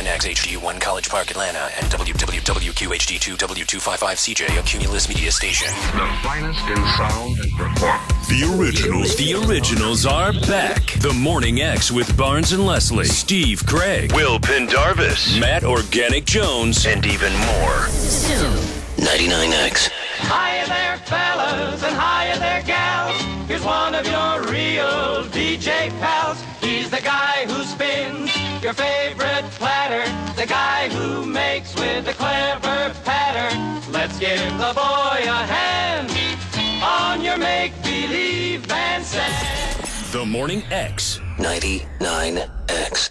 KNNX HD1 College Park, Atlanta, and WWWQHD2 W255CJ, a Cumulus media station. The finest in sound and performance. The originals are back. The Morning X with Barnes and Leslie, Steve Craig, Will Pendarvis, Matt Organic Jones, and even more. 99X. Hiya there, fellas, and hiya there, gals. Here's one of your real DJ pals. He's the guy who spins your favorite platter, the guy who makes with a clever patter. Let's give the boy a hand on your make-believe bandstand. The Morning X. 99X.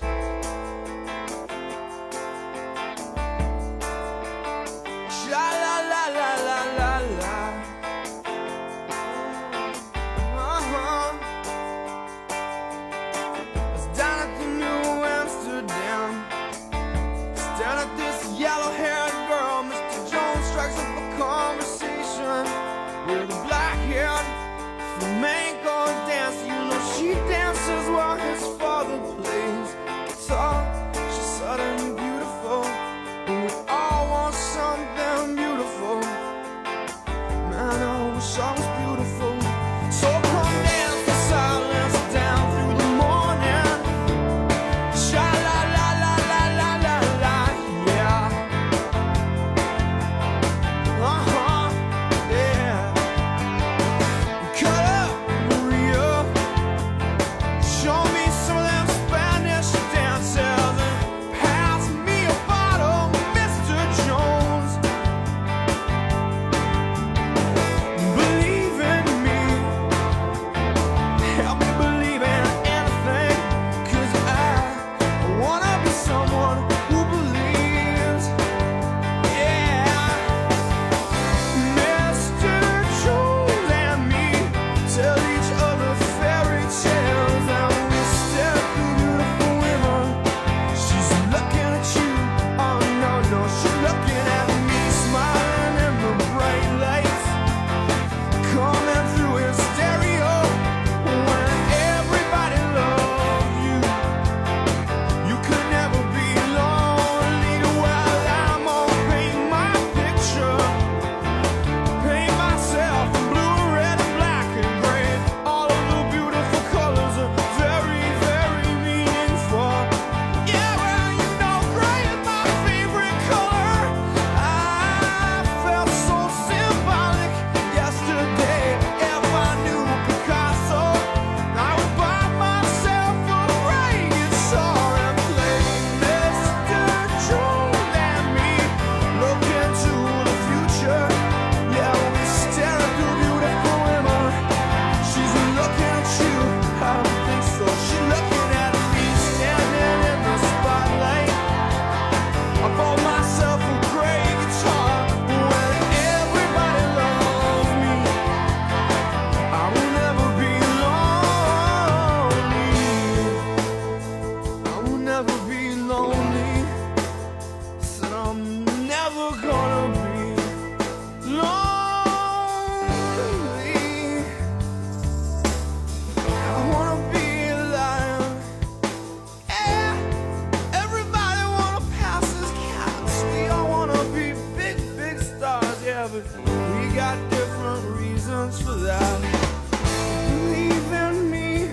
Believe in me,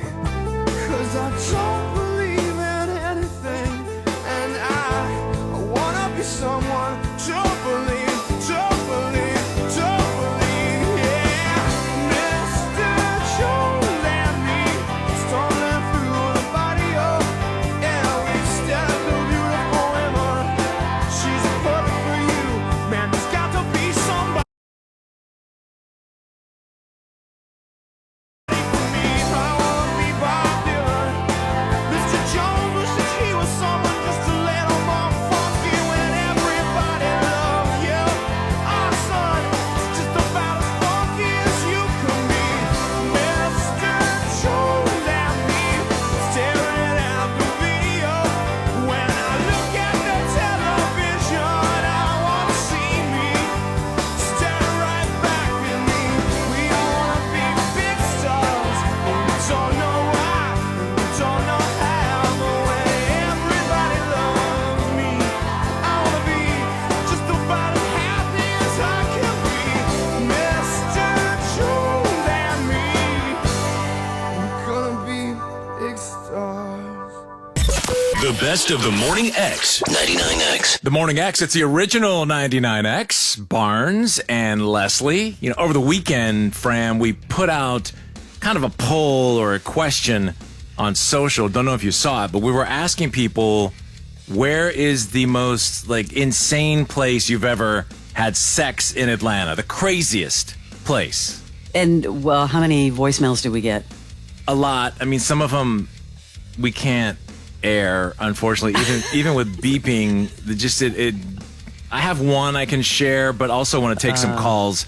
'cause I don't believe in anything, and best of the Morning X. 99X. The Morning X, it's the original 99X, Barnes and Leslie. You know, over the weekend, Fran, we put out kind of a poll or a question on social. Don't know if you saw it, but we were asking people, where is the most, insane place you've ever had sex in Atlanta? The craziest place? And, well, how many voicemails did we get? A lot. I mean, some of them we can't air, unfortunately. Even with beeping, I have one I can share, but also want to take some calls.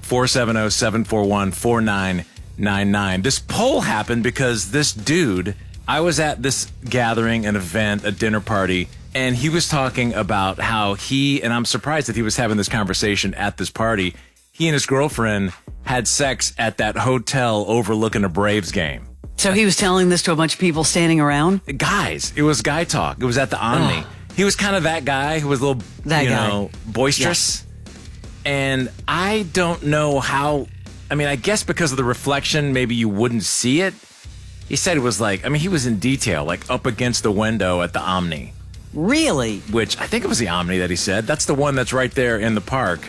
470-741-4999. This poll happened because this dude, I was at this gathering, an event, a dinner party, and he was talking about how and I'm surprised that he was having this conversation at this party, he and his girlfriend had sex at that hotel overlooking a Braves game. So he was telling this to a bunch of people standing around? Guys, it was guy talk. It was at the Omni. Oh. He was kind of that guy who was a little, boisterous. Yeah. And I don't know how, I guess because of the reflection, maybe you wouldn't see it. He said it was he was in detail, up against the window at the Omni. Really? Which, I think it was the Omni that he said. That's the one that's right there in the park.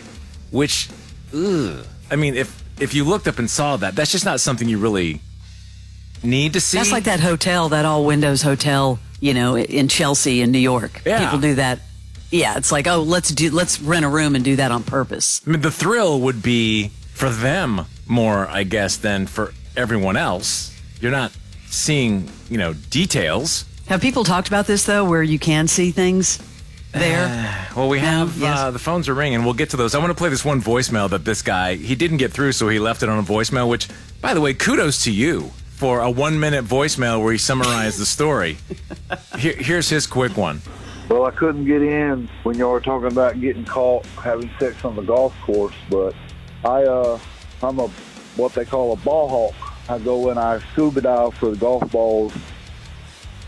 Which, if you looked up and saw that, that's just not something you really need to see. That's like that hotel, that all windows hotel, in Chelsea in New York. Yeah. People do that. Yeah, it's like, let's rent a room and do that on purpose. The thrill would be for them more, I guess, than for everyone else. You're not seeing, details. Have people talked about this, though, where you can see things there? Well, we have, the phones are ringing. We'll get to those. I want to play this one voicemail that this guy, he didn't get through, so he left it on a voicemail, which, by the way, kudos to you for a 1-minute voicemail where he summarized the story. Here's his quick one. Well, I couldn't get in when you were talking about getting caught having sex on the golf course, but I'm what they call a ball hawk. I go and I scuba dive for the golf balls.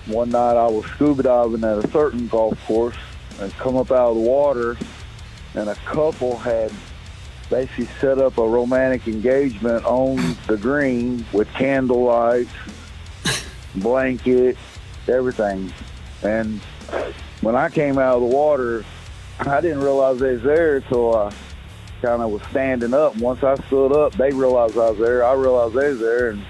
One night I was scuba diving at a certain golf course and come up out of the water, and a couple had basically set up a romantic engagement on the green with candle lights, blanket, everything. And when I came out of the water, I didn't realize they was there until I kind of was standing up. Once I stood up, they realized I was there. I realized they was there, and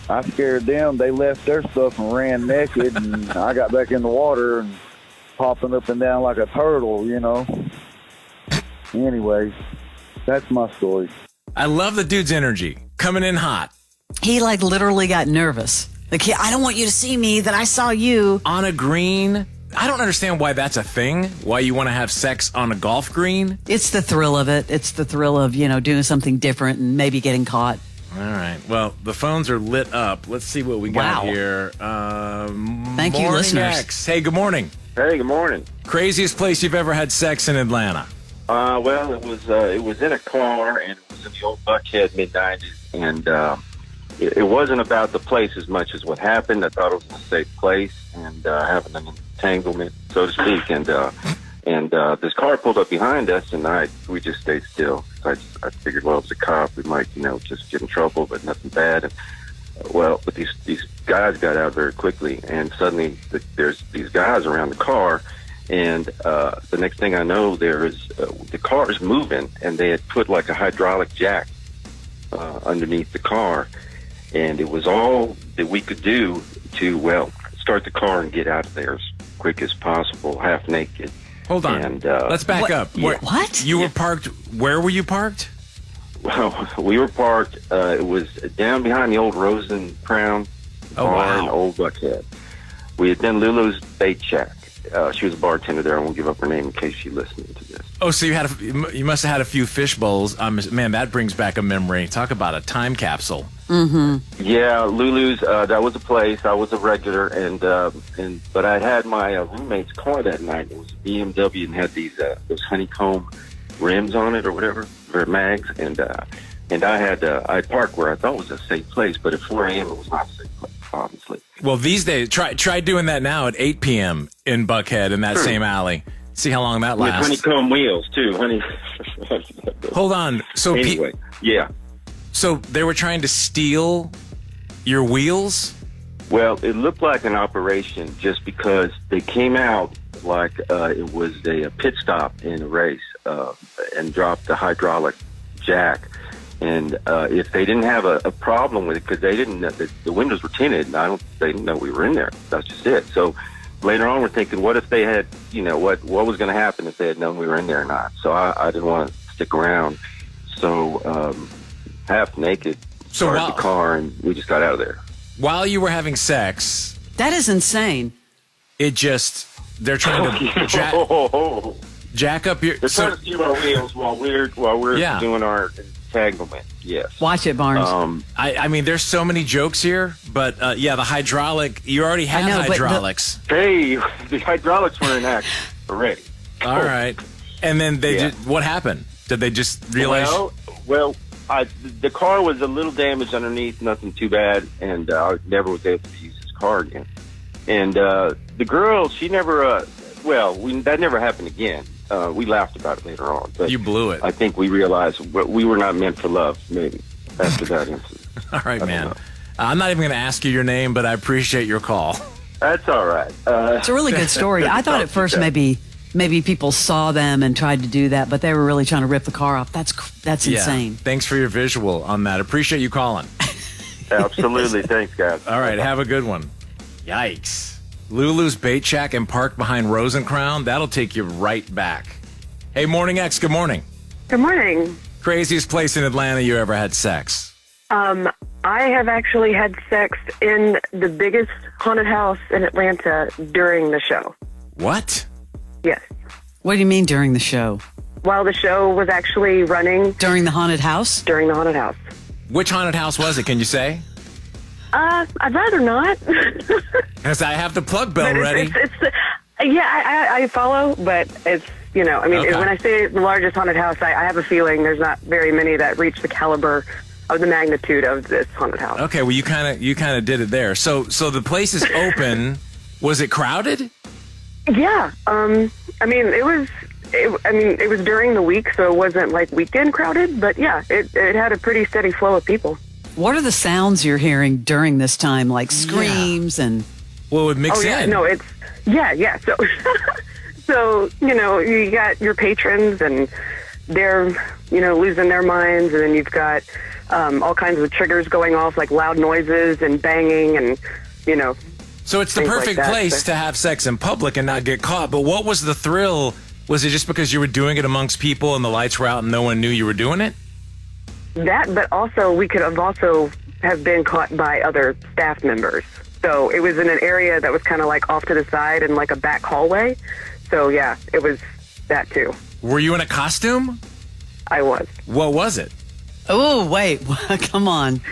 I scared them. They left their stuff and ran naked, and I got back in the water and popping up and down like a turtle, Anyway, that's my story. I love the dude's energy. Coming in hot. He literally got nervous. I don't want you to see me, that I saw you. On a green. I don't understand why that's a thing. Why you want to have sex on a golf green. It's the thrill of it. It's the thrill of, doing something different and maybe getting caught. All right. Well, the phones are lit up. Let's see what we got here. Thank you, listeners. X. Hey, good morning. Hey, good morning. Craziest place you've ever had sex in Atlanta? Well, it was in a car, and it was in the old Buckhead mid-'90s, and it wasn't about the place as much as what happened. I thought it was a safe place and having an entanglement, so to speak, and this car pulled up behind us, and we just stayed still. I figured, well, it was a cop. We might, just get in trouble, but nothing bad. And, but these guys got out very quickly, and suddenly there's these guys around the car, and the next thing I know, the car is moving, and they had put like a hydraulic jack underneath the car, and it was all that we could do to, start the car and get out of there as quick as possible, half naked. Hold on. And, let's back up. What? You were parked. Where were you parked? Well, we were parked. It was down behind the old Rosen Crown bar in Old Buckhead. We had done Lulu's Bait Shack. She was a bartender there. I won't give up her name in case she's listening to this. Oh, so you must have had a few fish bowls. Man, that brings back a memory. Talk about a time capsule. Mm-hmm. Yeah, Lulu's. That was a place. I was a regular, but I had my roommate's car that night. It was a BMW and had those honeycomb rims on it or whatever, or mags, and I parked where I thought was a safe place, but at 4 a.m. it was not a safe place, obviously. Well, these days, try doing that now at 8 p.m. in Buckhead in that same alley. See how long that lasts. With honeycomb wheels, too. Hold on. So anyway, yeah. So they were trying to steal your wheels? Well, it looked like an operation just because they came out like it was a pit stop in a race and dropped the hydraulic jack. And if they didn't have a problem with it, because they didn't, the windows were tinted, and they didn't know we were in there. That's just it. So later on, we're thinking, what if they had, what was going to happen if they had known we were in there or not? So I didn't want to stick around. So half naked, started the car, and we just got out of there. While you were having sex, That is insane. they're trying to jack up your. They're trying to steal our wheels while we're doing our entanglement. Yes. Watch it, Barnes. I mean, there's so many jokes here, but the hydraulic. You already had hydraulics. Hey, the hydraulics were in action already. All right, and then what happened? Did they just realize? Well, the car was a little damaged underneath, nothing too bad, and I never was able to use this car again. And the girl, she never. That never happened again. We laughed about it later on. But you blew it. I think we realized we were not meant for love, maybe, after that incident. All right, man. I'm not even going to ask you your name, but I appreciate your call. That's all right. It's a really good story. I thought at first maybe people saw them and tried to do that, but they were really trying to rip the car off. That's insane. Thanks for your visual on that. Appreciate you calling. Absolutely. Thanks, guys. All right, have a good one. Yikes. Lulu's Bait Shack and parked behind Rose and Crown. That'll take you right back. Hey, Morning X, good morning. Good morning. Craziest place in Atlanta you ever had sex? I have actually had sex in the biggest haunted house in Atlanta during the show. What? Yes. What do you mean during the show? While the show was actually running. During the haunted house? During the haunted house. Which haunted house was it? Can you say? I'd rather not. Because I have the plug bell ready. I follow, but it's, when I say the largest haunted house, I have a feeling there's not very many that reach the caliber of the magnitude of this haunted house. Okay, well, you kind of did it there. So the place is open. Was it crowded? Yeah. It was during the week, so it wasn't like weekend crowded, but yeah, it had a pretty steady flow of people. What are the sounds you're hearing during this time, like screams and... Well, it would mix in. No, it's... Yeah. So, you got your patrons, and they're, losing their minds, and then you've got all kinds of triggers going off, like loud noises and banging and, So it's the perfect place to have sex in public and not get caught. But what was the thrill? Was it just because you were doing it amongst people and the lights were out and no one knew you were doing it? That, but also we could have been caught by other staff members. So it was in an area that was kind of like off to the side and like a back hallway. So yeah, it was that too. Were you in a costume? I was. What was it? Oh, wait. Come on.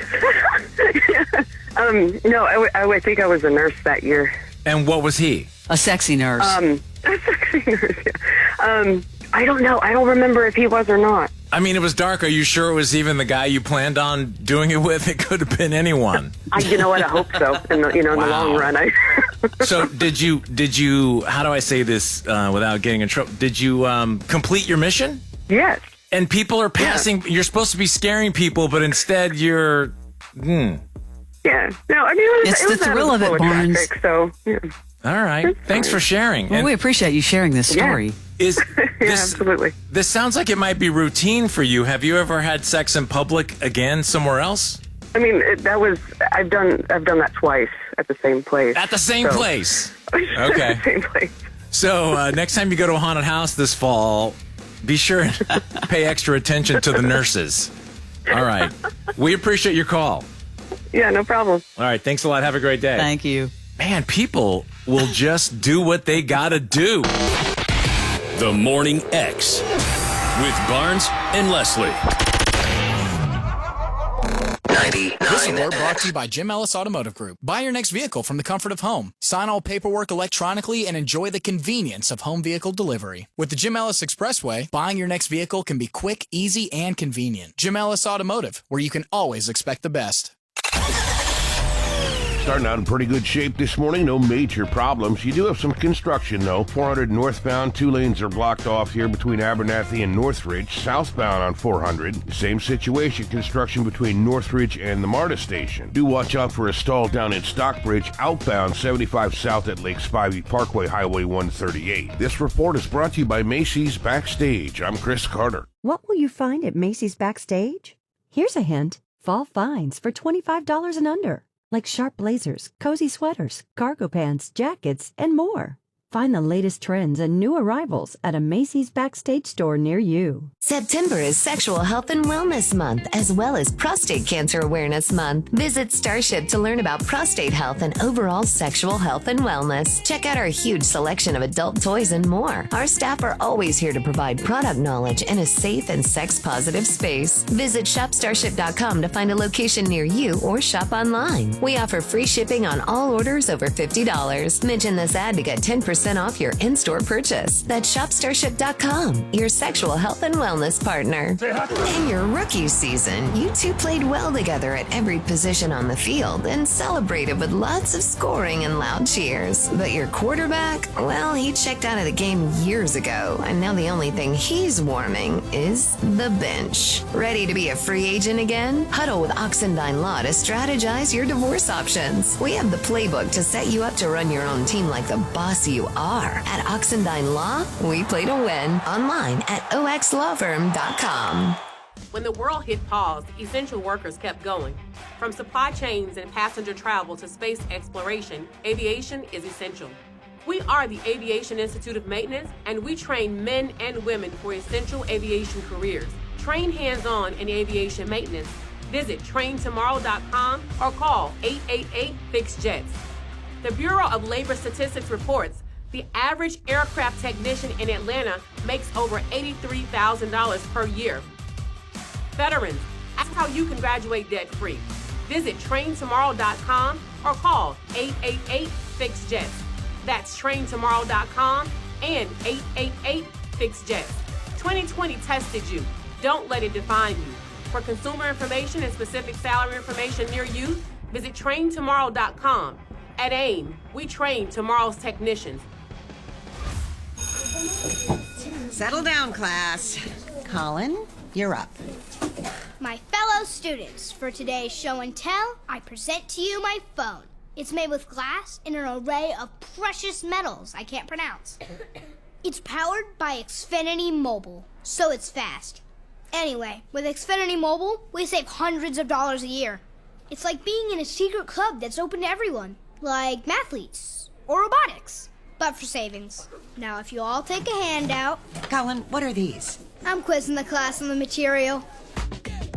No, I think I was a nurse that year. And what was he? A sexy nurse. A sexy nurse, yeah. I don't know. I don't remember if he was or not. I mean, it was dark. Are you sure it was even the guy you planned on doing it with? It could have been anyone. You know what? I hope so. In the long run. So did you, how do I say this without getting in trouble? Did you complete your mission? Yes. And people are passing, you're supposed to be scaring people, but instead you're, Yeah. No, I mean, it's the thrill of it, Barnes. Traffic, so, yeah. All right. Thanks for sharing. Well, we appreciate you sharing this story. Yeah, absolutely. This sounds like it might be routine for you. Have you ever had sex in public again somewhere else? I mean, I've done that twice at the same place. At the same place? Okay. The same place. So next time you go to a haunted house this fall, be sure and pay extra attention to the nurses. All right. We appreciate your call. Yeah, no problem. All right. Thanks a lot. Have a great day. Thank you. Man, people will just do what they gotta do. The Morning X with Barnes and Leslie. 99. This report brought to you by Jim Ellis Automotive Group. Buy your next vehicle from the comfort of home. Sign all paperwork electronically and enjoy the convenience of home vehicle delivery. With the Jim Ellis Expressway, buying your next vehicle can be quick, easy, and convenient. Jim Ellis Automotive, where you can always expect the best. Starting out in pretty good shape this morning, no major problems. You do have some construction, though. 400 northbound, 2 lanes are blocked off here between Abernathy and Northridge. Southbound on 400, same situation, construction between Northridge and the MARTA station. Do watch out for a stall down in Stockbridge, outbound 75 south at Lake Spivey Parkway, Highway 138. This report is brought to you by Macy's Backstage. I'm Chris Carter. What will you find at Macy's Backstage? Here's a hint. Fall finds for $25 and under. Like sharp blazers, cozy sweaters, cargo pants, jackets, and more. Find the latest trends and new arrivals at a Macy's Backstage store near you. September is Sexual Health and Wellness Month, as well as Prostate Cancer Awareness Month. Visit Starship to learn about prostate health and overall sexual health and wellness. Check out our huge selection of adult toys and more. Our staff are always here to provide product knowledge in a safe and sex-positive space. Visit shopstarship.com to find a location near you or shop online. We offer free shipping on all orders over $50. Mention this ad to get 10% off your in-store purchase. That's shopstarship.com, your sexual health and wellness partner. In your rookie season, you two played well together at every position on the field and celebrated with lots of scoring and loud cheers. But your quarterback, well, he checked out of the game years ago, and now the only thing he's warming is the bench. Ready to be a free agent again? Huddle with Oxendine Law to strategize your divorce options. We have the playbook to set you up to run your own team like the boss you are. At Oxendine Law, we play to win. Online at oxlawfirm.com. When the world hit pause, essential workers kept going. From supply chains and passenger travel to space exploration, aviation is essential. We are the Aviation Institute of Maintenance, and we train men and women for essential aviation careers. Train hands-on in aviation maintenance. Visit traintomorrow.com or call 888-FIX-JETS. The Bureau of Labor Statistics reports the average aircraft technician in Atlanta makes over $83,000 per year. Veterans, ask how you can graduate debt-free. Visit traintomorrow.com or call 888-FIX-JETS. That's traintomorrow.com and 888-FIX-JETS. 2020 tested you. Don't let it define you. For consumer information and specific salary information near you, visit traintomorrow.com. At AIM, we train tomorrow's technicians. Settle down, class. Colin, you're up. My fellow students, for today's show and tell, I present to you my phone. It's made with glass and an array of precious metals I can't pronounce. It's powered by Xfinity Mobile, so it's fast. Anyway, with Xfinity Mobile, we save hundreds of dollars a year. It's like being in a secret club that's open to everyone, like mathletes or robotics, but for savings. Now, if you all take a handout... Colin, what are these? I'm quizzing the class on the material.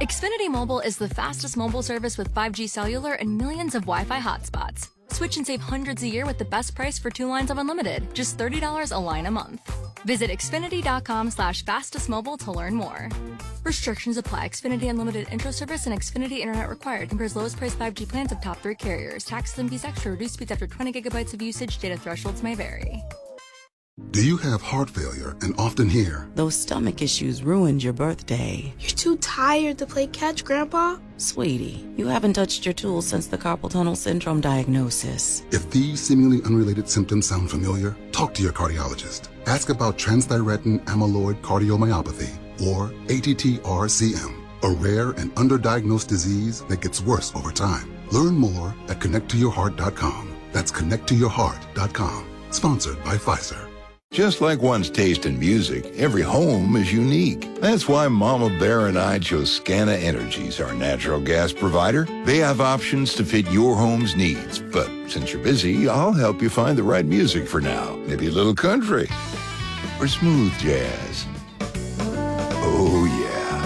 Xfinity Mobile is the fastest mobile service with 5G cellular and millions of Wi-Fi hotspots. Switch and save hundreds a year with the best price for 2 lines of unlimited, just $30 a line a month. Visit Xfinity.com/fastestmobile to learn more. Restrictions apply. Xfinity Unlimited intro service and Xfinity Internet required. Compares lowest price 5G plans of top 3 carriers. Taxes and fees extra. Reduced speeds after 20 gigabytes of usage. Data thresholds may vary. Do you have heart failure and often hear, "Those stomach issues ruined your birthday"? "You're too tired to play catch, Grandpa"? Sweetie, you haven't touched your tools since the carpal tunnel syndrome diagnosis. If these seemingly unrelated symptoms sound familiar, talk to your cardiologist. Ask about transthyretin amyloid cardiomyopathy, or ATTR-CM, a rare and underdiagnosed disease that gets worse over time. Learn more at connecttoyourheart.com. That's connecttoyourheart.com. Sponsored by Pfizer. Just like one's taste in music, every home is unique. That's why Mama Bear and I chose Scana Energies, our natural gas provider. They have options to fit your home's needs. But since you're busy, I'll help you find the right music for now. Maybe a little country or smooth jazz. Oh, yeah.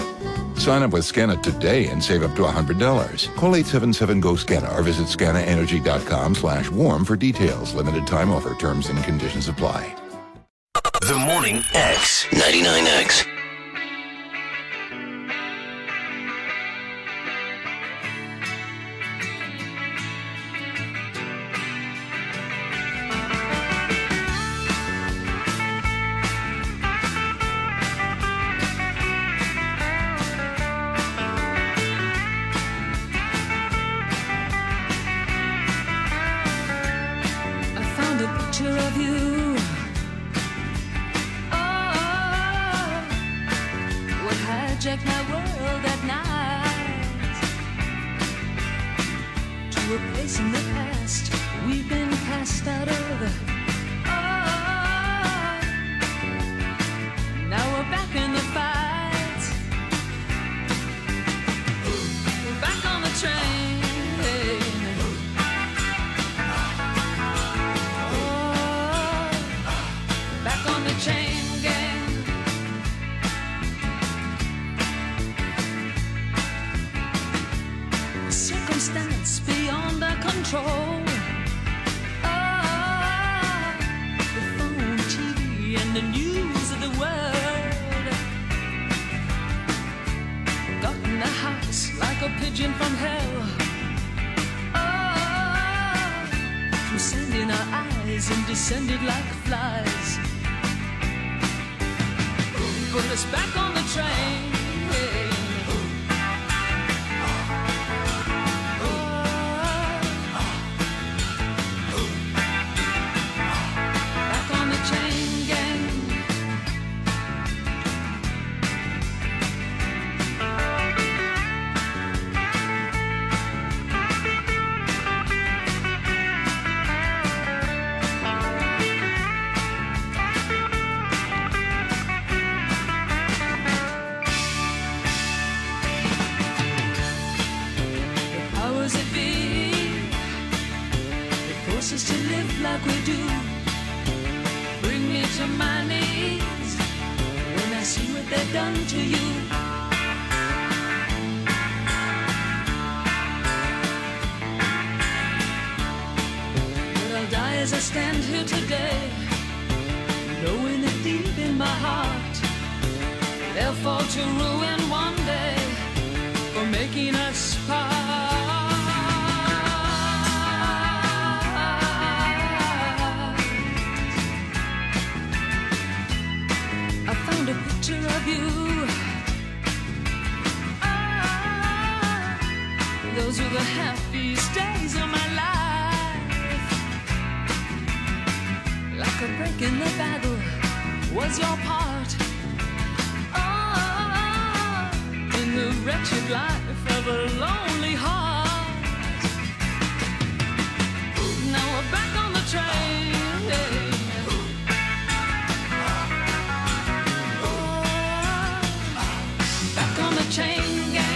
Sign up with Scana today and save up to $100. Call 877-GO-SCANA or visit scanaenergy.com/warm for details. Limited time offer. Terms and conditions apply. The Morning X 99X. a place in the past we've been cast out of. Oh, now we're back in the fight. We're back on the train. Oh, back on the chain gang. Circumstance beyond our control. Oh, the phone, TV, and the news of the world got in the house like a pigeon from hell. Oh, through sand in our eyes and descended like flies. Put us back on the train. To live like we do, bring me to my knees when I see what they've done to you. But I'll die as I stand here today, knowing that deep in my heart they'll fall to ruin one day for making us part. A picture of you. Ah, those were the happiest days of my life. Like a break in the battle was your part. Ah, in the wretched life of a lonely heart. Now we're back on the train. Chain gang.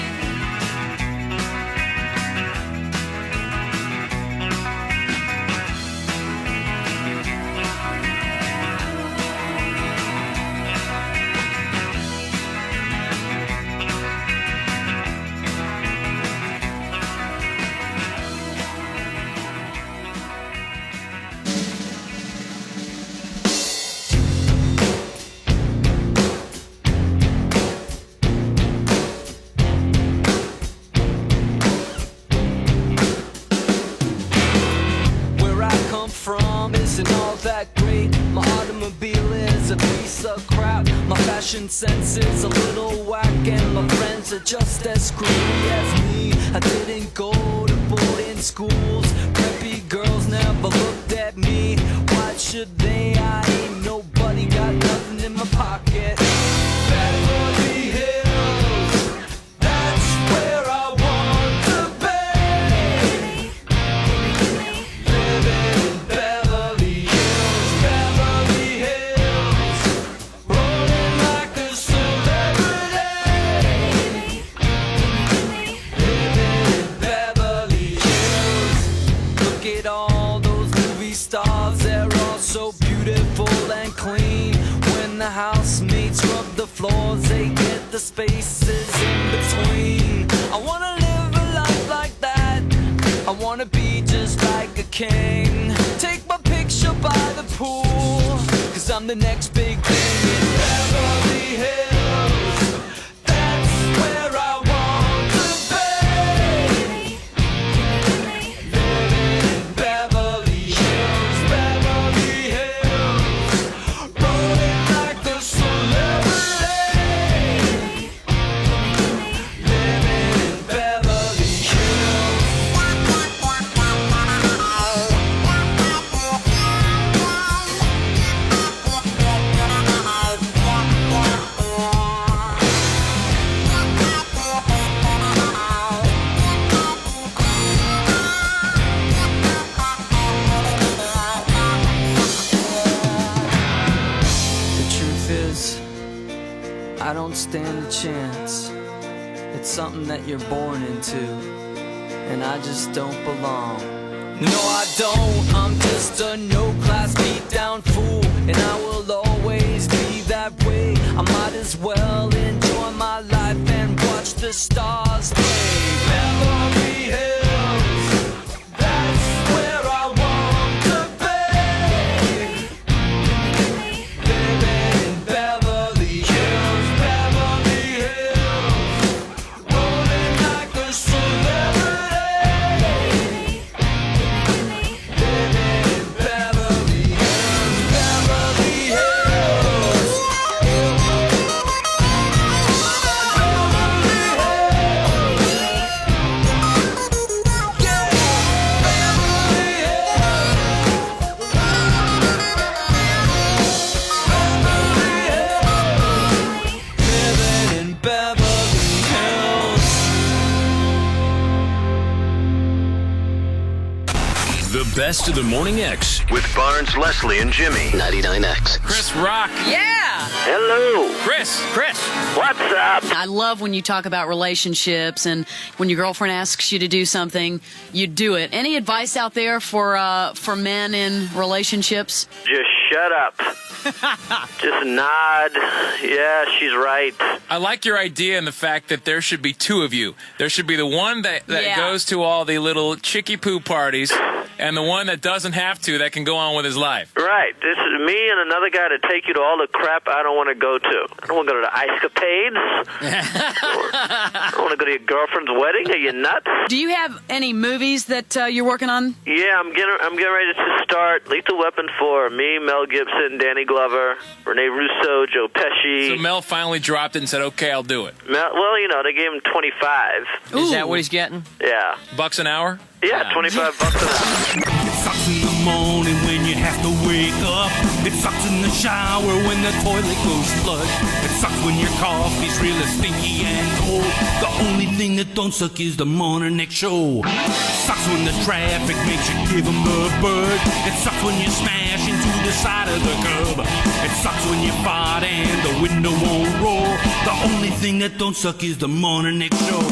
Fashion sense is a little whack, and my friends are just as screwy as me. I didn't go to boarding schools. Preppy girls never looked at me. Why should they? I ain't nobody, got nothing in my pocket. Beverly Hills, that's where I want to be. Living in Beverly Hills, Beverly Hills. Rolling like a celebrity. Living in Beverly Hills. Look at all those movie stars, they're all so beautiful and clean. When the housemates rub the floors, they get the spaces in between. I wanna live a life like that. I wanna be just like a king. Take my picture by the pool, 'cause I'm the next big thing in Beverly Hills. That's where I want to be. Living in Beverly Hills, Beverly Hills. Rolling like a celebrity. Living in Beverly Hills. I don't stand a chance. It's something that you're born into, and I just don't belong. No, I don't. I'm just a no-class beat-down fool, and I will always be that way. I might as well enjoy my life and watch the stars play. Beverly Hills, that's where I want to be. Living in Beverly Hills, Beverly Hills, rolling like a celebrity. The best of the Morning X with Barnes, Leslie, and Jimmy. 99X. Chris Rock. Yeah. Hello. Chris. What's up? I love when you talk about relationships and when your girlfriend asks you to do something, you do it. Any advice out there for men in relationships? Just shut up. Just nod. Yeah, she's right. I like your idea and the fact that there should be two of you. There should be the one that goes to all the little chicky poo parties and the one that doesn't have to, that can go on with his life. Right. This is me and another guy to take you to all the crap I don't want to go to. I don't want to go to the ice-capades. I don't want to go to your girlfriend's wedding. Are you nuts? Do you have any movies that you're working on? Yeah, I'm getting ready to start Lethal Weapon 4. Me, Mel Gibson, Danny Glover, Rene Russo, Joe Pesci. So Mel finally dropped it and said, okay, I'll do it. Well, you know, they gave him 25. Is that what he's getting? Yeah. Bucks an hour? Yeah, 25 bucks an hour. It sucks in the morning when you have to wake up. It sucks in the shower when the toilet goes flush. It sucks when your coffee's really stinky and cold. The only thing that don't suck is the Morning X Show. It sucks when the traffic makes you give them the bird. It sucks when you smash into the side of the curb. It sucks when you fart and the window won't roll. The only thing that don't suck is the Morning X Show.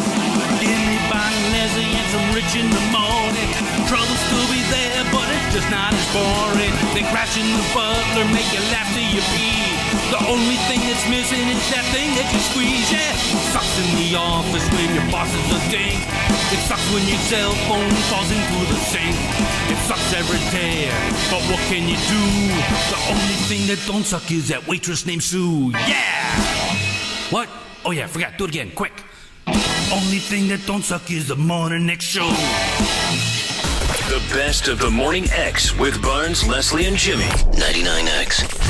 Give me Bonnie, Leslie, and some Rich in the morning. Trouble still be there, but it's just not as boring. They crash in the butler, make you laugh till you pee. The only thing that's missing is that thing that you squeeze. Yeah, it sucks in the office when your boss is a dink. It sucks when your cell phone falls into the sink. It sucks every day, but what can you do? The only thing that don't suck is that waitress named Sue. Yeah! What? Oh yeah, forgot. Do it again, quick. Only thing that don't suck is the Morning X Show. The best of the Morning X with Barnes, Leslie, and Jimmy. 99X.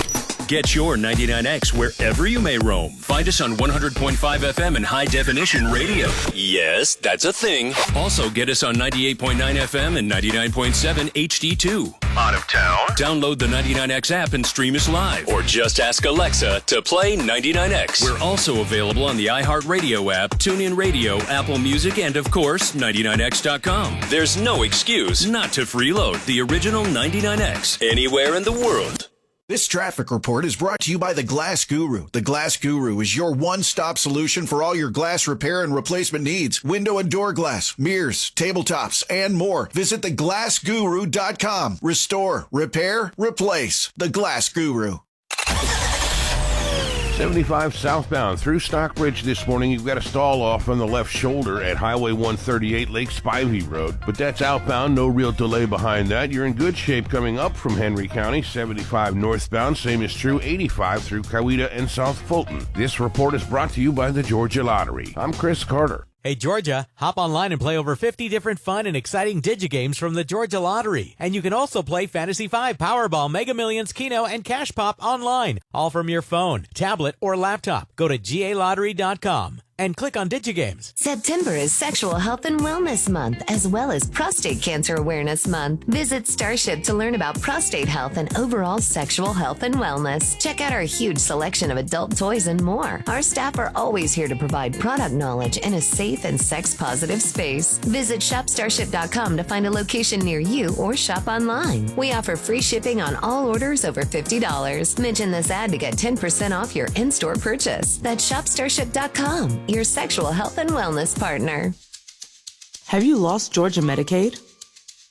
Get your 99X wherever you may roam. Find us on 100.5 FM and high definition radio. Yes, that's a thing. Also get us on 98.9 FM and 99.7 HD2. Out of town? Download the 99X app and stream us live. Or just ask Alexa to play 99X. We're also available on the iHeartRadio app, TuneIn Radio, Apple Music, and of course, 99X.com. There's no excuse not to freeload the original 99X anywhere in the world. This traffic report is brought to you by The Glass Guru. The Glass Guru is your one-stop solution for all your glass repair and replacement needs. Window and door glass, mirrors, tabletops, and more. Visit theglassguru.com. Restore, repair, replace. The Glass Guru. 75 southbound through Stockbridge this morning. You've got a stall off on the left shoulder at Highway 138 Lake Spivey Road, but that's outbound. No real delay behind that. You're in good shape coming up from Henry County. 75 northbound, same is true 85 through Coweta and South Fulton. This report is brought to you by the Georgia Lottery. I'm Chris Carter. Hey, Georgia, hop online and play over 50 different fun and exciting digigames from the Georgia Lottery. And you can also play Fantasy 5, Powerball, Mega Millions, Keno, and Cash Pop online, all from your phone, tablet, or laptop. Go to GALottery.com. and click on DigiGames. September is Sexual Health and Wellness Month, as well as Prostate Cancer Awareness Month. Visit Starship to learn about prostate health and overall sexual health and wellness. Check out our huge selection of adult toys and more. Our staff are always here to provide product knowledge in a safe and sex-positive space. Visit shopstarship.com to find a location near you or shop online. We offer free shipping on all orders over $50. Mention this ad to get 10% off your in-store purchase. That's shopstarship.com, your sexual health and wellness partner. Have you lost Georgia Medicaid?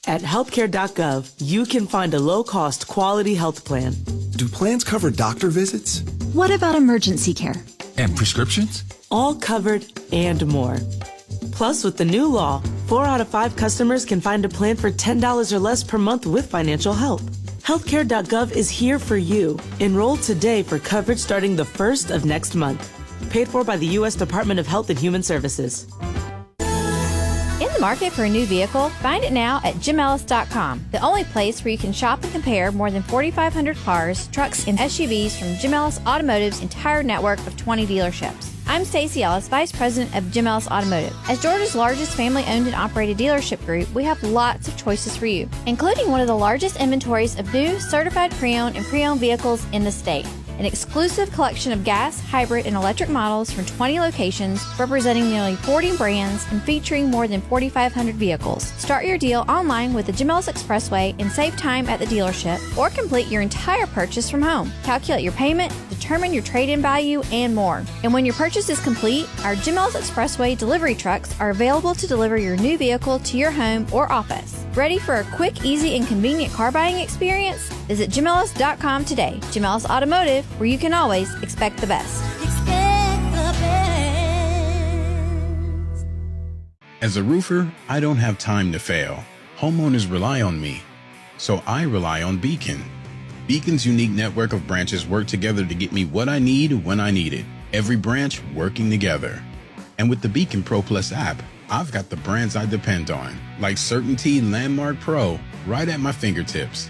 At healthcare.gov, you can find a low-cost, quality health plan. Do plans cover doctor visits? What about emergency care? And prescriptions? All covered and more. Plus, with the new law, 4 out of 5 customers can find a plan for $10 or less per month with financial help. Healthcare.gov is here for you. Enroll today for coverage starting the 1st of next month. Paid for by the U.S. Department of Health and Human Services. In the market for a new vehicle? Find it now at JimEllis.com, the only place where you can shop and compare more than 4,500 cars, trucks, and SUVs from Jim Ellis Automotive's entire network of 20 dealerships. I'm Stacey Ellis, Vice President of Jim Ellis Automotive. As Georgia's largest family-owned and operated dealership group, we have lots of choices for you, including one of the largest inventories of new, certified pre-owned and pre-owned vehicles in the state. An exclusive collection of gas, hybrid, and electric models from 20 locations representing nearly 40 brands and featuring more than 4,500 vehicles. Start your deal online with the Jim Ellis Expressway and save time at the dealership, or complete your entire purchase from home. Calculate your payment, determine your trade-in value, and more. And when your purchase is complete, our Jim Ellis Expressway delivery trucks are available to deliver your new vehicle to your home or office. Ready for a quick, easy, and convenient car buying experience? Visit JimEllis.com today. Jim Ellis Automotive, where you can always expect the best. As a roofer, I don't have time to fail. Homeowners rely on me, so I rely on Beacon. Beacon's unique network of branches work together to get me what I need when I need it. Every branch working together. And with the Beacon Pro Plus app, I've got the brands I depend on, like Certainty Landmark Pro, right at my fingertips.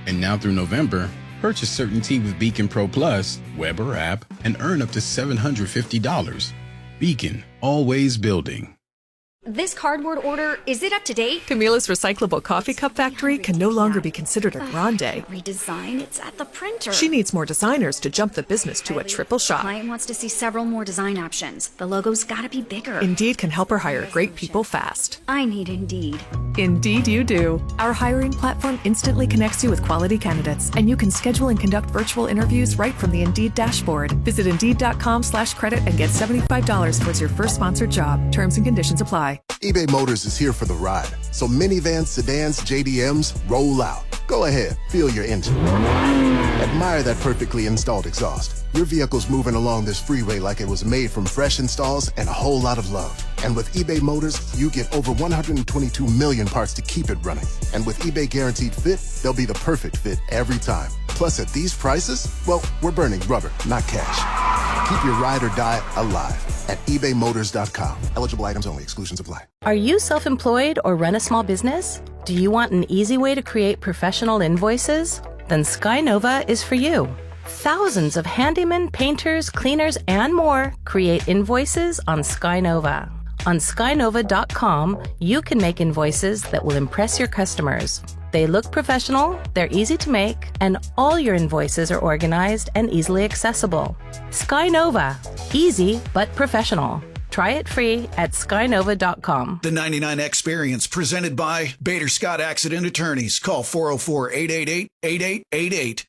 And now through November, purchase Certainty with Beacon Pro Plus, web or app, and earn up to $750. Beacon, always building. This cardboard order, is it up to date? Camila's Recyclable Coffee Cup Factory can no longer be considered a grande. Redesign? It's at the printer. She needs more designers to jump the business to a triple shot. Client wants to see several more design options. The logo's gotta be bigger. Indeed can help her hire great people fast. I need Indeed. Indeed you do. Our hiring platform instantly connects you with quality candidates, and you can schedule and conduct virtual interviews right from the Indeed dashboard. Visit Indeed.com/credit and get $75 towards your first sponsored job. Terms and conditions apply. eBay Motors is here for the ride. So minivans, sedans, JDMs, roll out. Go ahead, feel your engine. Admire that perfectly installed exhaust. Your vehicle's moving along this freeway like it was made from fresh installs and a whole lot of love. And with eBay Motors, you get over 122 million parts to keep it running. And with eBay Guaranteed Fit, they'll be the perfect fit every time. Plus, at these prices, well, we're burning rubber, not cash. Keep your ride or die alive at ebaymotors.com. Eligible items only. Exclusions apply. Are you self-employed or run a small business? Do you want an easy way to create professional invoices? Then Skynova is for you. Thousands of handymen, painters, cleaners, and more create invoices on Skynova. On Skynova.com, you can make invoices that will impress your customers. They look professional, they're easy to make, and all your invoices are organized and easily accessible. Skynova. Easy but professional. Try it free at skynova.com. The 99 Experience, presented by Bader Scott Accident Attorneys. Call 404-888-8888.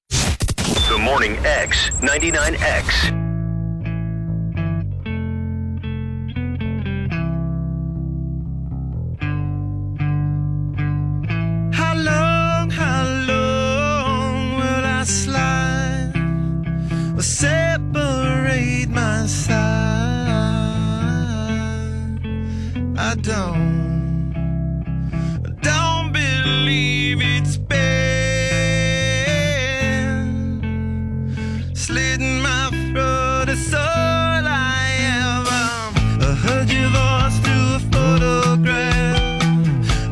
The Morning X, 99X. How long will I slide or separate my side? I don't believe it's been slitting my throat. It's all I am. I heard your voice through a photograph.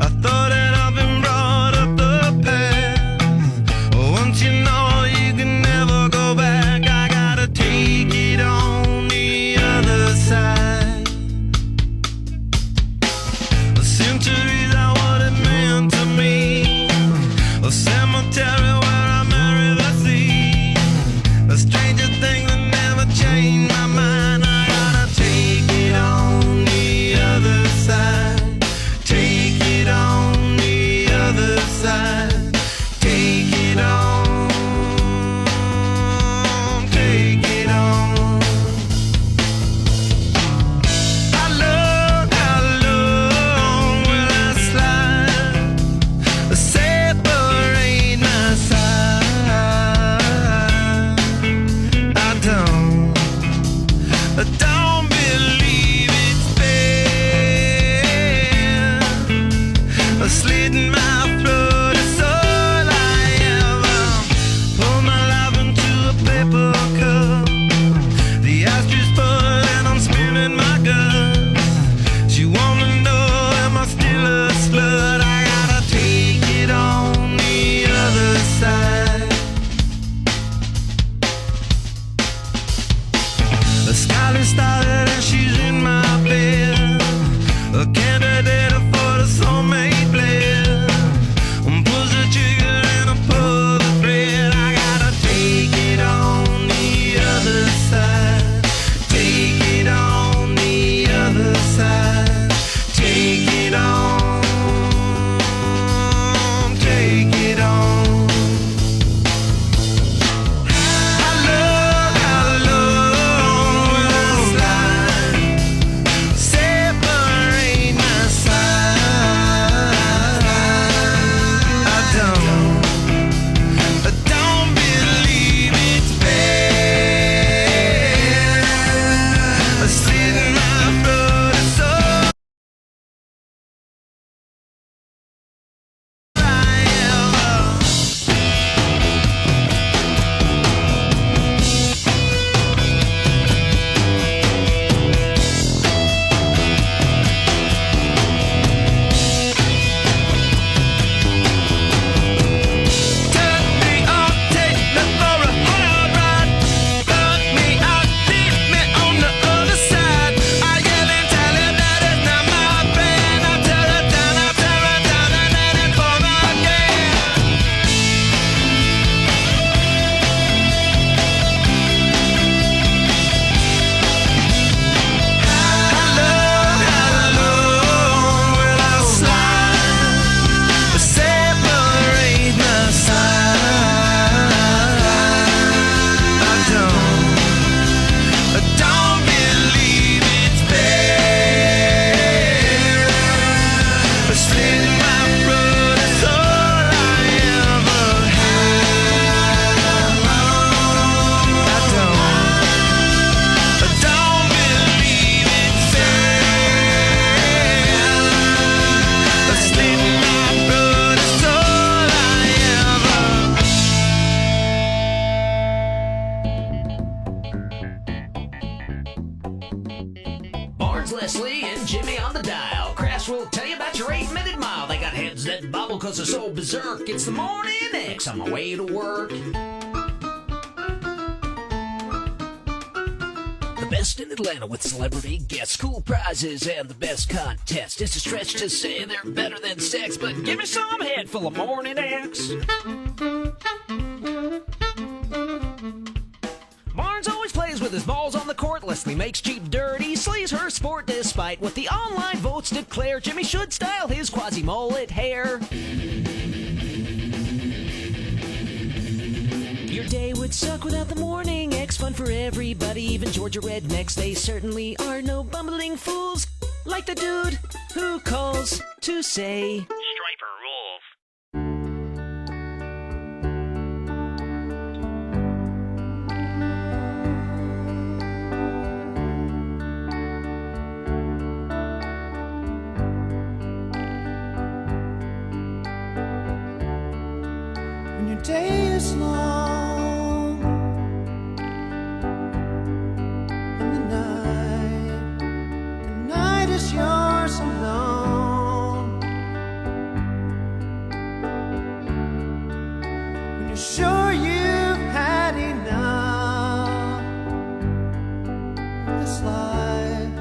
I thought that I've been brought up the past. Once you know you can never go back, I gotta take it on the other side. getting started and she's in my bed. A candidate for the soulmate blend. Pulls the trigger and I pull the thread. I gotta take it on the other side. Take it on the other side. Take it on. Take it on. Leslie and Jimmy on the dial. Crash will tell you about your 8-minute mile. They got heads that bobble cause they're so berserk. It's the Morning X on my way to work. The best in Atlanta with celebrity guests, cool prizes, and the best contest. It's a stretch to say they're better than sex, but give me some head full of Morning X. Barnes always plays with his balls on the court. Leslie makes cheap dirty, slays her sport despite what the online votes declare. Jimmy should style his quasi-mullet hair. Your day would suck without the Morning X. Fun for everybody, even Georgia rednecks. They certainly are no bumbling fools, like the dude who calls to say Striper rules. When your day is long and the night is yours alone. When you're sure you've had enough of this life,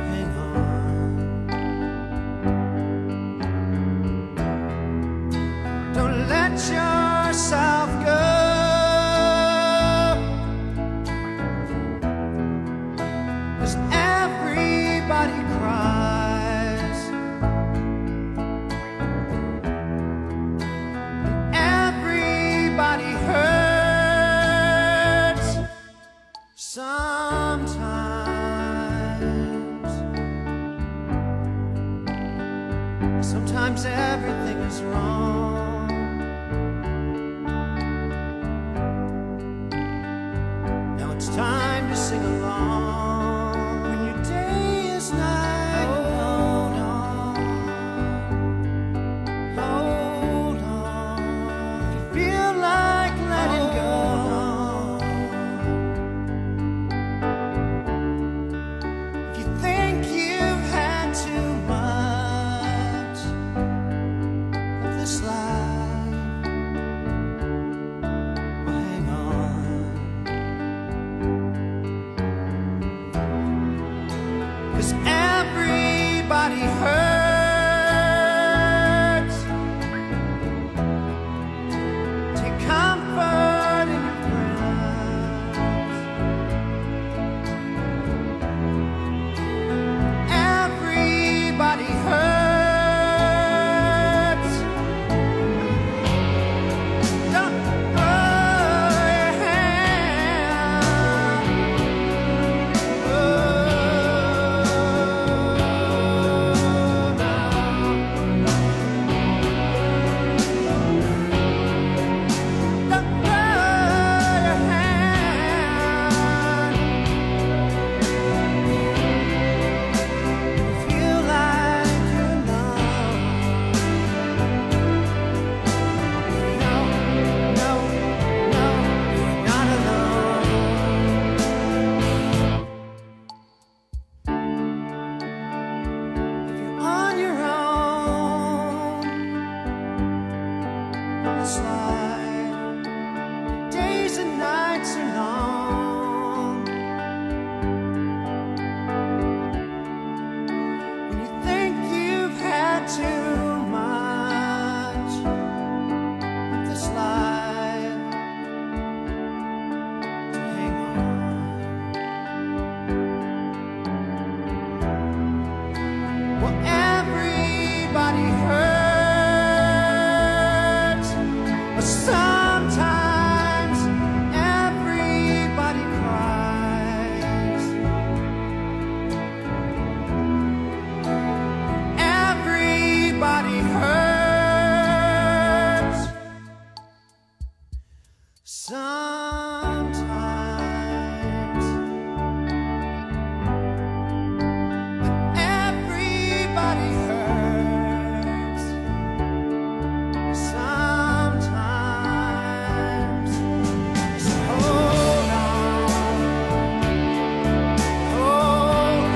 hang on. Don't let yourself go. 'Cause everybody cries. Everybody hurts sometimes. Sometimes everything is wrong. Now it's time to sing along. When your day is night, hold on, hold on. If you feel like letting go, if you think you've had too much of this life, Everybody hurts sometimes. So hold on, hold on, hold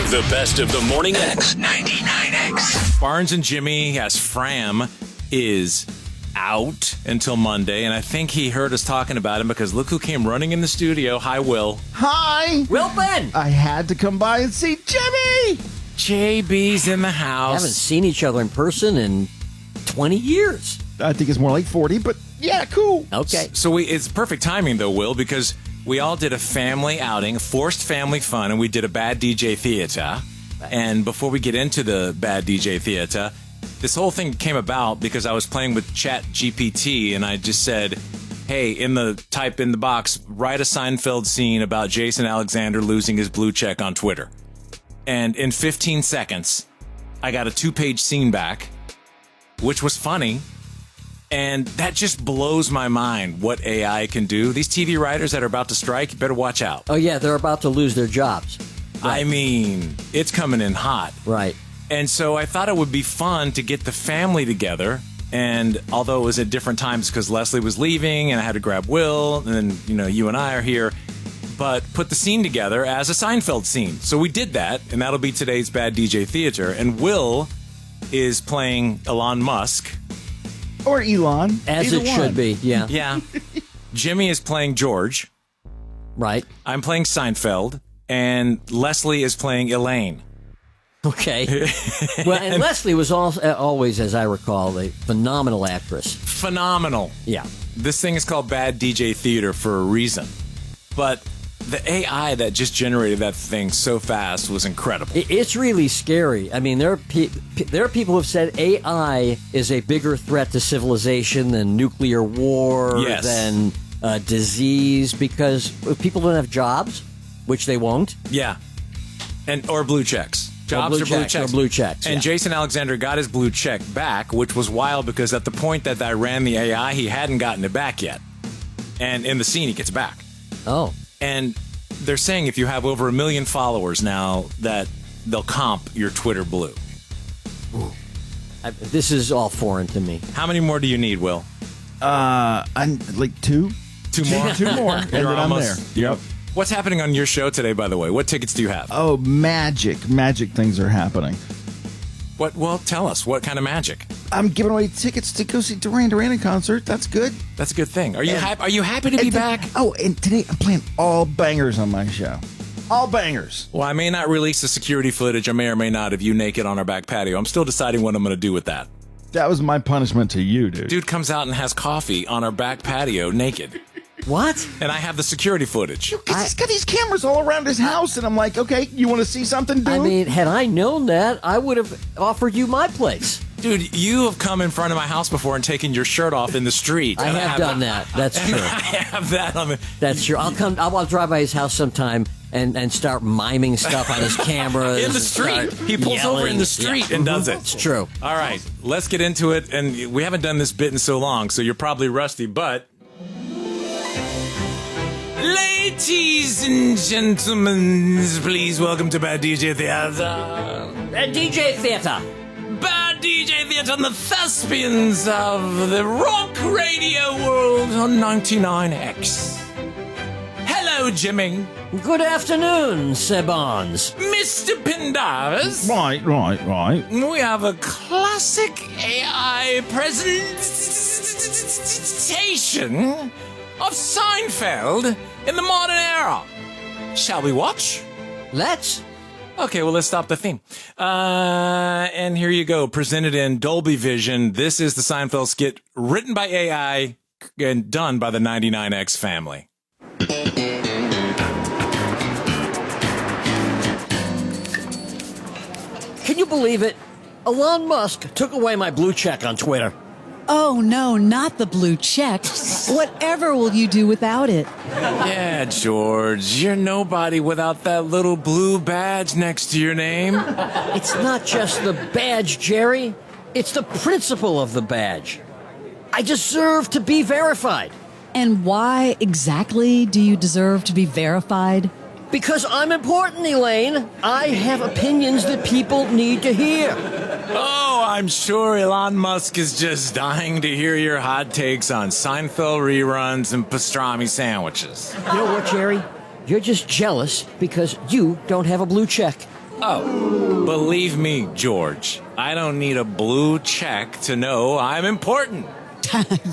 The best of the Morning X. 99X. Barnes and Jimmy, yes, Fram is out until Monday, and I think he heard us talking about him because look who came running in the studio. Hi, Will. Hi. Will Ben. I had to come by and see Jimmy. JB's in the house. We haven't seen each other in person in 20 years. I think it's more like 40, but yeah, cool. Okay. So it's perfect timing, though, Will, because we all did a family outing, forced family fun, and we did a Bad DJ Theater. And before we get into the Bad DJ Theater, this whole thing came about because I was playing with Chat GPT, and I just said, hey, type in the box, write a Seinfeld scene about Jason Alexander losing his blue check on Twitter. And in 15 seconds, I got a 2-page scene back, which was funny. And that just blows my mind what AI can do. These TV writers that are about to strike, you better watch out. Oh, yeah, they're about to lose their jobs. Right. I mean, it's coming in hot. Right. And so I thought it would be fun to get the family together. And although it was at different times because Leslie was leaving and I had to grab Will, and then, you and I are here, but put the scene together as a Seinfeld scene. So we did that, and that'll be today's Bad DJ Theater. And Will is playing Elon Musk. Or Elon. As it should be, yeah. Yeah. Jimmy is playing George. Right. I'm playing Seinfeld. And Leslie is playing Elaine. Okay. Well, and Leslie was always, as I recall, a phenomenal actress. Phenomenal. Yeah. This thing is called Bad DJ Theater for a reason. But the AI that just generated that thing so fast was incredible. It's really scary. I mean, there are people who have said AI is a bigger threat to civilization than nuclear war, yes, than disease, because people don't have jobs, which they won't. Yeah. Or blue checks. Jobs or blue checks. Or blue checks, and yeah. Jason Alexander got his blue check back, which was wild because at the point that I ran the AI, he hadn't gotten it back yet. And in the scene, he gets it back. Oh. And they're saying if you have over 1 million followers now, that they'll comp your Twitter blue. This is all foreign to me. How many more do you need, Will? I'm like 2. 2 more? 2 more, and then I'm there. Yep. What's happening on your show today, by the way? What tickets do you have? Oh, magic things are happening. What? Well, tell us. What kind of magic? I'm giving away tickets to go see Duran Duran in concert. That's good. That's a good thing. Are you happy to be back? Oh, and today I'm playing all bangers on my show. All bangers. Well, I may not release the security footage. I may or may not of you naked on our back patio. I'm still deciding what I'm going to do with that. That was my punishment to you, dude. Dude comes out and has coffee on our back patio naked. What? And I have the security footage. He's got these cameras all around his house, and I'm like, okay, you want to see something, dude? I mean, had I known that, I would have offered you my place. Dude, you have come in front of my house before and taken your shirt off in the street. I have done that. That's true. I have that on the... That's true. I'll drive by his house sometime and start miming stuff on his camera. In the street. He pulls over in the street and does it. It's true. All right, let's get into it. And we haven't done this bit in so long, so you're probably rusty, but... Ladies and gentlemen, please welcome to Bad DJ Theater. Bad DJ Theater. Bad DJ Theater on the thespians of the rock radio world on 99X. Hello, Hello, Jimmy. Good afternoon, Sebans. Mr. Pendarvis. Right. We have a classic AI presentation of Seinfeld in the modern era. Shall we watch? Let's. Okay, well, let's stop the theme. And here you go. Presented in Dolby Vision. This is the Seinfeld skit written by AI and done by the 99X family. Can you believe it? Elon Musk took away my blue check on Twitter. Oh, no, not the blue check. Whatever will you do without it? Yeah, George, you're nobody without that little blue badge next to your name. It's not just the badge, Jerry. It's the principle of the badge. I deserve to be verified. And why exactly do you deserve to be verified? Because I'm important, Elaine. I have opinions that people need to hear. Oh, I'm sure Elon Musk is just dying to hear your hot takes on Seinfeld reruns and pastrami sandwiches. You know what, Jerry? You're just jealous because you don't have a blue check. Oh, believe me, George, I don't need a blue check to know I'm important.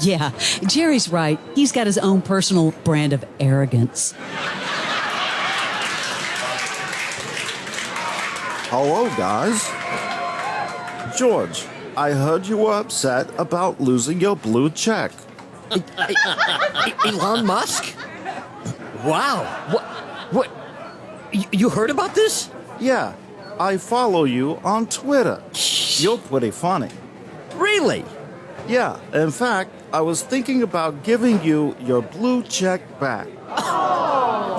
Yeah, Jerry's right. He's got his own personal brand of arrogance. Hello, guys. George, I heard you were upset about losing your blue check. Elon Musk? Wow. What? You heard about this? Yeah, I follow you on Twitter. You're pretty funny. Really? Yeah, in fact, I was thinking about giving you your blue check back.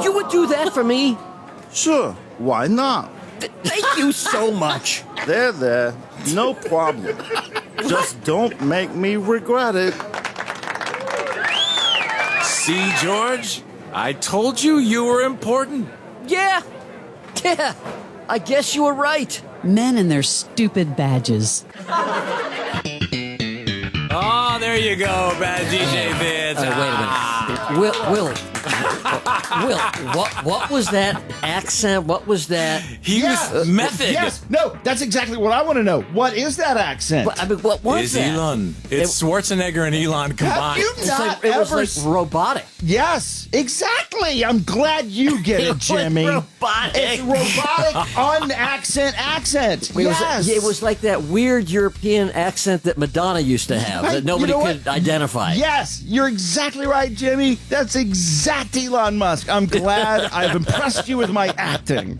You would do that for me? Sure, why not? Thank you so much. There. No problem. Just don't make me regret it. See, George? I told you you were important. Yeah. I guess you were right. Men and their stupid badges. Oh, there you go, bad DJ Vince. Wait a minute. Will, what was that accent? What was that? He was method. Yes, no, that's exactly what I want to know. What is that accent? What was that? Elon. It's Schwarzenegger and Elon combined. Have you not it was like robotic. Yes, exactly. I'm glad you get it, Jimmy. Robotic. It's robotic, accent. Yes. It was like that weird European accent that Madonna used to have that nobody could identify. Yes, you're exactly right, Jimmy. That's exact Elon Musk. I'm glad I've impressed you with my acting.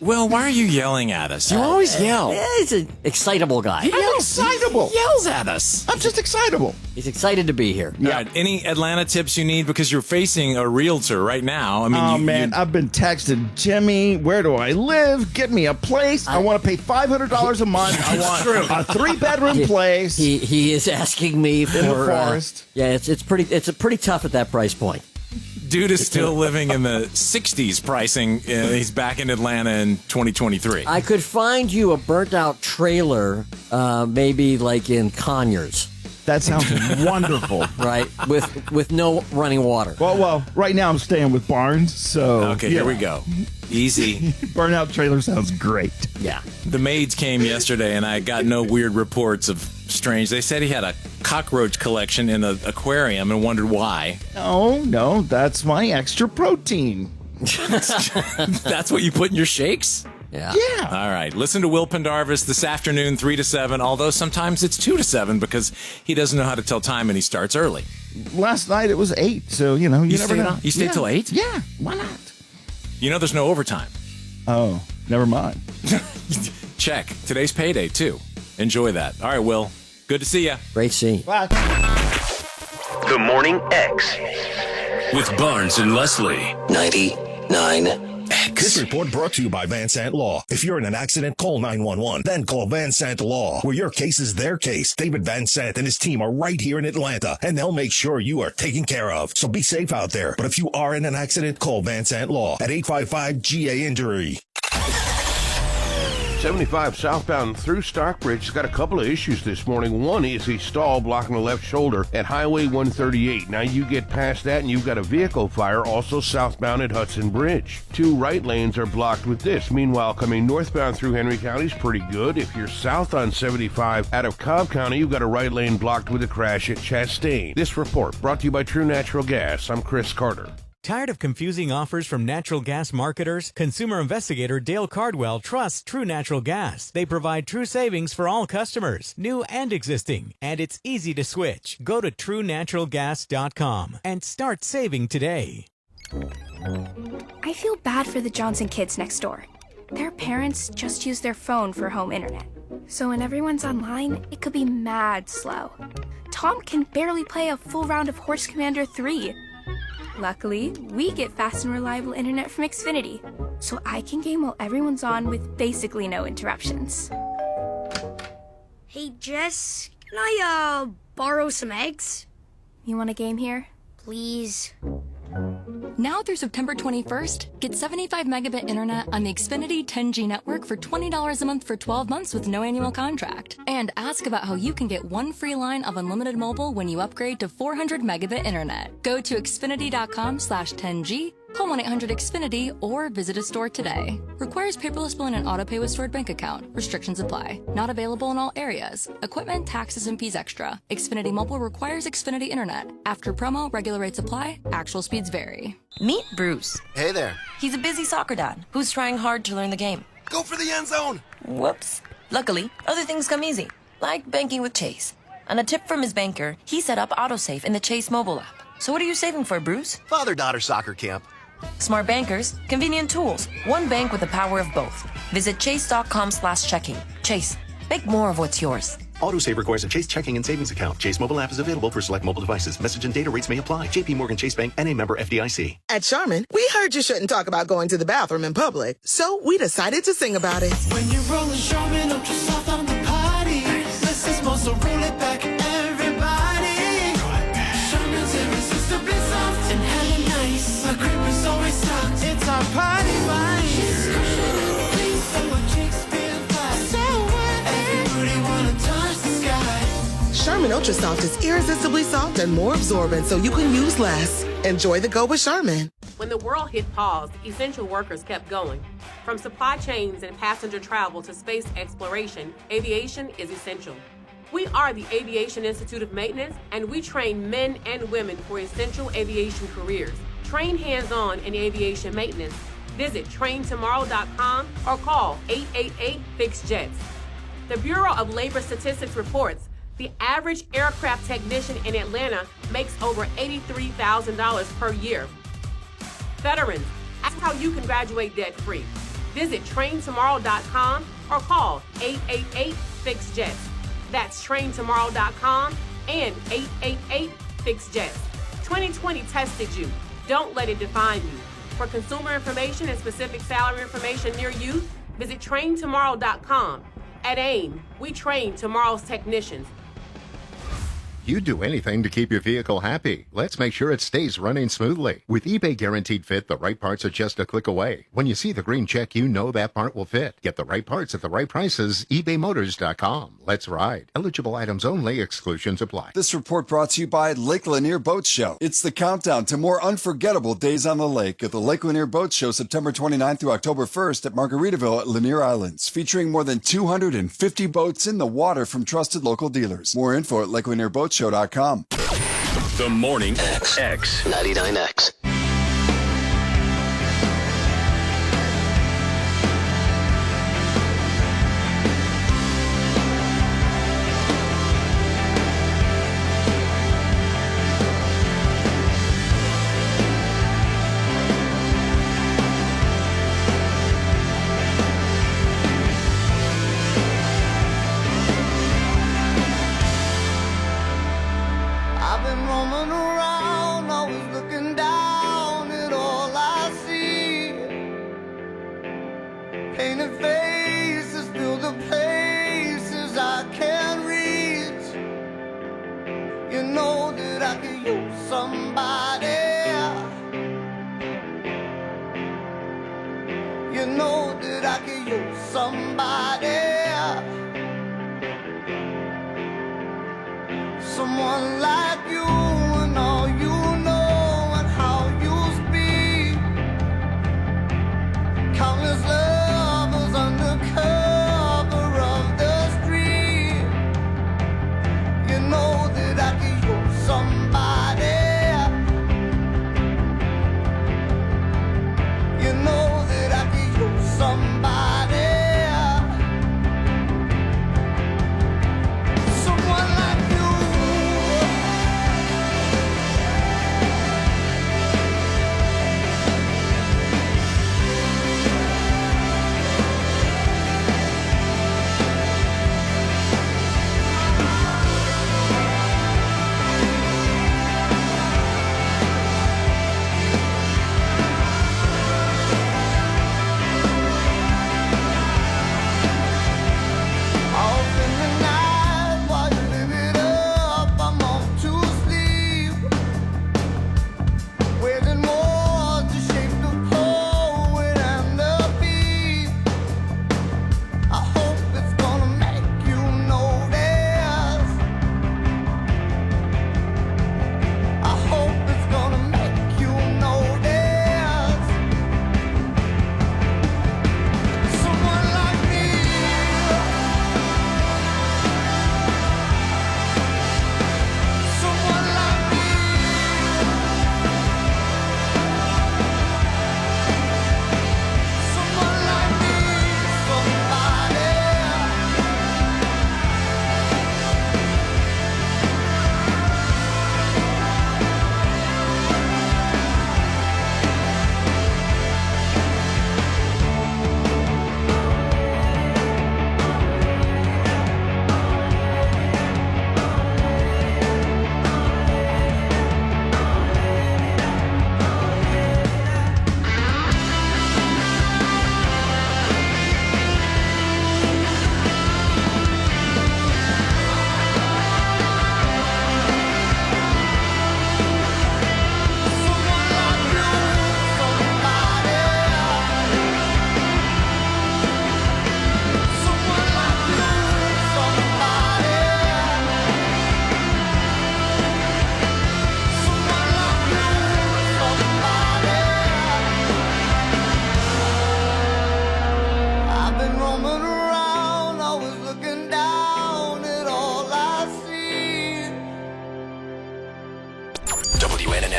Well, why are you yelling at us? You always yell. He's an excitable guy. I'm excitable. He yells at us. I'm just excitable. He's excited to be here. Yeah. All right, any Atlanta tips you need? Because you're facing a realtor right now. I mean, I've been texting Jimmy, where do I live? Get me a place. I want to pay $500 a month. I want a 3-bedroom place. He is asking me for in the forest. It's pretty tough at that price point. Dude is still living in the 60s pricing. He's back in Atlanta in 2023. I could find you a burnt-out trailer, maybe like in Conyers. That sounds wonderful. Right, with no running water. Well, right now I'm staying with Barnes, so... Okay, here we go. Easy. Burnout trailer sounds great. Yeah. The maids came yesterday, and I got no weird reports of strange. They said he had a cockroach collection in an aquarium and wondered why. No, that's my extra protein. That's what you put in your shakes? Yeah. All right. Listen to Will Pendarvis this afternoon, 3 to 7, although sometimes it's 2 to 7 because he doesn't know how to tell time and he starts early. Last night it was 8, so, you never know. You stayed till 8? Yeah, why not? There's no overtime. Oh, never mind. Check. Today's payday, too. Enjoy that. All right, Will. Good to see you. Great seeing you. Bye. The Morning X. With Barnes and Leslie. 99X. This report brought to you by Van Sant Law. If you're in an accident, call 911. Then call Van Sant Law, where your case is their case. David Van Sant and his team are right here in Atlanta, and they'll make sure you are taken care of. So be safe out there. But if you are in an accident, call Van Sant Law at 855-GA-INJURY. 75 southbound through Stockbridge has got a couple of issues this morning. One is a stall blocking the left shoulder at Highway 138. Now you get past that and you've got a vehicle fire also southbound at Hudson Bridge. 2 right lanes are blocked with this. Meanwhile, coming northbound through Henry County is pretty good. If you're south on 75 out of Cobb County, you've got a right lane blocked with a crash at Chastain. This report brought to you by True Natural Gas. I'm Chris Carter. Tired of confusing offers from natural gas marketers? Consumer investigator Dale Cardwell trusts True Natural Gas. They provide true savings for all customers, new and existing, and it's easy to switch. Go to TrueNaturalGas.com and start saving today. I feel bad for the Johnson kids next door. Their parents just use their phone for home internet. So when everyone's online, it could be mad slow. Tom can barely play a full round of Horse Commander 3. Luckily, we get fast and reliable internet from Xfinity, so I can game while everyone's on with basically no interruptions. Hey, Jess, can I, borrow some eggs? You want a game here? Please. Now through September 21st, get 75 megabit internet on the Xfinity 10G network for $20 a month for 12 months with no annual contract. And ask about how you can get 1 free line of unlimited mobile when you upgrade to 400 megabit internet. Go to xfinity.com/10G, call 1-800-XFINITY, or visit a store today. Requires paperless billing and autopay with stored bank account. Restrictions apply. Not available in all areas. Equipment, taxes, and fees extra. Xfinity Mobile requires Xfinity Internet. After promo, regular rates apply. Actual speeds vary. Meet Bruce. Hey there. He's a busy soccer dad who's trying hard to learn the game. Go for the end zone. Whoops. Luckily, other things come easy, like banking with Chase. On a tip from his banker, he set up AutoSave in the Chase mobile app. So what are you saving for, Bruce? Father-daughter soccer camp. Smart bankers, convenient tools. One bank with the power of both. Visit chase.com/checking. Chase, make more of what's yours. AutoSave requires a Chase checking and savings account. Chase mobile app is available for select mobile devices. Message and data rates may apply. JP Morgan Chase Bank and a member FDIC. At Charmin, we heard you shouldn't talk about going to the bathroom in public, so we decided to sing about it. When you're rolling Charmin ultra soft on the party, less is more, so roll it back, everybody. Charmin's irresistibly soft and hella nice. My grip is always stocked. It's our party vibe. Charmin Ultra Soft is irresistibly soft and more absorbent, so you can use less. Enjoy the go with Charmin. When the world hit pause, essential workers kept going. From supply chains and passenger travel to space exploration, aviation is essential. We are the Aviation Institute of Maintenance, and we train men and women for essential aviation careers. Train hands-on in aviation maintenance. Visit traintomorrow.com or call 888-FIX-JETS. The Bureau of Labor Statistics reports the average aircraft technician in Atlanta makes over $83,000 per year. Veterans, ask how you can graduate debt-free. Visit traintomorrow.com or call 888-FIX-JETS. That's traintomorrow.com and 888-FIX-JETS. 2020 tested you. Don't let it define you. For consumer information and specific salary information near you, visit traintomorrow.com. At AIM, we train tomorrow's technicians. You'd do anything to keep your vehicle happy. Let's make sure it stays running smoothly. With eBay Guaranteed Fit, the right parts are just a click away. When you see the green check, you know that part will fit. Get the right parts at the right prices. ebaymotors.com. Let's ride. Eligible items only. Exclusions apply. This report brought to you by Lake Lanier Boat Show. It's the countdown to more unforgettable days on the lake at the Lake Lanier Boat Show, September 29th through October 1st at Margaritaville at Lanier Islands, featuring more than 250 boats in the water from trusted local dealers. More info at lakelanierboatshow.com. The Morning X. 99X. You know that that I could use somebody, someone like you and all you know and how you speak. Countless lovers under cover of the street. You know that I could use somebody. You know that I could use somebody. Someone like you.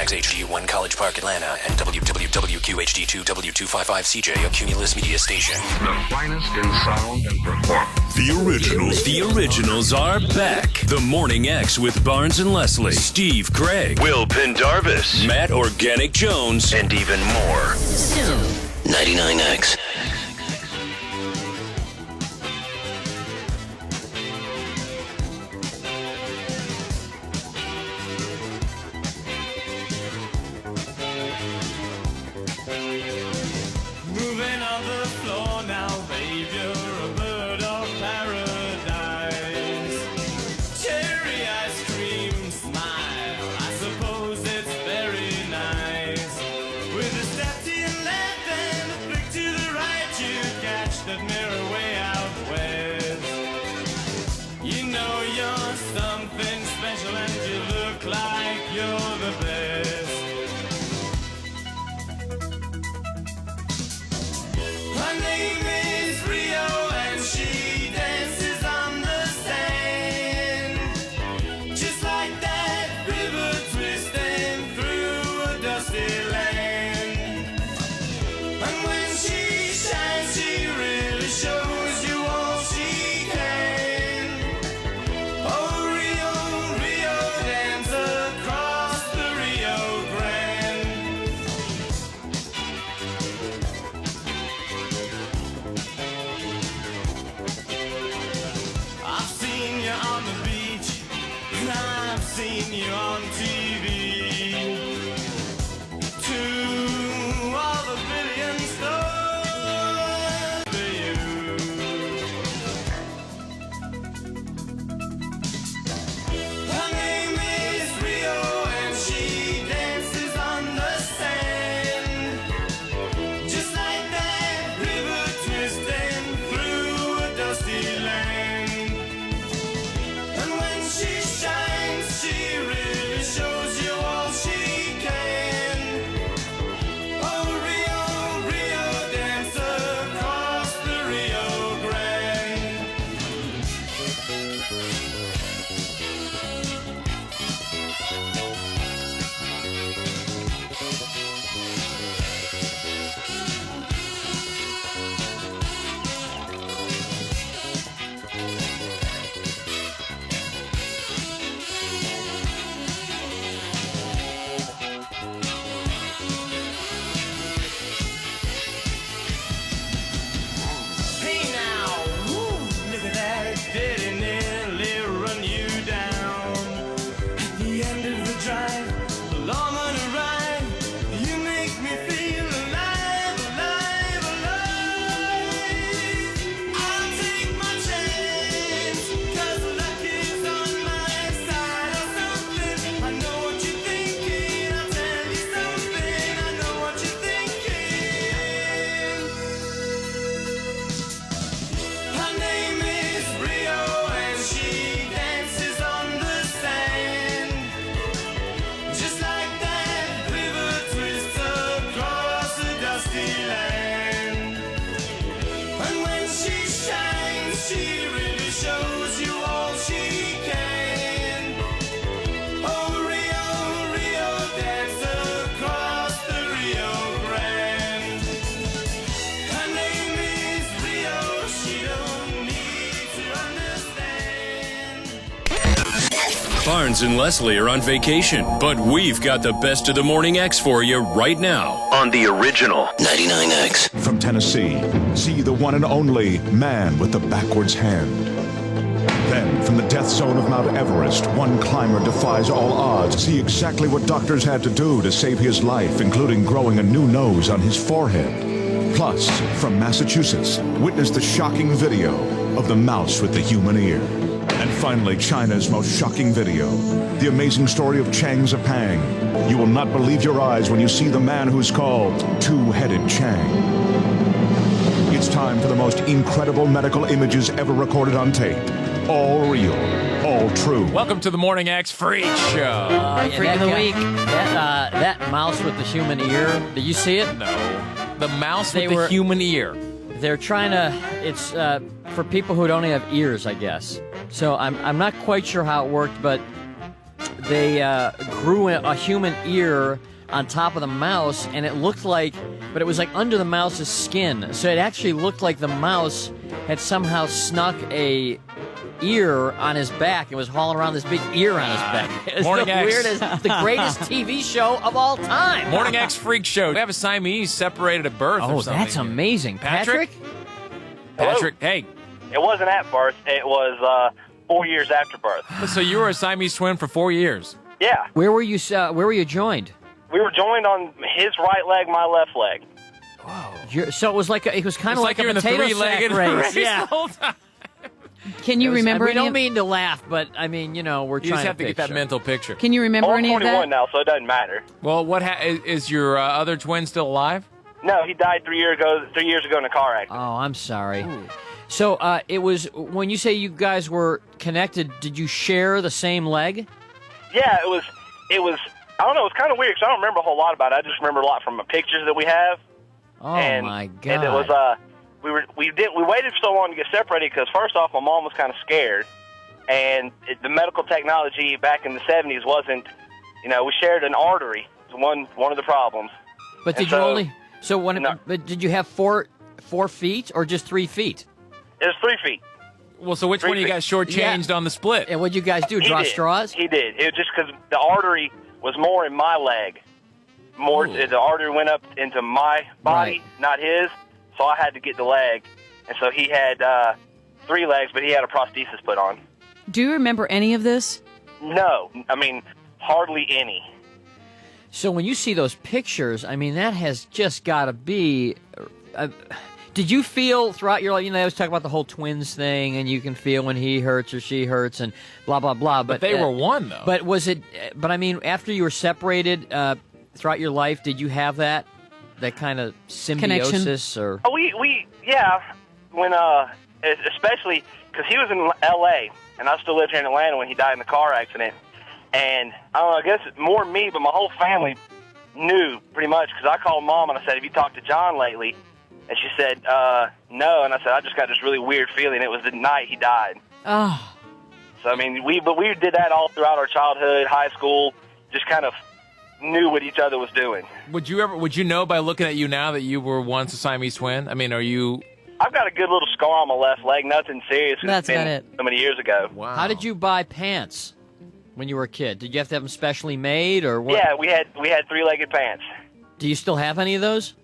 HD1 College Park, Atlanta, and WWWQHD2 W255CJ, a Cumulus media station. The finest in sound and performance. The originals are back. The Morning X with Barnes and Leslie, Steve Craig, Will Pendarvis, Matt Organic Jones, and even more. 99X. Moving on the floor now, babe, you're a bird of paradise. Cherry ice cream smile, I suppose it's very nice. With a step to your left and a flick to the right, you catch that mirror way out west. You know you're something special and you look like you're the best. Her name is Rio and she dances on the sand, just like that river twisting through a dusty land. And when she shines, she really shows you all she can. Oh, Rio, Rio, dance across the Rio Grande. I've seen you on the beach, and I've seen you on TV. To all the billion stars for you. Her name is Rio, and she dances on the sand, just like that river twisting Barnes and Leslie are on vacation, but we've got the best of the Morning X for you right now on the original 99X. From Tennessee, see the one and only man with the backwards hand. Then, from the death zone of Mount Everest, one climber defies all odds. See exactly what doctors had to do to save his life, including growing a new nose on his forehead. Plus, from Massachusetts, witness the shocking video of the mouse with the human ear. And finally, China's most shocking video, the amazing story of Chang Zepang. You will not believe your eyes when you see the man who's called Two-Headed Chang. It's time for the most incredible medical images ever recorded on tape. All real, all true. Welcome to the Morning X Freak Show. Freak of the week. That mouse with the human ear. Did you see it? No. The mouse with the human ear. They're trying to. It's for people who don't have ears, I guess. So I'm not quite sure how it worked, but they grew a human ear on top of the mouse, and it looked like, but it was like under the mouse's skin. So it actually looked like the mouse had somehow snuck a ear on his back and was hauling around this big ear on his back. It's Morning the X. weirdest, the greatest TV show of all time. Morning X Freak Show. We have a Siamese separated at birth or Oh, something. that's amazing. Patrick? Patrick, hey. It wasn't at birth. It was 4 years after birth. So you were a Siamese twin for 4 years? Yeah. Where were you joined? We were joined on his right leg, my left leg. So it was like it was kind It's of like like you're a in the potato three-legged sack race. race Yeah. the whole time. Can you remember We any don't of- mean to laugh, but I mean, we're You trying just have to get that picture. mental picture. Can you remember I'm any of 21 that? now, so it doesn't matter. Well, is your other twin still alive? No, he died 3 years ago in a car accident. Oh, I'm sorry. So it was when you say you guys were connected. Did you share the same leg? Yeah, it was. I don't know. It was kind of weird because I don't remember a whole lot about it. I just remember a lot from the pictures that we have. Oh my God! And it was we waited so long to get separated because first off, my mom was kind of scared, and the medical technology back in the 70s wasn't. We shared an artery. It was one of the problems. But And did you only? So but did you have 4 feet or just 3 feet? It was 3 feet. Well, so which one of you guys shortchanged on the split? And what'd you guys do? He Draw did. straws? He did. It was just because the artery was more in my leg. The artery went up into my body, not his. So I had to get the leg, and so he had 3 legs, but he had a prosthesis put on. Do you remember any of this? No, I mean hardly any. So when you see those pictures, I mean, that has just got to be. Did you feel throughout your life? They always talk about the whole twins thing, and you can feel when he hurts or she hurts, and blah blah blah. But they were one though. But was it? But I mean, after you were separated throughout your life, did you have that kind of symbiosis or? Oh, yeah. When especially because he was in L.A. and I still lived here in Atlanta when he died in the car accident, and I don't know. I guess it's more me, but my whole family knew pretty much because I called Mom and I said, "Have you talked to John lately?" And she said, no. And I said, I just got this really weird feeling. It was the night he died. Oh. So, I mean, we did that all throughout our childhood, high school, just kind of knew what each other was doing. Would you know by looking at you now that you were once a Siamese twin? I mean, are you... I've got a good little scar on my left leg, nothing serious. That's it's been about it. so many years ago. Wow. How did you buy pants when you were a kid? Did you have to have them specially made or what? Yeah, we had 3-legged pants. Do you still have any of those?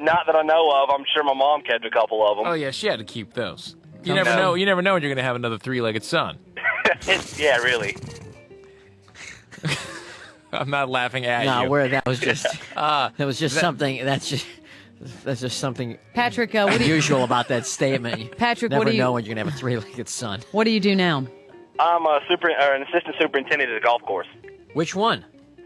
Not that I know of. I'm sure my mom kept a couple of them. Oh, yeah, she had to keep those. You never know. You never know when you're going to have another 3-legged son. Yeah, really. I'm not laughing at you. No, that was just something. That's just something. Patrick, what do you unusual about that statement? Patrick, never what do you know when you're going to have a 3-legged son. What do you do now? I'm an assistant superintendent at a golf course. Which one?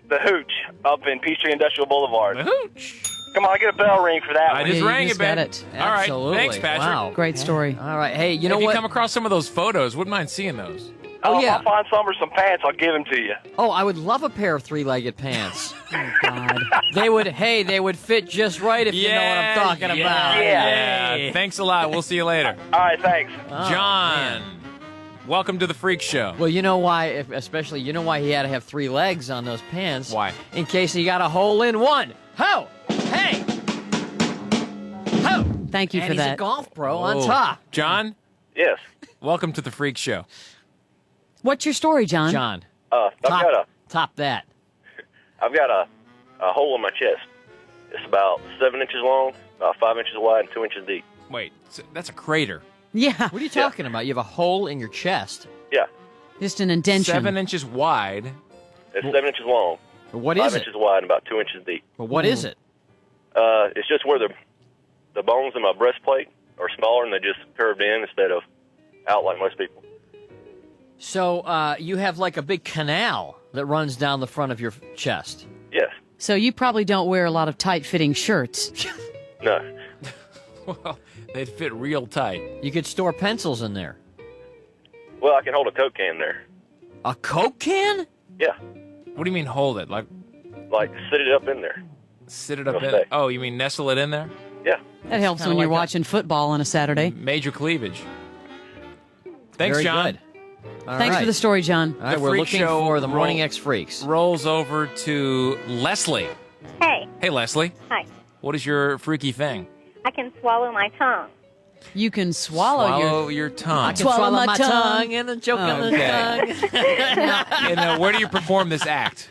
The Hooch up in Peachtree Industrial Boulevard. The Hooch. Come on, get a bell ring for that I one. just you rang just it, Ben. got it. All right, Absolutely. thanks, Patrick. Wow. Great story. All right. Hey, you know if what? you come across some of those photos, wouldn't mind seeing those. Oh, yeah. If I find some or some pants, I'll give them to you. Oh, I would love a pair of 3-legged pants. Oh, God. They would fit just right if you know what I'm talking about. Yeah. Thanks a lot. We'll see you later. All right, thanks. John, welcome to the Freak Show. Well, you know why, you know why he had to have 3 legs on those pants? Why? In case he got a hole in one. Ho! Hey! Ho! Thank you and for he's that. a golf pro Whoa. on top. John, Yes. welcome to the Freak Show. What's your story, John? John, top that. I've got a hole in my chest. It's about 7 inches long, about 5 inches wide, and 2 inches deep. Wait, so that's a crater. Yeah. What are you talking about? You have a hole in your chest. Yeah. Just an indention. 7 inches wide. It's 7 inches long. What is 5 it? inches wide and about 2 inches deep. Well, what is it? It's just where the bones in my breastplate are smaller and they just curved in instead of out like most people. So you have like a big canal that runs down the front of your chest. Yes. So you probably don't wear a lot of tight-fitting shirts. No. Well, they'd fit real tight. You could store pencils in there. Well, I can hold a Coke can there. A Coke can? Yeah. What do you mean hold it? Like sit it up in there. Sit it up It'll in? stay. Oh, you mean nestle it in there? Yeah. That helps when you're watching football on a Saturday. Major cleavage. Thanks, Very John. good. All Thanks right. for the story, John. All right, The we're Freak looking Show for the Morning X Freaks. Rolls over to Leslie. Hey. Hey, Leslie. Hi. What is your freaky thing? I can swallow my tongue. You can swallow your tongue. I can swallow my tongue and a joke on the Okay. tongue. And where do you perform this act?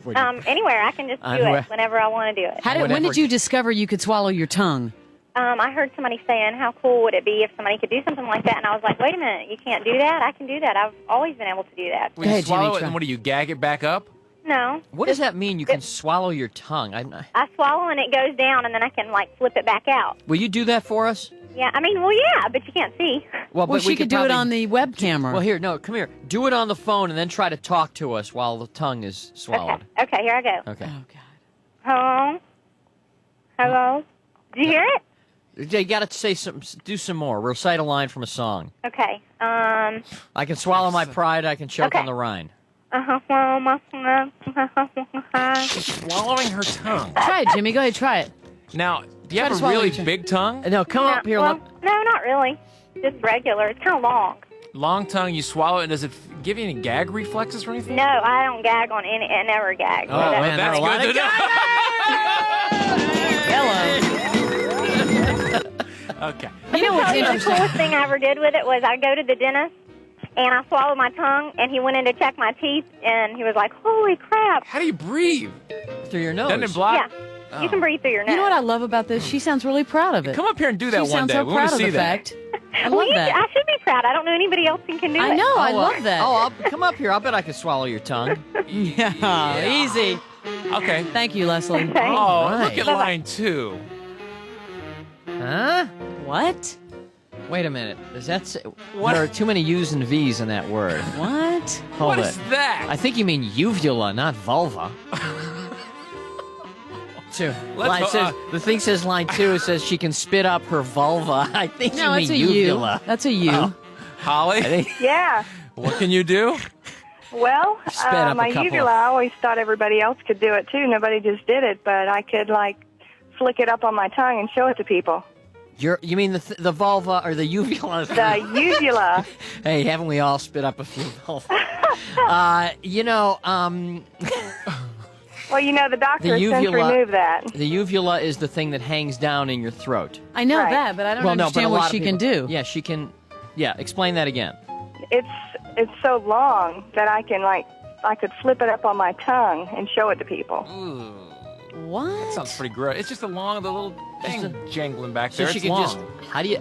Anywhere. I can just do Anywhere. it whenever I want to do it. When did you discover you could swallow your tongue? I heard somebody saying, how cool would it be if somebody could do something like that? And I was like, wait a minute, you can't do that? I can do that. I've always been able to do that. When you swallow it, and what do you gag it back up? No. What does that mean? You can swallow your tongue? I swallow and it goes down, and then I can, flip it back out. Will you do that for us? Yeah, yeah, but you can't see. Well, but she we could do it probably- on the web camera. Well, here, no, come here. Do it on the phone and then try to talk to us while the tongue is swallowed. Okay, here I go. Okay. Hello? Hello? Did you hear it? You got to do some more. Recite a line from a song. Okay. I can swallow my pride. I can choke on the Rhine. Swallowing her tongue. Try it, Jimmy. Go ahead, try it. Now, do you Try to have a swallow really your tongue. big tongue? No, come up here. Well, no, not really. Just regular. It's kind of long. Long tongue, you swallow it, and does it give you any gag reflexes or anything? No, I don't gag on any. I never gag. Oh, man, that's good to know. Okay. You know what's interesting? The coolest thing I ever did with it was I go to the dentist, and I swallowed my tongue, and he went in to check my teeth, and he was like, holy crap. How do you breathe? Through your nose. Doesn't it block? Yeah. You can breathe through your nose. You know what I love about this? She sounds really proud of it. Come up here and do that She one sounds day. so We want proud to see of the that. fact. I love that. I should be proud. I don't know anybody else who can do it. I know. I love that. Oh, come up here. I'll bet I can swallow your tongue. Yeah, easy. Okay. Thank you, Leslie. Oh, Right. look at line 2. Huh? What? Wait a minute. Does that say... There are too many U's and V's in that word. What? Hold What it. is that? I think you mean uvula, not vulva. The thing says line 2. It says she can spit up her vulva. I think No, you it's mean a U. uvula. That's a U. Oh. Holly, Yeah. what can you do? Well, Sped up a my couple uvula, I always thought everybody else could do it too. Nobody just did it, but I could flick it up on my tongue and show it to people. You mean the vulva or the uvula? The uvula. Hey, haven't we all spit up a few vulva? Well, the doctor The has since uvula- removed that. The uvula is the thing that hangs down in your throat. I know Right. that, but I don't Well, no, but understand a what lot of she can people- do. Yeah, she can. Yeah, explain that again. It's so long that I can I could flip it up on my tongue and show it to people. What? That sounds pretty gross. It's just the little thing jangling back So there. she It's can long. just. How do you?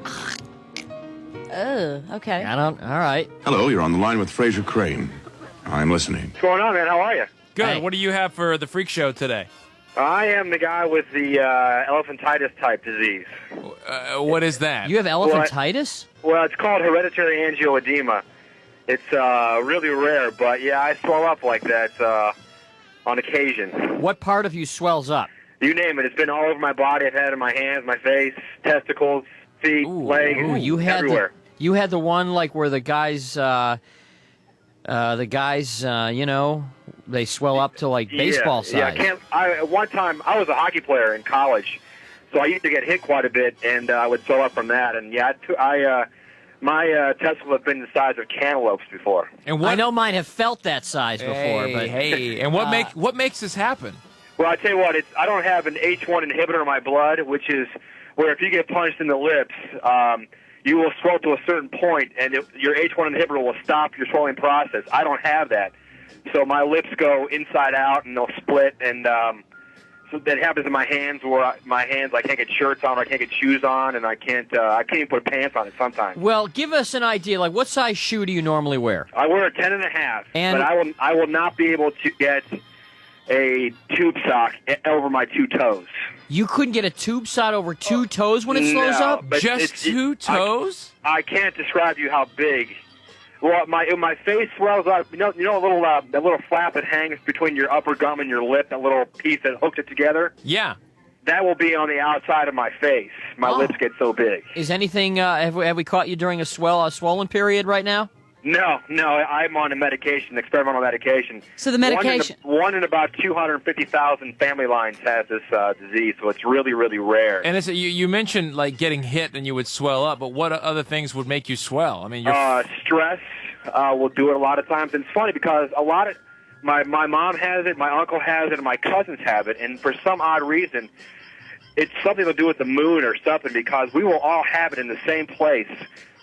Okay. I don't. All right. Hello, you're on the line with Fraser Crane. I'm listening. What's going on, man? How are you? Good. Hey. What do you have for the freak show today? I am the guy with the elephantitis type disease. What is that? You have elephantitis? Well, it's called hereditary angioedema. It's really rare, but yeah, I swell up like that on occasion. What part of you swells up? You name it. It's been all over my body. I've had it in my hands, my face, testicles, feet, legs, Ooh, you had everywhere. You had the one where the guys, they swell up to baseball size. Yeah, at one time, I was a hockey player in college, so I used to get hit quite a bit, and I would swell up from that. And yeah, my testicles have been the size of cantaloupes before. And I know mine have felt that size before, but And what makes this happen? Well, I tell you what, I don't have an H1 inhibitor in my blood, which is where if you get punched in the lips, you will swell to a certain point, and your H1 inhibitor will stop your swelling process. I don't have that. So my lips go inside out, and they'll split, and so that happens in my hands, where I can't get shirts on, or I can't get shoes on, and I can't even put pants on it sometimes. Well, give us an idea. Like, what size shoe do you normally wear? I wear a 10.5, And- but I will not be able to get a tube sock over my 2 toes. You couldn't get a tube sock over 2 toes when it slows No, up? but Just 2 toes? I can't describe to you how big. Well, my face swells up. You know, that little flap that hangs between your upper gum and your lip, that little piece that hooks it together. Yeah. That will be on the outside of my face. My lips get so big. Is anything? Have we caught you during a swollen period right now? No, I'm on a medication, experimental medication. So the medication. One in about 250,000 family lines has this disease, so it's really, really rare. And you mentioned like getting hit and you would swell up, but what other things would make you swell? I mean, stress will do it a lot of times. And it's funny because my mom has it, my uncle has it, and my cousins have it. And for some odd reason, it's something to do with the moon or something, because we will all have it in the same place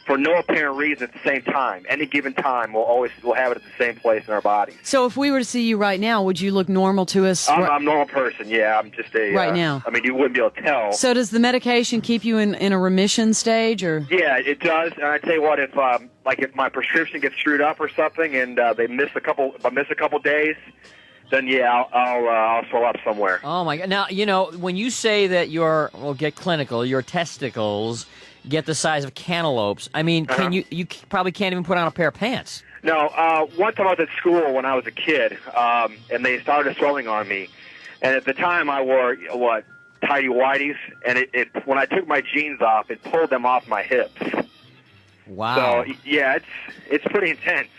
for no apparent reason at the same time. Any given time, we'll have it at the same place in our bodies. So if we were to see you right now, would you look normal to us? I'm a normal person, yeah. I'm just a... Right now. I mean, you wouldn't be able to tell. So does the medication keep you in a remission stage, or? Yeah, it does. And I tell you what, if my prescription gets screwed up or something, and if I miss a couple days, then yeah, I'll swell up somewhere. Oh my God! Now when you say that get clinical, your testicles get the size of cantaloupes. I mean, can you probably can't even put on a pair of pants? No. One time I was at school when I was a kid, and they started swelling on me, and at the time I wore tidy whities, and when I took my jeans off, it pulled them off my hips. Wow. So yeah, it's pretty intense.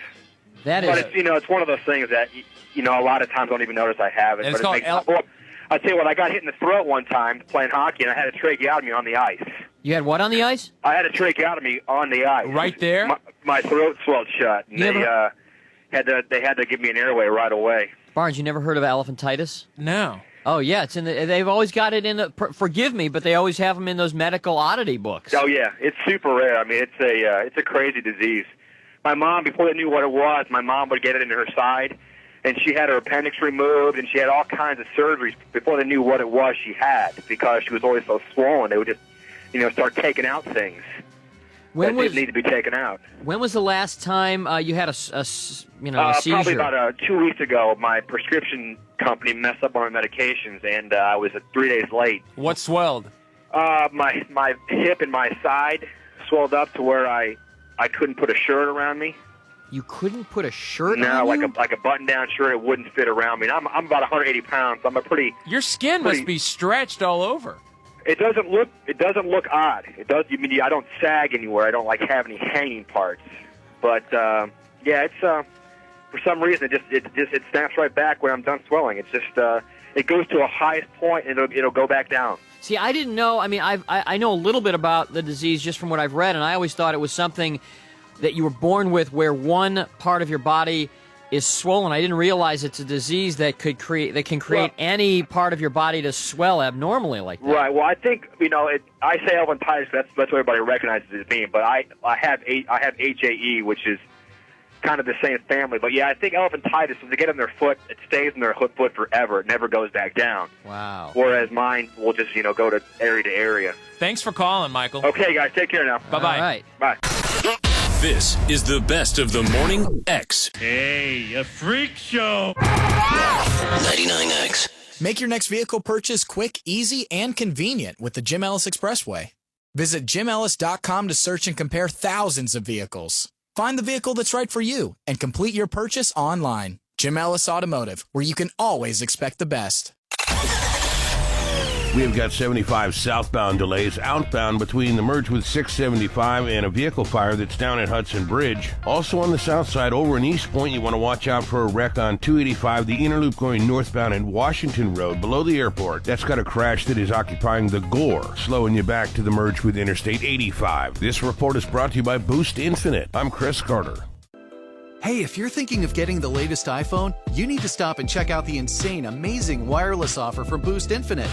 But it's one of those things that a lot of times I don't even notice I have it. And it's but I tell you what, I got hit in the throat one time playing hockey, and I had a tracheotomy on the ice. You had what on the ice? I had a tracheotomy on the ice. Right there? My throat swelled shut, and they had to give me an airway right away. Barnes, you never heard of elephantitis? No. Oh yeah, they've always got it in the. Forgive me, but they always have them in those medical oddity books. Oh yeah, it's super rare. I mean, it's a crazy disease. My mom, before they knew what it was, my mom would get it in her side, and she had her appendix removed, and she had all kinds of surgeries before they knew what it was she had, because she was always so swollen. They would just, start taking out things that didn't need to be taken out. When was the last time you had a seizure? Probably about 2 weeks ago. My prescription company messed up on my medications, and I was 3 days late. What swelled? My hip and my side swelled up to where I couldn't put a shirt around me. You couldn't put a shirt on No, you? like a button-down shirt, it wouldn't fit around me. And I'm about 180 pounds, so I'm a pretty... Your skin must be stretched all over. It doesn't look odd. It does. I don't sag anywhere. I don't have any hanging parts. But it's for some reason it snaps right back when I'm done swelling. It's just it goes to a highest point and it'll go back down. See, I didn't know. I mean, I know a little bit about the disease just from what I've read, and I always thought it was something that you were born with, where one part of your body is swollen. I didn't realize it's a disease that can create any part of your body to swell abnormally like that. Right. Well, I think I say elephantitis. That's what everybody recognizes it as being. But I have HAE, which is kind of the same family. But yeah, I think elephantitis, when they get in their foot, it stays in their foot forever. It never goes back down. Wow. Whereas mine will just go to area. Thanks for calling, Michael. Okay, guys, take care now. Bye-bye. All right. Bye. This is the best of the Morning X. Hey, a freak show. 99X. Make your next vehicle purchase quick, easy, and convenient with the Jim Ellis Expressway. Visit JimEllis.com to search and compare thousands of vehicles. Find the vehicle that's right for you and complete your purchase online. Jim Ellis Automotive, where you can always expect the best. We have got 75 southbound delays outbound between the merge with 675 and a vehicle fire that's down at Hudson Bridge. Also on the south side over in East Point, you want to watch out for a wreck on 285, the inner loop going northbound at Washington Road below the airport. That's got a crash that is occupying the Gore, slowing you back to the merge with Interstate 85. This report is brought to you by Boost Infinite. I'm Chris Carter. Hey, if you're thinking of getting the latest iPhone, you need to stop and check out the insane, amazing wireless offer from Boost Infinite.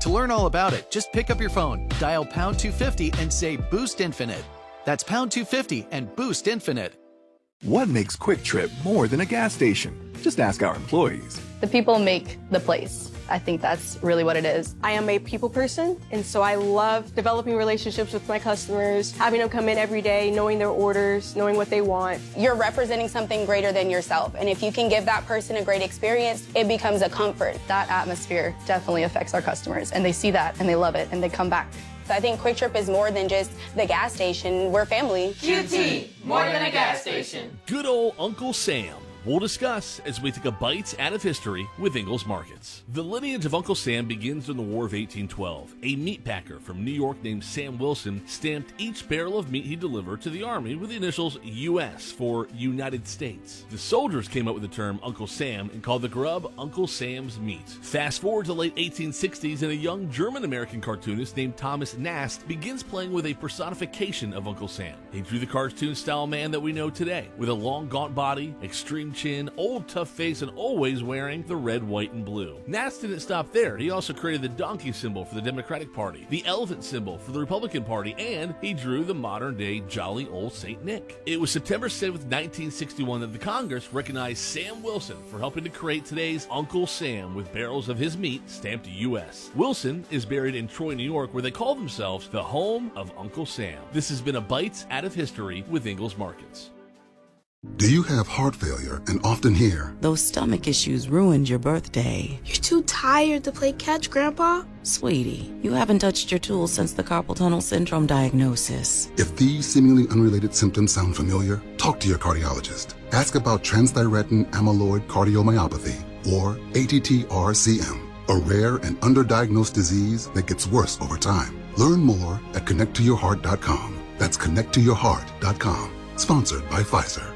To learn all about it, just pick up your phone, dial #250 and say Boost Infinite. That's pound 250 and Boost Infinite. What makes Quick Trip more than a gas station? Just ask our employees. The people make the place. I think that's really what it is. I am a people person, and so I love developing relationships with my customers, having them come in every day, knowing their orders, knowing what they want. You're representing something greater than yourself, and if you can give that person a great experience, it becomes a comfort. That atmosphere definitely affects our customers, and they see that, and they love it, and they come back. So I think Quick Trip is more than just the gas station. We're family. QT, more than a gas station. Good old Uncle Sam. We'll discuss as we take a bite out of history with Ingalls Markets. The lineage of Uncle Sam begins in the War of 1812. A meat packer from New York named Sam Wilson stamped each barrel of meat he delivered to the Army with the initials U.S. for United States. The soldiers came up with the term Uncle Sam and called the grub Uncle Sam's Meat. Fast forward to the late 1860s and a young German-American cartoonist named Thomas Nast begins playing with a personification of Uncle Sam. He drew the cartoon-style man that we know today, with a long gaunt body, extreme chin, old tough face, and always wearing the red, white, and blue. Nast didn't stop there. He also created the donkey symbol for the Democratic Party, the elephant symbol for the Republican Party, and he drew the modern-day jolly old Saint Nick. It was September 7th, 1961 that the Congress recognized Sam Wilson for helping to create today's Uncle Sam with barrels of his meat stamped U.S. Wilson is buried in Troy, New York, where they call themselves the home of Uncle Sam. This has been a Bites Out of History with Ingalls Markets. Do you have heart failure and often hear, "Those stomach issues ruined your birthday"? "You're too tired to play catch, Grandpa." Sweetie, you haven't touched your tools since the carpal tunnel syndrome diagnosis. If these seemingly unrelated symptoms sound familiar, talk to your cardiologist. Ask about transthyretin amyloid cardiomyopathy, or ATTR-CM, a rare and underdiagnosed disease that gets worse over time. Learn more at connecttoyourheart.com. That's connecttoyourheart.com. Sponsored by Pfizer.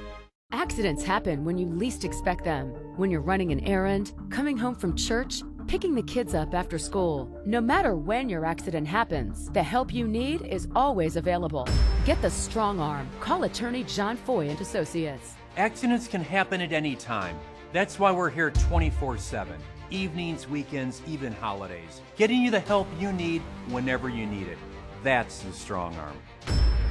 Accidents happen when you least expect them. When you're running an errand, coming home from church, picking the kids up after school. No matter when your accident happens, the help you need is always available. Get the strong arm. Call attorney John Foy and Associates. Accidents can happen at any time. That's why we're here 24/7. Evenings, weekends, even holidays. Getting you the help you need whenever you need it. That's the strong arm.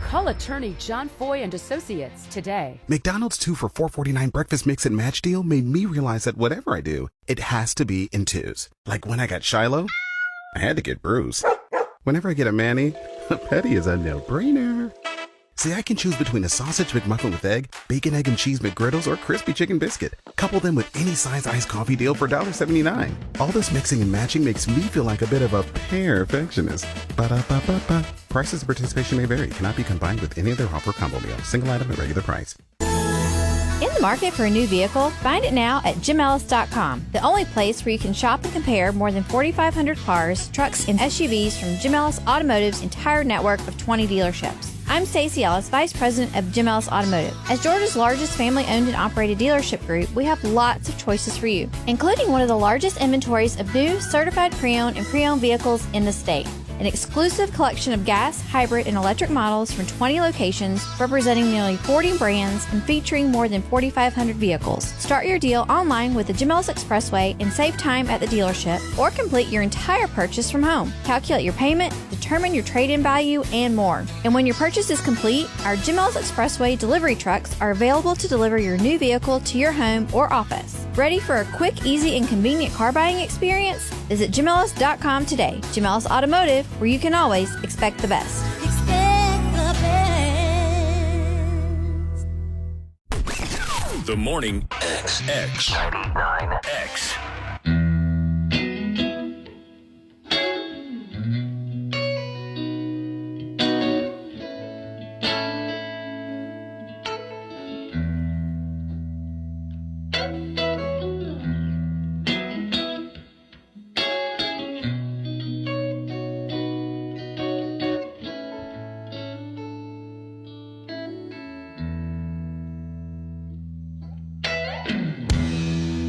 Call attorney John Foy and Associates today. McDonald's 2 for $4.49 breakfast mix and match deal made me realize that whatever I do, it has to be in twos. Like when I got Shiloh, I had to get Bruce. Whenever I get a Manny, a Petty is a no-brainer. See, I can choose between a sausage McMuffin with egg, bacon, egg, and cheese McGriddles, or crispy chicken biscuit. Couple them with any size iced coffee deal for $1.79. All this mixing and matching makes me feel like a bit of a perfectionist. Ba-da-ba-ba-ba. Prices of participation may vary. Cannot be combined with any other offer combo meal. Single item at regular price. In the market for a new vehicle? Find it now at JimEllis.com, the only place where you can shop and compare more than 4,500 cars, trucks, and SUVs from Jim Ellis Automotive's entire network of 20 dealerships. I'm Stacey Ellis, Vice President of Jim Ellis Automotive. As Georgia's largest family-owned and operated dealership group, we have lots of choices for you, including one of the largest inventories of new, certified pre-owned and pre-owned vehicles in the state. An exclusive collection of gas, hybrid, and electric models from 20 locations representing nearly 40 brands and featuring more than 4,500 vehicles. Start your deal online with the Jim Ellis Expressway and save time at the dealership, or complete your entire purchase from home. Calculate your payment, determine your trade-in value, and more. And when your purchase is complete, our Jim Ellis Expressway delivery trucks are available to deliver your new vehicle to your home or office. Ready for a quick, easy, and convenient car buying experience? Visit JimEllis.com today. Jim Ellis Automotive, where you can always expect the best. The Morning X. 99X.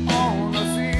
I wanna see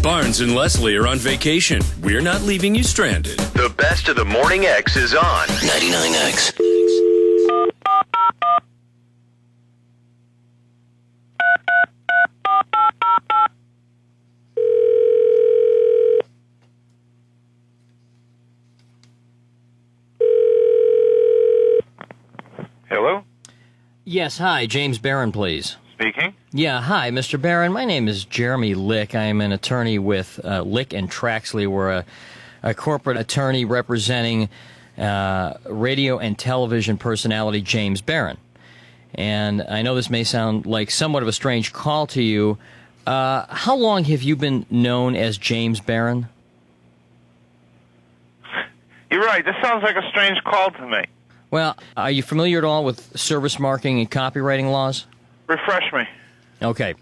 Barnes and Leslie are on vacation. We're not leaving you stranded. The best of the Morning X is on 99X. Hello? Yes, hi, James Barron, please. Speaking. Yeah, hi, Mr. Barron. My name is Jeremy Lick. I am an attorney with Lick and Traxley. We're a corporate attorney representing radio and television personality James Barron. And I know this may sound like somewhat of a strange call to you. How long have you been known as James Barron? You're right. This sounds like a strange call to me. Well, are you familiar at all with service marking and copywriting laws? Refresh me. Okay.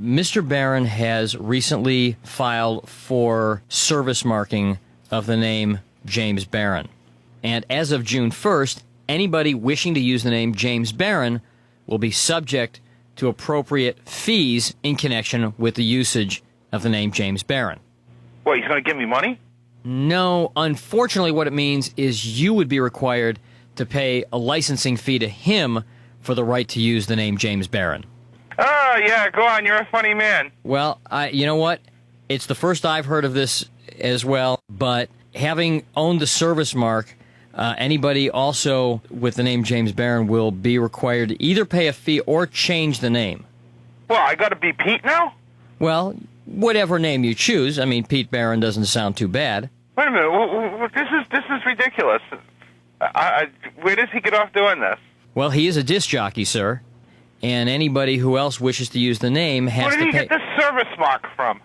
Mr. Barron has recently filed for service marking of the name James Barron. And as of June 1st, anybody wishing to use the name James Barron will be subject to appropriate fees in connection with the usage of the name James Barron. What, he's going to give me money? No, unfortunately what it means is you would be required to pay a licensing fee to him for the right to use the name James Barron. Oh, yeah, go on, you're a funny man. Well, you know what? It's the first I've heard of this as well, but having owned the service mark, anybody also with the name James Barron will be required to either pay a fee or change the name. Well, I got to be Pete now? Well, whatever name you choose. I mean, Pete Barron doesn't sound too bad. Wait a minute, this is ridiculous. Where does he get off doing this? Well, he is a disc jockey, sir, and anybody who else wishes to use the name has to pay. Where did he get this service mark from?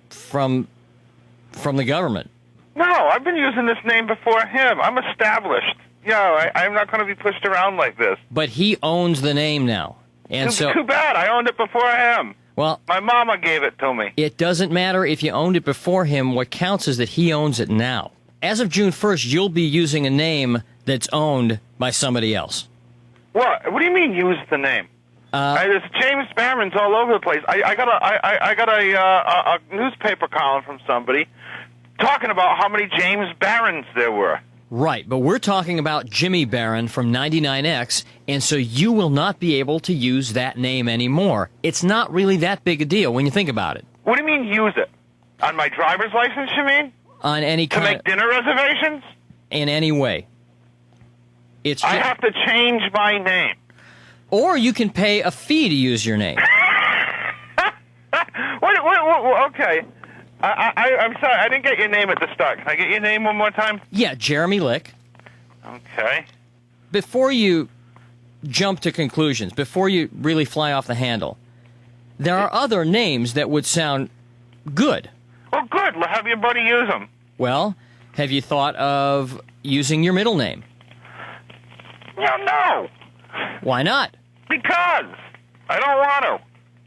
From the government. No, I've been using this name before him. I'm established. I'm not going to be pushed around like this. But he owns the name now, and Too bad. I owned it before him. Well, my mama gave it to me. It doesn't matter if you owned it before him. What counts is that he owns it now. As of June 1st, you'll be using a name that's owned by somebody else. What? What do you mean use the name? There's James Barron's all over the place. I got a newspaper column from somebody talking about how many James Barrons there were. Right, but we're talking about Jimmy Barron from 99X, and so you will not be able to use that name anymore. It's not really that big a deal when you think about it. What do you mean use it? On my driver's license, you mean? On any kind to make dinner reservations? In any way. I have to change my name. Or you can pay a fee to use your name. Okay. I'm sorry, I didn't get your name at the start. Can I get your name one more time? Yeah, Jeremy Lick. Okay. Before you jump to conclusions, before you really fly off the handle, there are other names that would sound good. Well, good. Have your buddy use them. Well, have you thought of using your middle name? No. Why not? Because I don't want to.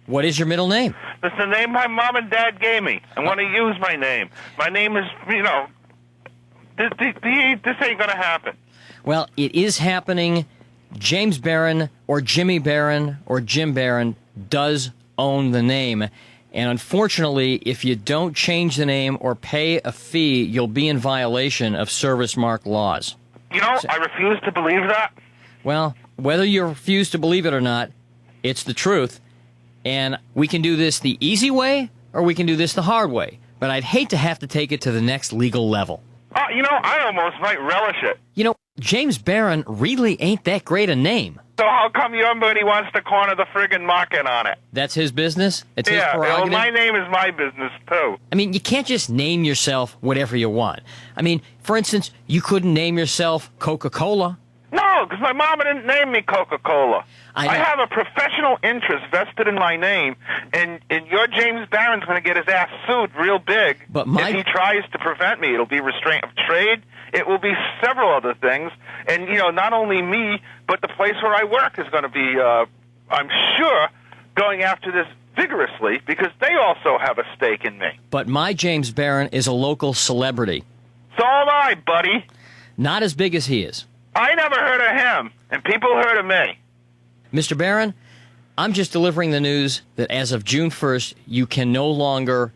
What is your middle name? It's the name my mom and dad gave me. I want to use my name. My name is, this ain't going to happen. Well, it is happening. James Barron or Jimmy Barron or Jim Barron does own the name. And unfortunately, if you don't change the name or pay a fee, you'll be in violation of service mark laws. I refuse to believe that. Well, whether you refuse to believe it or not, it's the truth. And we can do this the easy way, or we can do this the hard way. But I'd hate to have to take it to the next legal level. I almost might relish it. James Barron really ain't that great a name. So how come your buddy wants to corner the friggin' market on it? That's his business? It's his prerogative? My name is my business, too. I mean, you can't just name yourself whatever you want. I mean, for instance, you couldn't name yourself Coca-Cola. No, because my mama didn't name me Coca-Cola. I have a professional interest vested in my name, and your James Barron's going to get his ass sued real big. If he tries to prevent me, it'll be restraint of trade. It will be several other things. And, not only me, but the place where I work is going to be, I'm sure, going after this vigorously because they also have a stake in me. But my James Barron is a local celebrity. So am I, buddy. Not as big as he is. I never heard of him, and people heard of me. Mr. Barron, I'm just delivering the news that as of June 1st, you can no longer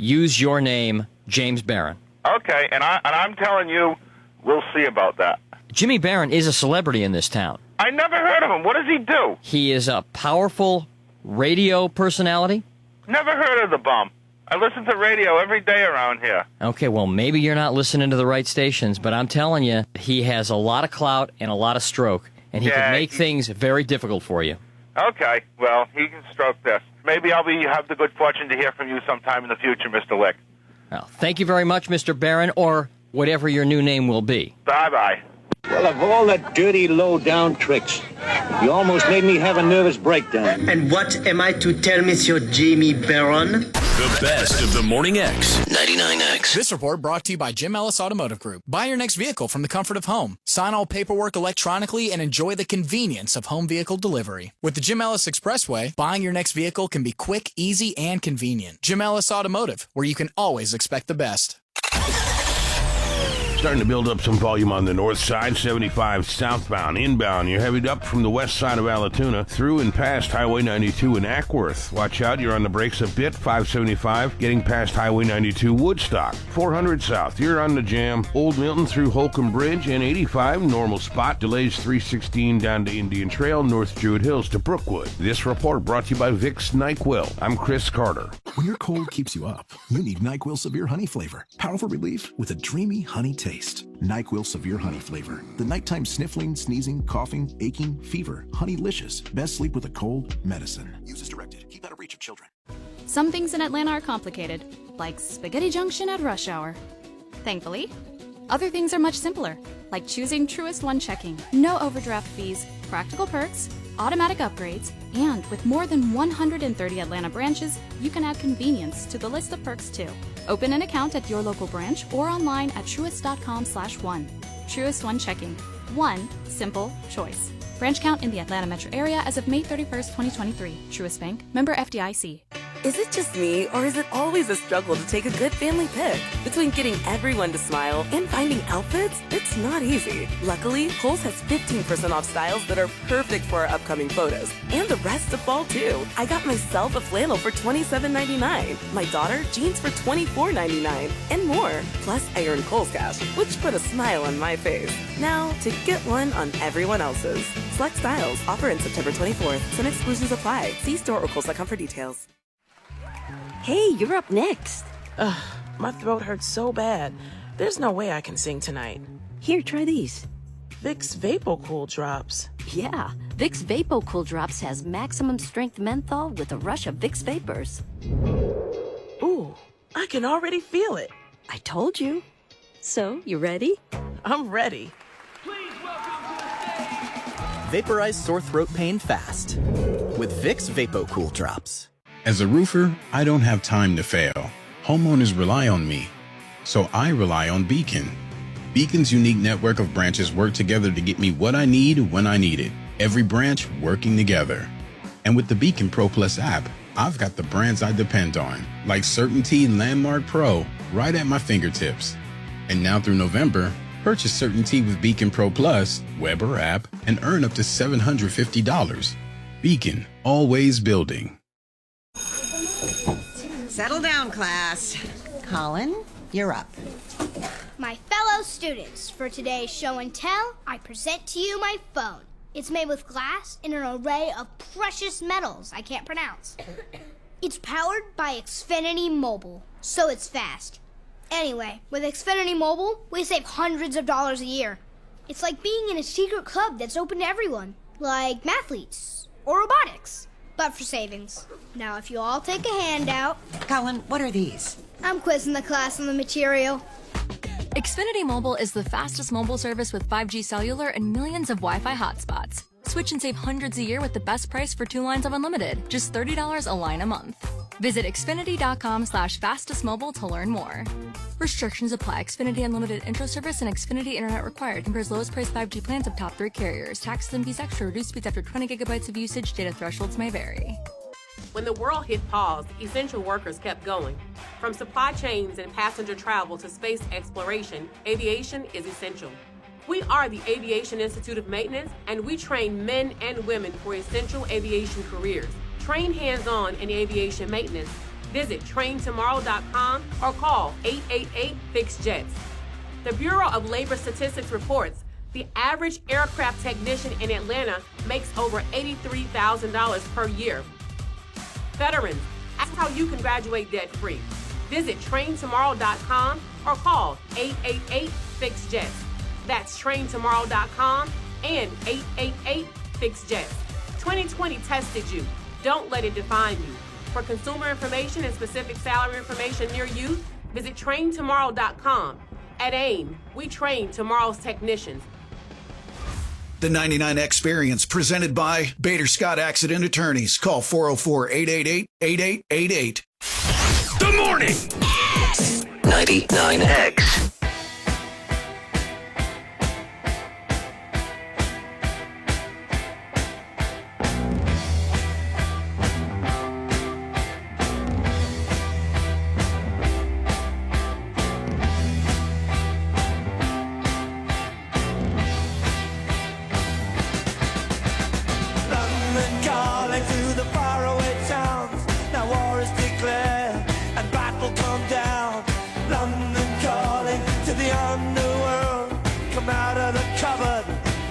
use your name, James Barron. Okay, and I'm telling you, we'll see about that. Jimmy Barron is a celebrity in this town. I never heard of him. What does he do? He is a powerful radio personality. Never heard of the bum. I listen to radio every day around here. Okay, well, maybe you're not listening to the right stations, but I'm telling you, he has a lot of clout and a lot of stroke, and he can make things very difficult for you. Okay, well, he can stroke this. Maybe I'll have the good fortune to hear from you sometime in the future, Mr. Lick. Well, thank you very much, Mr. Barron, or whatever your new name will be. Bye-bye. Well, of all the dirty, low-down tricks, you almost made me have a nervous breakdown. And what am I to tell Monsieur Jamie Barron? The best of the Morning X. 99X. This report brought to you by Jim Ellis Automotive Group. Buy your next vehicle from the comfort of home. Sign all paperwork electronically and enjoy the convenience of home vehicle delivery. With the Jim Ellis Expressway, buying your next vehicle can be quick, easy, and convenient. Jim Ellis Automotive, where you can always expect the best. Starting to build up some volume on the north side, 75 southbound. Inbound, you're headed up from the west side of Allatoona through and past Highway 92 in Ackworth. Watch out, you're on the brakes a bit, 575, getting past Highway 92 Woodstock. 400 south, you're on the jam, Old Milton through Holcomb Bridge, and 85, normal spot, delays 316 down to Indian Trail, North Druid Hills to Brookwood. This report brought to you by Vicks NyQuil. I'm Chris Carter. When your cold keeps you up, you need NyQuil Severe Honey Flavor. Powerful relief with a dreamy honey taste. NyQuil Severe Honey Flavor. The nighttime sniffling, sneezing, coughing, aching, fever. Honeylicious. Best sleep with a cold medicine. Use as directed. Keep out of reach of children. Some things in Atlanta are complicated, like Spaghetti Junction at rush hour. Thankfully, other things are much simpler, like choosing Truist One checking. No overdraft fees, practical perks, automatic upgrades, and with more than 130 Atlanta branches, you can add convenience to the list of perks too. Open an account at your local branch or online at truist.com/one. Truist One checking. One simple choice. Branch count in the Atlanta metro area as of May 31st, 2023. Truist Bank, member FDIC. Is it just me, or is it always a struggle to take a good family pic? Between getting everyone to smile and finding outfits, it's not easy. Luckily, Kohl's has 15% off styles that are perfect for our upcoming photos. And the rest to fall, too. I got myself a flannel for $27.99. My daughter, jeans for $24.99. And more. Plus, I earned Kohl's Cash, which put a smile on my face. Now, to get one on everyone else's. Select styles. Offer in September 24th. Some exclusions apply. See store or Kohl's.com for details. Hey, you're up next. Ugh, my throat hurts so bad. There's no way I can sing tonight. Here, try these. Vicks VapoCool Drops. Yeah, Vicks VapoCool Drops has maximum strength menthol with a rush of Vicks Vapors. Ooh, I can already feel it. I told you. So, you ready? I'm ready. Vaporize sore throat pain fast with Vicks VapoCool Drops. As a roofer, I don't have time to fail. Homeowners rely on me, so I rely on Beacon. Beacon's unique network of branches work together to get me what I need when I need it. Every branch working together. And with the Beacon Pro Plus app, I've got the brands I depend on, like CertainTeed Landmark Pro, right at my fingertips. And now through November, purchase CertainTeed with Beacon Pro Plus, web or app, and earn up to $750. Beacon, always building. Settle down, class. Colin, you're up. My fellow students, for today's show and tell, I present to you my phone. It's made with glass and an array of precious metals I can't pronounce. It's powered by Xfinity Mobile, so it's fast. Anyway, with Xfinity Mobile, we save hundreds of dollars a year. It's like being in a secret club that's open to everyone, like mathletes or robotics, but for savings. Now, if you all take a handout... Colin, what are these? I'm quizzing the class on the material. Xfinity Mobile is the fastest mobile service with 5G cellular and millions of Wi-Fi hotspots. Switch and save hundreds a year with the best price for 2 lines of unlimited, just $30 a line a month. Visit Xfinity.com/fastestmobile to learn more. Restrictions apply. Xfinity Unlimited intro service and Xfinity Internet required. Compares lowest price 5G plans of top 3 carriers. Taxes and fees extra. Reduced speeds after 20 gigabytes of usage. Data thresholds may vary. When the world hit pause, essential workers kept going. From supply chains and passenger travel to space exploration, aviation is essential. We are the Aviation Institute of Maintenance, and we train men and women for essential aviation careers. Train hands-on in aviation maintenance. Visit traintomorrow.com or call 888-FIX-JETS. The Bureau of Labor Statistics reports the average aircraft technician in Atlanta makes over $83,000 per year. Veterans, ask how you can graduate debt-free. Visit traintomorrow.com or call 888-FIX-JETS. That's traintomorrow.com and 888-FIX-JETS. 2020 tested you. Don't let it define you. For consumer information and specific salary information near you, visit traintomorrow.com. At AIM, we train tomorrow's technicians. The 99 Experience, presented by Bader Scott Accident Attorneys. Call 404-888-8888. The Morning X. 99X.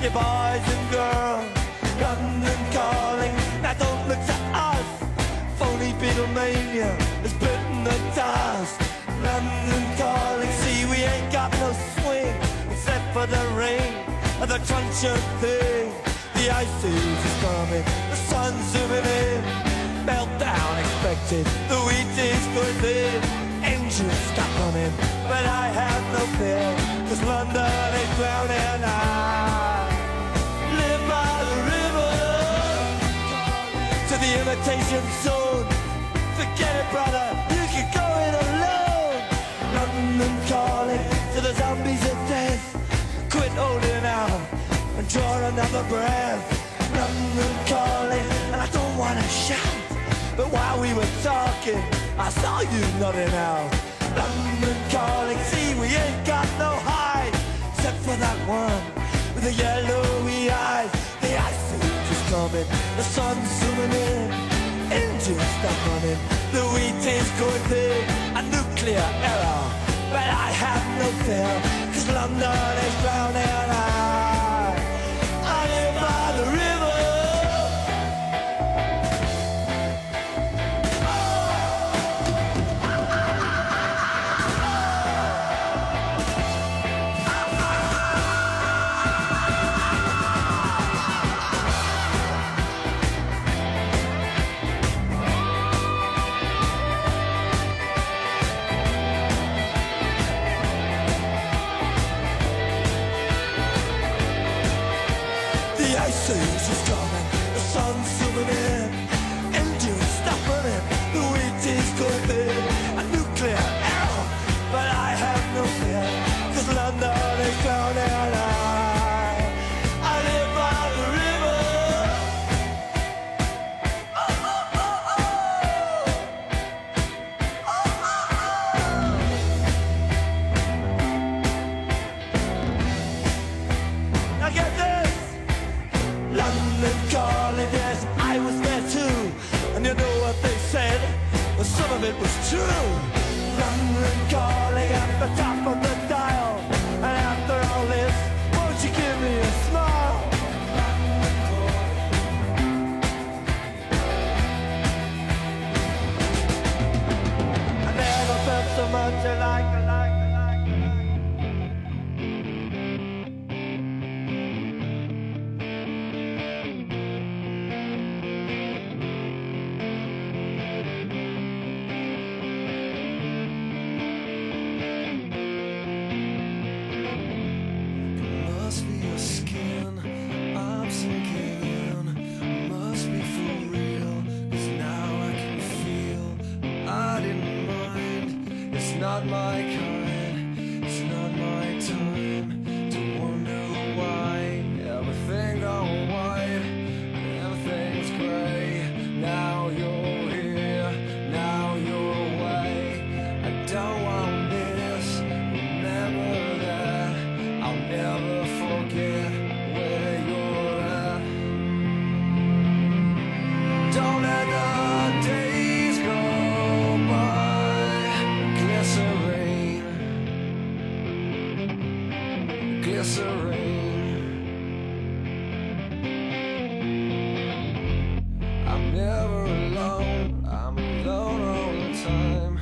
Boys and girls, London calling. Now don't look to us. Phony Beatlemania is bitten the dust. London calling. See, we ain't got no swing except for the rain and the crunch of thing. The ice age is coming. The sun's zooming in. Meltdown expected. The wheat is good in. Engines stop running, but I have no fear, 'cause London is drowning. The imitation zone. Forget it, brother, you can go it alone. London calling to the zombies of death. Quit holding out and draw another breath. London calling, and I don't wanna shout, but while we were talking, I saw you nodding out. London calling, see, we ain't got no hide, except for that one with the yellowy eyes. The ice age is coming, the sun's zooming in, engines stop running, the wheat is going big, a nuclear error, but I have no fear, 'cause London is drowning. I live by the river. The ice is coming, the sun's zooming in, engines stop running, the wheat is going big, a nuclear error, but I have no fear, 'cause London is drowning. I live by the river. Now get this. London calling, yes, I was there too. And you know what they said? Well, some of it was true. London calling at the top of the dial. And after all this, won't you give me a smile? I never felt so much like. Not my kind, it's not my time to wonder why everything gone white and everything's gray. Now you're here, now you're away. I don't want this, remember that. I'll never forget where you're at. Don't let the days go by. I'm never alone, I'm alone all the time.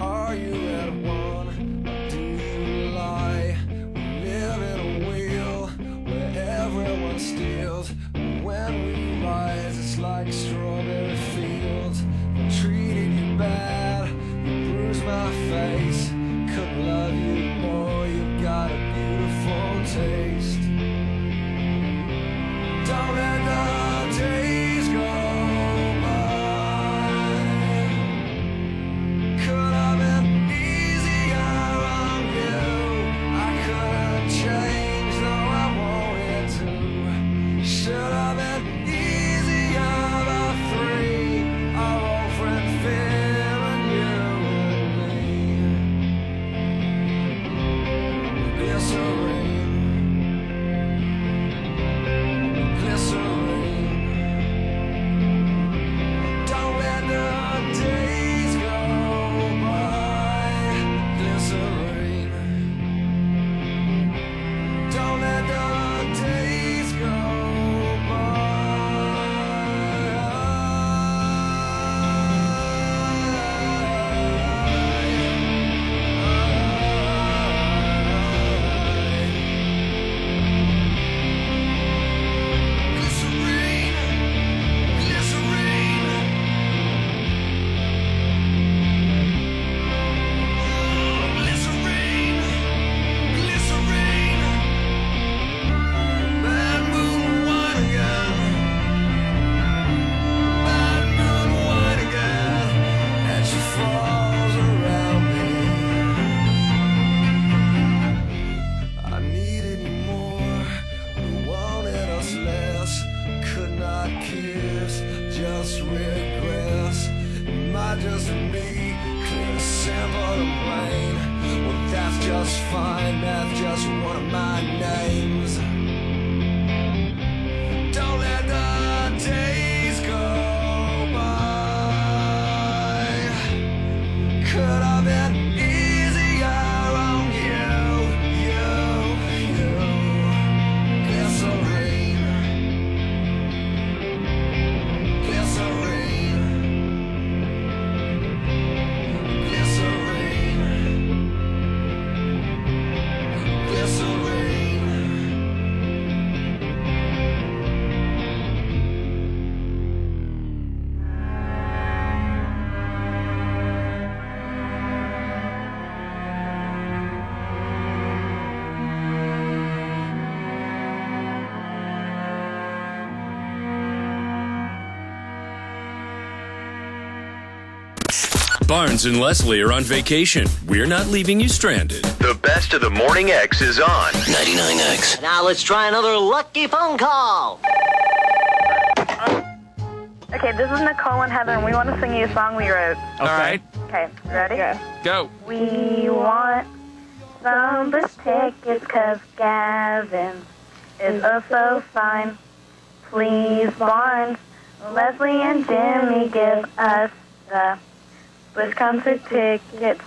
Are you at one, or do you lie? We live in a wheel where everyone steals. When we rise, it's like strawberry fields. I treated you bad, you bruised my face. Couldn't love you more, you've got a beautiful taste. Don't let the days go by. Could have been easier on you. I couldn't change, though I wanted to. Should have been easier, but three. Our old friend Phil and you and me. Glycerine, glycerine. Don't let the days go by. Glycerine. Don't let the days go just regress. Might just be clear, simple and plain. Well, that's just fine, that's just one of my names. Don't let the days go by. Could have been easier on you. Glycerine. Glycerine. Glycerine. Glycerine. Barnes and Leslie are on vacation. We're not leaving you stranded. The best of the Morning X is on 99X. Now let's try another lucky phone call. Okay, this is Nicole and Heather, and we want to sing you a song we wrote. All right. Okay, ready? Go. We want some bus tickets because Gavin is oh so fine. Please, Barnes, Leslie, and Jimmy, give us the Bush concert tickets.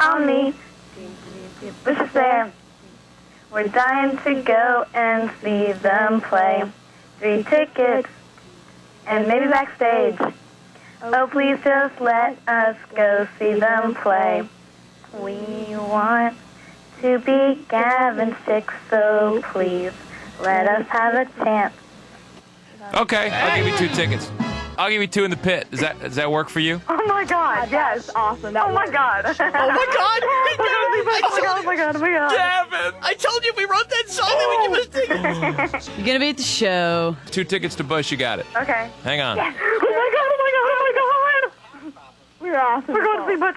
On me. Bush is there. We're dying to go and see them play. 3 tickets and maybe backstage. Oh, please just let us go see them play. We want to be Gavin's chicks, so please let us have a chance. Okay, I'll give you 2 tickets. I'll give you 2 in the pit. Does that work for you? Oh my God! Yes, awesome. Oh my God! Oh my God! Oh my God! Gavin! I told you we wrote that song that we give us tickets. You're gonna be at the show. 2 tickets to Bush. You got it. Okay. Hang on. Yes. Oh my God! We're awesome. We're going to see Bush.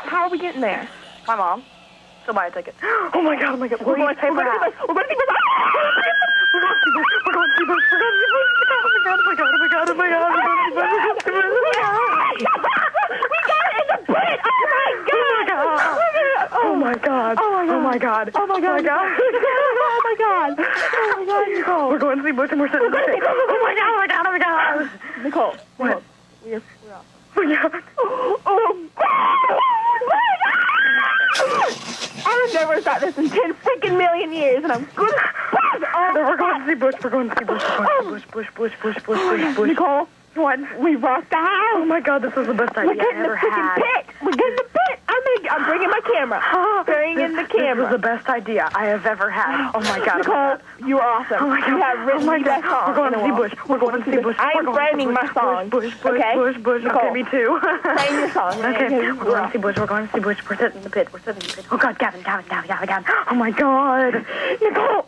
How are we getting there? My mom. She'll buy a ticket. Oh my God! We're going to pay for house. We're going to see Bush. We're going to see Bush. We're going to see Bush. We're going to see Bush. Oh my God! Oh my God! Oh my God! Oh my God! We got it in the pit! Oh my God! Oh my God! Oh my God! Oh my God! Oh my God! Oh my God! Oh my God! Nicole, we're going to see Bush and we're sitting in the pit. Oh my God! Oh my God! Oh my God! Nicole, what? We're awesome. Oh yeah! Oh God! I never thought this in 10 freaking million years, and I'm good. We're going to see Bush. We're going to see Bush. Bush. Nicole, what? We lost the house. Oh my God, this is the best idea I ever had. We're getting the pit. I'm bringing my camera. Bringing the camera. This is the best idea I have ever had. Oh my God, Nicole, you are awesome. Oh my God, you have written the best song. We're going to see Bush. We're going to see Bush. I am framing my song. Bush. Okay, me too. Frame your song. Okay, we're going to see Bush. We're going to see Bush. We're sitting in the pit. Oh God, Gavin. Oh my God, Nicole.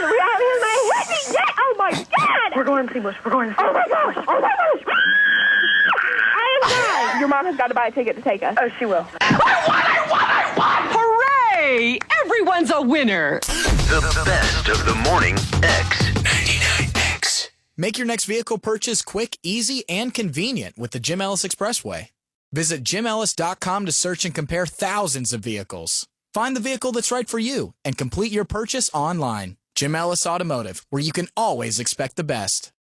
We're out here in my head yet. Oh my God. We're going to see Bush. Oh my gosh. I am dying. Your mom has got to buy a ticket to take us. Oh, she will. Hooray! Everyone's a winner. The best of the Morning X. 99X. Make your next vehicle purchase quick, easy, and convenient with the Jim Ellis Expressway. Visit JimEllis.com to search and compare thousands of vehicles. Find the vehicle that's right for you and complete your purchase online. Jim Ellis Automotive, where you can always expect the best.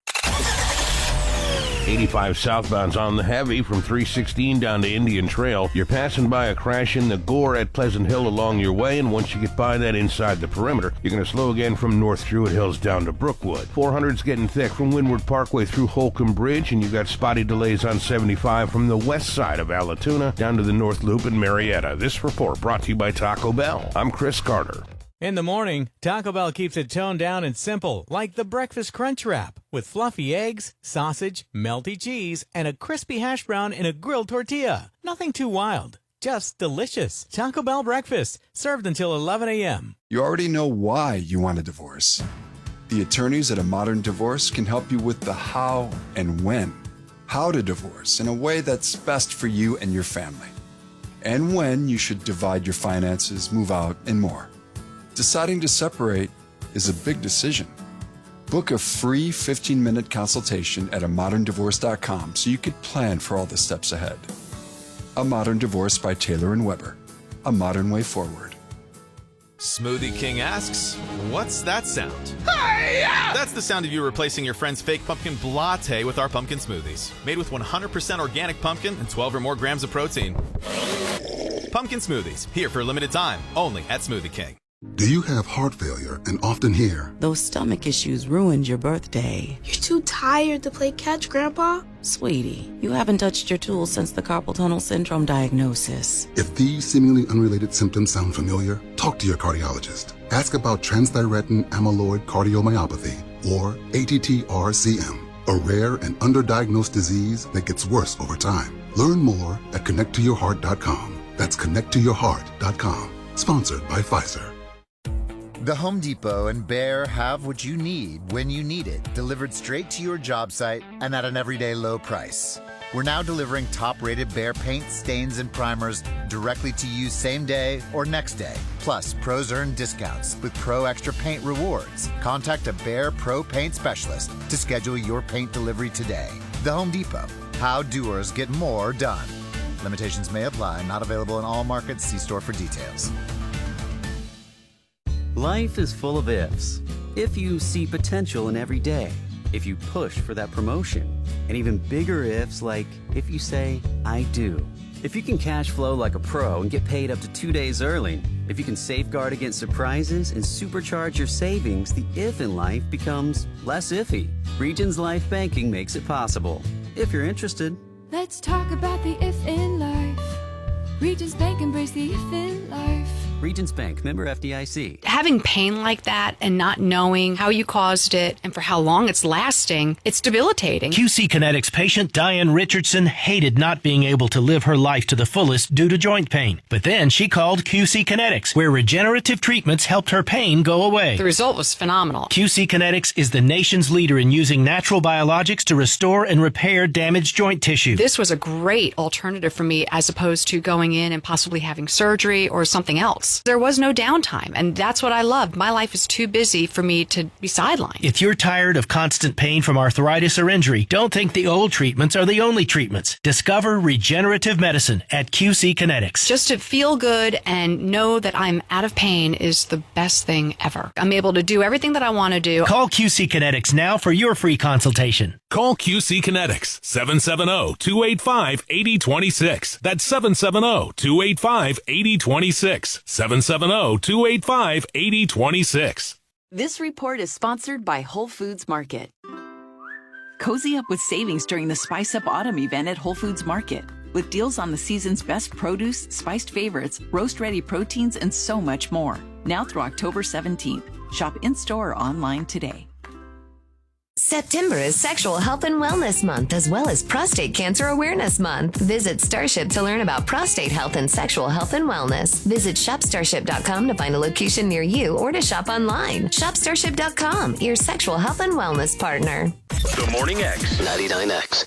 85 southbound's on the heavy from 316 down to Indian Trail. You're passing by a crash in the Gore at Pleasant Hill along your way, and once you get by that inside the perimeter, you're going to slow again from North Druid Hills down to Brookwood. 400's getting thick from Windward Parkway through Holcomb Bridge, and you got spotty delays on 75 from the west side of Allatoona down to the North Loop in Marietta. This report brought to you by Taco Bell. I'm Chris Carter. In the morning, Taco Bell keeps it toned down and simple, like the Breakfast Crunch Wrap, with fluffy eggs, sausage, melty cheese, and a crispy hash brown in a grilled tortilla. Nothing too wild, just delicious. Taco Bell breakfast, served until 11 a.m. You already know why you want a divorce. The attorneys at A Modern Divorce can help you with the how and when. How to divorce in a way that's best for you and your family. And when you should divide your finances, move out, and more. Deciding to separate is a big decision. Book a free 15-minute consultation at amoderndivorce.com so you could plan for all the steps ahead. A Modern Divorce by Taylor & Weber. A modern way forward. Smoothie King asks, what's that sound? Hi-ya! That's the sound of you replacing your friend's fake pumpkin latte with our pumpkin smoothies. Made with 100% organic pumpkin and 12 or more grams of protein. Pumpkin smoothies, here for a limited time, only at Smoothie King. Do you have heart failure and often hear, "Those stomach issues ruined your birthday"? You're too tired to play catch, Grandpa. Sweetie, you haven't touched your tools since the carpal tunnel syndrome diagnosis. If these seemingly unrelated symptoms sound familiar, talk to your cardiologist. Ask about transthyretin amyloid cardiomyopathy, or ATTR-CM, a rare and underdiagnosed disease that gets worse over time. Learn more at connecttoyourheart.com. That's connecttoyourheart.com. Sponsored by Pfizer. The Home Depot and Behr have what you need when you need it, delivered straight to your job site and at an everyday low price. We're now delivering top-rated Behr paint, stains, and primers directly to you same day or next day. Plus, pros earn discounts with Pro Extra Paint rewards. Contact a Behr Pro Paint specialist to schedule your paint delivery today. The Home Depot. How doers get more done. Limitations may apply. Not available in all markets. See store for details. Life is full of ifs. If you see potential in every day, if you push for that promotion, and even bigger ifs like if you say, I do. If you can cash flow like a pro and get paid up to 2 days early, if you can safeguard against surprises and supercharge your savings, the if in life becomes less iffy. Regions Life Banking makes it possible. If you're interested. Let's talk about the if in life. Regions Bank, embrace the if in life. Regions Bank, member FDIC. Having pain like that and not knowing how you caused it and for how long it's lasting, it's debilitating. QC Kinetics patient Diane Richardson hated not being able to live her life to the fullest due to joint pain. But then she called QC Kinetics, where regenerative treatments helped her pain go away. The result was phenomenal. QC Kinetics is the nation's leader in using natural biologics to restore and repair damaged joint tissue. This was a great alternative for me as opposed to going in and possibly having surgery or something else. else. There was no downtime, and that's what I loved. My life is too busy for me to be sidelined. If you're tired of constant pain from arthritis or injury, don't think the old treatments are the only treatments. Discover regenerative medicine at QC Kinetics. Just to feel good and know that I'm out of pain is the best thing ever. I'm able to do everything that I want to do. Call QC Kinetics now for your free consultation. Call QC Kinetics, 770-285-8026. That's 770-285-8026. 770-285-8026. This report is sponsored by Whole Foods Market. Cozy up with savings during the Spice Up Autumn event at Whole Foods Market, with deals on the season's best produce, spiced favorites, roast-ready proteins, and so much more. Now through October 17th. Shop in-store or online today. September is Sexual Health and Wellness Month, as well as Prostate Cancer Awareness Month. Visit Starship to learn about prostate health and sexual health and wellness. Visit shopstarship.com to find a location near you or to shop online. Shopstarship.com, your sexual health and wellness partner. The Morning X, 99X.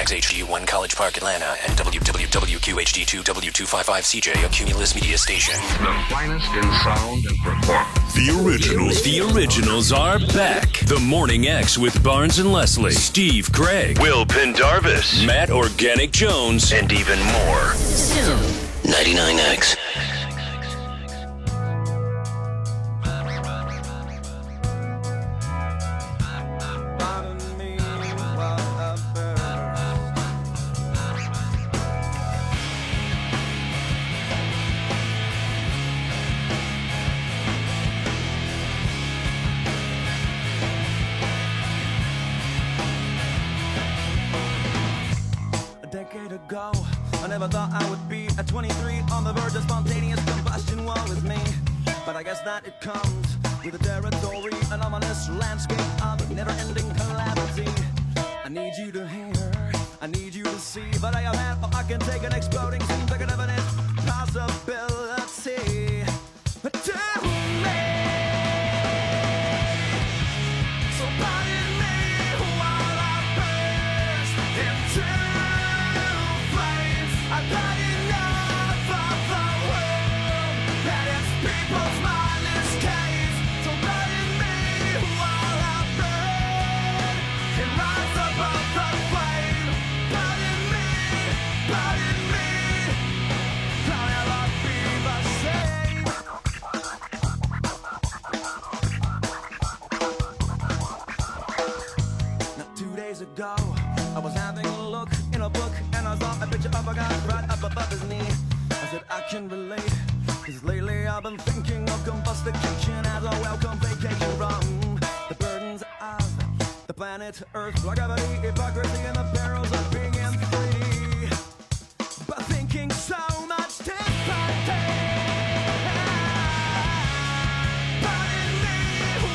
HD1 College Park, Atlanta, and WWWQHD2 W255CJ, a Cumulus media station. The finest in sound and performance. The originals are back. The Morning X with Barnes and Leslie, Steve Craig, Will Pendarvis, Matt Organic Jones, and even more. Soon. 99X. A decade ago, I never thought I would be at 23 on the verge of spontaneous combustion. Woe is me. But I guess that it comes with a territory, an ominous landscape of never-ending calamity. I need you to hear, I need you to see, but I have had, or I can take an exploding scene bigger than its possibility. To me. So pardon me while I burst into flames. I've had enough of the world and its people's mindless caves. So pardon me while I burn and rise above the flame. Pardon me, I'll never be the same. Now 2 days ago, I was having a look in a book and I saw a picture of a guy right up above his knee. I said I can relate, 'cause lately I've been thinking of combustication as a welcome vacation from the burdens of the planet Earth, gravity, hypocrisy, and the perils of being free. But thinking so much disparity. Pardon me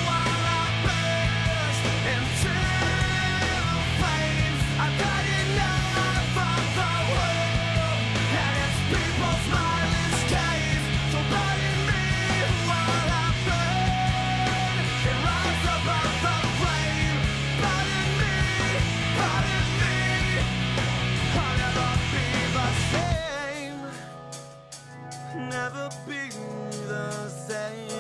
while I burst into flames. I've had enough of the world and its people's mindless caves. So pardon me while I burn and rise above the flame. Pardon me, I'll never be the same. Never be the same.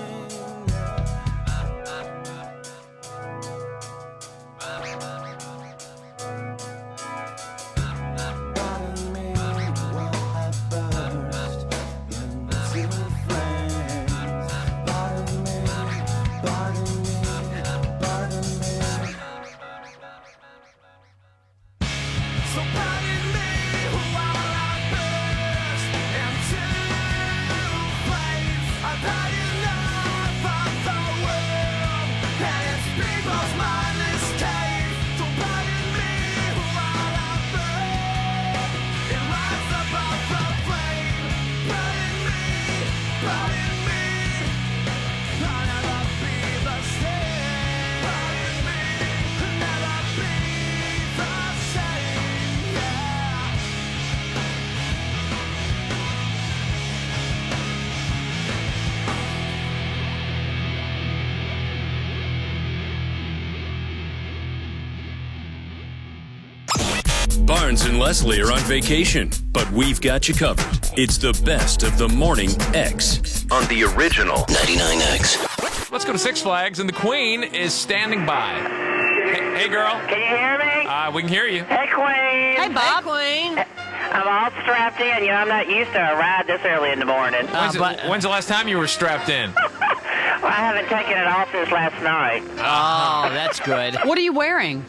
Pardon me while I burst into flames. Pardon me, pardon me, pardon me. So pardon me while I burst into flames. I've had enough of the world and its people's mindless caves. So pardon me while I burn and rise above the flame. Pardon me, I'll never be the same. Pardon me, never be the same. Yeah. Barnes and Leslie are on vacation, but we've got you covered. It's the best of the Morning X on the original 99X. Let's go to Six Flags, and the Queen is standing by. Hey girl. Can you hear me? We can hear you. Hey, Queen. Hey, Bob. Queen. I'm all strapped in. You know, I'm not used to a ride this early in the morning. When's the last time you were strapped in? Well, I haven't taken it off since last night. Oh, that's good. What are you wearing?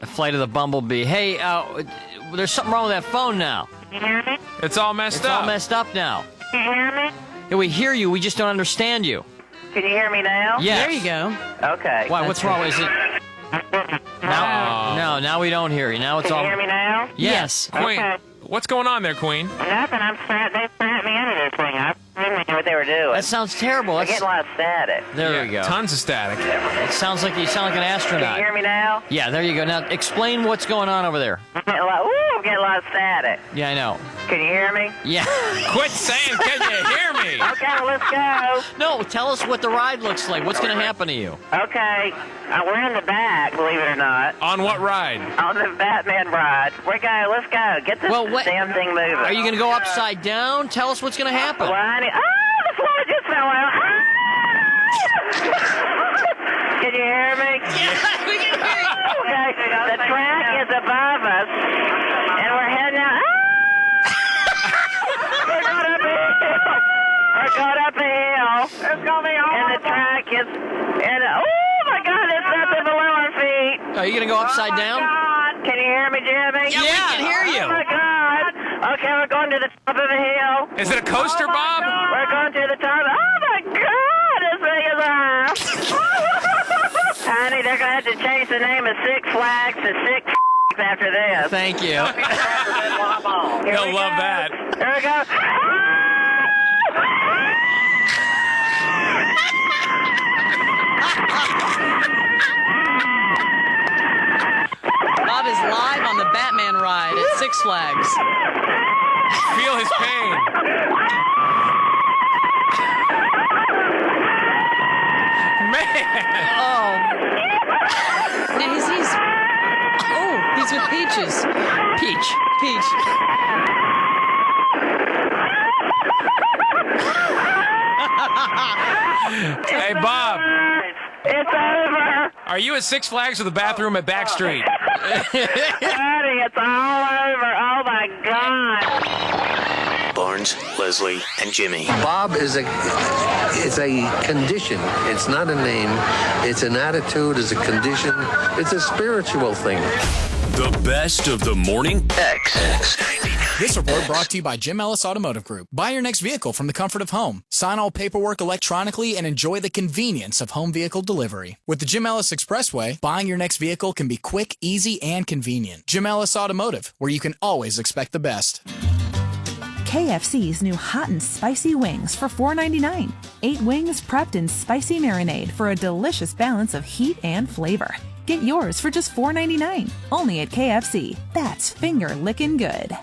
Flight of the Bumblebee. Hey, there's something wrong with that phone now. Can you hear me? It's all messed up. It's all messed up now. Can you hear me? Yeah, we hear you. We just don't understand you. Can you hear me now? Yes. There you go. Okay. Why? What's wrong? Is it? Now we don't hear you. Now it's Can all. you hear me now? Yes. Queen, what's going on there, Queen? Nothing. They strapped me into this thing. I didn't know what they were doing. That sounds terrible. I get a lot of static. There we go. Tons of static. It sounds like you sound like an astronaut. Can you hear me now? Yeah, there you go. Now explain what's going on over there. I'm getting a lot of static. Yeah, I know. Can you hear me? Yeah. Quit saying, can you hear me? Okay, well, let's go. No, tell us what the ride looks like. What's going to happen to you? Okay, we're in the back, believe it or not. On what ride? On the Batman ride. Let's go. Get this damn thing moving. Are you going to go upside down? Tell us what's going to happen. Well, the floor just fell out. Can you hear me? Yeah, we can hear you. Okay, the track is above us, and we're heading out. We're going up a hill. It's going to be all. And the track is, oh my God, it's nothing below our feet. Are you going to go upside down? God. Can you hear me, Jimmy? Yeah, we can hear you. Oh my God. Okay, we're going to the top of the hill. Is it a coaster, Bob? We're going to the top. Oh my God, this thing is high. Honey, they're going to have to change the name of Six Flags to Six after this. Thank you. He'll love that. Here we go. Bob is live on the Batman ride at Six Flags. Feel his pain. Man. Oh. Now he's with Peaches. Peach. Hey, Bob. It's over. Are you at Six Flags or the bathroom at Backstreet? Honey, it's all over. Oh, my God. Barnes, Leslie, and Jimmy. Bob is a condition. It's not a name. It's an attitude. It's a condition. It's a spiritual thing. The best of the Morning X. This report brought to you by Jim Ellis Automotive Group. Buy your next vehicle from the comfort of home. Sign all paperwork electronically and enjoy the convenience of home vehicle delivery. With the Jim Ellis Expressway, buying your next vehicle can be quick, easy, and convenient. Jim Ellis Automotive, where you can always expect the best. KFC's new hot and spicy wings for $4.99. 8 wings prepped in spicy marinade for a delicious balance of heat and flavor. Get yours for just $4.99. Only at KFC. That's finger-licking good.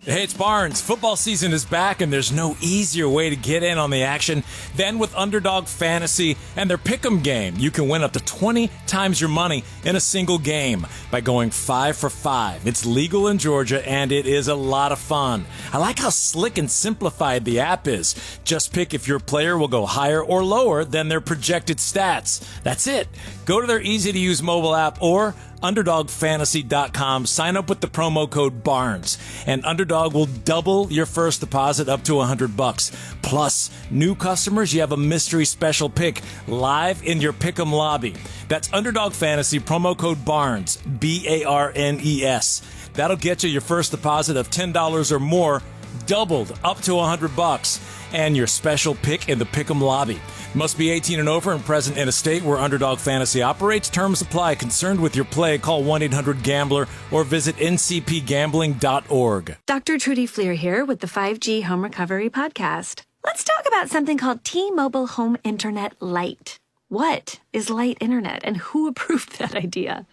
Hey, it's Barnes. Football season is back, and there's no easier way to get in on the action than with Underdog Fantasy and their Pick'em game. You can win up to 20 times your money in a single game by going 5 for 5. It's legal in Georgia, and it is a lot of fun. I like how slick and simplified the app is. Just pick if your player will go higher or lower than their projected stats. That's it. Go to their easy-to-use mobile app or UnderdogFantasy.com. Sign up with the promo code BARNES, and Underdog will double your first deposit up to $100. Plus, new customers, you have a mystery special pick live in your Pick'em lobby. That's Underdog Fantasy, promo code BARNES, BARNES. That'll get you your first deposit of $10 or more, doubled up to $100, and your special pick in the Pick'em lobby. Must be 18 and over and present in a state where Underdog Fantasy operates. Terms apply. Concerned with your play, call 1-800-GAMBLER or visit ncpgambling.org. Dr. Trudy Fleer here with the 5G Home Recovery Podcast. Let's talk about something called T-Mobile Home Internet Lite. What is light internet and who approved that idea?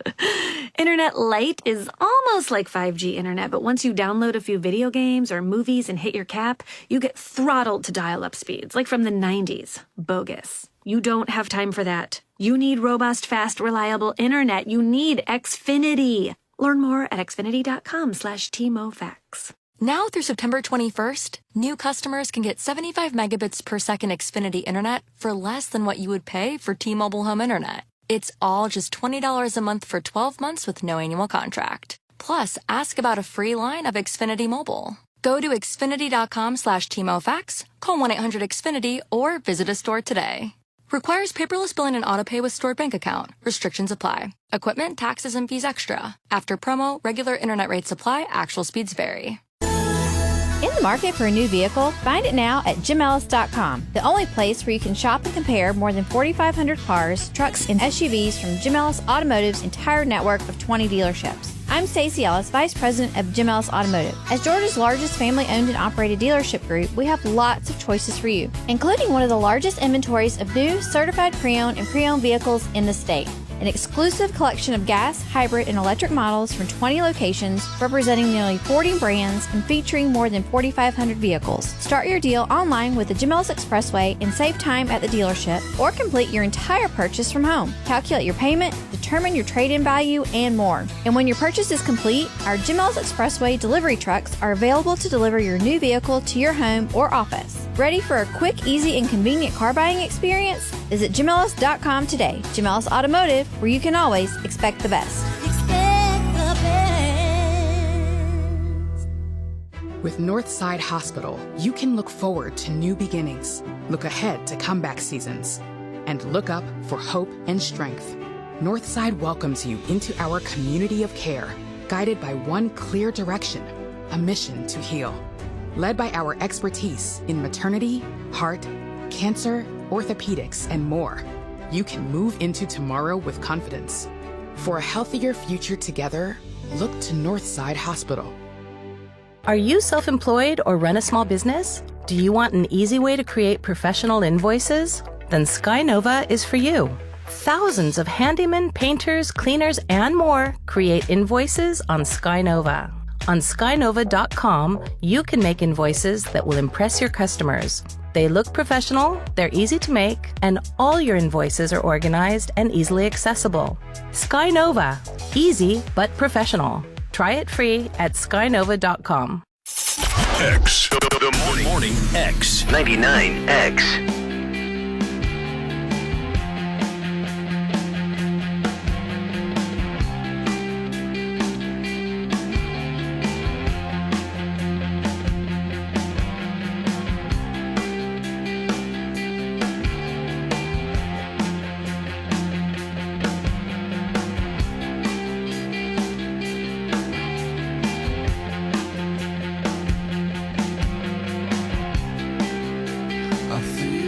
Internet Lite is almost like 5G internet, but once you download a few video games or movies and hit your cap, you get throttled to dial-up speeds, like from the 90s. Bogus. You don't have time for that. You need robust, fast, reliable internet. You need Xfinity. Learn more at xfinity.com/TMOFAX. Now through September 21st, new customers can get 75 megabits per second Xfinity internet for less than what you would pay for T-Mobile Home Internet. It's all just $20 a month for 12 months with no annual contract. Plus, ask about a free line of Xfinity Mobile. Go to xfinity.com/TMOFAX, call 1-800-XFINITY, or visit a store today. Requires paperless billing and autopay with stored bank account. Restrictions apply. Equipment, taxes, and fees extra. After promo, regular internet rates apply. Actual speeds vary. In the market for a new vehicle? Find it now at JimEllis.com, the only place where you can shop and compare more than 4,500 cars, trucks, and SUVs from Jim Ellis Automotive's entire network of 20 dealerships. I'm Stacey Ellis, Vice President of Jim Ellis Automotive. As Georgia's largest family-owned and operated dealership group, we have lots of choices for you, including one of the largest inventories of new, certified pre-owned and pre-owned vehicles in the state. An exclusive collection of gas, hybrid, and electric models from 20 locations representing nearly 40 brands and featuring more than 4,500 vehicles. Start your deal online with the Jim Ellis Expressway and save time at the dealership, or complete your entire purchase from home. Calculate your payment, determine your trade-in value, and more. And when your purchase is complete, our Jim Ellis Expressway delivery trucks are available to deliver your new vehicle to your home or office. Ready for a quick, easy, and convenient car buying experience? Visit JimEllis.com today. Jim Ellis Automotive, where you can always expect the best. With Northside Hospital, you can look forward to new beginnings, look ahead to comeback seasons, and look up for hope and strength. Northside welcomes you into our community of care, guided by one clear direction, a mission to heal. Led by our expertise in maternity, heart, cancer, orthopedics, and more. you can move into tomorrow with confidence. For a healthier future together, look to Northside Hospital. Are you self-employed or run a small business? Do you want an easy way to create professional invoices? Then Skynova is for you. Thousands of handymen, painters, cleaners, and more create invoices on Skynova. On skynova.com, you can make invoices that will impress your customers. They look professional, they're easy to make, and all your invoices are organized and easily accessible. Skynova. Easy but professional. Try it free at skynova.com. X. The morning X. 99X. I feel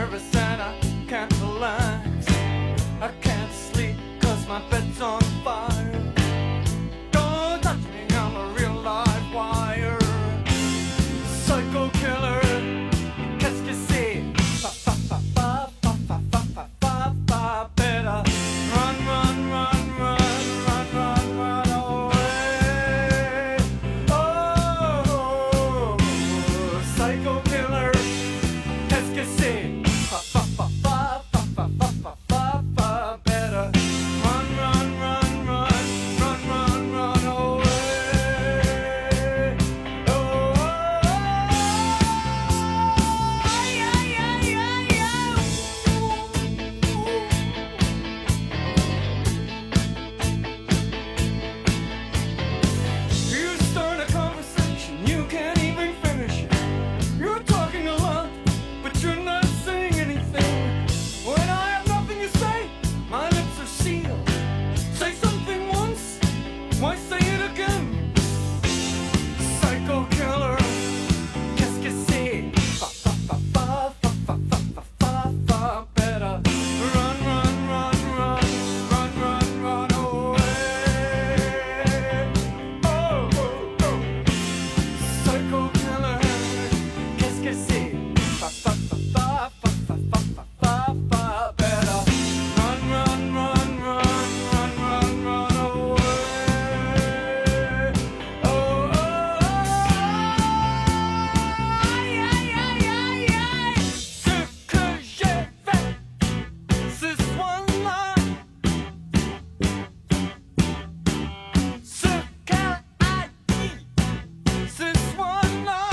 nervous and I can't relax. I can't sleep 'cause my bed's on fire. Don't touch me, I'm a real live wire. Psycho killer, qu'est-ce que c'est? Fa fa fa fa fa fa fa fa fa fa. Better run, run, run, run, run, run, run away. Oh, psycho killer, qu'est-ce que c'est? Fa fa fa fa fa fa fa fa fa fa. Better run, run, run, run, run, run, run away. Oh. You start a conversation, you can't even finish it. You're talking a lot, but you're not saying anything. When I have nothing to say, my lips are sealed. Say something once, why say it again? Psycho killer, qu'est-ce que c'est? Fa fa fa fa fa fa fa fa fa fa. Better run, run, run, run, run, run, run away. Oh, oh, oh. Psycho killer, qu'est-ce que c'est? Fa fa fa fa fa fa fa fa fa fa. Better run, run, run, run, run, run, run away. Oh, oh, ce que j'ai fait ce soir-là, ce qu'elle a dit ce soir-là,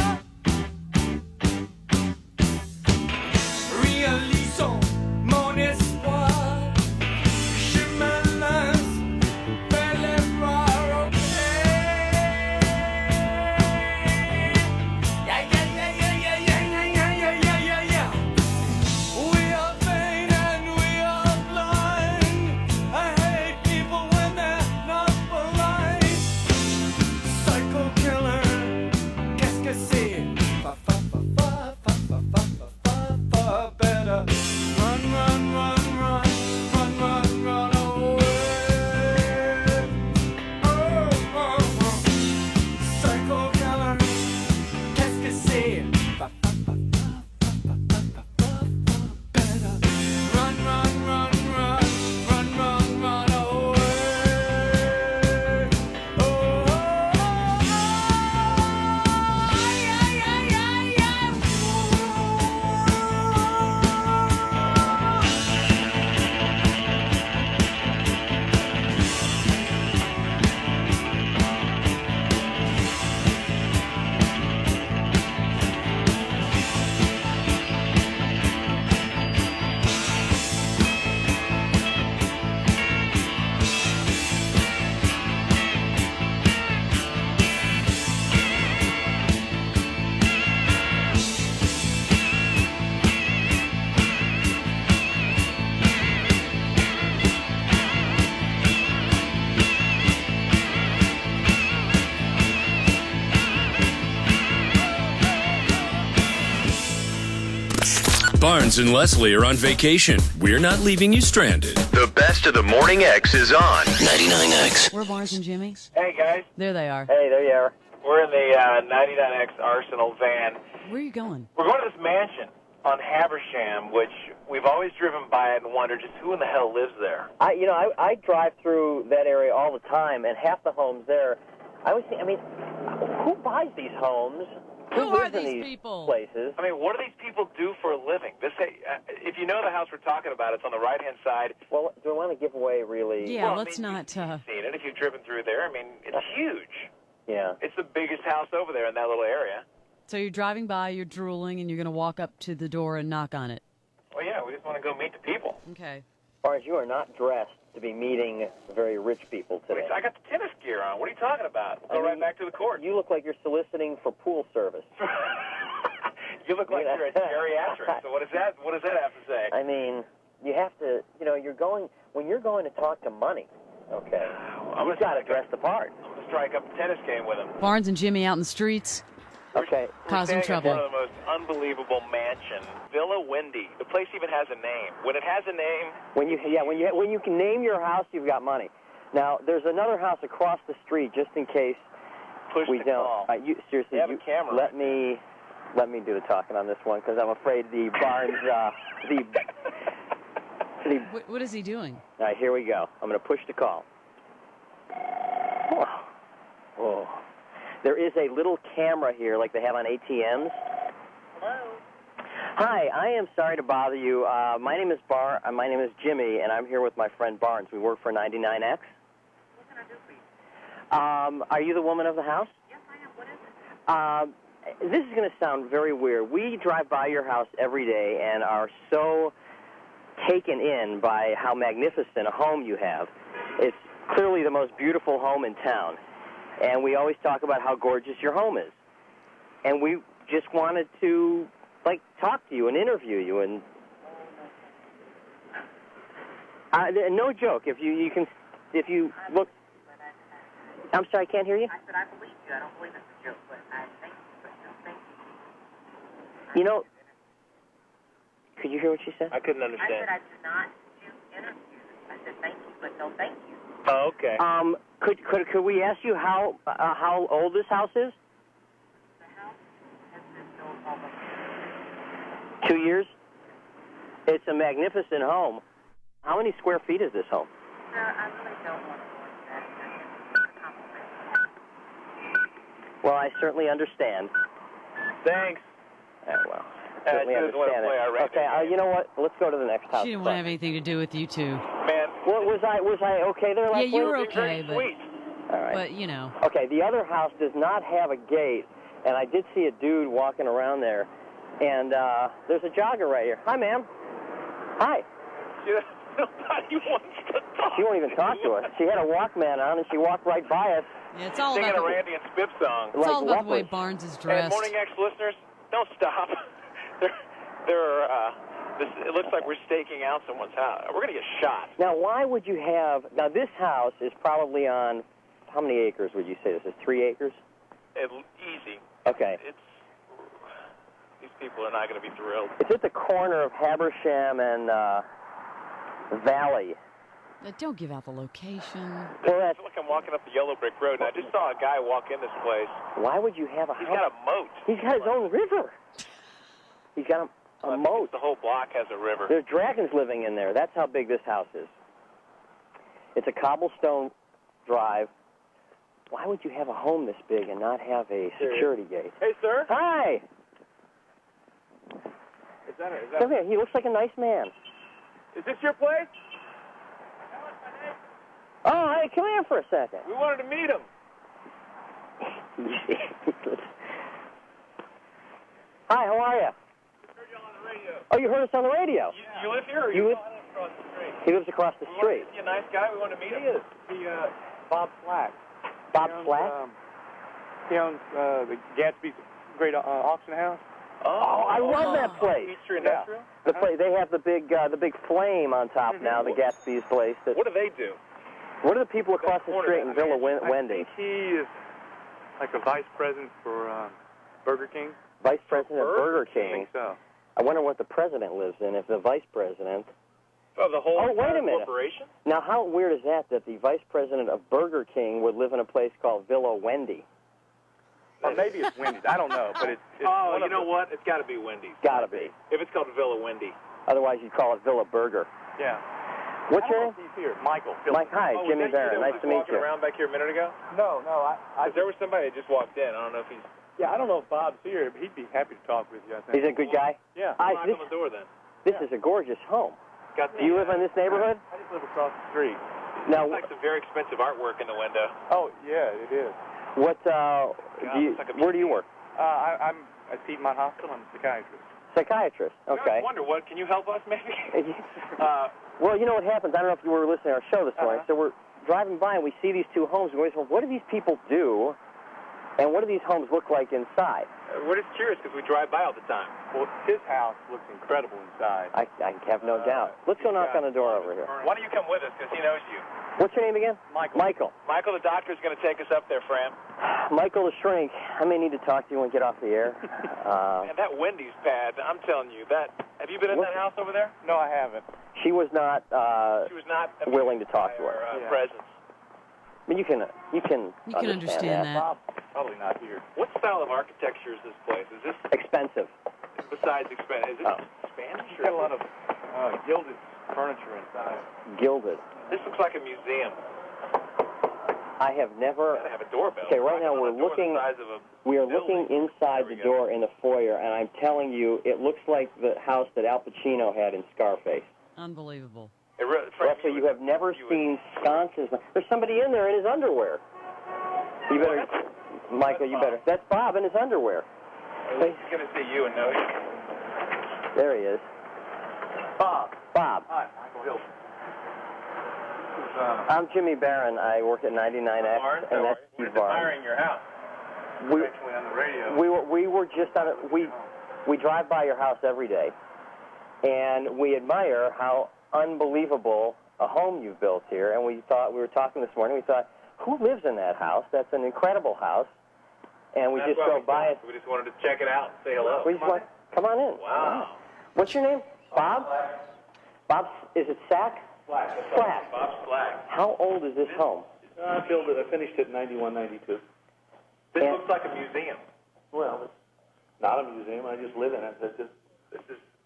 réalisons mon espoir. Je me lance vers les bras, ok. Yeah, yeah, yeah, yeah, yeah, yeah, yeah, yeah, yeah, yeah, yeah. We are vain and we are blind. I hate people when they're not polite. Psycho killer, qu'est-ce que c'est? Fa fa fa fa fa fa fa fa fa. Better run, run, run, run, run, run, run away. Oh, oh, oh. Psycho killer, qu'est-ce que c'est? Fa fa fa fa fa fa fa fa. Better run, run, run, run, run, run, run away. Oh, oh, oh. Yeah, yeah, yeah, yeah. Barnes and Leslie are on vacation. We're not leaving you stranded. The best of the Morning X is on 99X. We're Barnes and Jimmy. Hey, guys. There they are. Hey, there you are. We're in the 99X Arsenal van. Where are you going? We're going to this mansion on Habersham, which we've always driven by it and wondered just who in the hell lives there. I drive through that area all the time, and half the homes there, I always think, who buys these homes? Who are lives in these people? Places? I mean, what do these people do for a living? If you know the house we're talking about, it's on the right-hand side. Well, do I want to give away really? Yeah, Well, let's not. You've seen it if you've driven through there. I mean, it's huge. Yeah. It's the biggest house over there in that little area. So you're driving by, you're drooling, and you're going to walk up to the door and knock on it. Well, yeah, we just want to go meet the people. Okay. Barnes, you are not dressed to be meeting very rich people today. I got the tennis gear on. What are you talking about? Go right back to the court. You look like you're soliciting for pool service. You look like you're a geriatric. So what does that have to say? I mean, you have to, when you're going to talk to money, okay, you've got to dress the part. I'm going to strike up a tennis game with him. Barnes and Jimmy out in the streets. Okay. Causing trouble. One of the most unbelievable mansion, Villa Wendy. The place even has a name. When it has a name, When you can name your house, you've got money. Now, there's another house across the street, just in case push we the don't. call. Seriously, They have a camera let right me do the talking on this one because I'm afraid the Barnes What is he doing? All right, here we go. I'm going to push the call. Oh. There is a little camera here like they have on ATMs. Hello? Hi, I am sorry to bother you. My name is Jimmy, and I'm here with my friend Barnes. We work for 99X. What can I do for you? Are you the woman of the house? Yes, I am. What is it? This is going to sound very weird. We drive by your house every day and are so taken in by how magnificent a home you have. It's clearly the most beautiful home in town. And we always talk about how gorgeous your home is. And we just wanted to, talk to you and interview you. And no joke. If you look... I'm sorry, I can't hear you? I said I believe you. I don't believe it's a joke, but I thank you. But just thank you. You know... Could you hear what she said? I couldn't I understand. said I do not do interviews. I said thank you, but no thank you. Oh, okay. Could we ask you how old this house is? The house has been built almost 2 years? It's a magnificent home. How many square feet is this home? Sir, I really don't want to go into that. It's a compliment. Well, I certainly understand. Thanks. Well, certainly I just want to understand play our it. radio Okay, you know what? Let's go to the next house. She didn't want to have anything to do with you two. Man. Was I okay there? Yeah, Last you week? were okay, but All right. but you know. Okay, the other house does not have a gate, and I did see a dude walking around there, and there's a jogger right here. Hi, ma'am. Hi. Nobody wants to talk. She won't even talk to us. She had a Walkman on, and she walked right by us. Yeah, it's all Singing about a Randy and Spiff song. it's all about the way lepers. Barnes is And dressed. Morning X listeners, don't stop. It looks like we're staking out someone's house. We're going to get shot. Now, why would you have... Now, this house is probably on... How many acres would you say this is? 3 acres? Easy. Okay. These people are not going to be thrilled. It's at the corner of Habersham and Valley. Don't give out the location. Well, I feel like I'm walking up the yellow brick road, and I just saw a guy walk in this place. Why would you have a He's house? got a moat. He's got his own river. He's got a moat. The whole block has a river. There's dragons living in there. That's how big this house is. It's a cobblestone drive. Why would you have a home this big and not have a security gate? Hey, sir. Hi. Come here. He looks like a nice man. Is this your place? Oh, hey, come here for a second. We wanted to meet him. Hi, how are you? Oh, you heard us on the radio? You live here, or You live- across the street? He lives across the street. Is he a nice guy? We want to meet him. He is. Bob Slack. Bob He owns, Slack? He owns the Gatsby's great auction house. Oh, I love that place. Easter Industrial? The place they have the big flame on top now. The Gatsby's place. That, What do they do? what are the people across the street in Villa Wendy? I think he is like a vice president for Burger King. Vice president of Burger I King. think so. I wonder what the president lives in. If the vice president. Oh, the whole Oh, wait a minute. corporation? Now, how weird is that the vice president of Burger King would live in a place called Villa Wendy? Or maybe it's Wendy's. I don't know, but it's Oh, one you of know the- what? It's got to be Wendy's. Gotta be. If it's called Villa Wendy. Otherwise, you'd call it Villa Burger. Yeah. What's I your don't name? know if he's here. Michael. Mike, hi, Oh, was Jimmy that you Barron. that was Nice just to meet walking you. around back here a minute ago? No, There was somebody that just walked in. I don't know if he's... Yeah, I don't know if Bob's here, but he'd be happy to talk with you, I think. He's a good guy? Yeah. Knock on the door then. This is a gorgeous home. Got the, Do you live in this neighborhood? I just live across the street. Now, Looks like some very expensive artwork in the window. Oh, yeah, it is. what, where do you work? I'm at Piedmont Hospital. I'm a psychiatrist. Psychiatrist. Okay. I wonder what. Can you help us maybe? Well, you know what happens? I don't know if you were listening to our show this morning. So we're driving by and we see these two homes. And we always wonder, what do these people do? And what do these homes look like inside? We're just curious because we drive by all the time. Well, his house looks incredible inside. I have no doubt. Let's go knock on the door over here. Why don't you come with us because he knows you. What's your name again? Michael. Michael. Michael, the doctor's going to take us up there, Fran. Michael the Shrink, I may need to talk to you when we get off the air. Man, that Wendy's pad, I'm telling you, have you been in that house over there? No, I haven't. She was not willing to talk to her. Presence. I mean, you can understand that. Bob, probably not here. What style of architecture is this place? Is this expensive? Besides expensive, is it Spanish? Got a lot of gilded furniture inside. Gilded. This looks like a museum. I have never. Gotta have a doorbell. Okay, right now we're looking. We are looking inside the door in the foyer, and I'm telling you, it looks like the house that Al Pacino had in Scarface. Unbelievable. Russell, you have never seen sconces. There's somebody in there in his underwear. You better, Michael. You better. That's Bob in his underwear. He's gonna see you and know you. There he is. Bob. Hi, Michael Hill. I'm Jimmy Barron. I work at 99X, and that's Steve Barron. Admiring your house. Actually on the radio. We were just on it. We drive by your house every day, and we admire how unbelievable a home you've built here. And we were talking this morning. We thought, who lives in that house? That's an incredible house. And we just drove by it. We just wanted to check it out and say hello. Come on in. Wow. What's your name? Bob? Bob, is it Sack? Slack. Bob Slack. How old is this home? I finished it in 91, 92. This looks like a museum. Well, it's not a museum. I just live in it.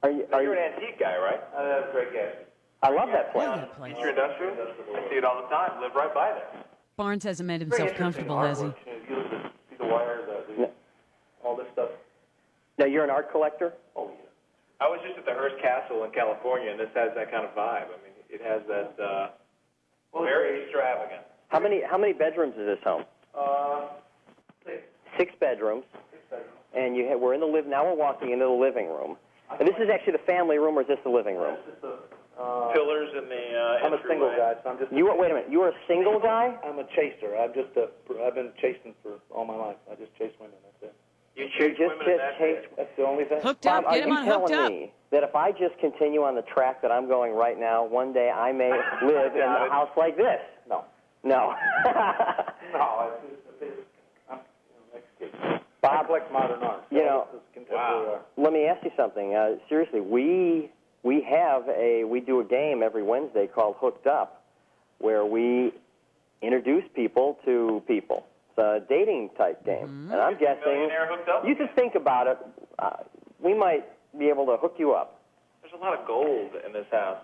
You're an antique guy, right? That's Greg Gatsby. I love that place. Eastern Industrial? I see it all the time. Live right by there. Barnes hasn't made himself comfortable, has he? You see the wires, all this stuff. Now, you're an art collector? Oh, yeah. I was just at the Hearst Castle in California, and this has that kind of vibe. I mean, it has that very extravagant. How many bedrooms is this home? 6 bedrooms. And we're in the now we're walking into the living room. And this is actually the family room, or is this the living room? Pillars in the I'm a single guy, so I'm just. Wait a minute. You are a single guy? I'm a chaser. I've been chasing for all my life. I just chase women. That's it. You chase women, and that's the only thing. Hooked up. Bob, Get him on hooked up. Are you telling me that if I just continue on the track that I'm going right now, one day I may live in a house like this? No. No. No. Bob, I collect modern art. Wow. Let me ask you something. Seriously, we do a game every Wednesday called Hooked Up, where we introduce people to people. It's a dating type game, and I'm guessing you just think about it. We might be able to hook you up. There's a lot of gold in this house.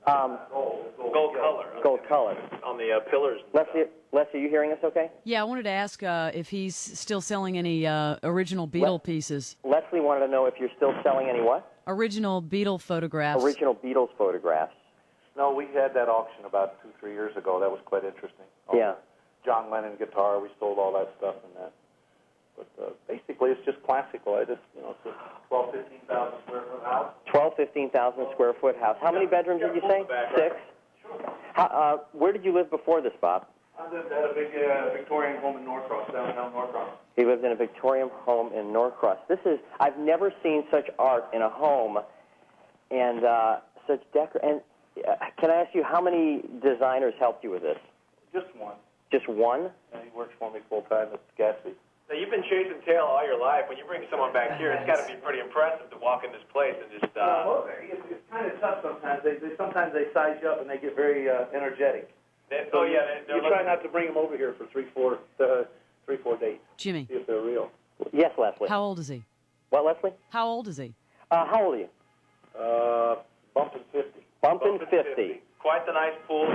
Gold color. Gold color on the pillars. Leslie, are you hearing us? Okay. Yeah, I wanted to ask if he's still selling any original Beatle pieces. Leslie wanted to know if you're still selling any what? Original Beatle photographs. Original Beatles photographs. No, we had that auction about 2-3 years ago. That was quite interesting. Yeah. John Lennon guitar. We sold all that stuff in that. But basically, it's just classical. It's a 12,000, 15,000 square foot house. 15,000 square foot house. How many bedrooms did you say? 6. Where did you live before this, Bob? I lived at a big Victorian home in Norcross, downtown Norcross. He lived in a Victorian home in Norcross. I've never seen such art in a home and such decor. And can I ask you, how many designers helped you with this? Just one. Just one? And he works for me full time. It's Gatsby. Now, you've been chasing tail all your life. When you bring someone back here, it's got to be pretty impressive to walk in this place and just... It's kind of tough sometimes. Sometimes they size you up and they get very energetic. You try not to bring them over here for 3-4 days. Jimmy. See if they're real. Yes, Leslie. How old is he? What, Leslie? How old is he? How old are you? Bumping 50. Bumping 50. Quite the nice pool.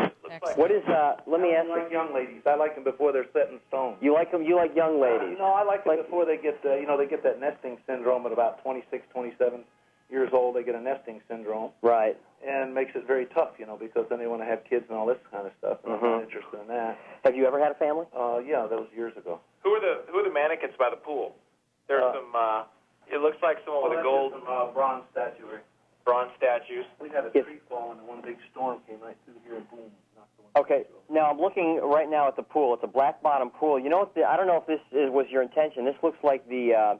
What is, let me ask you. I like young ladies. I like them before they're set in stone. You like them? You like young ladies? No, I like them before they get, they get that nesting syndrome at about 26, 27 years old. They get a nesting syndrome. Right. And makes it very tough, because then they want to have kids and all this kind of stuff. And I'm not interested in that. Have you ever had a family? Yeah, that was years ago. Who are the mannequins by the pool? There's some, it looks like someone with a gold... Some bronze statuary. Bronze statues. We had a tree fall and one big storm came right through here and boom. Okay, now I'm looking right now at the pool. It's a black bottom pool. You know what? I don't know if this was your intention. This looks like the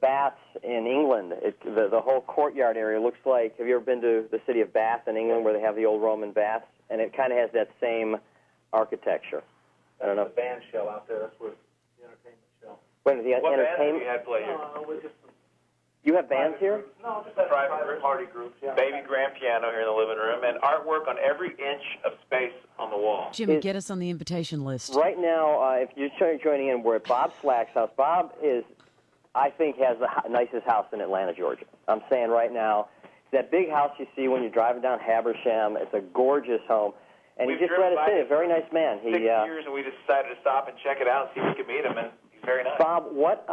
baths in England. The whole courtyard area looks like. Have you ever been to the city of Bath in England, where they have the old Roman baths? And it kind of has that same architecture. I don't know. The band shell out there. That's where Wait, the What bands have entertainment. you had play here? You have bands here? No, just Private party groups. Yeah. Baby grand piano here in the living room, and artwork on every inch of space on the wall. Jimmy, get us on the invitation list. Right now, if you're joining in, we're at Bob Slack's house. Bob I think, has the nicest house in Atlanta, Georgia. I'm saying right now, that big house you see when you're driving down Habersham, it's a gorgeous home. And We've he just driven let us by in, a very nice man. 6 years, and we decided to stop and check it out and see if we could meet him, and he's very nice. Bob, what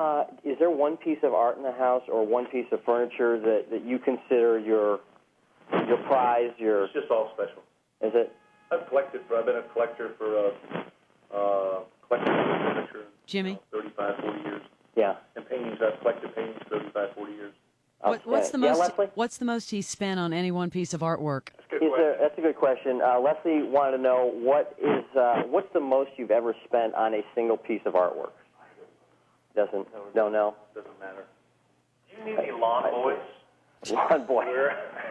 is there one piece of art in the house or one piece of furniture that you consider your prize? It's just all special. Is it? I've been a collector for collecting furniture. Jimmy? 35, 40 years. Yeah. And paintings, I've collected paintings 35, 40 years. What's the most he's spent on any one piece of artwork? That's a good question. Leslie wanted to know what's the most you've ever spent on a single piece of artwork? Don't know. Doesn't matter. Do you need any lawn boys? Lawn boy.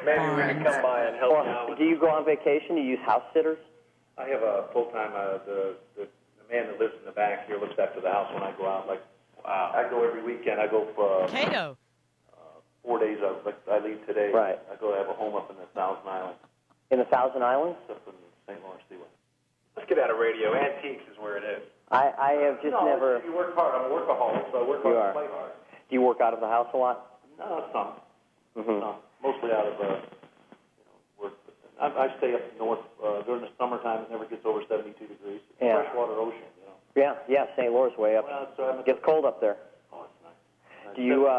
Maybe we can come by and help you out. Do you go on vacation? Do you use house sitters? I have a full-time, the man that lives in the back here looks after the house when I go out. Wow. I go every weekend. I go for Cato. 4 days. I leave today. Right. I go have a home up in the Thousand Islands. In the Thousand Islands? Up in St. Lawrence Seaway. Let's get out of radio. Antiques is where it is. I have just never. You work hard. I'm a workaholic, so I work hard and play hard. Do you work out of the house a lot? No, some. Mm-hmm. Some. Mostly out of work. I stay up north during the summertime. It never gets over 72 degrees. It's Yeah. Freshwater ocean, you know. Yeah, St. Lawrence way up. Well, so Gets cold up there. Oh, it's nice. Do you?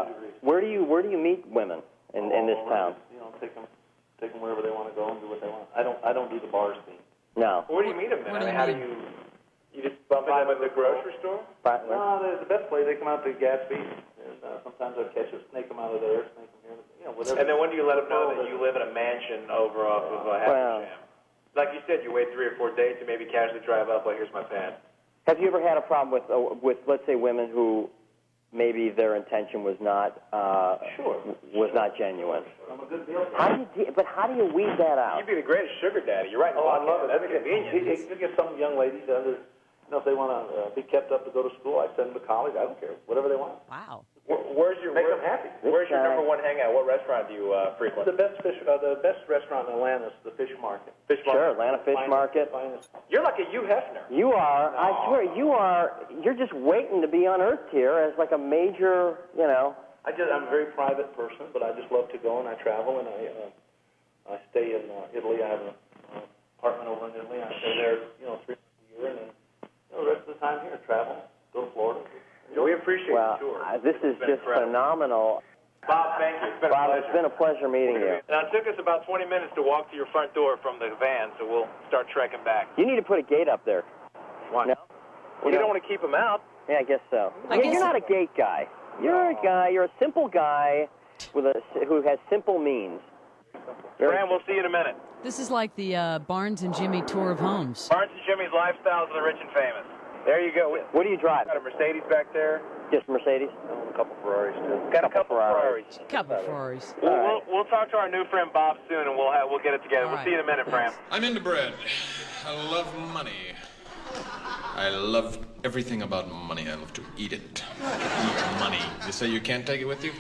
Where do you meet women in this town? You know, take them wherever they want to go and do what they want. I don't do the bars thing. No. Where do you meet them then? I mean, how do you just bump into them at the grocery store? No, the best place, they come out to Gatsby's. Sometimes I catch a snake them out of there, snake them here, you know, whatever. And then when do you let them know that you live in a mansion over off of Habersham? Like you said, you wait 3 or 4 days to maybe casually drive up, here's my pad. Have you ever had a problem with let's say women who maybe their intention was not was not genuine? I'm a good deal. How do you weed that out? You'd be the greatest sugar daddy. You're right. I love it. That's convenient. You get some young ladies if they want to be kept up to go to school, I send them to college. I don't care. Whatever they want. Wow. Make them happy. Where's your number one hangout? What restaurant do you frequent? The best restaurant in Atlanta is the Fish Market. Sure, Atlanta Fish Market. You're like a Hugh Hefner. You are. No. I swear, you are. You're just waiting to be unearthed here as like a major, I'm a very private person, but I just love to go and I travel and I stay in Italy. I have an apartment over in Italy. I stay there, 3 months a year, and then the rest of the time here, travel, go to Florida. We appreciate the tour. This is just phenomenal. Bob, thank you. It's been a pleasure. It's been a pleasure meeting you. Now, it took us about 20 minutes to walk to your front door from the van, so we'll start trekking back. You need to put a gate up there. Why? No? Well, you don't want to keep them out. Yeah, I guess so. You're not a gate guy. You're a guy. You're a simple guy who has simple means. Graham, we'll see you in a minute. This is like the Barnes and Jimmy tour of homes. Barnes and Jimmy's Lifestyles of the Rich and Famous. There you go. What do you drive? Got a Mercedes back there. Just Mercedes? A couple Ferraris, too. Got a couple Ferraris. Couple Ferraris. We'll talk to our new friend Bob soon, and we'll get it together. We'll see you in a minute, Fran. I'm into bread. I love money. I love everything about money. I love to eat it. Eat money. You say you can't take it with you?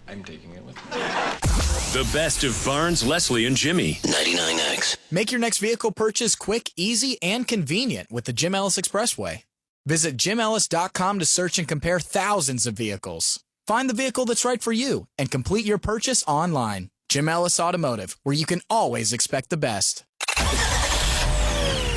I'm taking it with me. The best of Barnes, Leslie, and Jimmy. 99X. Make your next vehicle purchase quick, easy, and convenient with the Jim Ellis Expressway. Visit JimEllis.com to search and compare thousands of vehicles. Find the vehicle that's right for you and complete your purchase online. Jim Ellis Automotive, where you can always expect the best.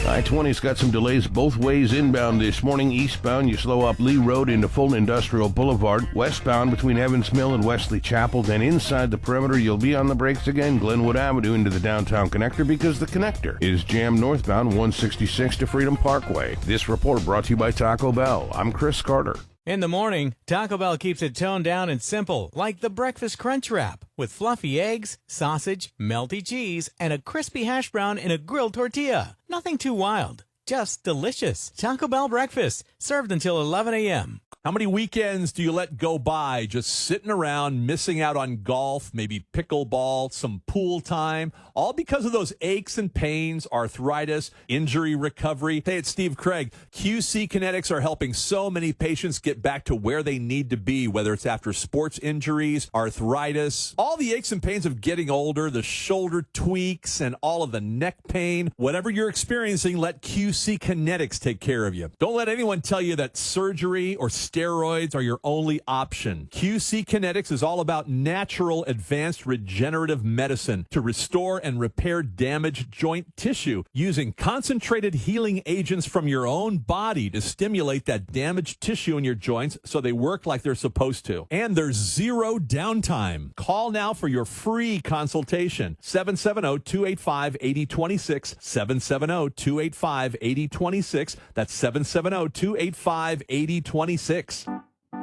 I-20's got some delays both ways inbound this morning. Eastbound, you slow up Lee Road into Fulton Industrial Boulevard. Westbound between Evans Mill and Wesley Chapel. Then inside the perimeter, you'll be on the brakes again. Glenwood Avenue into the downtown connector because the connector is jammed northbound 166 to Freedom Parkway. This report brought to you by Taco Bell. I'm Chris Carter. In the morning, Taco Bell keeps it toned down and simple, like the Breakfast Crunch Wrap, with fluffy eggs, sausage, melty cheese, and a crispy hash brown in a grilled tortilla. Nothing too wild, just delicious. Taco Bell breakfast, served until 11 a.m. How many weekends do you let go by just sitting around, missing out on golf, maybe pickleball, some pool time, all because of those aches and pains, arthritis, injury recovery? Hey, it's Steve Craig. QC Kinetics are helping so many patients get back to where they need to be, whether it's after sports injuries, arthritis, all the aches and pains of getting older, the shoulder tweaks, and all of the neck pain. Whatever you're experiencing, let QC Kinetics take care of you. Don't let anyone tell you that surgery or steroids are your only option. QC Kinetics is all about natural, advanced regenerative medicine to restore and repair damaged joint tissue using concentrated healing agents from your own body to stimulate that damaged tissue in your joints so they work like they're supposed to. And there's zero downtime. Call now for your free consultation. 770-285-8026. 770-285-8026. That's 770-285-8026.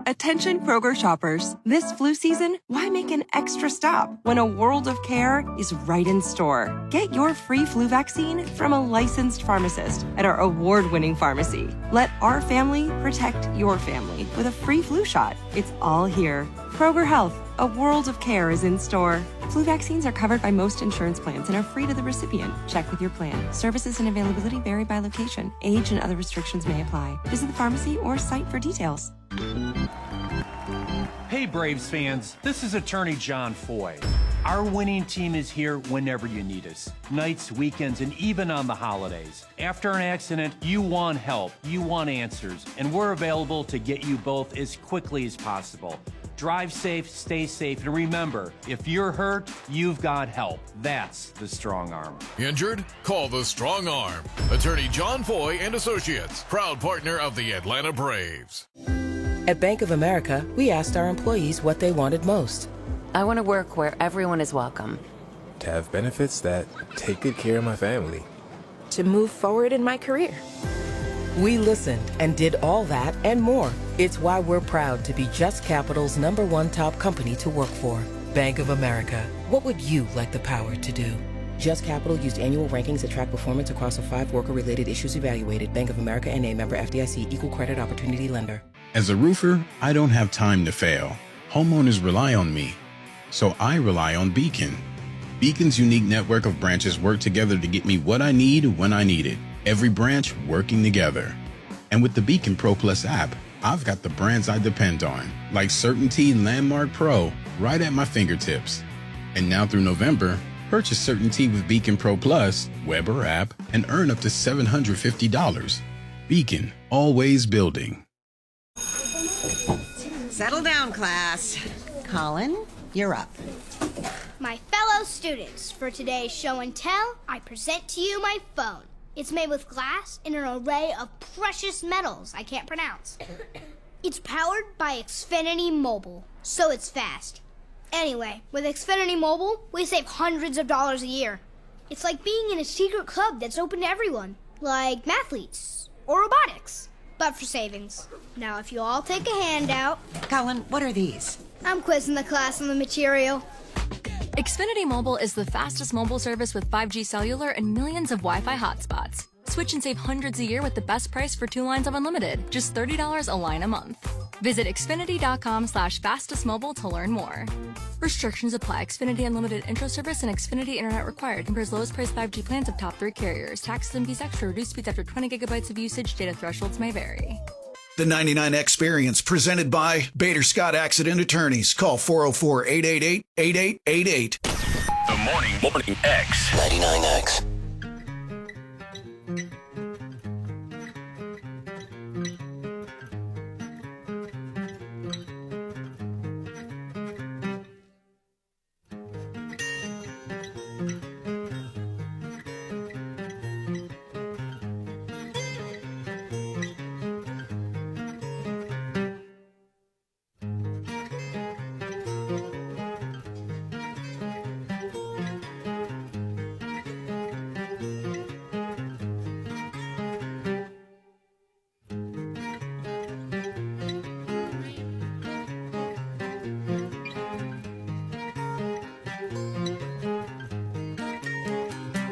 Attention Kroger shoppers. This flu season, why make an extra stop when a world of care is right in store? Get your free flu vaccine from a licensed pharmacist at our award-winning pharmacy. Let our family protect your family with a free flu shot. It's all here. Kroger Health, a world of care is in store. Flu vaccines are covered by most insurance plans and are free to the recipient. Check with your plan. Services and availability vary by location. Age and other restrictions may apply. Visit the pharmacy or site for details. Hey Braves fans, this is attorney John Foy. Our winning team is here whenever you need us. Nights, weekends, and even on the holidays. After an accident, you want help, you want answers, and we're available to get you both as quickly as possible. Drive safe, stay safe, and remember, if you're hurt, you've got help. That's the Strong Arm. Injured? Call the Strong Arm. Attorney John Foy and Associates, proud partner of the Atlanta Braves. At Bank of America, we asked our employees what they wanted most. I want to work where everyone is welcome. To have benefits that take good care of my family. To move forward in my career. We listened and did all that and more. It's why we're proud to be Just Capital's #1 top company to work for. Bank of America. What would you like the power to do? Just Capital used annual rankings that track performance across the 5 worker-related issues evaluated. Bank of America N.A. member FDIC, equal credit opportunity lender. As a roofer, I don't have time to fail. Homeowners rely on me. So I rely on Beacon. Beacon's unique network of branches work together to get me what I need when I need it. Every branch working together. And with the Beacon Pro Plus app, I've got the brands I depend on, like Certainty Landmark Pro, right at my fingertips. And now through November, purchase Certainty with Beacon Pro Plus, web or app, and earn up to $750. Beacon, always building. Settle down, class. Colin, you're up. My fellow students, for today's show and tell, I present to you my phone. It's made with glass and an array of precious metals I can't pronounce. It's powered by Xfinity Mobile, so it's fast. Anyway, with Xfinity Mobile, we save hundreds of dollars a year. It's like being in a secret club that's open to everyone, like mathletes or robotics, but for savings. Now, if you all take a handout... Colin, what are these? I'm quizzing the class on the material. Xfinity Mobile is the fastest mobile service with 5G cellular and millions of Wi-Fi hotspots. Switch and save hundreds a year with the best price for 2 lines of unlimited, just $30 a line a month. Visit Xfinity.com/fastestmobile to learn more. Restrictions apply. Xfinity Unlimited intro service and Xfinity Internet required. Compares lowest price 5G plans of top 3 carriers. Taxes and fees extra. Reduced speeds after 20 gigabytes of usage. Data thresholds may vary. The 99 Experience, presented by Bader Scott Accident Attorneys. Call 404-888-8888. The Morning X. 99X.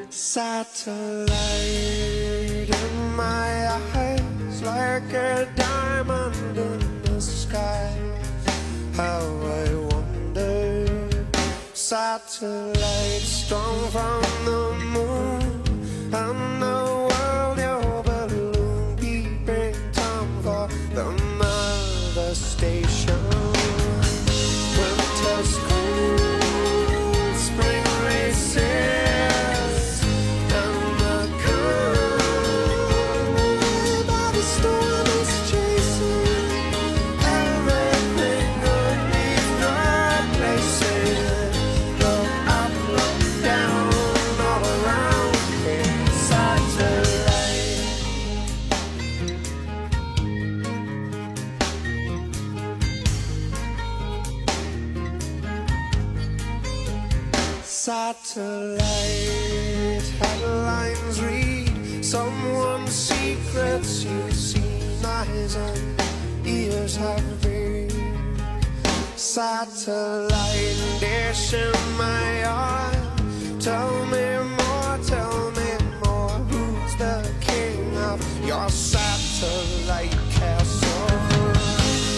Satellite in my eyes, like a diamond in the sky. How I wonder, satellites strong from the moon, and the world your balloon keeping time for the mother station. Winter school, spring races, and the cold by the storm is chasing everything underneath the places. Look up, look down, all around here, satellite. Satellite headlines read someone's secrets you've seen, eyes and ears have read. Satellite dish in my eye, tell me more, who's the king of your satellite castle?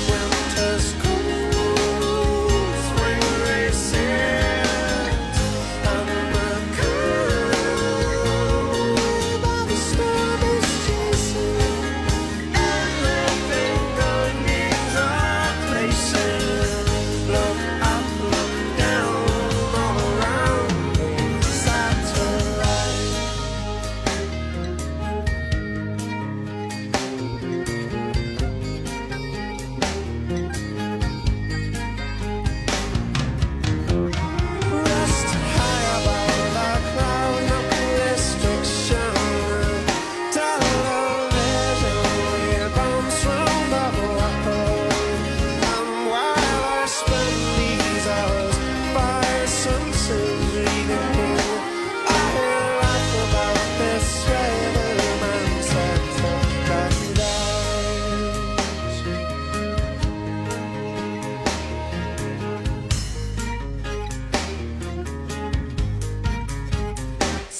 Winter school, spring races,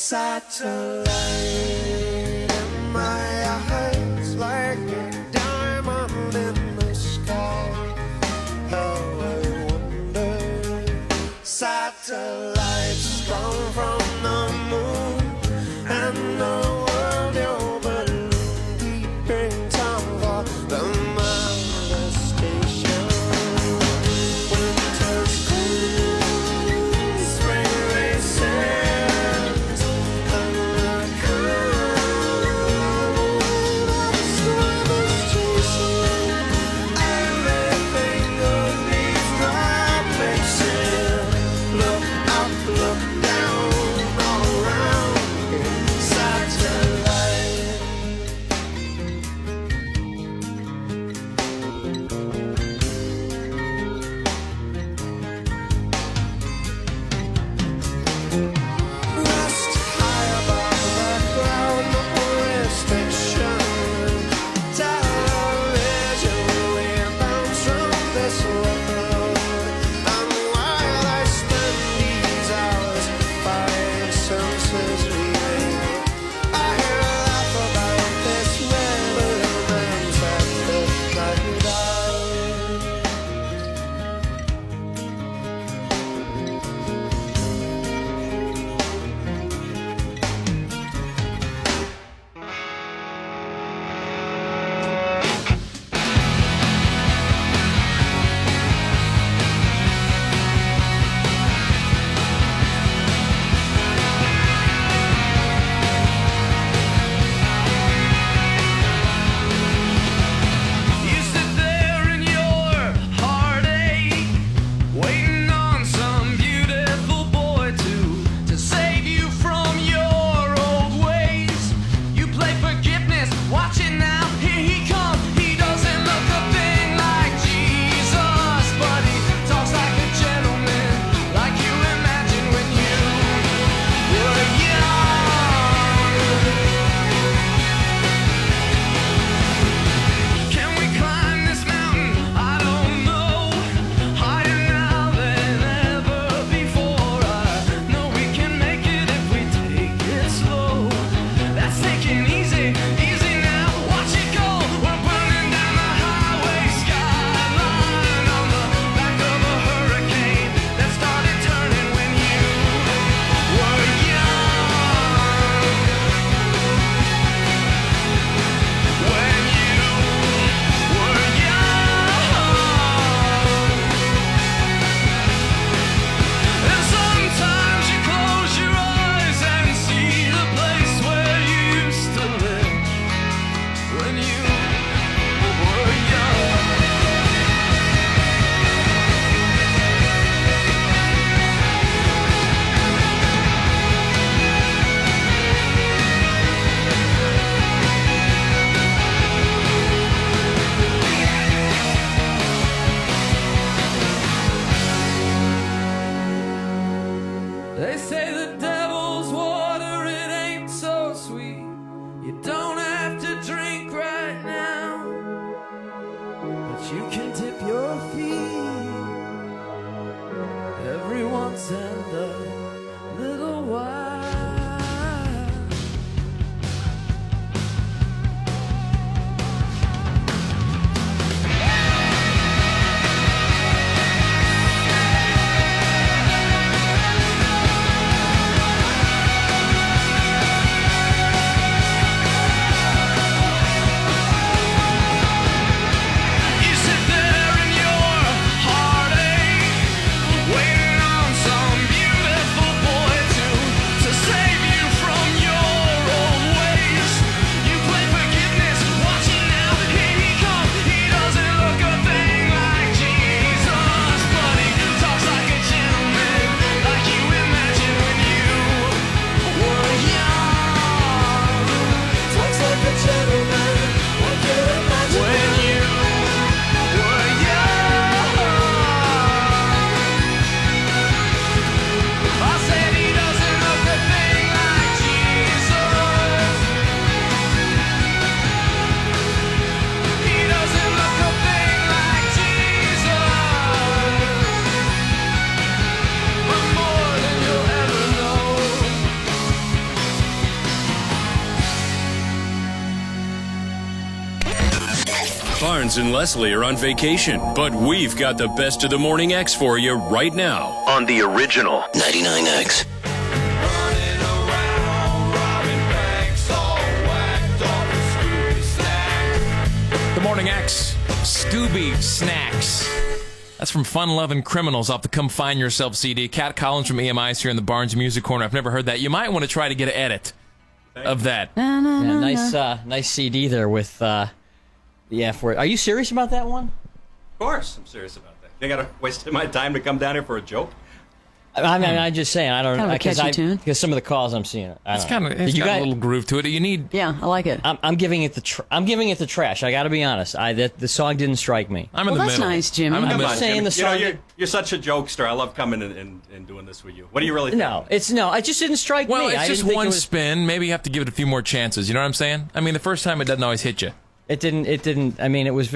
satellite in my eyes, like a diamond in the sky. How I wonder, satellites strong from the moon, and the world your balloon keeping time for the mother station. Winter school, spring races, and the cold They say the devil's water, it ain't so sweet. You don't have to drink right now, but you can dip your feet every once and a little while. Barnes and Leslie are on vacation, but we've got the best of the Morning X for you right now. On the original 99X. The Morning X, Scooby Snacks. That's from Fun Lovin' Criminals off the Come Find Yourself CD. Cat Collins from EMI is here in the Barnes Music Corner. I've never heard that. You might want to try to get an edit of that. Yeah, nice CD there with the F word. Are you serious about that one? Of course, I'm serious about that. You gotta waste my time to come down here for a joke? I mean, I'm just saying, I don't know. Kind of a catchy tune. Because some of the calls I'm seeing. It's got a little groove to it. You need. Yeah, I like it. I'm giving it the trash. I got to be honest. The song didn't strike me. I'm in the that's middle. nice, Jimmy. I'm just saying the song. You're such a jokester. I love coming and doing this with you. What do you really think? No, it just didn't strike Well, me. it's just one spin. Maybe you have to give it a few more chances. You know what I'm saying? I mean, the first time it doesn't always hit you. It didn't. I mean, it was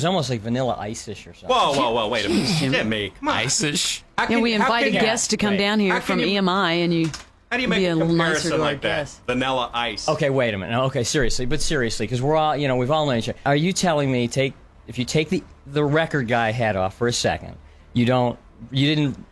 almost like Vanilla Ice-ish or something. Whoa, wait a minute. Jimmy, come on. Ice-ish? Yeah, we invited guests to come down here from EMI, and you. How do you make a comparison like that? Vanilla Ice. Okay, wait a minute. No, okay, seriously, because we're all, we've all known each other. Are you telling me if you take the record guy hat off for a second, you didn't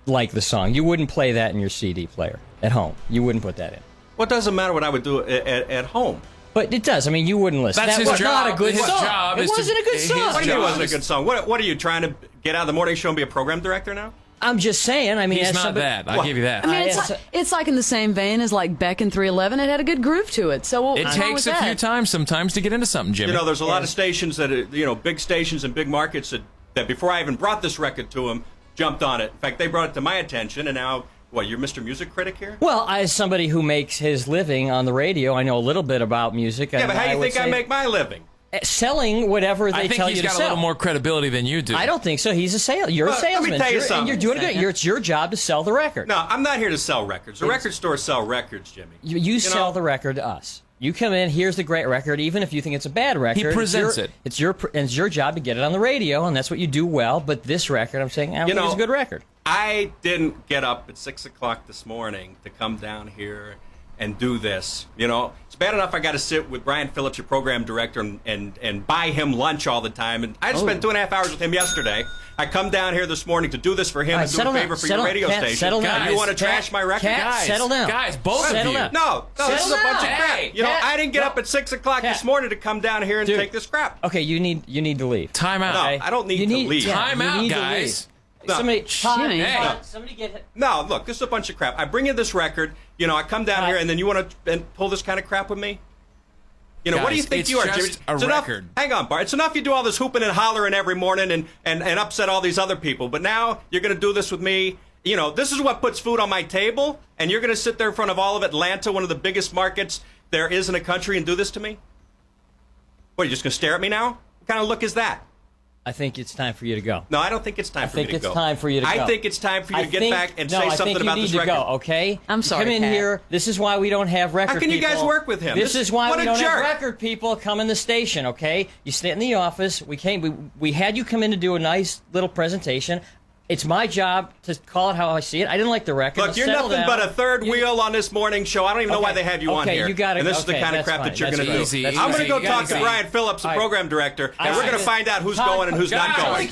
like the song, you wouldn't play that in your CD player at home? You wouldn't put that in? Well, it doesn't matter what I would do at home. But it does. I mean, you wouldn't listen. That's that his was job. not a good His song. job It is wasn't a good song. What do you mean it wasn't a good song? What are you trying to get out of the morning show and be a program director now? I'm just saying. I mean, he's not that. I'll give you that. I mean, it's like in the same vein as like Beck in 311. It had a good groove to it. So it takes a few times sometimes to get into something, Jimmy. There's a lot of stations that big stations and big markets that before I even brought this record to them, jumped on it. In fact, they brought it to my attention, and now. What, you're Mr. Music Critic here? Well, as somebody who makes his living on the radio, I know a little bit about music. Yeah, but how do you think I make my living? Selling whatever they tell you to sell. I think he's got a little more credibility than you do. I don't think so. He's a salesman. You're a salesman. Let me tell you something. And you're doing good. It's your job to sell the record. No, I'm not here to sell records. The record stores sell records, Jimmy. You sell the record to us. You come in, here's the great record, even if you think it's a bad record. He presents it. It's your job to get it on the radio, and that's what you do well. But this record, I'm saying, I don't think it's a good record. I didn't get up at 6 o'clock this morning to come down here and do this. It's bad enough I got to sit with Brian Phillips, your program director, and buy him lunch all the time. And I just spent 2.5 hours with him yesterday. I come down here this morning to do this for him and do a favor for your radio station. Settle down. You want to trash my record? Guys, settle down. Guys, both of you. No, this is a bunch of crap. I didn't get up at 6 o'clock this morning to come down here and take this crap. Okay, you need to leave. Time out. No, I don't need to leave. Time out, guys. No. Somebody get it. No, look, this is a bunch of crap. I bring you this record. I come down here, and then you want to pull this kind of crap with me? Guys, what do you think you are, Jimmy? It's a record. Hang on, Bart. It's enough you do all this hooping and hollering every morning and upset all these other people. But now you're going to do this with me. This is what puts food on my table, and you're going to sit there in front of all of Atlanta, one of the biggest markets there is in the country, and do this to me? What, are you just going to stare at me now? What kind of look is that? I think it's time for you to go. No, I don't think it's time for me to go. I think it's time for you to go. I think it's time for you to get back and say something about this record. No, I think you need to go, okay? I'm sorry, Come in Pat. here. This is why we don't have record people. How can you guys work with him? This is why what we a don't jerk. have record people come in the station, okay? You sit in the office. We had you come in to do a nice little presentation. It's my job to call it how I see it. I didn't like the record. Look, you're nothing but a third wheel on this morning show. I don't even know why they have you on here. You gotta, and this is the kind of crap that you're going to do. I'm going to go talk to Brian Phillips, the program director, and we're going to find out who's going and who's not going.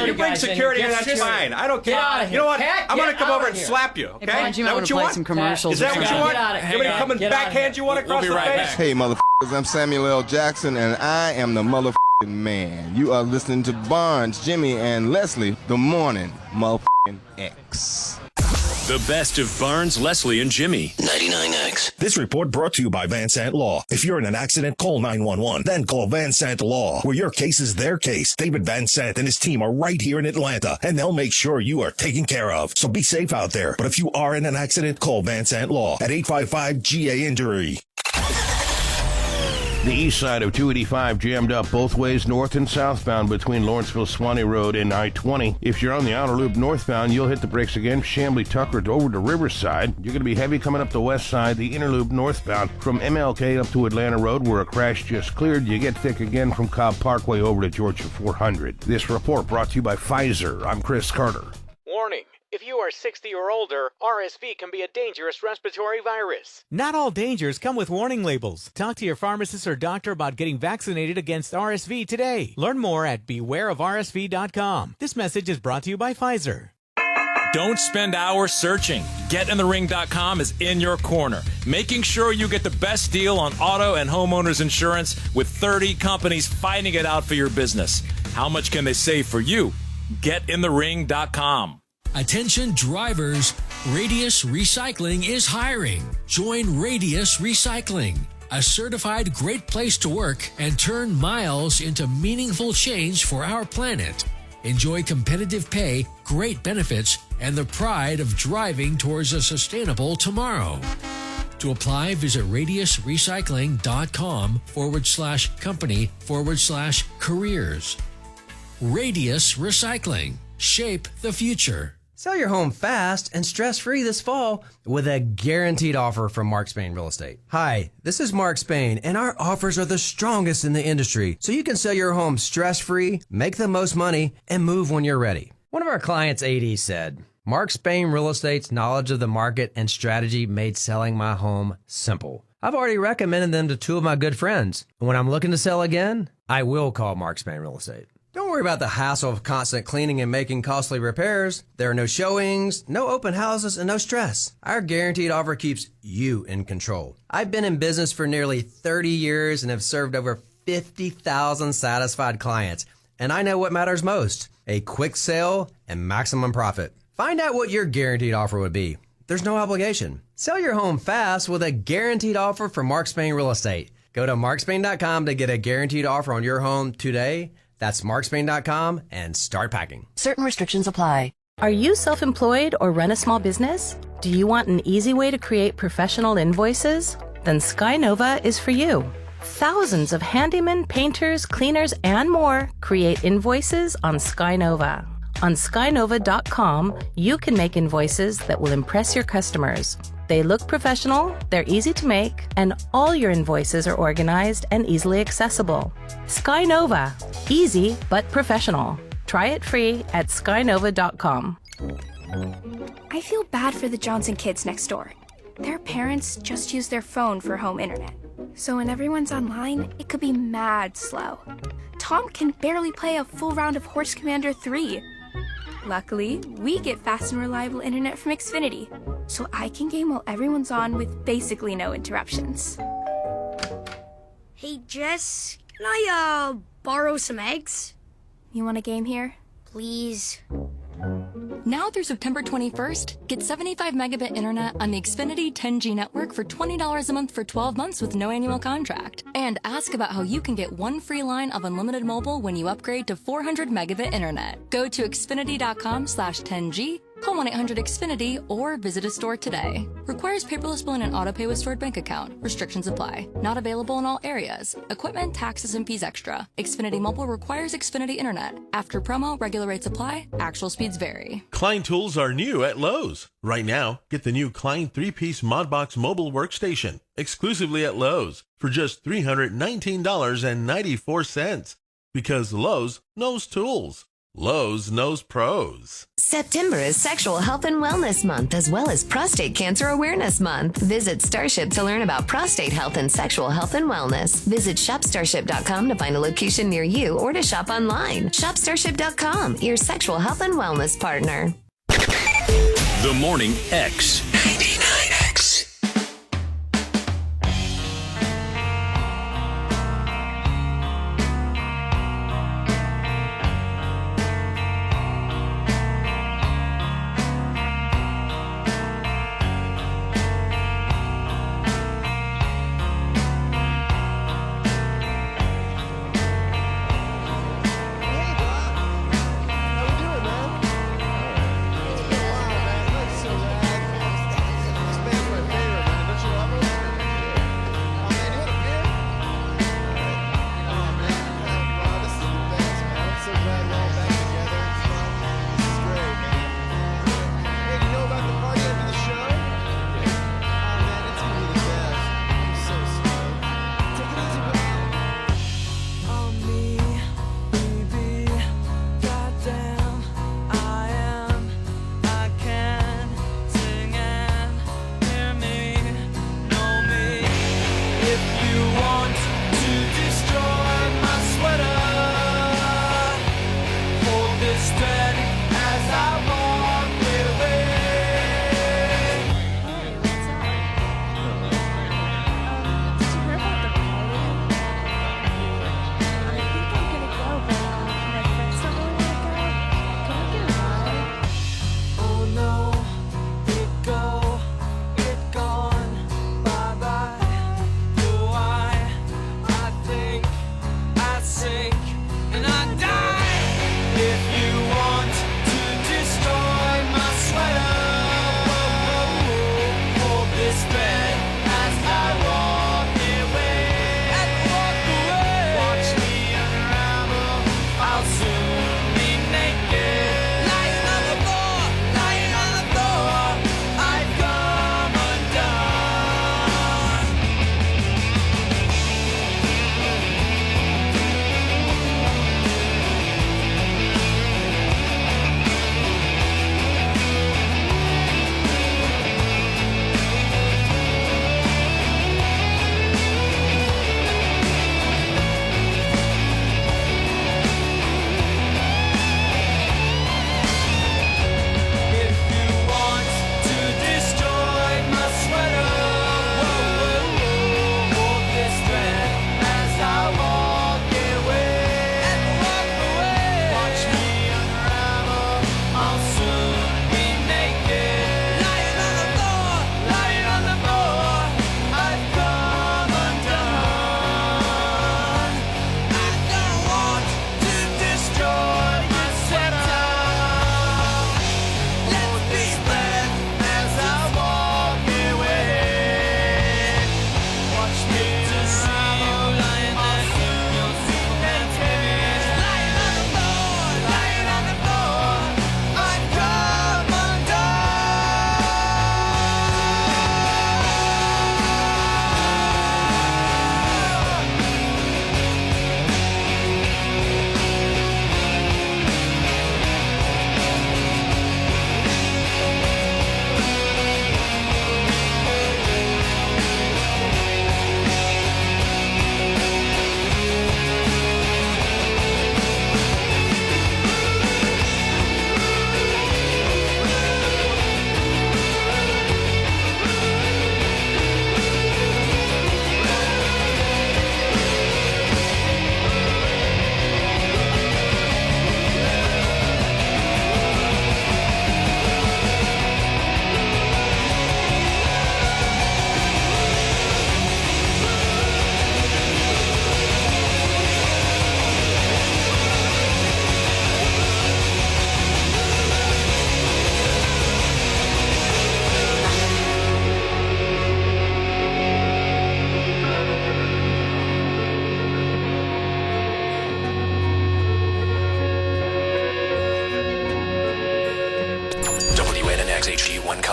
You bring security in, that's fine. I don't care. You know what? I'm going to come over and slap you, okay? Is that what you want? Some commercials. Is that what you want? You want me to come and backhand you one across the face? Hey, motherfuckers, I'm Samuel L. Jackson, and I am the motherfucking man. You are listening to Barnes, Jimmy, and Leslie, the morning motherfucking X. The best of Barnes, Leslie, and Jimmy. 99X. This report brought to you by Van Sant Law. If you're in an accident, call 911. Then call Van Sant Law, where your case is their case. David Van Sant and his team are right here in Atlanta, and they'll make sure you are taken care of. So be safe out there. But if you are in an accident, call Van Sant Law at 855-GA-INJURY. The east side of 285 jammed up both ways north and southbound between Lawrenceville-Swanee Road and I-20. If you're on the outer loop northbound, you'll hit the brakes again. Chamblee-Tucker over to Riverside. You're going to be heavy coming up the west side, the inner loop northbound. From MLK up to Atlanta Road, where a crash just cleared, you get thick again from Cobb Parkway over to Georgia 400. This report brought to you by Pfizer. I'm Chris Carter. Warning. If you are 60 or older, RSV can be a dangerous respiratory virus. Not all dangers come with warning labels. Talk to your pharmacist or doctor about getting vaccinated against RSV today. Learn more at bewareofrsv.com. This message is brought to you by Pfizer. Don't spend hours searching. GetInTheRing.com is in your corner, making sure you get the best deal on auto and homeowners insurance with 30 companies fighting it out for your business. How much can they save for you? GetInTheRing.com. Attention drivers, Radius Recycling is hiring. Join Radius Recycling, a certified great place to work and turn miles into meaningful change for our planet. Enjoy competitive pay, great benefits, and the pride of driving towards a sustainable tomorrow. To apply, visit radiusrecycling.com/company/careers. Radius Recycling. Shape the future. Sell your home fast and stress-free this fall with a guaranteed offer from Mark Spain Real Estate. Hi, this is Mark Spain, and our offers are the strongest in the industry, so you can sell your home stress-free, make the most money, and move when you're ready. One of our clients, AD, said, Mark Spain Real Estate's knowledge of the market and strategy made selling my home simple. I've already recommended them to two of my good friends, and when I'm looking to sell again, I will call Mark Spain Real Estate. Don't worry about the hassle of constant cleaning and making costly repairs. There are no showings, no open houses, and no stress. Our guaranteed offer keeps you in control. I've been in business for nearly 30 years and have served over 50,000 satisfied clients. And I know what matters most, a quick sale and maximum profit. Find out what your guaranteed offer would be. There's no obligation. Sell your home fast with a guaranteed offer from Mark Spain Real Estate. Go to markspain.com to get a guaranteed offer on your home today. That's markspain.com and start packing. Certain restrictions apply. Are you self-employed or run a small business? Do you want an easy way to create professional invoices? Then Skynova is for you. Thousands of handymen, painters, cleaners, and more create invoices on Skynova. On skynova.com, you can make invoices that will impress your customers. They look professional, they're easy to make, and all your invoices are organized and easily accessible. Skynova. Easy but professional. Try it free at skynova.com. I feel bad for the Johnson kids next door. Their parents just use their phone for home internet. So when everyone's online, it could be mad slow. Tom can barely play a full round of Horse Commander 3. Luckily, we get fast and reliable internet from Xfinity, so I can game while everyone's on with basically no interruptions. Hey, Jess, can I, borrow some eggs? You want a game here? Please. Now through September 21st, get 75 megabit internet on the Xfinity 10G network for $20 a month for 12 months with no annual contract. And ask about how you can get one free line of unlimited mobile when you upgrade to 400 megabit internet. Go to xfinity.com/10G Call 1-800-XFINITY or visit a store today. Requires paperless billing and auto pay with stored bank account. Restrictions apply. Not available in all areas. Equipment, taxes, and fees extra. Xfinity Mobile requires Xfinity Internet. After promo, regular rates apply. Actual speeds vary. Klein tools are new at Lowe's. Right now, get the new Klein 3-piece ModBox mobile workstation exclusively at Lowe's for just $319.94. Because Lowe's knows tools. Lowe's knows pros. September is Sexual Health and Wellness Month, as well as Prostate Cancer Awareness Month. Visit Starship to learn about prostate health and sexual health and wellness. Visit shopstarship.com to find a location near you or to shop online. Shopstarship.com, your sexual health and wellness partner. The Morning X. 99X.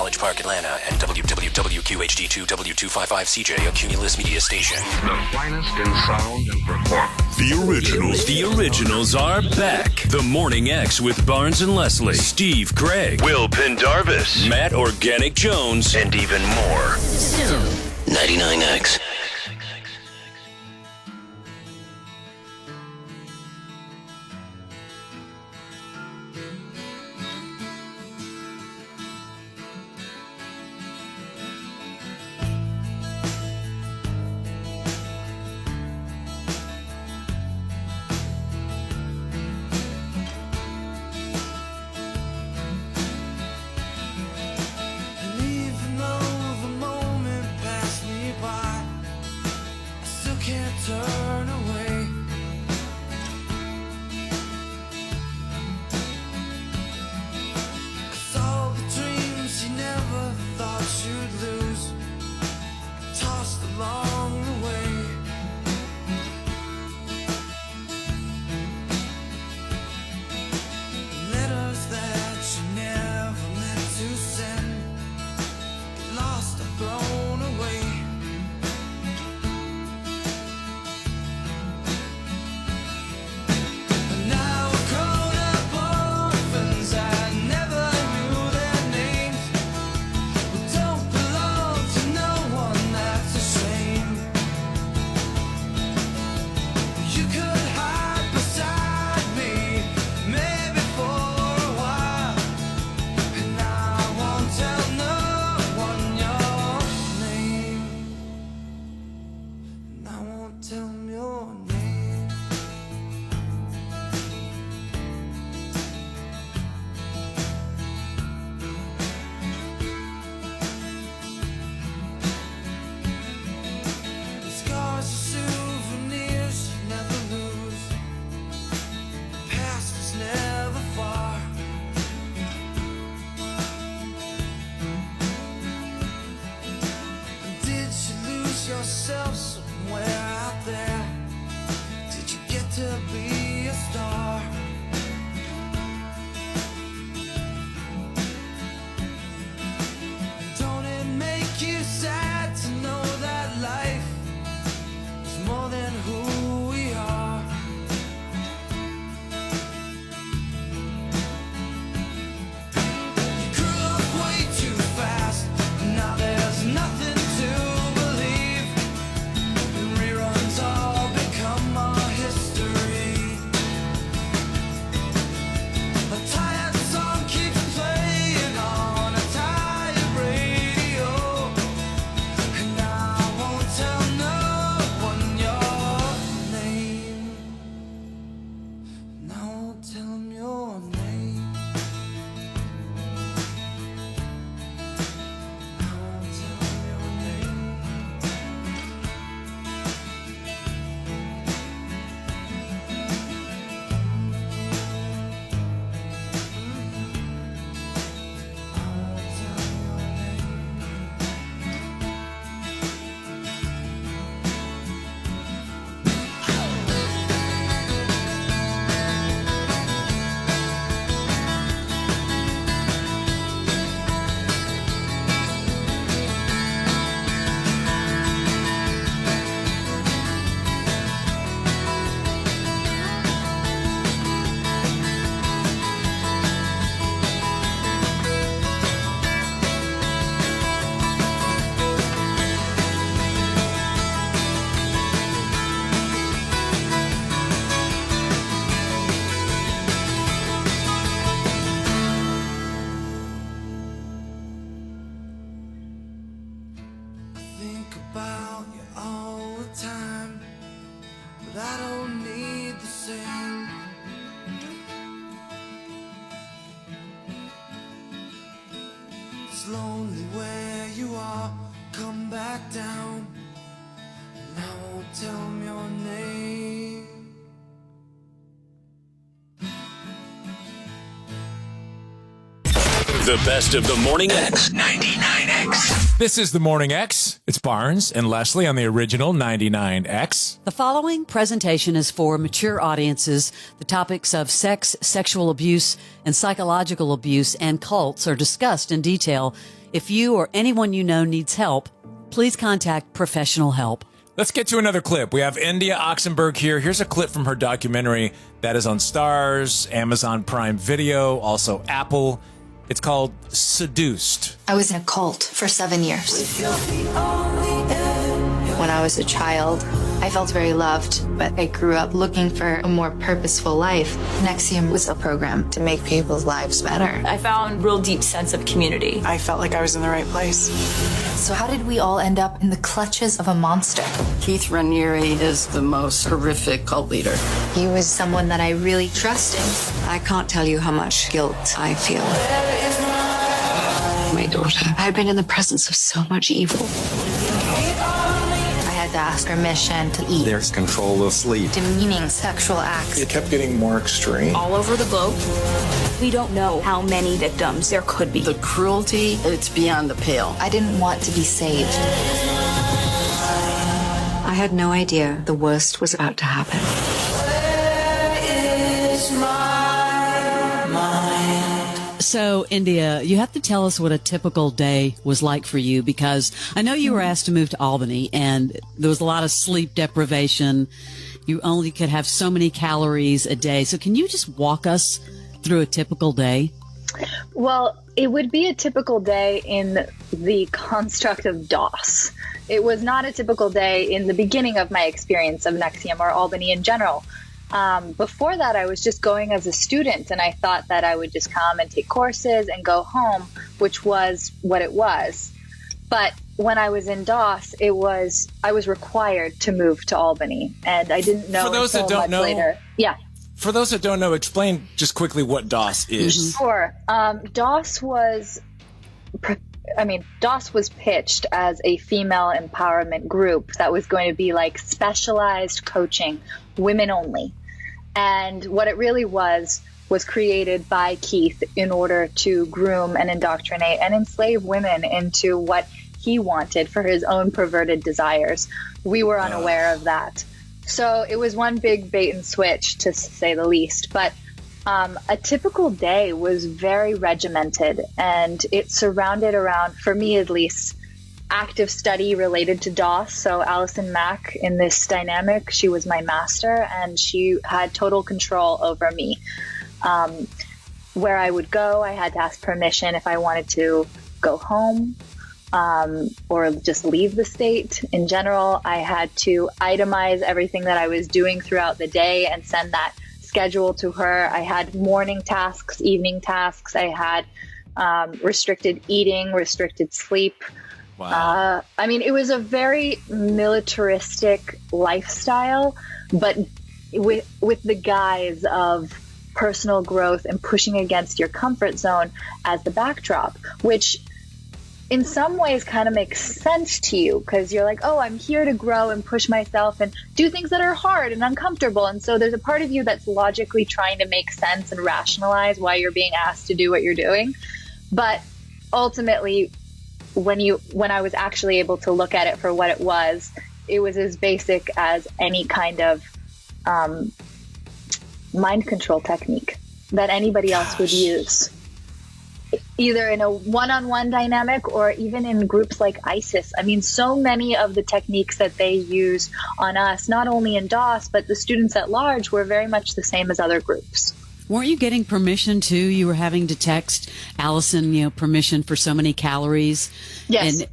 College Park, Atlanta, and WWWQHD2 W255CJ, a Cumulus media station. The finest in sound and performance. The originals. The originals are back. The Morning X with Barnes and Leslie, Steve Craig, Will Pendarvis, Matt Organic Jones, and even more. 99X. Turn away. Cause all the dreams you never thought you'd lose, tossed along the way. Letters that you never meant to send, lost or thrown away. Tell me your name. The scars are souvenirs you never lose. The past is never far. Did you lose yourself somewhere out there? Did you get to be a star? Don't it make you sad to know that life is more than who we are? You grew up way too fast, now there's nothing to believe. Reruns all become our history. A tired song keeps playing on a tired radio, and I won't tell no one your name. And I won't tell them your name. I won't tell them your name. Think about you all the time, but I don't need the same. It's lonely where you are, come back down, and I won't tell them your name. The best of the Morning X. 99X. This is the Morning X. It's Barnes and Leslie on the original 99X. The following presentation is for mature audiences. The topics of sex, sexual abuse, and psychological abuse and cults are discussed in detail If you or anyone you know needs help, please contact professional help. Let's get to another clip. We have India Oxenberg here. Here's a clip from her documentary that is on Starz, Amazon Prime Video, also Apple. It's called Seduced. I was in a cult for 7 years. When I was a child, I felt very loved, but I grew up looking for a more purposeful life. NXIVM was a program to make people's lives better. I found a real deep sense of community. I felt like I was in the right place. So how did we all end up in the clutches of a monster? Keith Raniere is the most horrific cult leader. He was someone that I really trusted. I can't tell you how much guilt I feel. My daughter. I had been in the presence of so much evil. I had to ask permission to eat. There's control of sleep. Demeaning sexual acts. It kept getting more extreme. All over the globe. We don't know how many victims there could be. The cruelty, it's beyond the pale. I didn't want to be saved. I had no idea the worst was about to happen. So, India, you have to tell us what a typical day was like for you, because I know you were asked to move to Albany and there was a lot of sleep deprivation. You only could have so many calories a day. So can you just walk us through a typical day? Well, it would be a typical day in the construct of DOS. It was not a typical day in the beginning of my experience of NXIVM or Albany in general. Before that, I was just going as a student, and I thought that I would just come and take courses and go home, which was what it was. But when I was in DOS, I was required to move to Albany, and I didn't know For those until that don't much know, later. Yeah. For those that don't know, explain just quickly what DOS is. Sure. DOS was pitched as a female empowerment group that was going to be like specialized coaching, women only. And what it really was created by Keith in order to groom and indoctrinate and enslave women into what he wanted for his own perverted desires. We were unaware of that. So it was one big bait and switch, to say the least. But a typical day was very regimented, and it surrounded around, for me at least, active study related to DOS. So Allison Mack, in this dynamic, she was my master, and she had total control over me. Where I would go, I had to ask permission if I wanted to go home or just leave the state. In general, I had to itemize everything that I was doing throughout the day and send that schedule to her. I had morning tasks, evening tasks. I had restricted eating, restricted sleep. Wow. It was a very militaristic lifestyle, but with the guise of personal growth and pushing against your comfort zone as the backdrop, which in some ways kind of makes sense to you, because you're like, oh, I'm here to grow and push myself and do things that are hard and uncomfortable. And so there's a part of you that's logically trying to make sense and rationalize why you're being asked to do what you're doing. But ultimately, when I was actually able to look at it for what it was as basic as any kind of mind control technique that anybody else would use, either in a one-on-one dynamic or even in groups like ISIS. So many of the techniques that they use on us, not only in DOS, but the students at large, were very much the same as other groups. Weren't you getting permission too? You were having to text Allison, permission for so many calories. Yes. And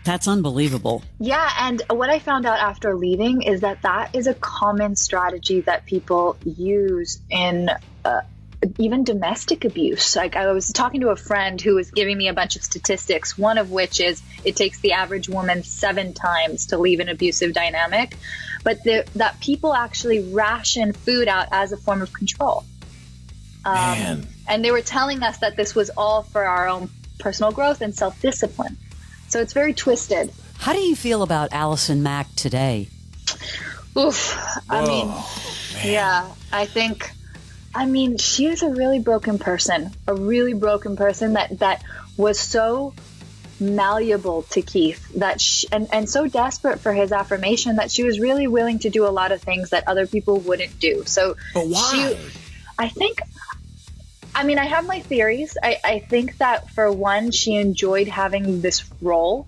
that's unbelievable. Yeah, and what I found out after leaving is that is a common strategy that people use in even domestic abuse. Like, I was talking to a friend who was giving me a bunch of statistics, one of which is it takes the average woman 7 times to leave an abusive dynamic, but that people actually ration food out as a form of control. And they were telling us that this was all for our own personal growth and self-discipline. So it's very twisted. How do you feel about Allison Mack today? Oof. Yeah, I think... she is a really broken person that was so malleable to Keith and so desperate for his affirmation that she was really willing to do a lot of things that other people wouldn't do. So, but why? I mean, I have my theories. I think that, for one, she enjoyed having this role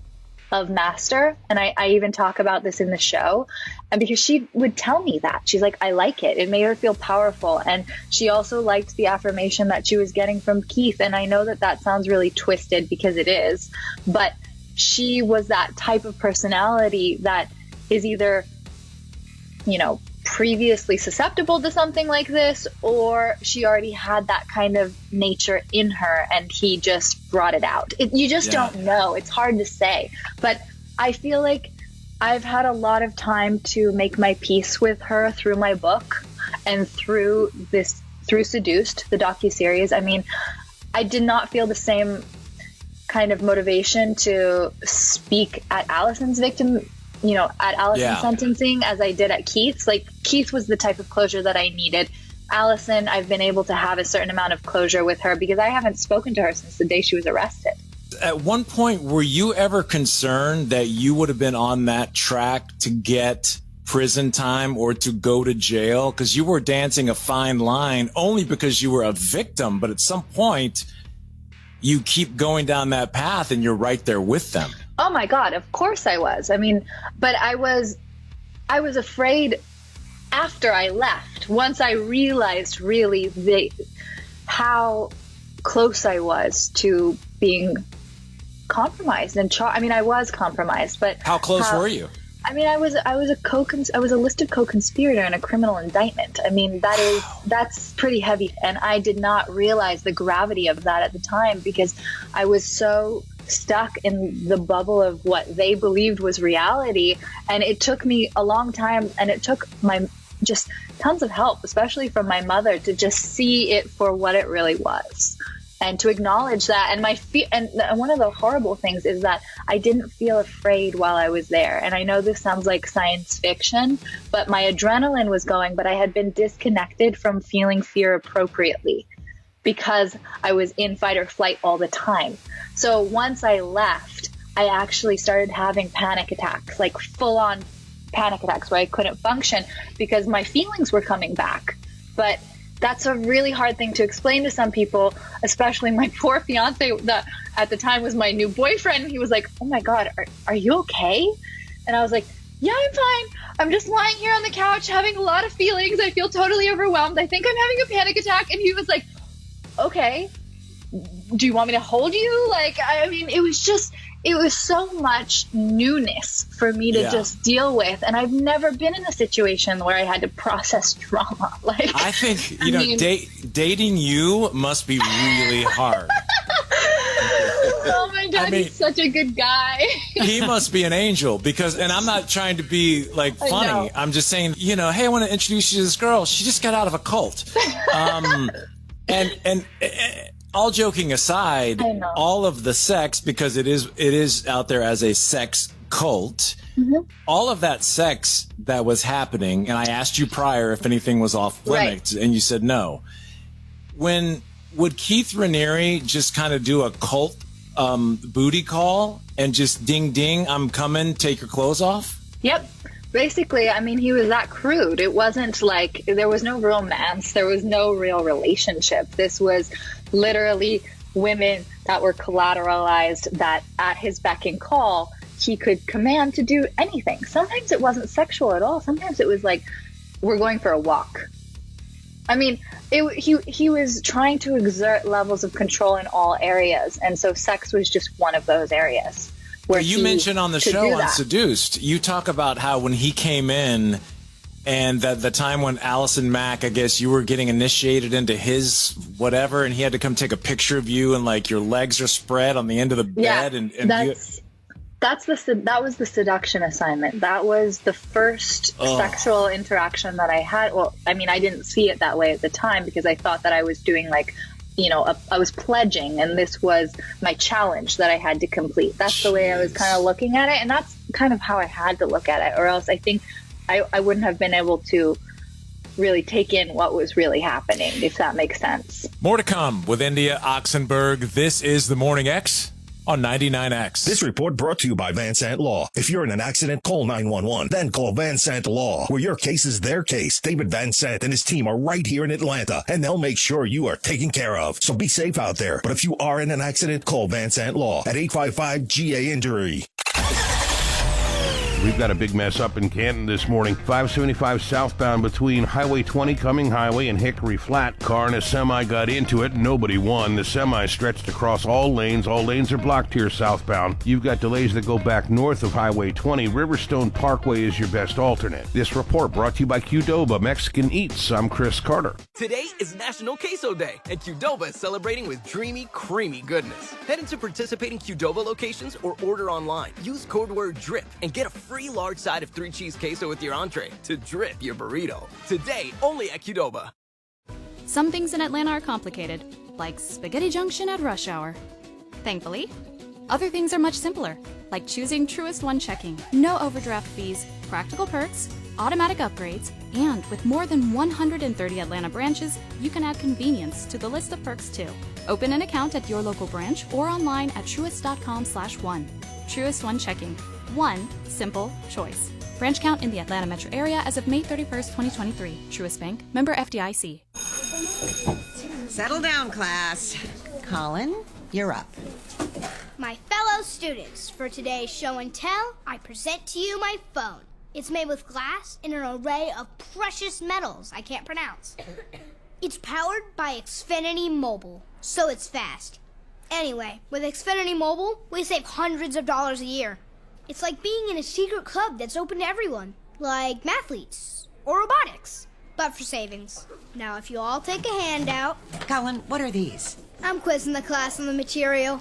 of master. And I even talk about this in the show. And because she would tell me that. She's like, I like it. It made her feel powerful. And she also liked the affirmation that she was getting from Keith. And I know that that sounds really twisted, because it is. But she was that type of personality that is either, you know, previously susceptible to something like this, or she already had that kind of nature in her and he just brought it out. You just don't know. It's hard to say. But I feel like I've had a lot of time to make my peace with her through my book and through Seduced, the docuseries. I mean, I did not feel the same kind of motivation to speak at Allison's sentencing as I did at Keith's. Like, Keith was the type of closure that I needed. Allison, I've been able to have a certain amount of closure with her because I haven't spoken to her since the day she was arrested. At one point, were you ever concerned that you would have been on that track to get prison time or to go to jail? Because you were dancing a fine line only because you were a victim, but at some point you keep going down that path and you're right there with them. Oh my God, of course I was. I mean, but I was afraid after I left. Once I realized really how close I was to being compromised and I mean, I was compromised, but how close were you? I mean, I was a listed co-conspirator in a criminal indictment. I mean, that's pretty heavy, and I did not realize the gravity of that at the time because I was so stuck in the bubble of what they believed was reality. And it took me a long time, and it took just tons of help, especially from my mother, to just see it for what it really was and to acknowledge that. And one of the horrible things is that I didn't feel afraid while I was there. And I know this sounds like science fiction, but my adrenaline was going, but I had been disconnected from feeling fear appropriately because I was in fight or flight all the time. So once I left, I actually started having panic attacks, like full-on panic attacks where I couldn't function because my feelings were coming back. But that's a really hard thing to explain to some people, especially my poor fiance that at the time was my new boyfriend. He was like, oh my God, are you okay? And I was like, yeah, I'm fine. I'm just lying here on the couch having a lot of feelings. I feel totally overwhelmed. I think I'm having a panic attack. And he was like, okay, do you want me to hold you? Like, I mean, it was so much newness for me to just deal with. And I've never been in a situation where I had to process trauma. Like, I think, dating you must be really hard. Oh my God, he's such a good guy. He must be an angel and I'm not trying to be like funny. I'm just saying, hey, I want to introduce you to this girl. She just got out of a cult. And all joking aside, all of the sex, because it is out there as a sex cult, all of that sex that was happening, and I asked you prior if anything was off limits, and you said no. Would Keith Raniere just kind of do a cult booty call and just ding ding, I'm coming, take your clothes off? Yep. Basically, I mean, he was that crude. It wasn't like there was no romance. There was no real relationship. This was literally women that were collateralized that at his beck and call, he could command to do anything. Sometimes it wasn't sexual at all. Sometimes it was like, we're going for a walk. I mean, he was trying to exert levels of control in all areas. And so sex was just one of those areas. Where you mentioned on the show on Seduced, you talk about how when he came in and the time when Allison Mack, I guess you were getting initiated into his whatever, and he had to come take a picture of you and like your legs are spread on the end of the bed. That was the seduction assignment. That was the first sexual interaction that I had. Well, I mean, I didn't see it that way at the time because I thought that I was doing like, I was pledging, and this was my challenge that I had to complete. That's the way I was kind of looking at it, and that's kind of how I had to look at it, or else I think I wouldn't have been able to really take in what was really happening, if that makes sense. More to come with India Oxenberg. This is The Morning X on 99X. This report brought to you by Van Sant Law. If you're in an accident, call 911. Then call Van Sant Law, where your case is their case. David Van Sant and his team are right here in Atlanta, and they'll make sure you are taken care of. So be safe out there. But if you are in an accident, call Van Sant Law at 855-GA-INJURY. We've got a big mess up in Canton this morning. 575 southbound between Highway 20 Cumming Highway and Hickory Flat. Car and a semi got into it. Nobody won. The semi stretched across all lanes. All lanes are blocked here southbound. You've got delays that go back north of Highway 20. Riverstone Parkway is your best alternate. This report brought to you by Qdoba Mexican Eats. I'm Chris Carter. Today is National Queso Day, and Qdoba is celebrating with dreamy, creamy goodness. Head into participating Qdoba locations or order online. Use code word DRIP and get a free large side of 3-cheese queso with your entree to drip your burrito. Today, only at Qdoba. Some things in Atlanta are complicated, like Spaghetti Junction at rush hour. Thankfully, other things are much simpler, like choosing Truist One checking. No overdraft fees, practical perks, automatic upgrades, and with more than 130 Atlanta branches, you can add convenience to the list of perks too. Open an account at your local branch or online at truist.com/one. Truist One checking. One simple choice. Branch count in the Atlanta metro area as of May 31st, 2023. Truist Bank. Member FDIC. Settle down, class. Colin, you're up. My fellow students, for today's show and tell, I present to you my phone. It's made with glass and an array of precious metals I can't pronounce. It's powered by Xfinity Mobile, so it's fast. Anyway, with Xfinity Mobile, we save hundreds of dollars a year. It's like being in a secret club that's open to everyone, like mathletes or robotics, but for savings. Now, if you all take a handout... Colin, what are these? I'm quizzing the class on the material.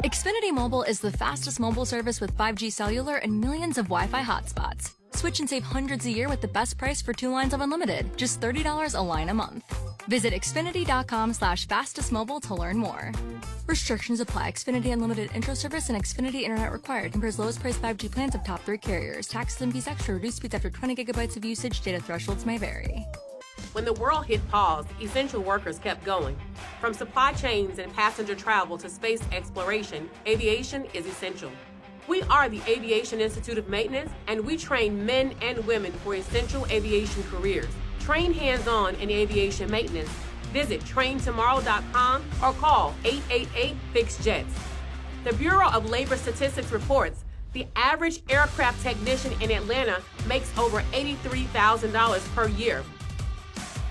Xfinity Mobile is the fastest mobile service with 5G cellular and millions of Wi-Fi hotspots. Switch and save hundreds a year with the best price for 2 lines of unlimited, just $30 a line a month. Visit Xfinity.com/fastestmobile to learn more. Restrictions apply. Xfinity Unlimited intro service and Xfinity Internet required. Compares lowest price 5G plans of top 3 carriers. Taxes and fees extra. Reduced speeds after 20 gigabytes of usage. Data thresholds may vary. When the world hit pause, essential workers kept going. From supply chains and passenger travel to space exploration, aviation is essential. We are the Aviation Institute of Maintenance, and we train men and women for essential aviation careers. Train hands-on in aviation maintenance. Visit traintomorrow.com or call 888-FIX-JETS. The Bureau of Labor Statistics reports the average aircraft technician in Atlanta makes over $83,000 per year.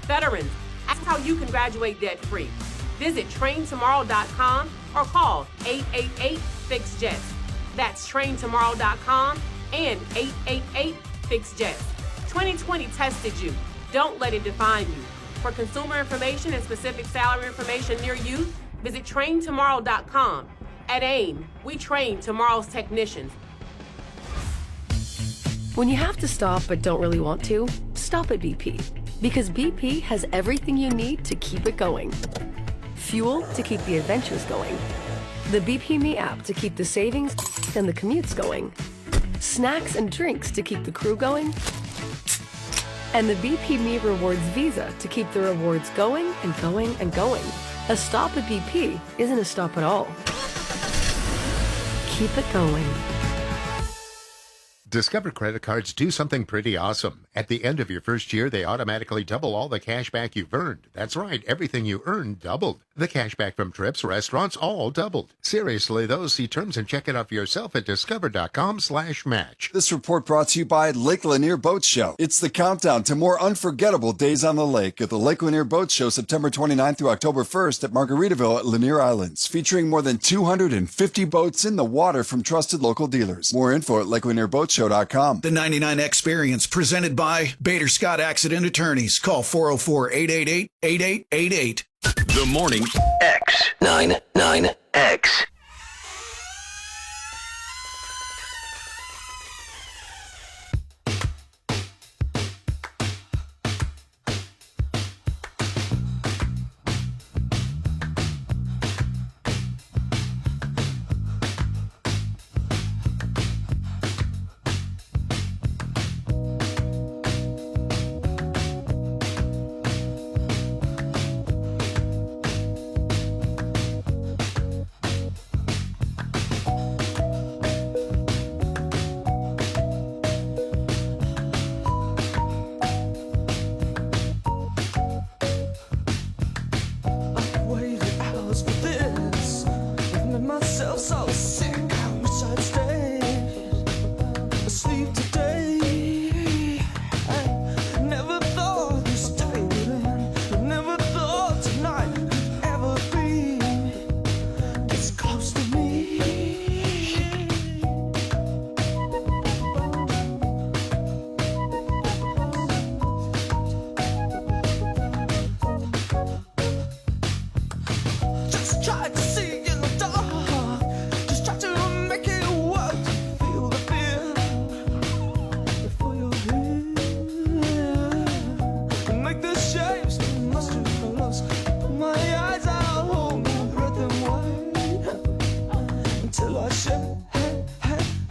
Veterans, ask how you can graduate debt-free. Visit traintomorrow.com or call 888-FIX-JETS. That's traintomorrow.com and 888-FIX-JETS. 2020 tested you. Don't let it define you. For consumer information and specific salary information near you, visit traintomorrow.com. At AIM, we train tomorrow's technicians. When you have to stop but don't really want to, stop at BP. Because BP has everything you need to keep it going. Fuel to keep the adventures going. The BP Me app to keep the savings and the commutes going. Snacks and drinks to keep the crew going. And the BP Me Rewards Visa to keep the rewards going and going and going. A stop at BP isn't a stop at all. Keep it going. Discover credit cards do something pretty awesome. At the end of your first year, they automatically double all the cash back you've earned. That's right, everything you earned doubled. The cash back from trips, restaurants, all doubled. Seriously, though, see terms and check it out for yourself at discover.com/match. This report brought to you by Lake Lanier Boat Show. It's the countdown to more unforgettable days on the lake at the Lake Lanier Boat Show, September 29th through October 1st at Margaritaville at Lanier Islands, featuring more than 250 boats in the water from trusted local dealers. More info at lakelanierboatshow.com. The 99 Experience, presented by Bader Scott Accident Attorneys. Call 404-888-8888. The Morning X. 99X.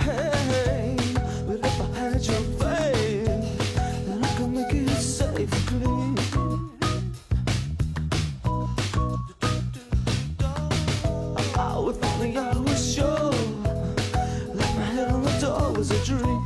Hey, but if I had your faith, then I could make it safe and clean. Oh, if only I was sure that my head on the door was a dream.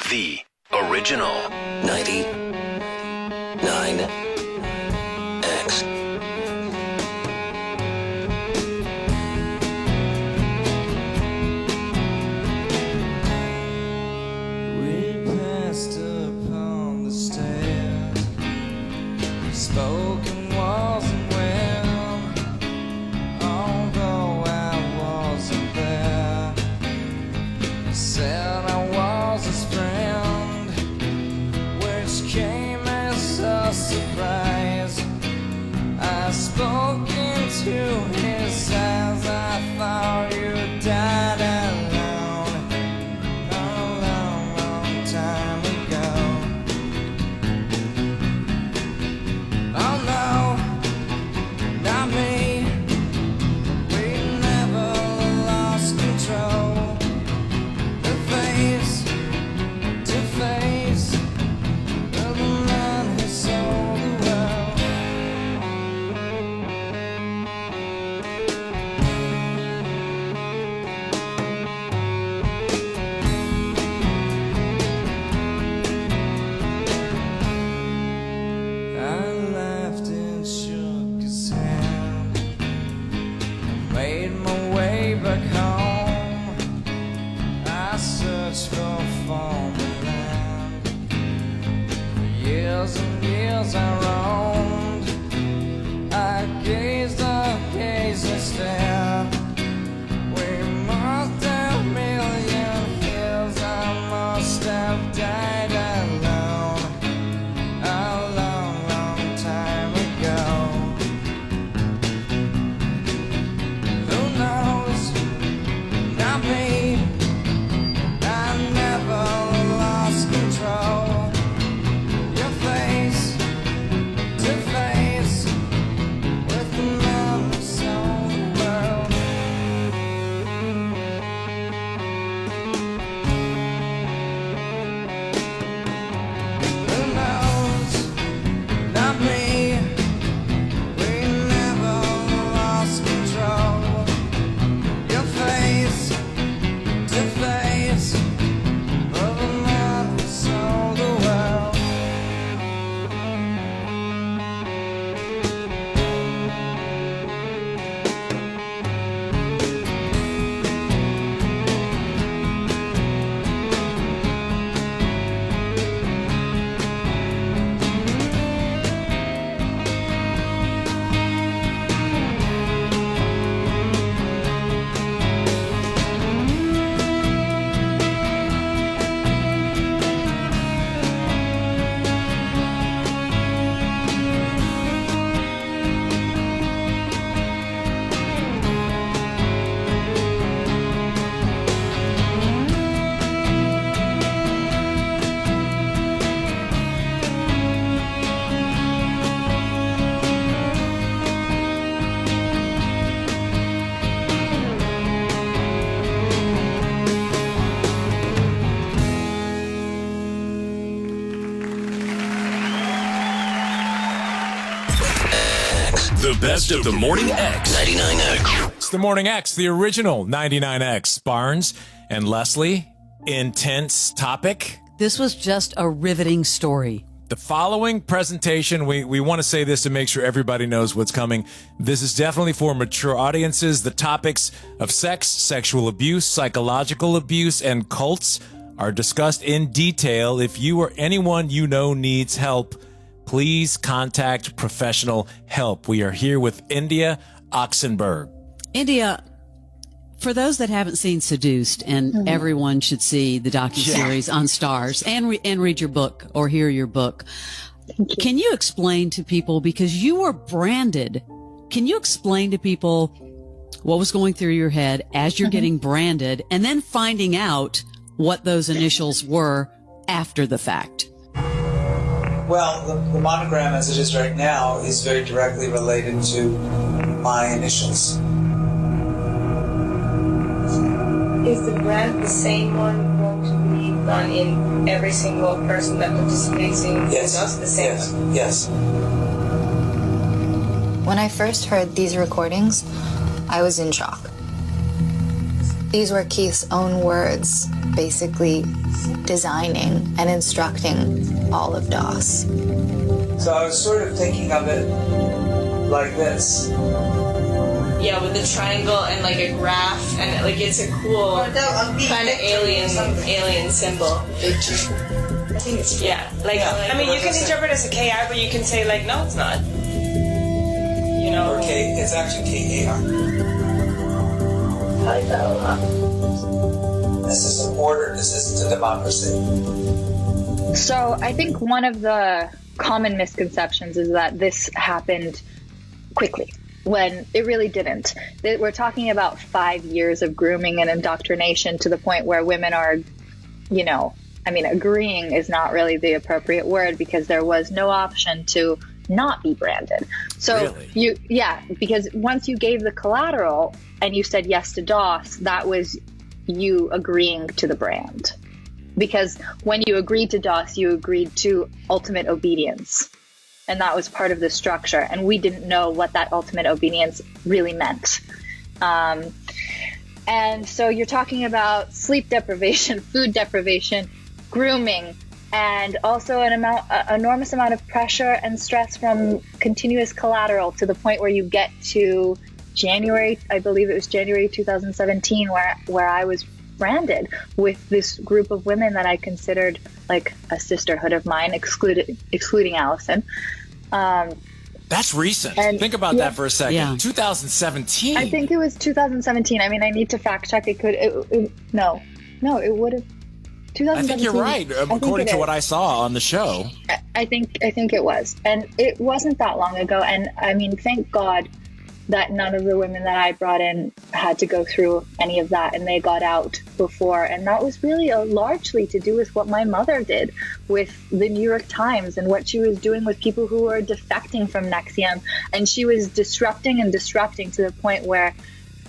The original 99X. We passed upon the stairs, spoken wasn't well, although I wasn't there. Said I was his friend, which The best of the Morning X. 99X. It's the Morning X, the original 99X. Barnes and Leslie, intense topic. This was just a riveting story. The following presentation, we want to say this to make sure everybody knows what's coming. This is definitely for mature audiences. The topics of sex, sexual abuse, psychological abuse, and cults are discussed in detail. If you or anyone you know needs help, please contact professional help. We are here with India Oxenberg. India, for those that haven't seen Seduced, and everyone should see the docuseries on Stars and read your book or hear your book. Can you explain to people, because you were branded, can you explain to people what was going through your head as you're getting branded and then finding out what those initials were after the fact? Well, the monogram as it is right now is very directly related to my initials. Is the brand the same one going to be done in every single person that participates in the same? Yes. When I first heard these recordings, I was in shock. These were Keith's own words, basically designing and instructing all of DOS. So I was sort of thinking of it like this. Yeah, with the triangle and like a graph, and like it's a cool kind of alien symbol. I think it's I mean, you can interpret it as a KI, but you can say like, no, it's not. You know, or K. It's actually KAR. I like that a lot. This is an order. This isn't a democracy. So I think one of the common misconceptions is that this happened quickly, when it really didn't. We're talking about 5 years of grooming and indoctrination to the point where women are, agreeing is not really the appropriate word, because there was no option to not be branded. So because once you gave the collateral and you said yes to DOS, that was you agreeing to the brand. Because when you agreed to DOS, you agreed to ultimate obedience. And that was part of the structure. And we didn't know what that ultimate obedience really meant. And so you're talking about sleep deprivation, food deprivation, grooming, and also an enormous amount of pressure and stress from continuous collateral, to the point where you get to January, I believe it was January 2017, where I was branded with this group of women that I considered like a sisterhood of mine, excluding Allison. That's recent. Think about that for a second. Yeah. 2017. I think it was 2017. I mean, I need to fact check. It would have. 2017. I think you're right, according to what I saw on the show. I think it was. And it wasn't that long ago. And I mean, thank God that none of the women that I brought in had to go through any of that, and they got out before. And that was really largely to do with what my mother did with the New York Times and what she was doing with people who were defecting from NXIVM. And she was disrupting to the point where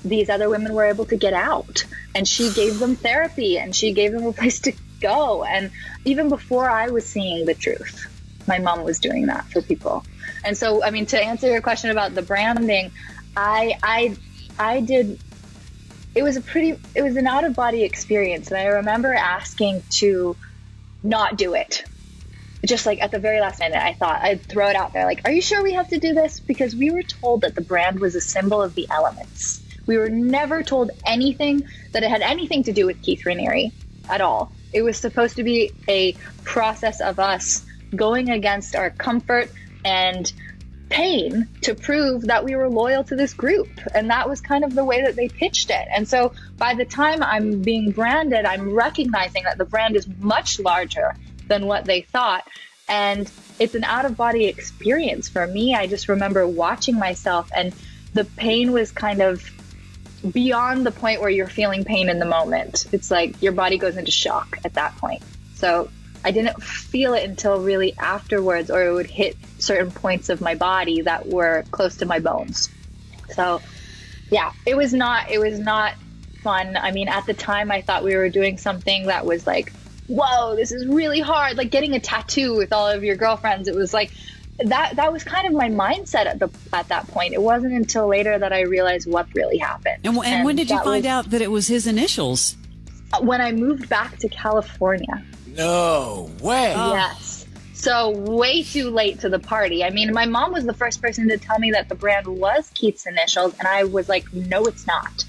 these other women were able to get out, and she gave them therapy, and she gave them a place to go. And even before I was seeing the truth, my mom was doing that for people. And so, I mean, to answer your question about the branding, I did, it was an out of body experience. And I remember asking to not do it. Just like at the very last minute, I thought I'd throw it out there. Like, are you sure we have to do this? Because we were told that the brand was a symbol of the elements. We were never told anything that it had anything to do with Keith Raniere at all. It was supposed to be a process of us going against our comfort and pain to prove that we were loyal to this group. And that was kind of the way that they pitched it. And so by the time I'm being branded, I'm recognizing that the brand is much larger than what they thought. And it's an out-of-body experience for me. I just remember watching myself, and the pain was kind of beyond the point where you're feeling pain in the moment. It's like your body goes into shock at that point. So I didn't feel it until really afterwards, or it would hit certain points of my body that were close to my bones. So yeah, it was not fun. I mean, at the time I thought we were doing something that was like, whoa, this is really hard. Like getting a tattoo with all of your girlfriends. It was like, that was kind of my mindset at that point. It wasn't until later that I realized what really happened. And when did you find out that it was his initials? When I moved back to California. No way. Yes. So way too late to the party. I mean, my mom was the first person to tell me that the brand was Keith's initials, and I was like, no, it's not.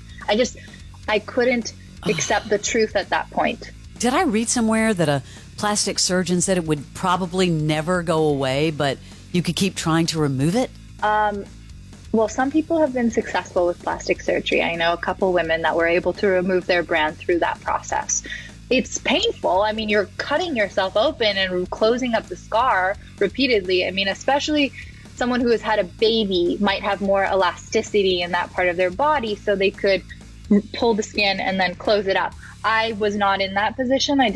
I couldn't accept the truth at that point. Did I read somewhere that a plastic surgeon said it would probably never go away, but you could keep trying to remove it? Well, some people have been successful with plastic surgery. I know a couple women that were able to remove their brand through that process. It's painful. I mean, you're cutting yourself open and closing up the scar repeatedly. I mean, especially someone who has had a baby might have more elasticity in that part of their body, so they could pull the skin and then close it up. I was not in that position. I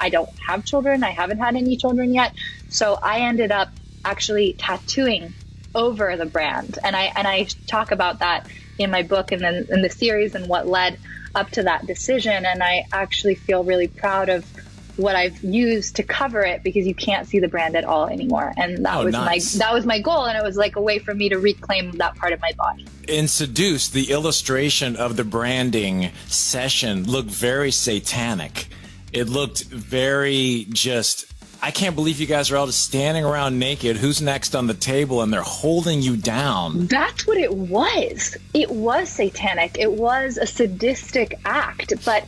don't have children. I haven't had any children yet. So I ended up actually tattooing over the brand. And I talk about that in my book and then in the series and what led up to that decision. And I actually feel really proud of what I've used to cover it, because you can't see the brand at all anymore. And that was my goal. And it was like a way for me to reclaim that part of my body. In Seduce, the illustration of the branding session looked very satanic. It looked very just, I can't believe you guys are all just standing around naked. Who's next on the table? And they're holding you down. That's what it was. It was satanic. It was a sadistic act. But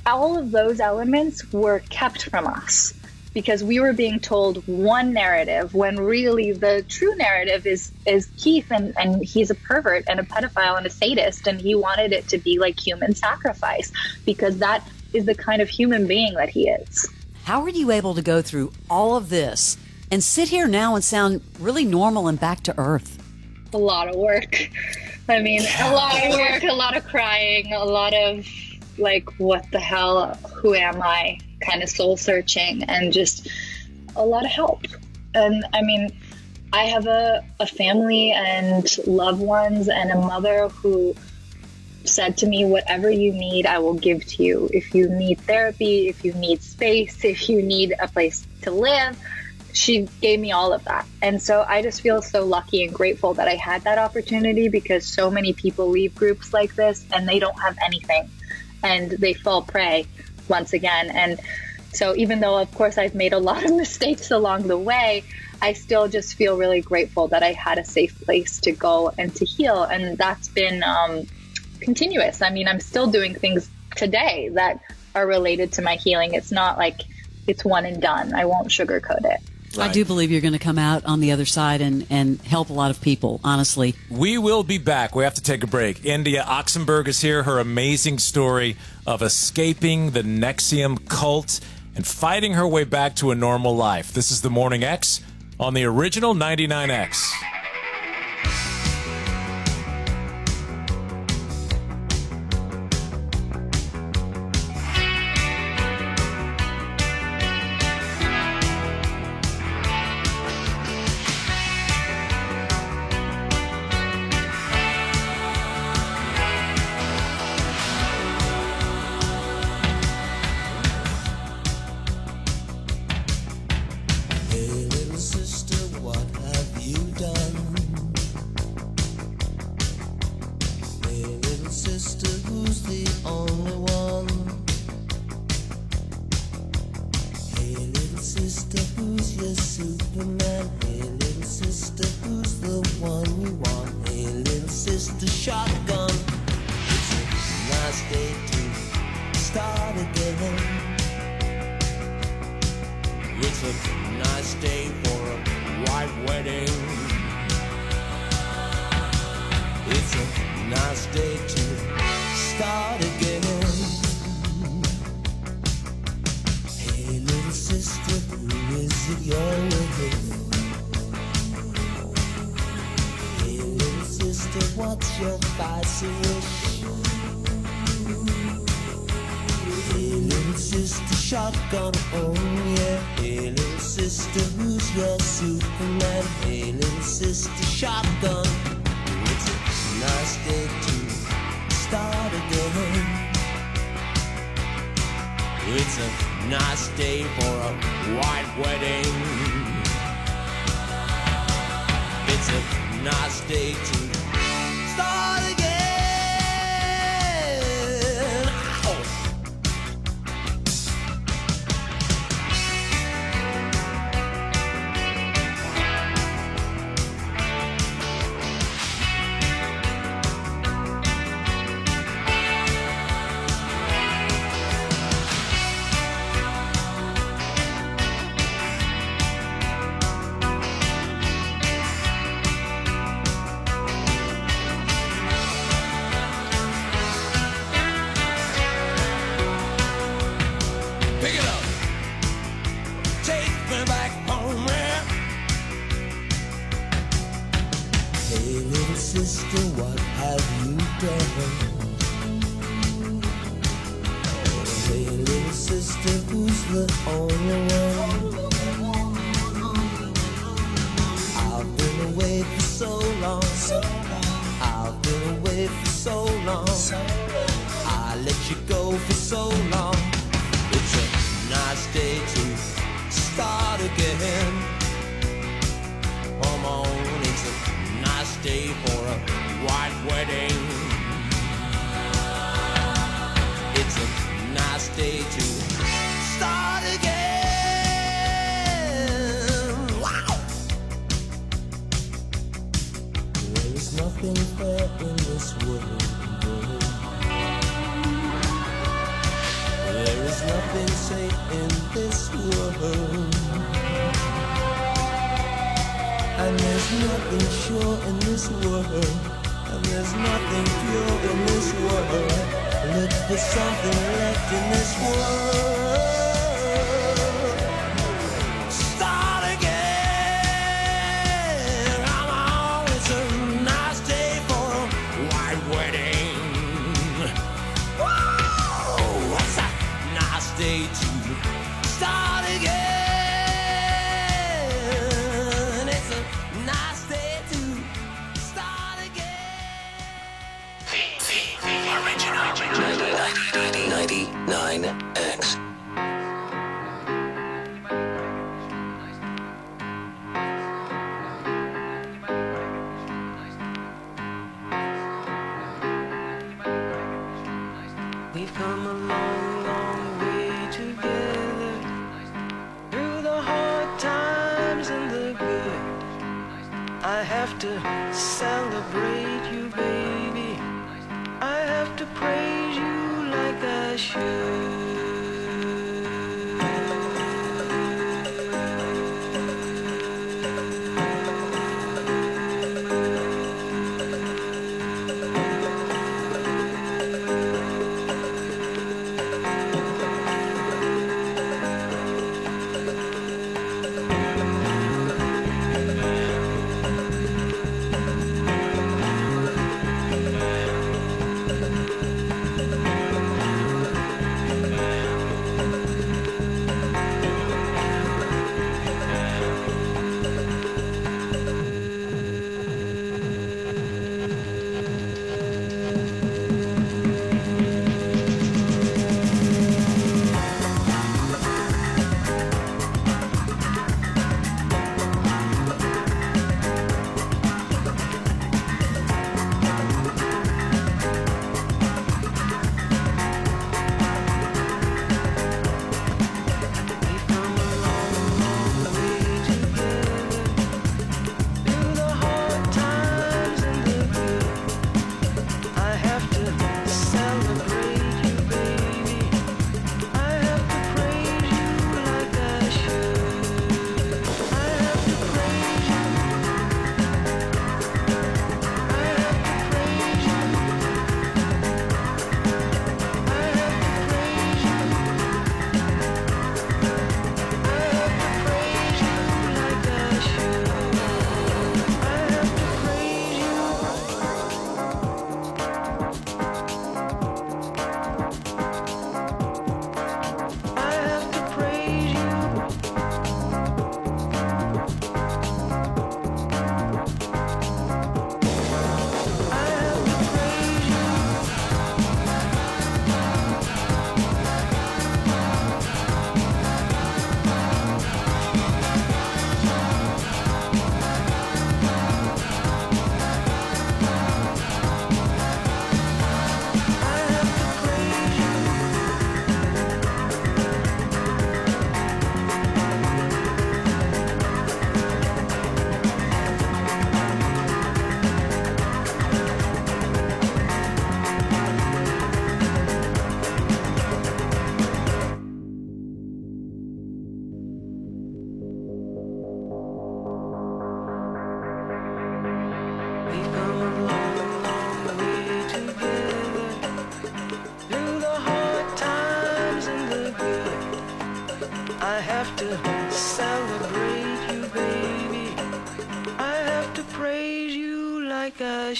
all of those elements were kept from us because we were being told one narrative when really the true narrative is Keith, and he's a pervert and a pedophile and a sadist, and he wanted it to be like human sacrifice because that is the kind of human being that he is. How are you able to go through all of this and sit here now and sound really normal and back to earth? A lot of work. I mean, a lot of work, a lot of crying, a lot of like, what the hell, who am I, kind of soul searching, and just a lot of help. And I mean, I have a family and loved ones and a mother who said to me, whatever you need, I will give to you. If you need therapy, if you need space, if you need a place to live, she gave me all of that. And so I just feel so lucky and grateful that I had that opportunity, because so many people leave groups like this and they don't have anything. And they fall prey once again. And so even though, of course, I've made a lot of mistakes along the way, I still just feel really grateful that I had a safe place to go and to heal. And that's been continuous. I mean, I'm still doing things today that are related to my healing. It's not like it's one and done. I won't sugarcoat it. Right. I do believe you're going to come out on the other side and help a lot of people, honestly. We will be back. We have to take a break. India Oxenberg is here. Her amazing story of escaping the NXIVM cult and fighting her way back to a normal life. This is The Morning X on the original 99X. Shotgun, oh yeah. Hey little sister, who's your Superman? Hey little sister, shotgun. It's a nice day to start again. It's a nice day for a white wedding. nice day to start again. Pick it up, take me back home, man. Hey, little sister, what have you done? Hey, little sister, who's the only one? I've been away for so long. I've been away for so long. I let you go for so long. It's a nice day to start again. Come on, it's a nice day for a white wedding. It's a nice day to start again. Wow! There is nothing fair in this world. There is nothing safe in this world. And there's nothing sure in this world. And there's nothing pure in this world. Look for something left in this world. Start again. Come on, it's a nice day for a white wedding. Whoa, it's a nice day to start again. It's a nice day to start again. The original 99X. We've come a long, long way together, through the hard times and the good. I have to celebrate you, baby. I have to praise you like I should. a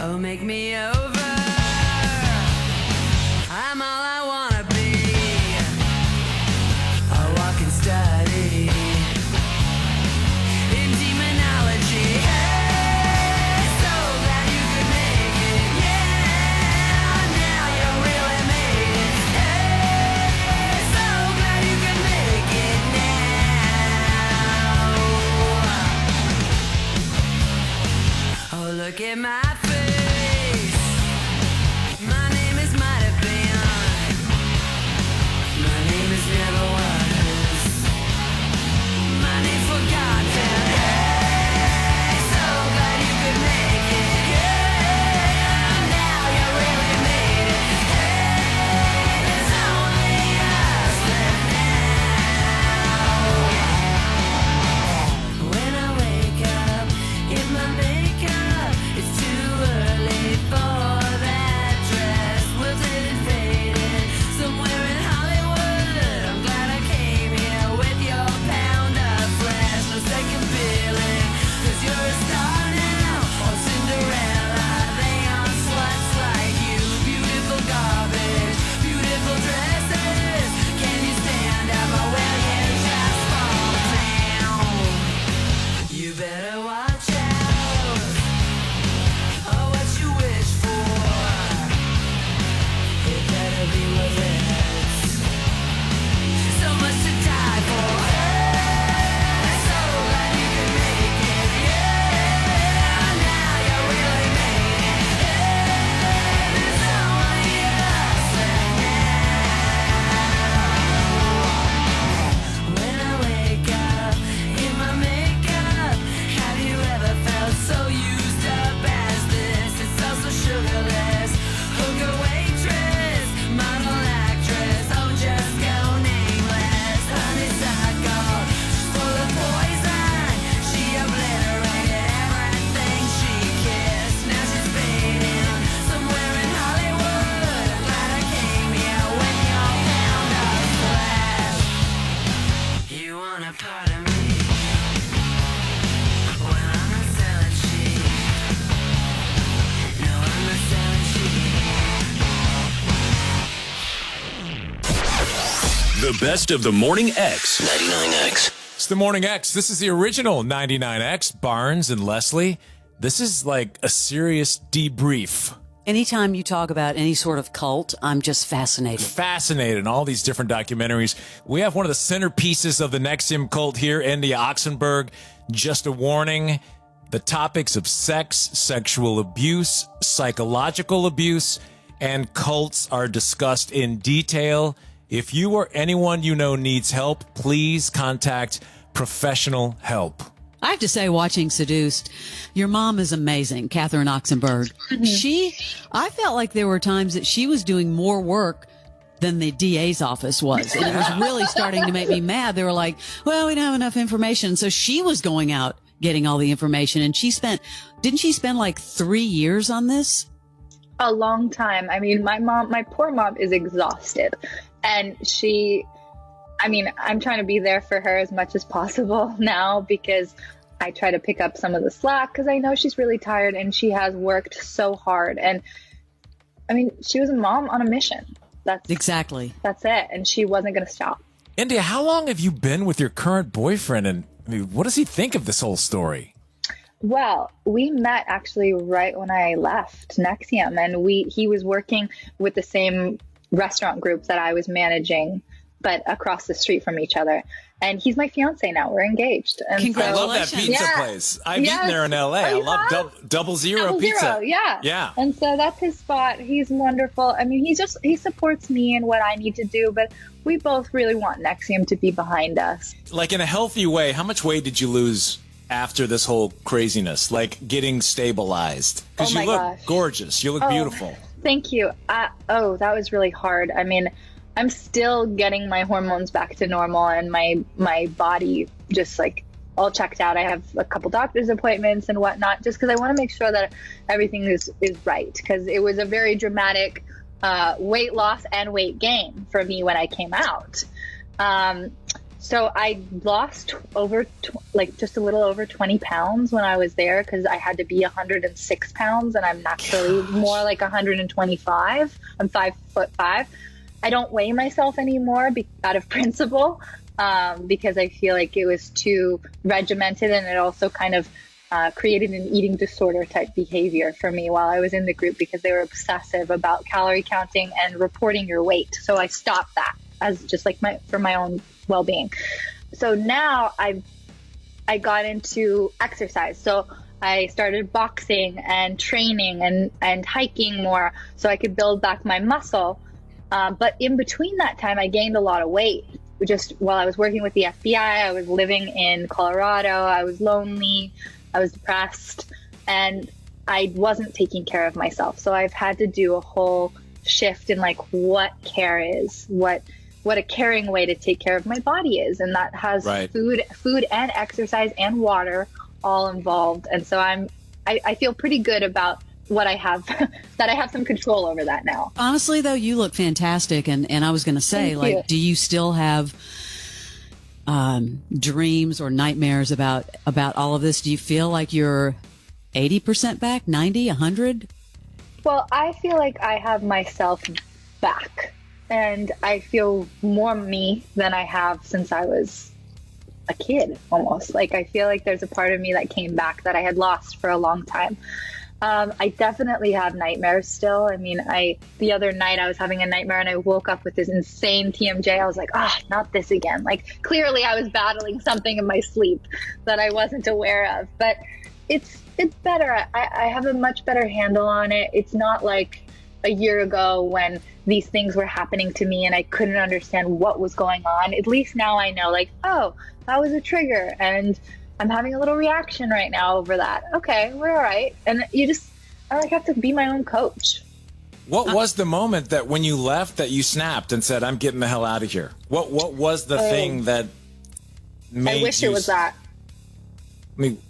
Oh, make me over. I'm all I wanna be. A walking study in demonology. Hey, so glad you could make it. Yeah, now you really made it. Hey, so glad you could make it now. Oh, look at my The best of the Morning X. 99X. It's the Morning X. This is the original 99X, Barnes and Leslie. This is like a serious debrief. Anytime you talk about any sort of cult, I'm just fascinated. Fascinated. All these different documentaries. We have one of the centerpieces of the NXIVM cult here, India Oxenberg. Just a warning. The topics of sex, sexual abuse, psychological abuse, and cults are discussed in detail. If you or anyone you know needs help, please contact professional help. I have to say, watching Seduced, your mom is amazing, Catherine Oxenberg. I felt like there were times that she was doing more work than the DA's office was. And it was really starting to make me mad. They were like, well, we don't have enough information. So she was going out getting all the information. And didn't she spend like 3 years on this? A long time. I mean, my poor mom is exhausted. And I'm trying to be there for her as much as possible now, because I try to pick up some of the slack because I know she's really tired and she has worked so hard. And I mean, she was a mom on a mission. That's it. And she wasn't going to stop. India, how long have you been with your current boyfriend? And I mean, what does he think of this whole story? Well, we met actually right when I left NXIVM, and he was working with the same restaurant group that I was managing, but across the street from each other. And he's my fiance now. We're engaged. And I love that pizza place. I've eaten there in LA. I love Double Zero Pizza. Yeah. And so that's his spot. He's wonderful. I mean, he supports me in what I need to do, but we both really want NXIVM to be behind us. Like, in a healthy way, how much weight did you lose after this whole craziness? Like, getting stabilized? Because you look gorgeous. You look beautiful. Thank you. That was really hard. I mean, I'm still getting my hormones back to normal and my body just like all checked out. I have a couple doctor's appointments and whatnot, just because I want to make sure that everything is right, because it was a very dramatic weight loss and weight gain for me when I came out. So I lost just a little over 20 pounds when I was there, because I had to be 106 pounds and I'm naturally more like 125. I'm 5'5". I don't weigh myself anymore out of principle, because I feel like it was too regimented, and it also kind of created an eating disorder type behavior for me while I was in the group, because they were obsessive about calorie counting and reporting your weight. So I stopped that as just like for my own well-being. So now I got into exercise. So I started boxing and training and hiking more so I could build back my muscle. But in between that time, I gained a lot of weight. Just while I was working with the FBI, I was living in Colorado. I was lonely. I was depressed, and I wasn't taking care of myself. So I've had to do a whole shift in like what care is, what a caring way to take care of my body is. And that has food and exercise and water all involved. And so I feel pretty good about what I have, that I have some control over that now. Honestly, though, you look fantastic. And I was going to say, do you still have dreams or nightmares about all of this? Do you feel like you're 80% back, 90, 100? Well, I feel like I have myself back, and I feel more me than I have since I was a kid, almost. Like, I feel like there's a part of me that came back that I had lost for a long time. I definitely have nightmares still. I mean, the other night I was having a nightmare and I woke up with this insane TMJ. I was like, not this again. Like, clearly I was battling something in my sleep that I wasn't aware of. But it's better. I have a much better handle on it. It's not like a year ago when these things were happening to me and I couldn't understand what was going on. At least now I know, like, oh, that was a trigger, and I'm having a little reaction right now over that. Okay, we're all right. And I have to be my own coach. What was the moment that when you left that you snapped and said, I'm getting the hell out of here? What was the thing that made I wish it was that. I mean,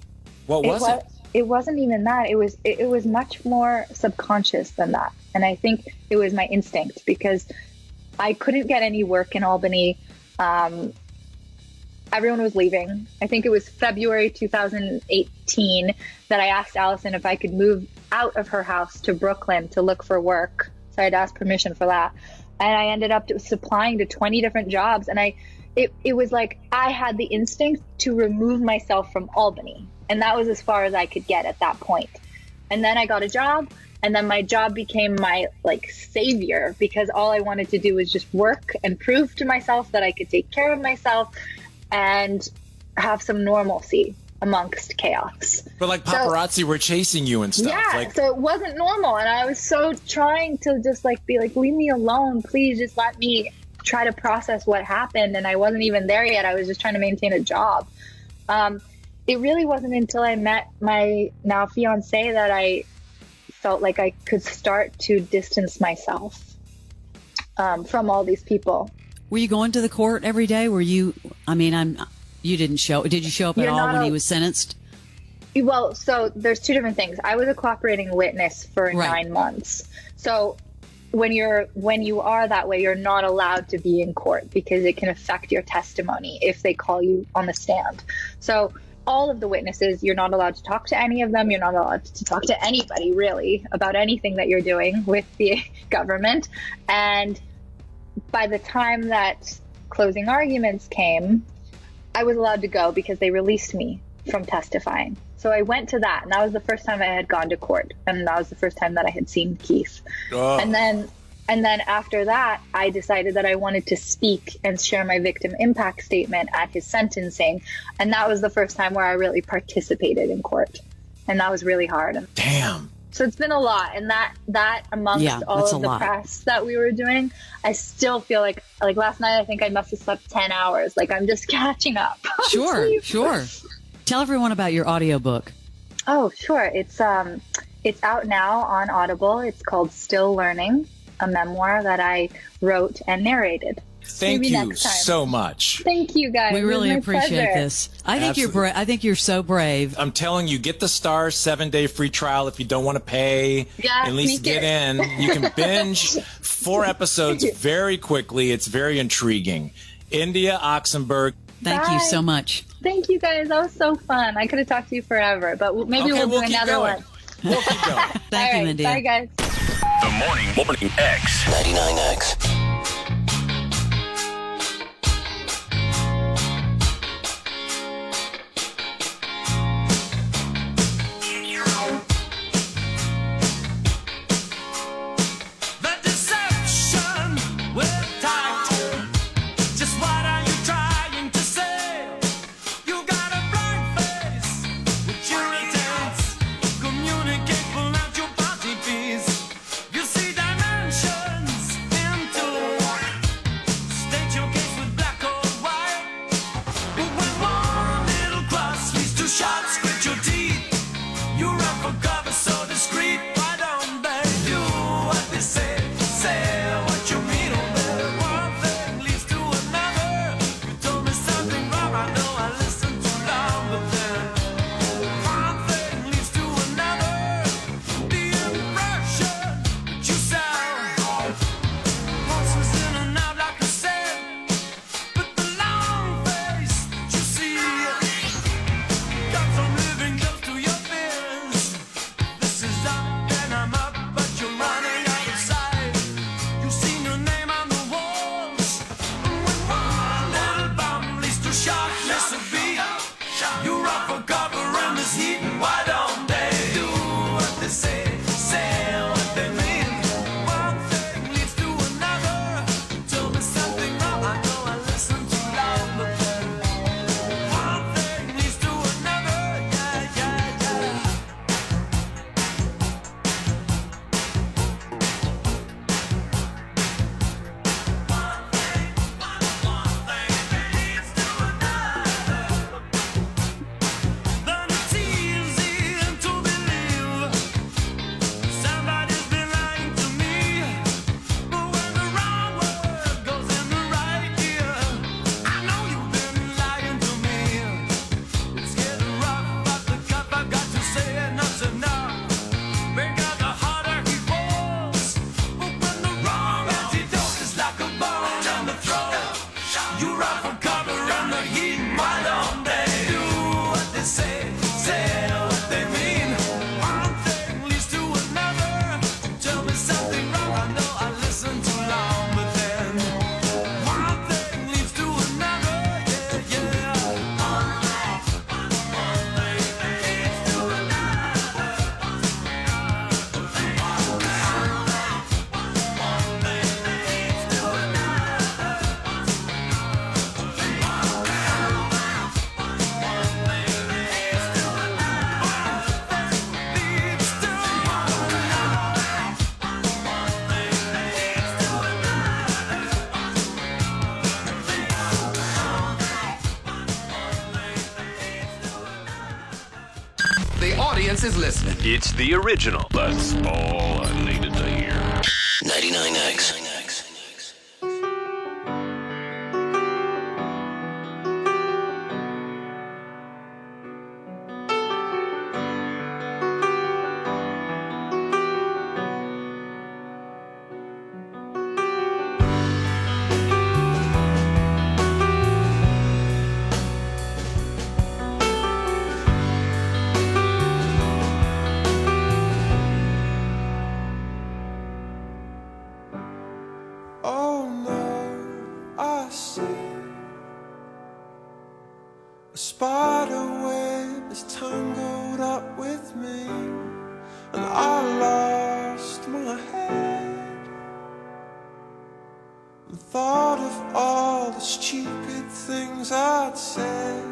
what was it? It wasn't even that. It was much more subconscious than that. And I think it was my instinct, because I couldn't get any work in Albany. Everyone was leaving. I think it was February 2018 that I asked Allison if I could move out of her house to Brooklyn to look for work. So I had asked permission for that. And I ended up applying to 20 different jobs. And it was like I had the instinct to remove myself from Albany. And that was as far as I could get at that point. And then I got a job. And then my job became my savior, because all I wanted to do was just work and prove to myself that I could take care of myself and have some normalcy amongst chaos. But paparazzi were chasing you and stuff. Yeah, so it wasn't normal. And I was so trying to just be like, leave me alone. Please just let me try to process what happened. And I wasn't even there yet. I was just trying to maintain a job. it really wasn't until I met my now fiance that I felt like I could start to distance myself from all these people. Were you going to the court every day? Were you, you didn't show, did you show up at all when he was sentenced? Well, so there's two different things. I was a cooperating witness for 9 months. So when you are that way, you're not allowed to be in court because it can affect your testimony if they call you on the stand. So all of the witnesses, you're not allowed to talk to any of them. You're not allowed to talk to anybody really about anything that you're doing with the government. And by the time that closing arguments came, I was allowed to go because they released me from testifying. So I went to that, and that was the first time I had gone to court, and that was the first time that I had seen Keith. Oh. And then after that, I decided that I wanted to speak and share my victim impact statement at his sentencing, and that was the first time where I really participated in court, and that was really hard. Damn. So it's been a lot, and that amongst all of the press that we were doing, I still feel like last night I think I must have slept 10 hours. Like I'm just catching up. Sure. Tell everyone about your audiobook. Oh, sure. It's out now on Audible. It's called Still Learning, a memoir that I wrote and narrated. Thank you so much. Thank you, guys. We really appreciate this. I think you're so brave. I'm telling you, get the Starz 7-day free trial if you don't want to pay. Yeah, at least get in. You can binge 4 episodes very quickly. It's very intriguing. India Oxenberg. Thank you so much. Thank you, guys. That was so fun. I could have talked to you forever, but maybe we'll do another one. We'll keep going. Thank you, India. Bye, guys. The Morning X. 99X. Communicate, pull out your body piece. You see dimensions into audience is listening. It's the original. That's all I needed to hear. 99X. Oh no, I see a spider web is tangled up with me, and I lost my head and thought of all the stupid things I'd said.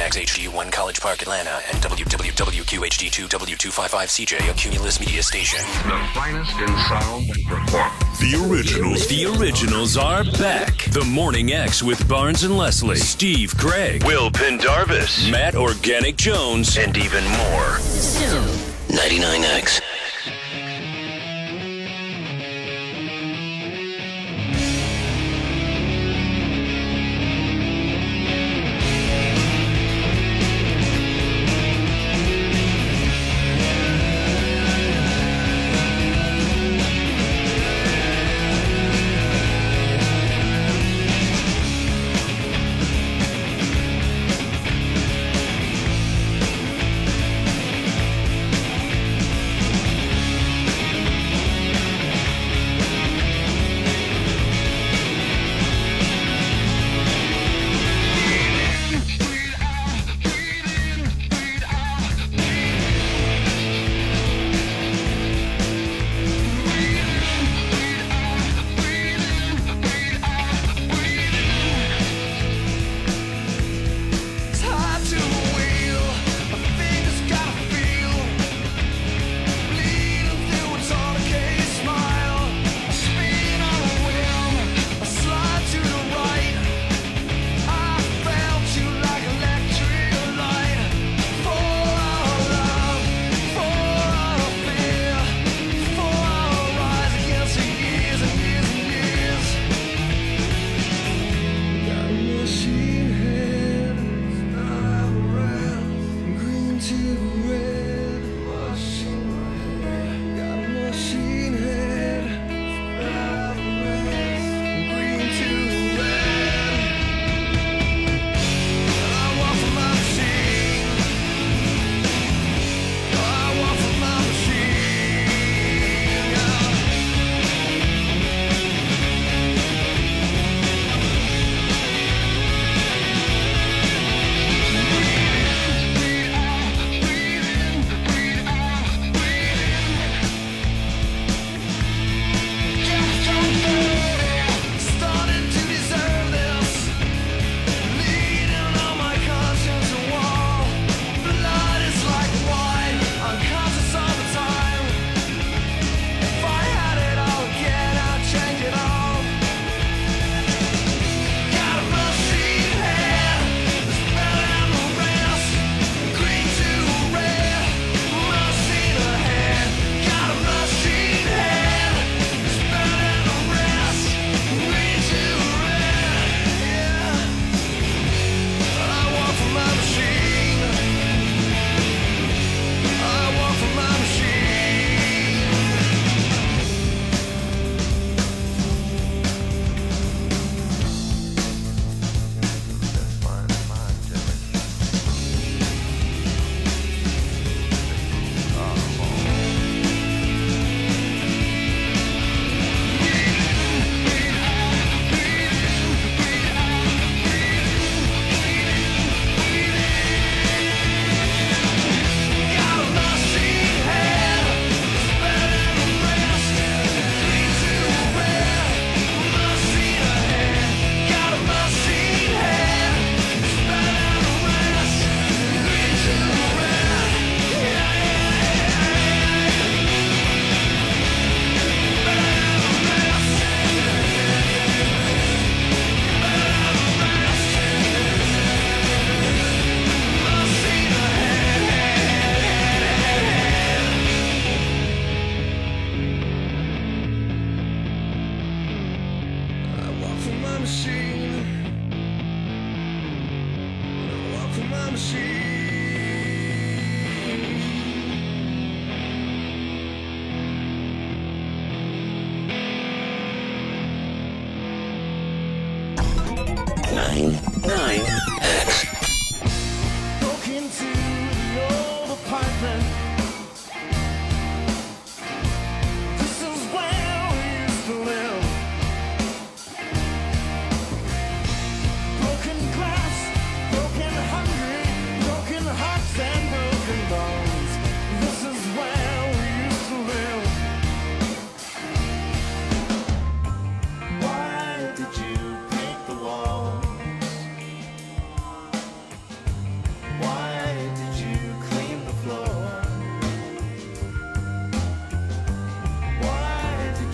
HD1 College Park, Atlanta, and WWWQHD2 W255CJ, a Cumulus media station. The finest in sound and performance. The originals. The originals are back. The Morning X with Barnes and Leslie, Steve Craig, Will Pendarvis, Matt Organic Jones, and even more. 99X.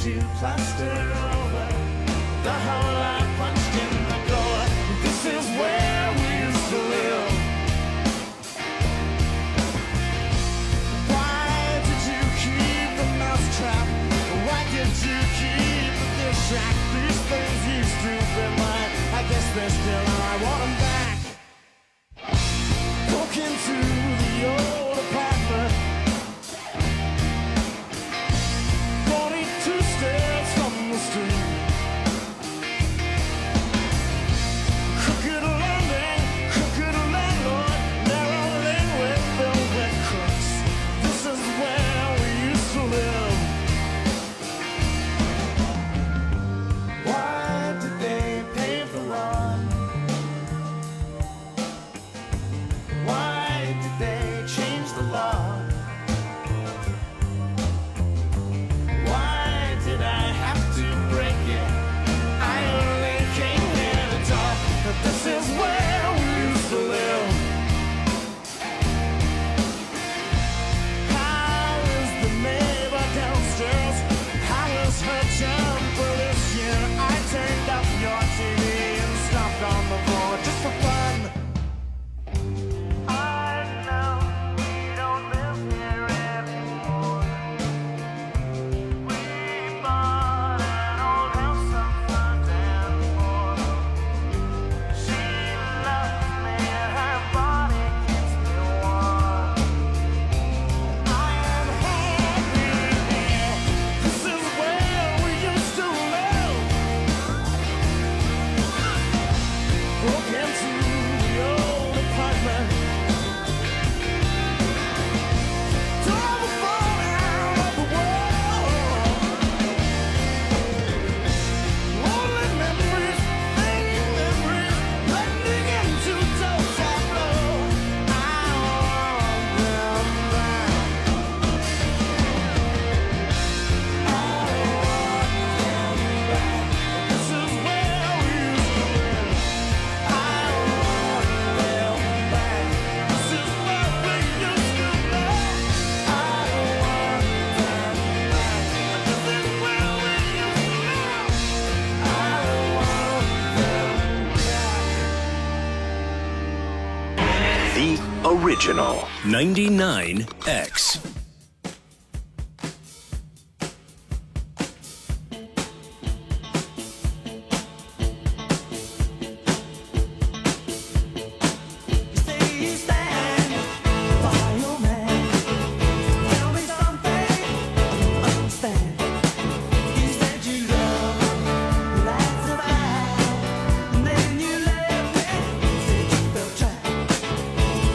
to plaster over the hole I punched in the door. This is where we used to live. Why did you keep the mousetrap? Why did you keep the dish rack? These things used to be mine. I guess they're still on. I want them back. Walk into the old apartment. 42 stairs from the street. Crooked landlord, narrow lane with velvet crooks. This is where we used to live. Why did they pave the lawn? Why did they change the law? Why did I have to break it? I only came here to talk, but this is where we used to live. How is the neighbor downstairs? How is her temper this year? I turned up your TV and stomped on the floor just for fun. I know we don't live here anymore. We bought an old house on Danforth. She loves me and her body keeps me warm. I am happy here. This is where we used to live. Broke into the old apartment. Tore the phone out of the wall. Lonely memories, fading memories, blending into dull tableau. I want them back. I want them back. This is where we used to live. I want them back. This is where we used to live. I want them back. This is where we used to live. I want them back. The original. 99X.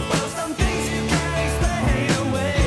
Well, some things you can't explain away.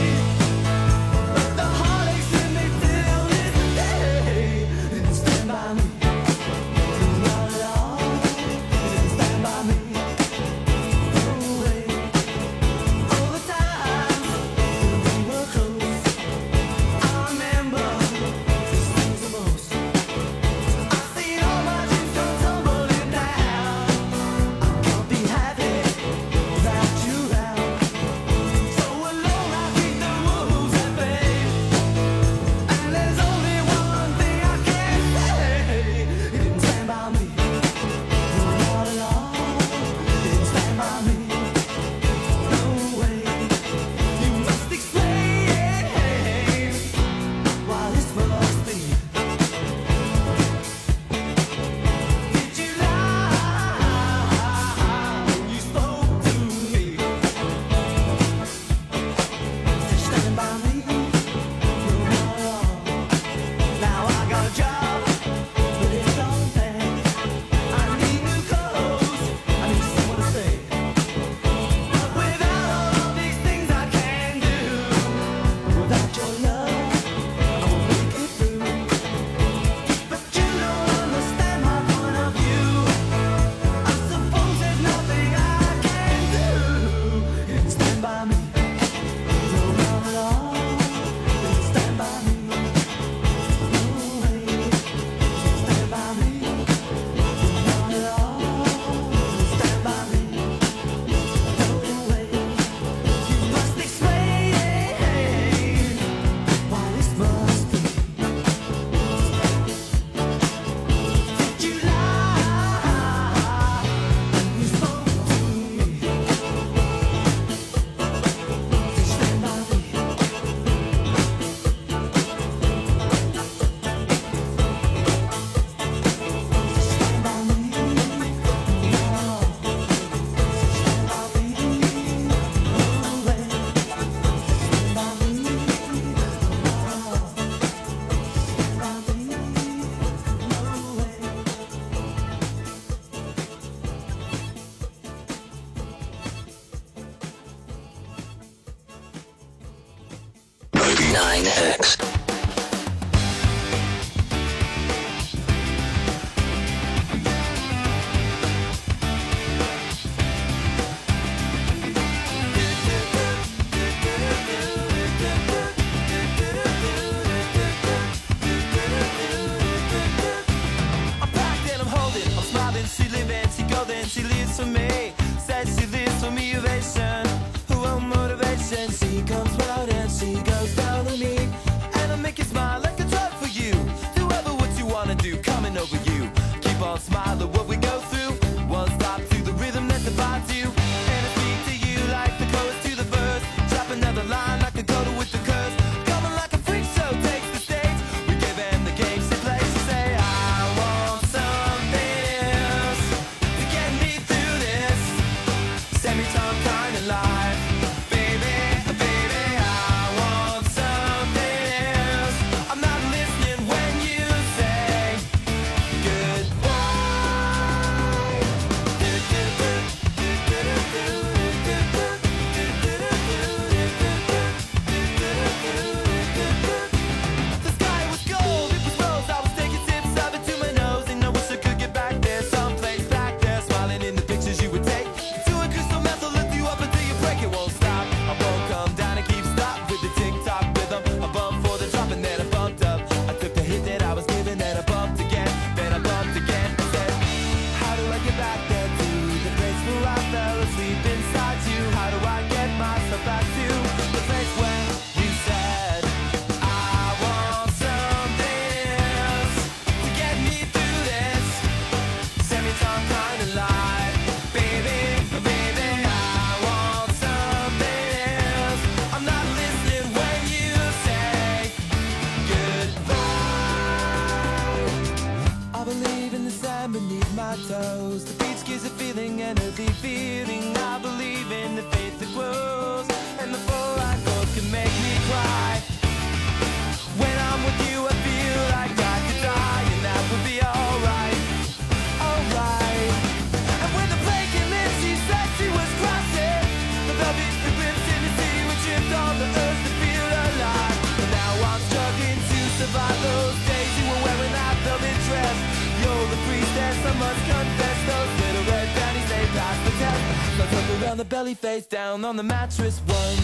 on the belly, face down on the mattress. One,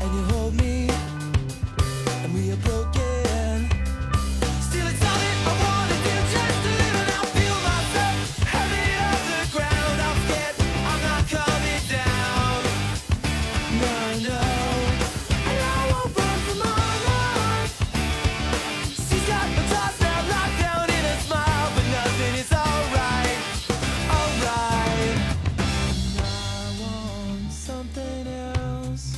and you hold me, and we are broken. Still it's all that I wanna do, just to live, and I feel myself heavy off the ground. I'm scared I'm not coming down. No, no, and I won't run from my life. She's got the toss now locked down in a smile, but nothing is alright, alright. I want something else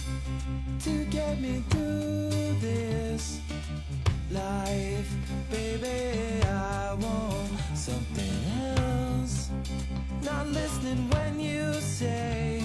to get me through this life, baby. I want something else. Not listening when you say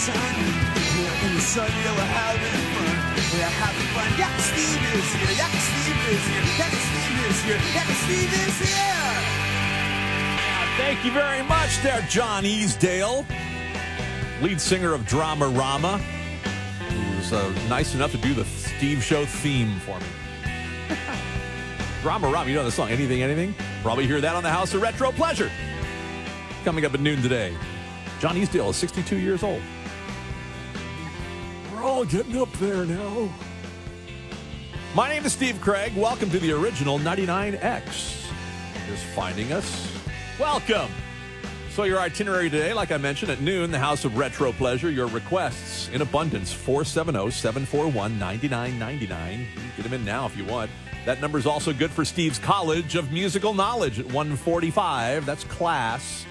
sun. Yeah, in the sun, yeah, we're having fun. We're having fun. Yak Steve is here. Yak Steve is here. Yak Steve is here. Yak Steve is here. Thank you very much there, John Easdale, lead singer of Dramarama, who was nice enough to do the Steve Show theme for me. Dramarama, you know the song, Anything, Anything? Probably hear that on the House of Retro Pleasure. Coming up at noon today. John Easdale is 62 years old. We're all getting up there now. My name is Steve Craig. Welcome to the original 99X. Just finding us. Welcome. So your itinerary today, like I mentioned, at noon, the House of Retro Pleasure. Your requests in abundance, 470-741-9999. Get them in now if you want. That number is also good for Steve's College of Musical Knowledge at 1:45. That's class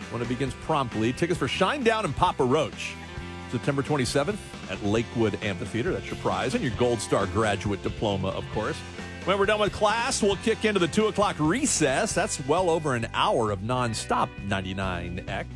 when it begins promptly. Tickets for Shinedown and Papa Roach, September 27th at Lakewood Amphitheater. That's your prize. And your Gold Star graduate diploma, of course. When we're done with class, we'll kick into the 2 o'clock recess. That's well over an hour of nonstop 99X.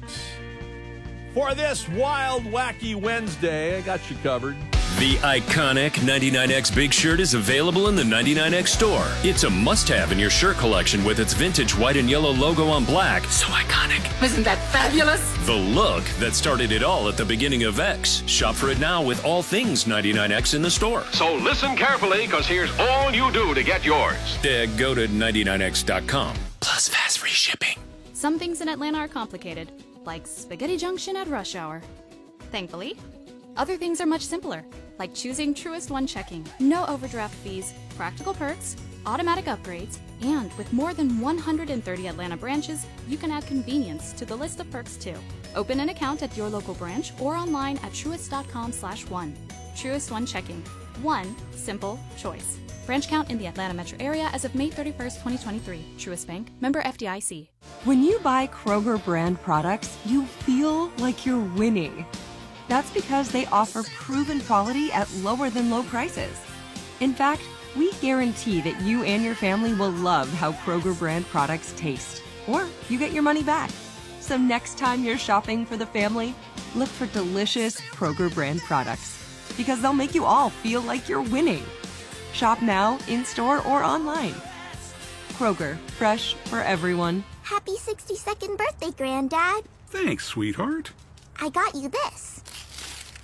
For this wild, wacky Wednesday, I got you covered. The iconic 99X Big Shirt is available in the 99X store. It's a must-have in your shirt collection with its vintage white and yellow logo on black. So iconic. Isn't that fabulous? The look that started it all at the beginning of X. Shop for it now with all things 99X in the store. So listen carefully, because here's all you do to get yours. Go to 99x.com. Plus fast free shipping. Some things in Atlanta are complicated, like Spaghetti Junction at rush hour. Thankfully, other things are much simpler, like choosing Truist One checking. No overdraft fees, practical perks, automatic upgrades, and with more than 130 Atlanta branches, you can add convenience to the list of perks too. Open an account at your local branch or online at truist.com/one. Truist One checking. One simple choice. Branch count in the Atlanta metro area as of May 31st, 2023. Truist Bank, member FDIC. When you buy Kroger brand products, you feel like you're winning. That's because they offer proven quality at lower than low prices. In fact, we guarantee that you and your family will love how Kroger brand products taste, or you get your money back. So next time you're shopping for the family, look for delicious Kroger brand products, because they'll make you all feel like you're winning. Shop now, in-store, or online. Kroger, fresh for everyone. Happy 62nd birthday, Granddad. Thanks, sweetheart. I got you this.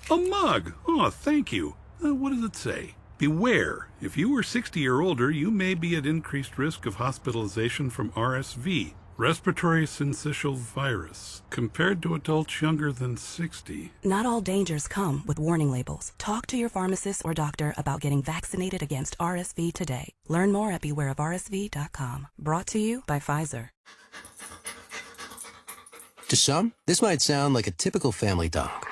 A mug. Oh, thank you. What does it say? Beware. If you are 60 or older, you may be at increased risk of hospitalization from RSV, respiratory syncytial virus, compared to adults younger than 60. Not all dangers come with warning labels. Talk to your pharmacist or doctor about getting vaccinated against RSV today. Learn more at bewareofrsv.com. Brought to you by Pfizer. To some, this might sound like a typical family dog.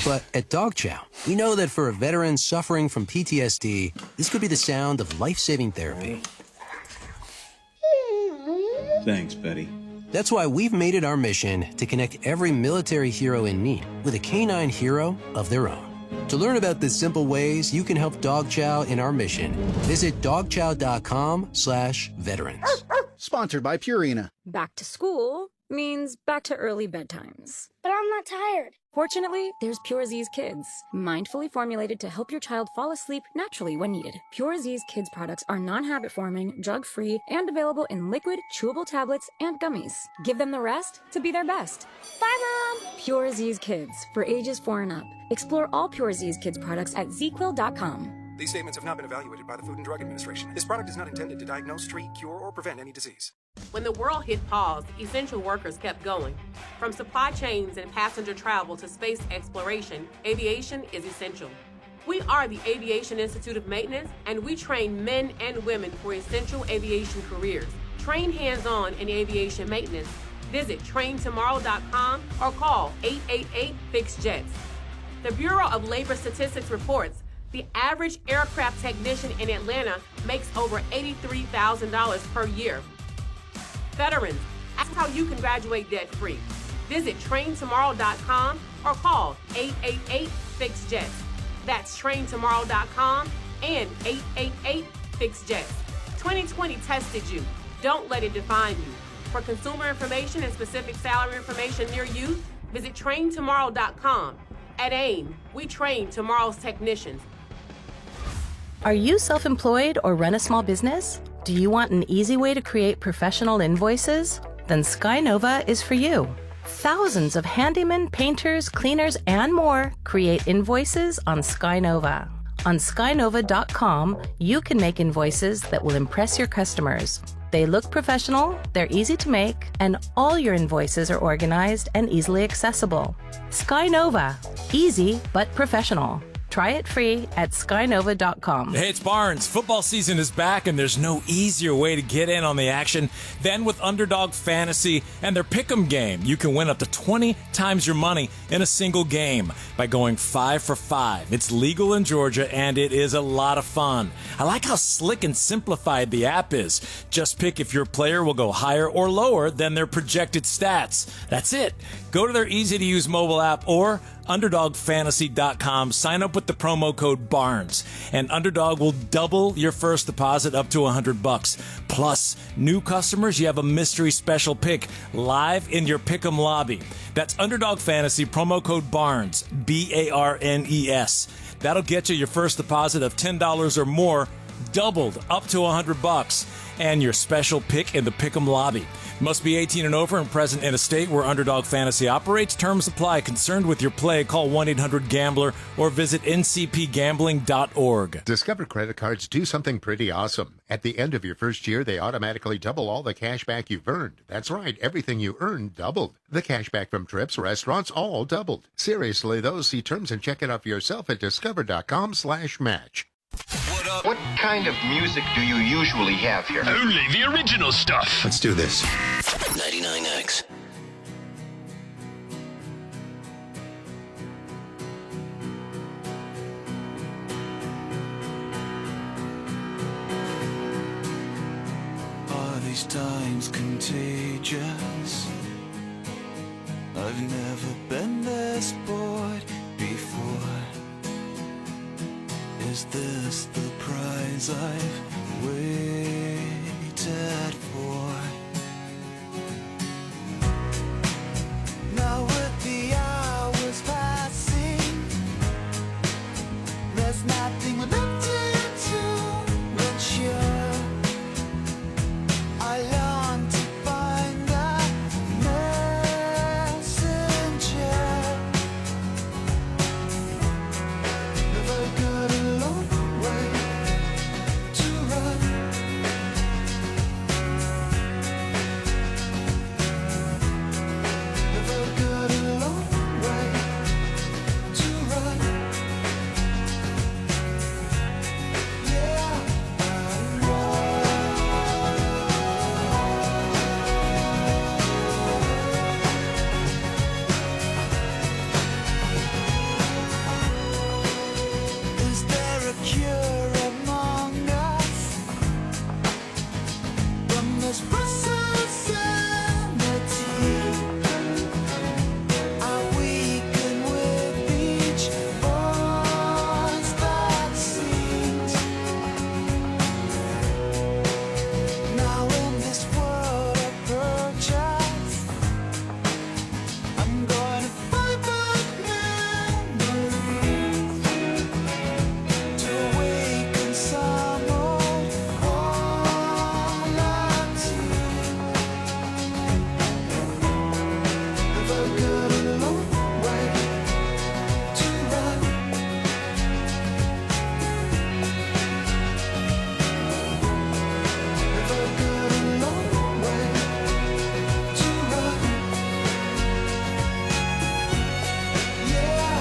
But at Dog Chow, we know that for a veteran suffering from PTSD, this could be the sound of life-saving therapy. Thanks, Betty. That's why we've made it our mission to connect every military hero in need with a canine hero of their own. To learn about the simple ways you can help Dog Chow in our mission, visit dogchow.com/veterans. Sponsored by Purina. Back to school means back to early bedtimes. But I'm not tired. Fortunately, there's Pure Z's Kids, mindfully formulated to help your child fall asleep naturally when needed. Pure Z's Kids products are non-habit forming, drug-free, and available in liquid, chewable tablets, and gummies. Give them the rest to be their best. Bye, Mom! Pure Z's Kids, for ages 4 and up. Explore all Pure Z's Kids products at ZQuil.com. These statements have not been evaluated by the Food and Drug Administration. This product is not intended to diagnose, treat, cure, or prevent any disease. When the world hit pause, essential workers kept going. From supply chains and passenger travel to space exploration, aviation is essential. We are the Aviation Institute of Maintenance, and we train men and women for essential aviation careers. Train hands-on in aviation maintenance. Visit traintomorrow.com or call 888-FIX-JETS. The Bureau of Labor Statistics reports the average aircraft technician in Atlanta makes over $83,000 per year. Veterans, ask how you can graduate debt-free. Visit traintomorrow.com or call 888-FIX-JETS. That's traintomorrow.com and 888-FIX-JETS. 2020 tested you. Don't let it define you. For consumer information and specific salary information near you, Visit traintomorrow.com. At AIM, we train tomorrow's technicians. Are you self-employed or run a small business? Do you want an easy way to create professional invoices? Then Skynova is for you. Thousands of handymen, painters, cleaners, and more create invoices on Skynova. On skynova.com, you can make invoices that will impress your customers. They look professional, they're easy to make, and all your invoices are organized and easily accessible. Skynova. Easy but professional. Try it free at skynova.com. Hey, it's Barnes. Football season is back, and there's no easier way to get in on the action than with Underdog Fantasy and their Pick'em game. You can win up to 20 times your money in a single game by going 5 for 5. It's legal in Georgia, and it is a lot of fun. I like how slick and simplified the app is. Just pick if your player will go higher or lower than their projected stats. That's it. Go to their easy-to-use mobile app or UnderdogFantasy.com. Sign up with the promo code BARNES, and Underdog will double your first deposit up to $100. Plus, new customers, you have a mystery special pick live in your Pick'em lobby. That's Underdog Fantasy, promo code BARNES, BARNES. That'll get you your first deposit of $10 or more, doubled up to $100, and your special pick in the Pick'em lobby. Must be 18 and over and present in a state where Underdog Fantasy operates. Terms apply. Concerned with your play, call 1-800-GAMBLER or visit ncpgambling.org. Discover credit cards do something pretty awesome. At the end of your first year, they automatically double all the cash back you've earned. That's right, everything you earned doubled. The cash back from trips, restaurants, all doubled. Seriously, though, see terms and check it out for yourself at discover.com/match. What kind of music do you usually have here? Only the original stuff. Let's do this. 99X. Are these times contagious? I've never been this bored before. Is this the prize I've waited for? Now with the hours passing, there's nothing left to ensure. I long to find the messenger. If I got a long way to run, if I got a long way to run, yeah, is there a cure among us from this personality? Are we good with each voice that sings? Now in this world of purchase, I'm gonna find back memories to awaken some old quality. If I got a long way to run, if I got a long way to run, yeah,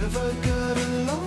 if I got a long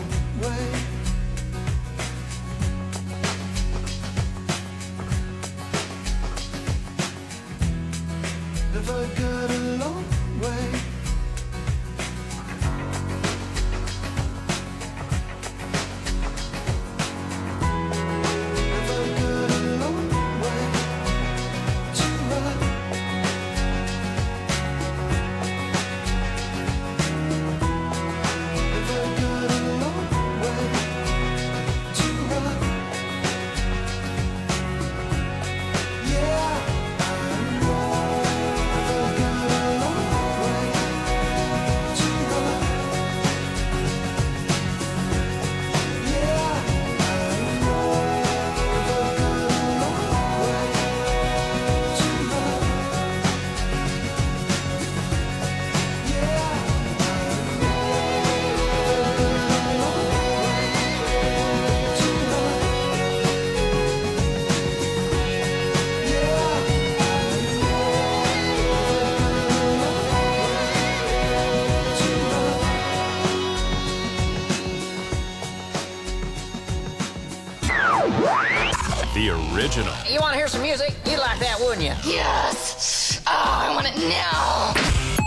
the original. You want to hear some music? You'd like that, wouldn't you? Yes! Oh, I want it now!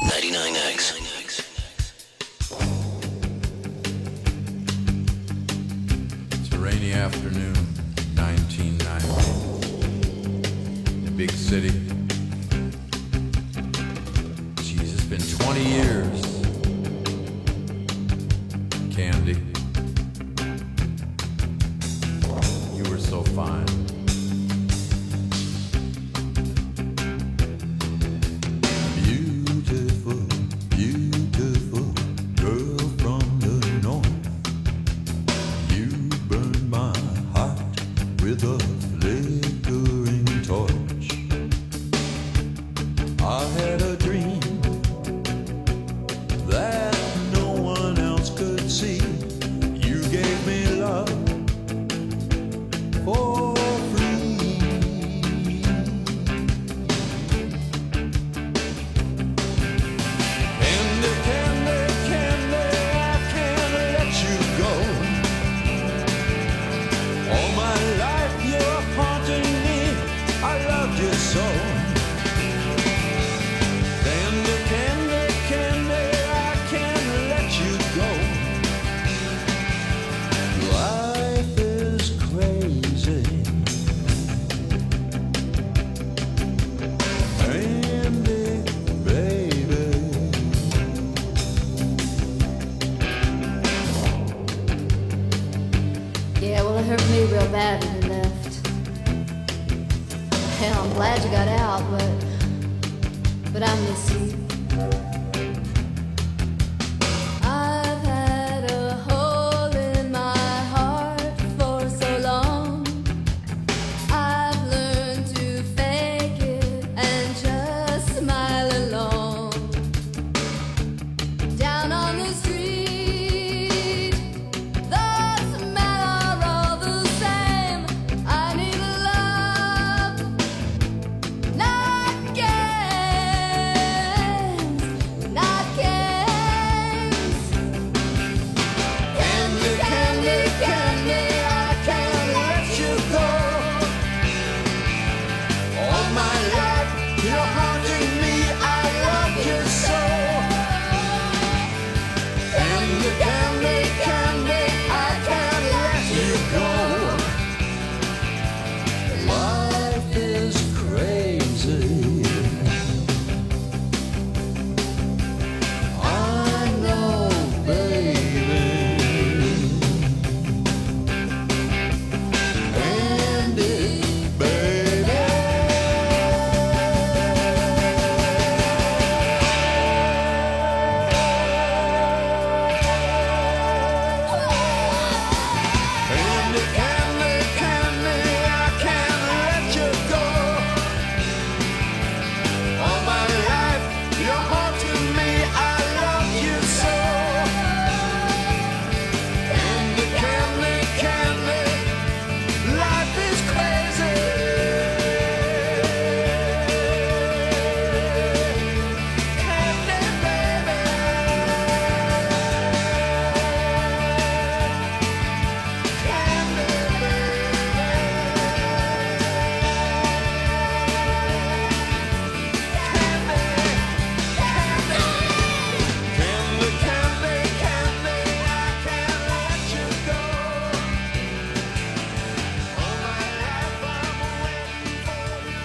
99X. It's a rainy afternoon, 1990. In a big city. Jeez, it's been 20 years. Candy. You were so fine. Beautiful, beautiful girl from the north. You burned my heart with a flickering torch. I had a dream that no one else could see. You gave me love for free. Candy, candy, candy, I can't let you go. All my life you're haunting me. I loved you so. Candy, candy, candy, I can't let you go. Life is crazy. Candy, baby. Yeah, well, it hurt me real bad when you left. Hell, I'm glad you got out, but I miss you. I've had a hole in my heart for so long. I've learned to fake it and just smile along. Down on the street, the smell are all the same. I need love, not games, not games. Candy, candy, candy, I can't let you go. All my life you're haunting me. I love you so. Candy, candy, candy, I can't let you go. Life is crazy. I know, baby. Candy, baby. Candy, candy, candy, I can't let you go. All my life you're haunting me. I love you so. Candy, candy, candy, life is crazy. Candy, baby. Candy, candy, candy, I can't let you go. All my life I'm waiting for you.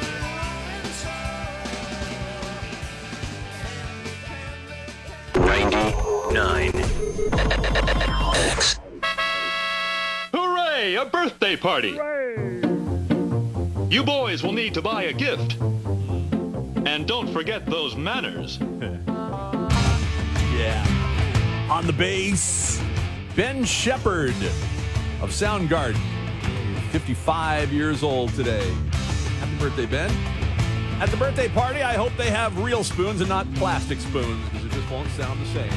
99X. Hooray! A birthday party! You boys will need to buy a gift. And don't forget those manners. Yeah. On the bass, Ben Shepherd of Soundgarden. 55 years old today. Happy birthday, Ben. At the birthday party, I hope they have real spoons and not plastic spoons, because it just won't sound the same.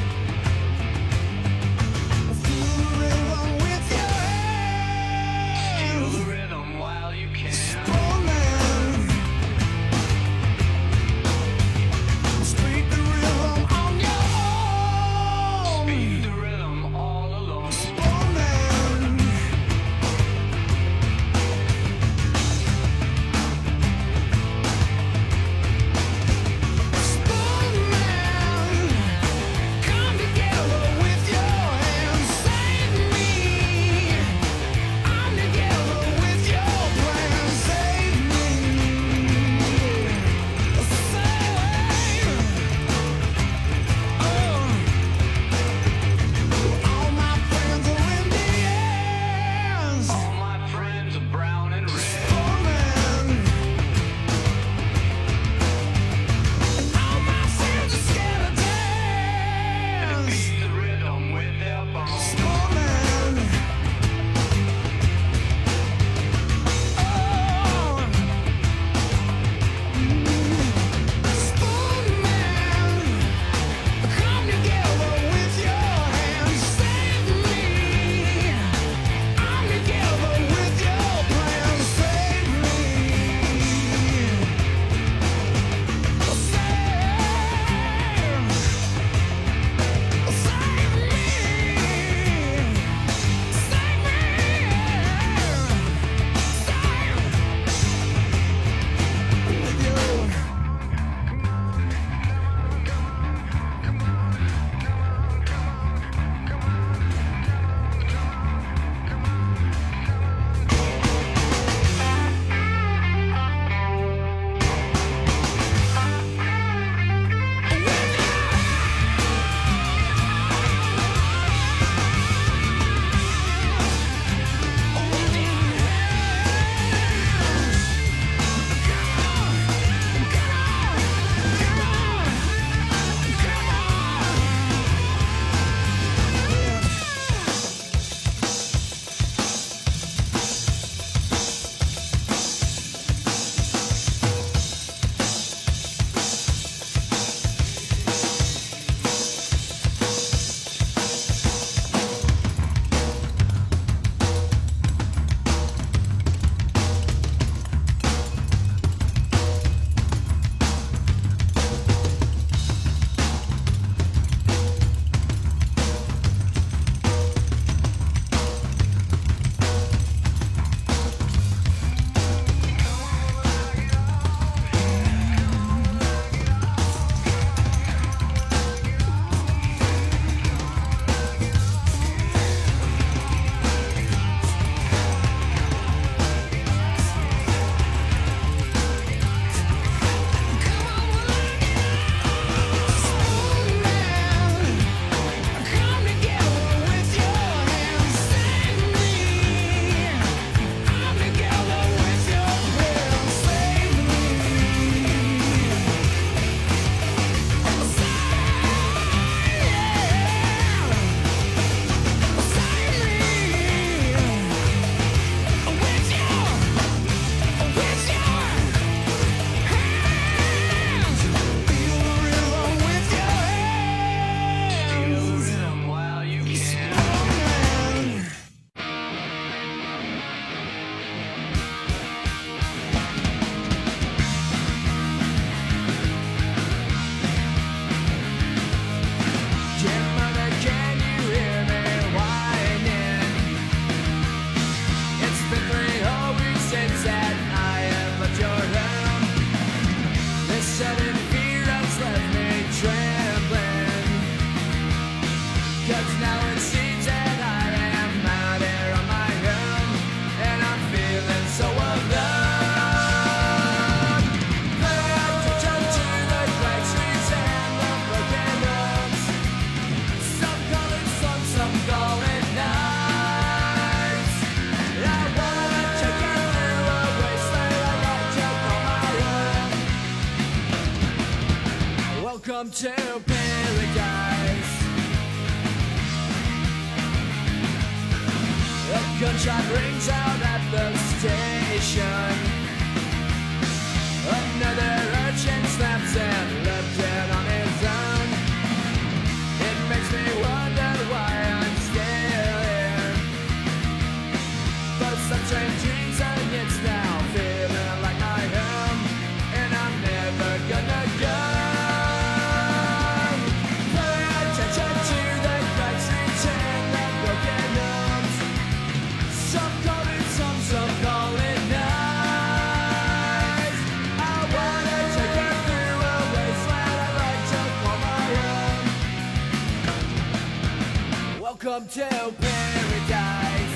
'Cause now it seems that I am out here on my own, and I'm feeling so alone. Pay attention to the great streets and the broken homes. Some call it sun, some call it nights. I wanna take you through a wasteland I like to call my own. Welcome to paradise. A gunshot rings out at the station. Another urchin snaps and left it on his own. It makes me wonder why I'm still here. For some strange reason, it's now feeling like my home, and I'm never gonna go. Pay attention to the bright streets and the broken homes. Some call it some call it nights. I wanna take you through a wasteland I like to call my own. Welcome to paradise.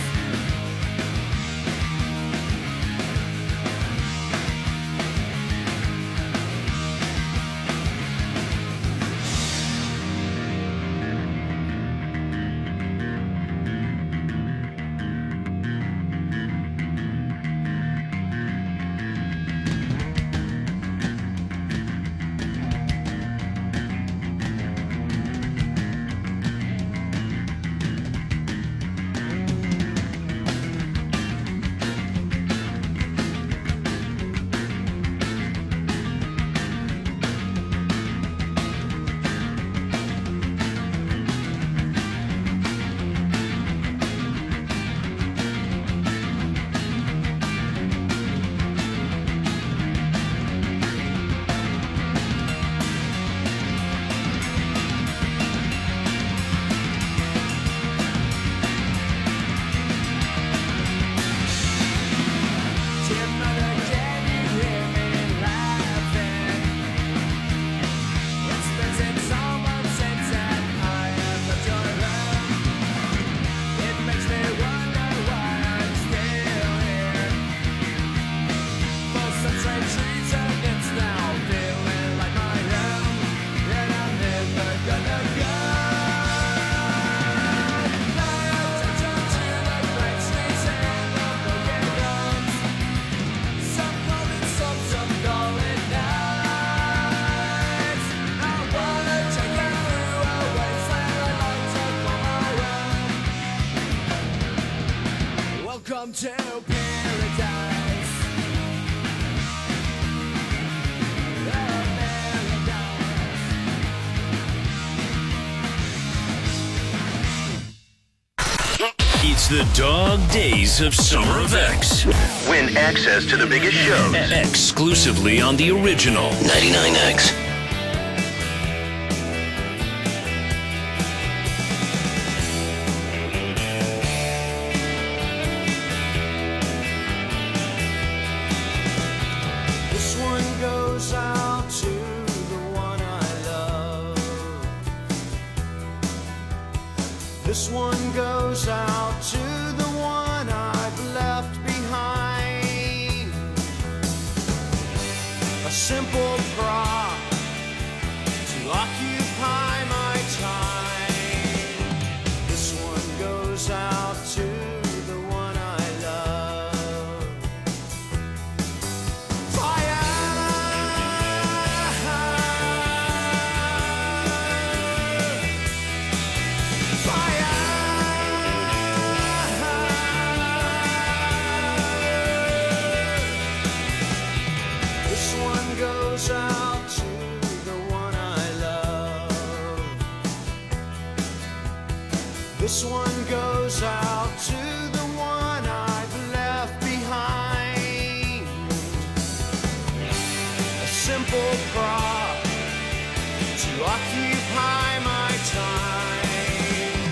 Welcome to paradise. It's the dog days of Summer of X. Win access to the biggest shows. Exclusively on the original 99X. This one goes out to the one I love. This one goes out to the one I've left behind. A simple prop to occupy my time. This one goes out to the one I love. This one goes out to the one I love. This one goes out to the one I've left behind. A simple prop to occupy my time.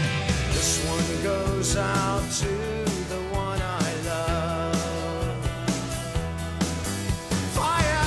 This one goes out to the one I love. Fire!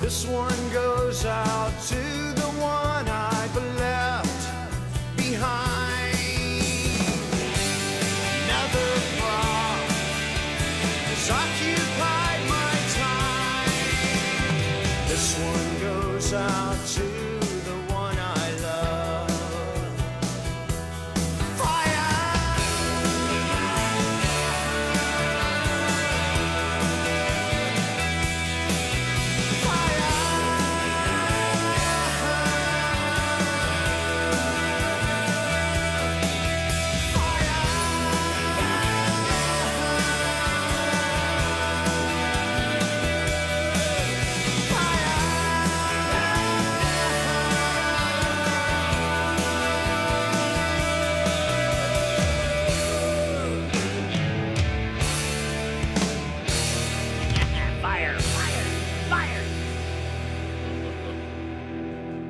This one goes out to the one I've left behind. Another thought has occupied my time. This one goes out to the one I love.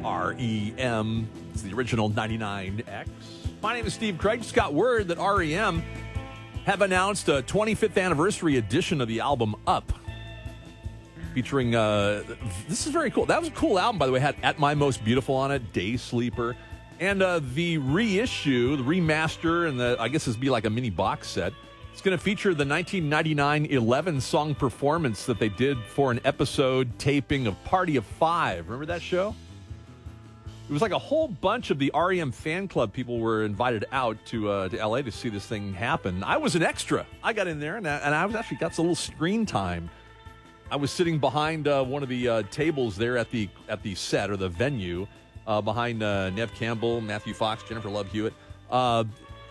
REM. It's the original 99X. My name is Steve Craig. Just got word that REM have announced a 25th anniversary edition of the album Up. Featuring, this is very cool. That was a cool album, by the way. Had At My Most Beautiful on it, Day Sleeper. And the reissue, the remaster, and I guess this would be like a mini box set. It's going to feature the 1999 11-song performance that they did for an episode taping of Party of Five. Remember that show? It was like a whole bunch of the REM fan club people were invited out to LA to see this thing happen. I was an extra. I got in there, and I was actually got some little screen time. I was sitting behind one of the tables there at the set or the venue, behind Nev Campbell, Matthew Fox, Jennifer Love Hewitt. It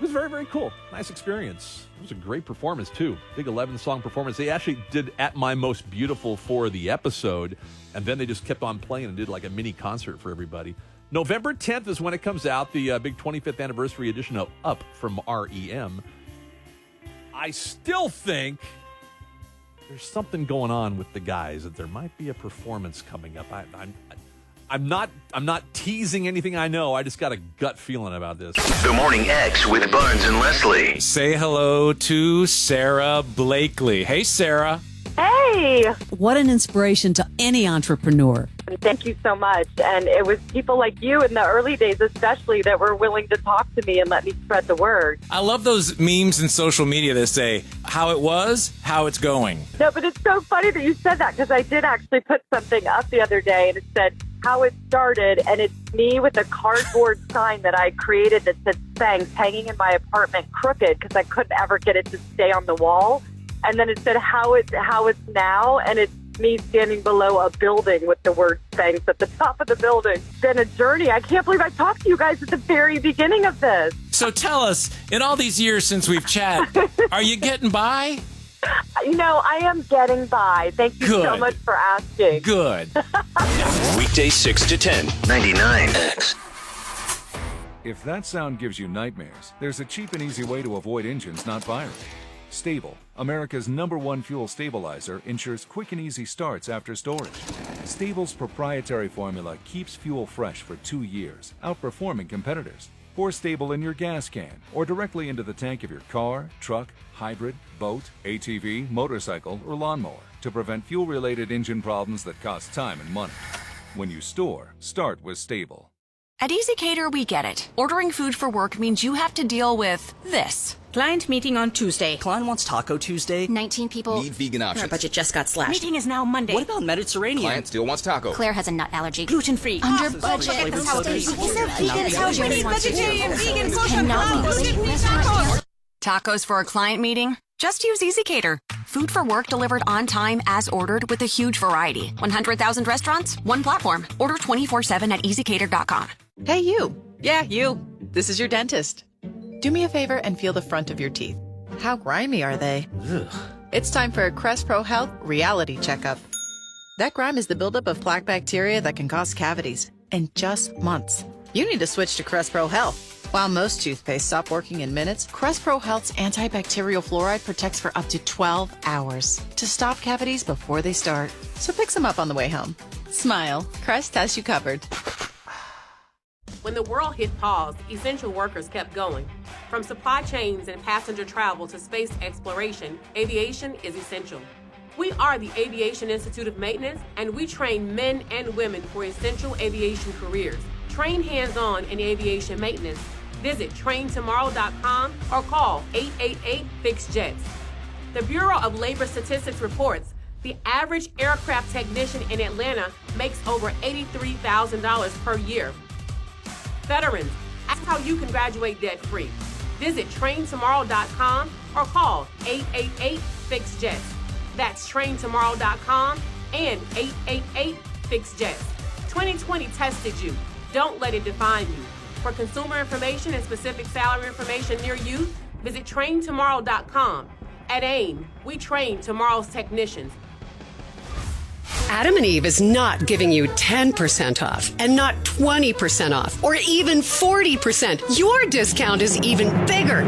was very, very cool. Nice experience. It was a great performance, too. Big 11-song performance. They actually did At My Most Beautiful for the episode, and then they just kept on playing and did like a mini concert for everybody. November 10th is when it comes out, the big 25th anniversary edition of Up from REM. I still think there's something going on with the guys, that there might be a performance coming up. I'm not teasing anything I know. I just got a gut feeling about this. The Morning X with Barnes and Leslie. Say hello to Sarah Blakely. Hey, Sarah. Hey! What an inspiration to any entrepreneur. Thank you so much. And it was people like you in the early days, especially, that were willing to talk to me and let me spread the word. I love those memes in social media that say how it was, how it's going. No, but it's so funny that you said that, because I did actually put something up the other day and it said how it started, and it's me with a cardboard sign that I created that said Spanx hanging in my apartment crooked because I couldn't ever get it to stay on the wall. And then it said how it's now, and it's me standing below a building with the word Spanx at the top of the building. It's been a journey. I can't believe I talked to you guys at the very beginning of this. So tell us, in all these years since we've chatted, are you getting by? You know, I am getting by. Thank you so much for asking. Good. Weekdays 6 to 10, 99X. If that sound gives you nightmares, there's a cheap and easy way to avoid engines not firing. Stable, America's #1 fuel stabilizer, ensures quick and easy starts after storage. Stable's proprietary formula keeps fuel fresh for 2 years, outperforming competitors. Pour Stable in your gas can or directly into the tank of your car, truck, hybrid, boat, ATV, motorcycle, or lawnmower to prevent fuel-related engine problems that cost time and money. When you store, start with Stable. At EasyCater, we get it. Ordering food for work means you have to deal with this. Client meeting on Tuesday. Client wants Taco Tuesday. 19 people. Need vegan options. Our budget just got slashed. Meeting is now Monday. What about Mediterranean? Client still wants taco. Claire has a nut allergy. Gluten-free. Under budget. Vegan Tacos for a client meeting? Just use EasyCater. Food for work delivered on time as ordered with a huge variety. 100,000 restaurants, one platform. Order 24/7 at EasyCater.com. Hey, you. Yeah, you. This is your dentist. Do me a favor and feel the front of your teeth. How grimy are they? Ugh. It's time for a Crest Pro Health reality checkup. That grime is the buildup of plaque bacteria that can cause cavities in just months. You need to switch to Crest Pro Health. While most toothpaste stop working in minutes, Crest Pro Health's antibacterial fluoride protects for up to 12 hours to stop cavities before they start. So pick some up on the way home. Smile. Crest has you covered. When the world hit pause, essential workers kept going. From supply chains and passenger travel to space exploration, aviation is essential. We are the Aviation Institute of Maintenance, and we train men and women for essential aviation careers. Train hands-on in aviation maintenance. Visit traintomorrow.com or call 888-FIX-JETS. The Bureau of Labor Statistics reports the average aircraft technician in Atlanta makes over $83,000 per year. Veterans, ask how you can graduate debt-free. Visit traintomorrow.com or call 888-FIX-JETS. That's traintomorrow.com and 888-FIX-JETS. 2020 tested you. Don't let it define you. For consumer information and specific salary information near you, visit traintomorrow.com. At AIM, we train tomorrow's technicians. Adam and Eve is not giving you 10% off and not 20% off or even 40%. Your discount is even bigger.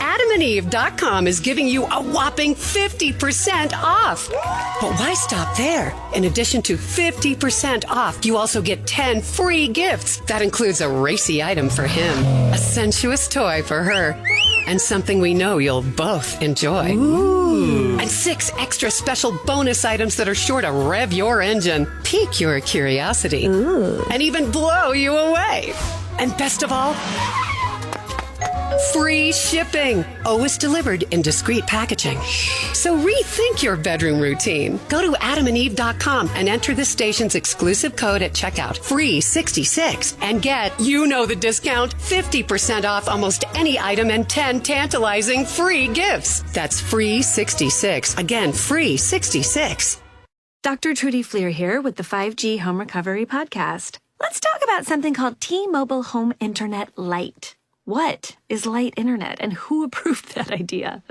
AdamandEve.com is giving you a whopping 50% off. But why stop there? In addition to 50% off, you also get 10 free gifts. That includes a racy item for him, a sensuous toy for her, and something we know you'll both enjoy. Ooh. And 6 extra special bonus items that are sure to rev your engine, pique your curiosity, and even blow you away. And best of all, free shipping. Always delivered in discreet packaging. So rethink your bedroom routine. Go to adamandeve.com and enter the station's exclusive code at checkout, FREE66, and get, you know the discount, 50% off almost any item and 10 tantalizing free gifts. That's FREE66. Again, FREE66. Dr. Trudy Fleer here with the 5G Home Recovery Podcast. Let's talk about something called T-Mobile Home Internet Lite. What is light internet and who approved that idea?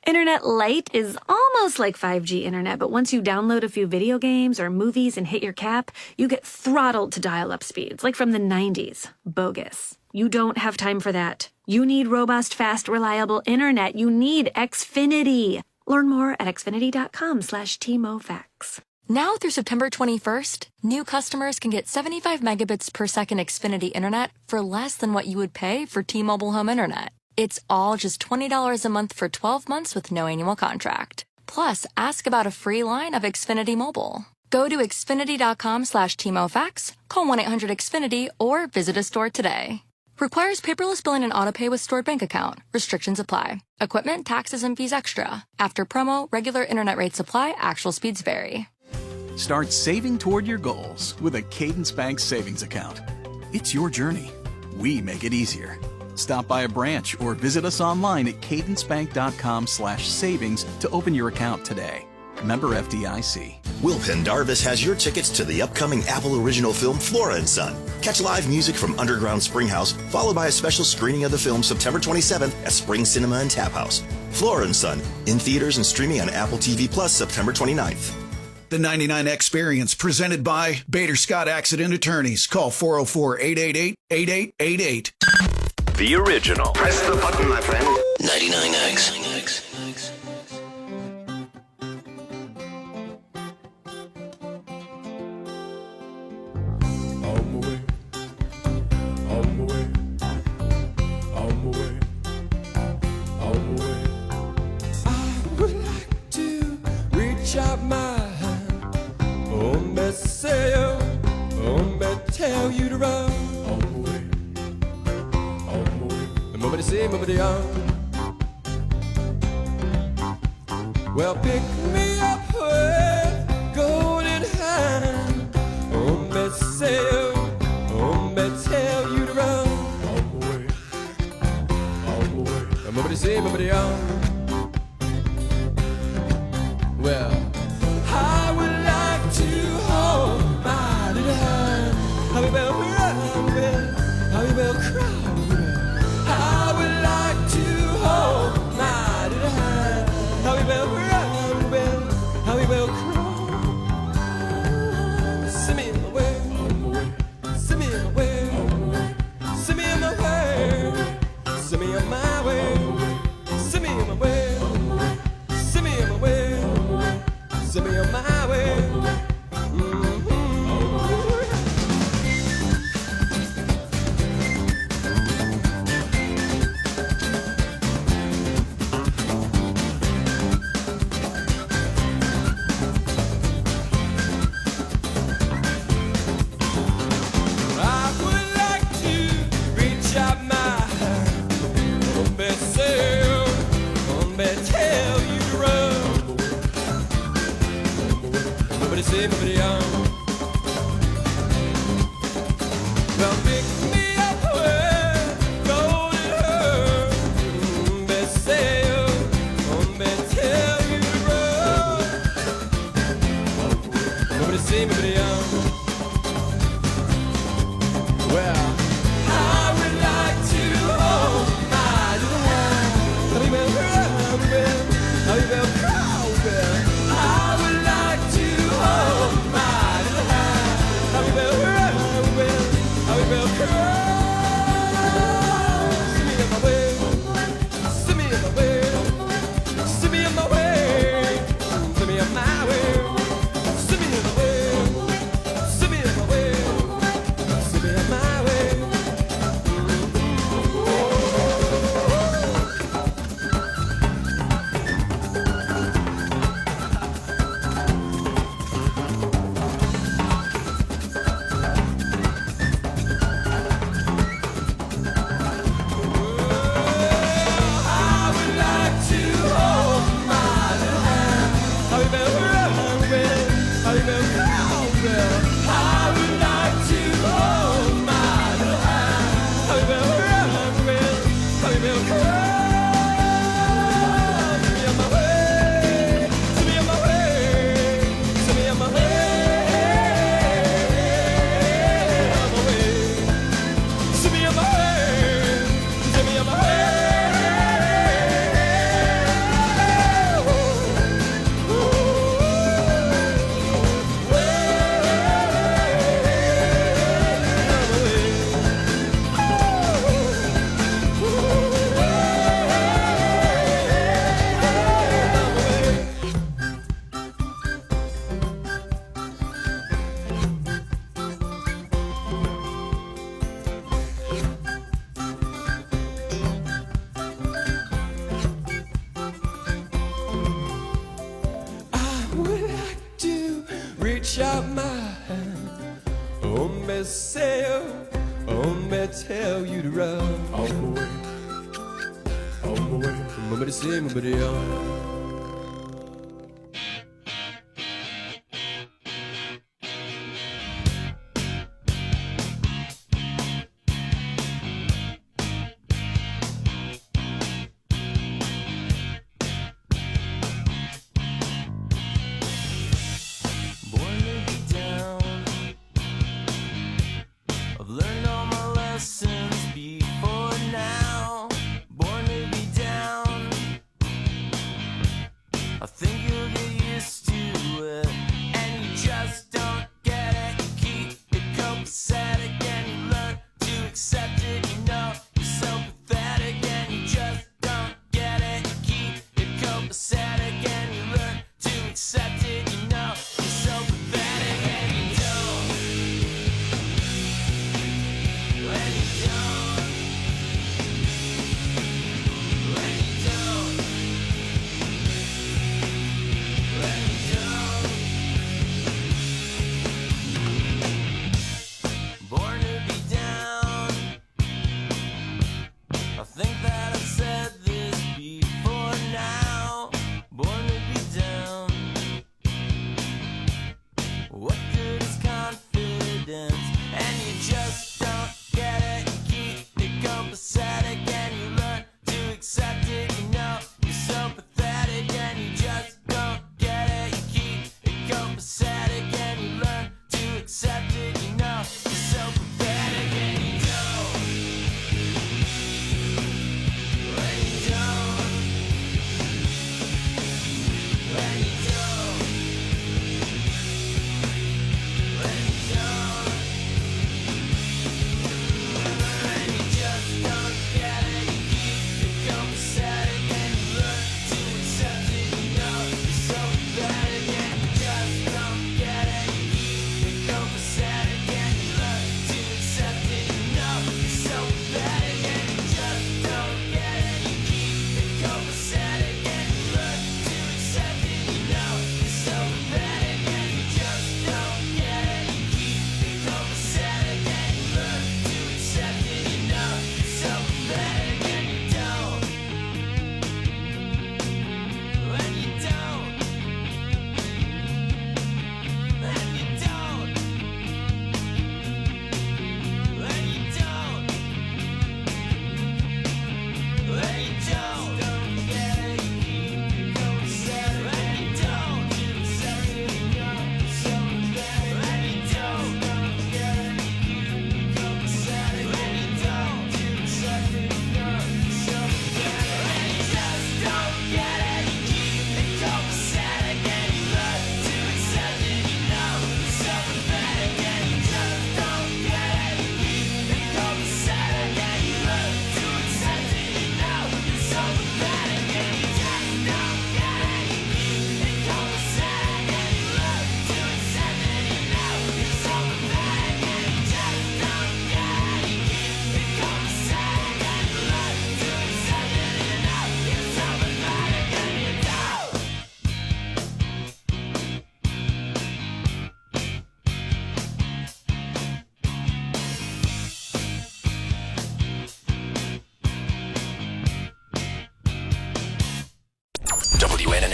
Internet Lite is almost like 5G internet, but once you download a few video games or movies and hit your cap, you get throttled to dial-up speeds, like from the 90s. Bogus. You don't have time for that. You need robust, fast, reliable internet. You need Xfinity. Learn more at xfinity.com/TMOFAX. Now through September 21st, new customers can get 75 megabits per second Xfinity internet for less than what you would pay for T-Mobile Home Internet. It's all just $20 a month for 12 months with no annual contract. Plus, ask about a free line of Xfinity Mobile. Go to xfinity.com/TMOFAX, call 1-800-XFINITY, or visit a store today. Requires paperless billing and autopay with stored bank account. Restrictions apply. Equipment, taxes, and fees extra. After promo, regular internet rates apply. Actual speeds vary. Start saving toward your goals with a Cadence Bank savings account. It's your journey. We make it easier. Stop by a branch or visit us online at cadencebank.com/savings to open your account today. Member FDIC. Will Pendarvis has your tickets to the upcoming Apple original film Flora and Son. Catch live music from Underground Springhouse, followed by a special screening of the film September 27th at Spring Cinema and Tap House. Flora and Son, in theaters and streaming on Apple TV Plus September 29th. The 99 Experience, presented by Bader Scott Accident Attorneys. Call 404-888-8888. The original. Press the button, my friend. 99X. Tell you to run on the way. Moving say, moving on. Well, pick me up with golden hand. Me say, me tell you to run on the way. Moving say, moving on. Well, I would like to hold my little hand. How we will cry, how we will cry. I would like to hold my little hand. How we will cry, how we will cry. Send me away, send me away, send me on my way, send me on my way, send me on my way, send me on my way, send me on my way. see me beyond. Well, pick me up where golden her, sail, tell you to run. Nobody see me beyond. Well, I would like to hold my little one. Have you been crying? Have you been crying? I would like to hold my little hand. Have you been crying? Have you been crying? See me in my way. See me in my way. See me in my way. See me in my way. See me in my way. See me in my way. Reach out my hand, me sail, me tell you to run. On my way, me to see me beyond.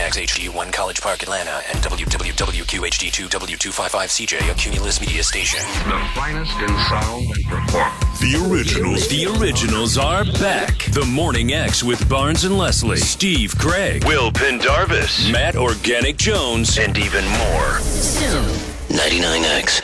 99X HD1 College Park, Atlanta, and WWWQHD2 W255CJ, a Cumulus media station. The finest in sound and performance. The originals. The originals are back. The Morning X with Barnes and Leslie, Steve Craig, Will Pendarvis, Matt Organic Jones, and even more. Soon. 99X.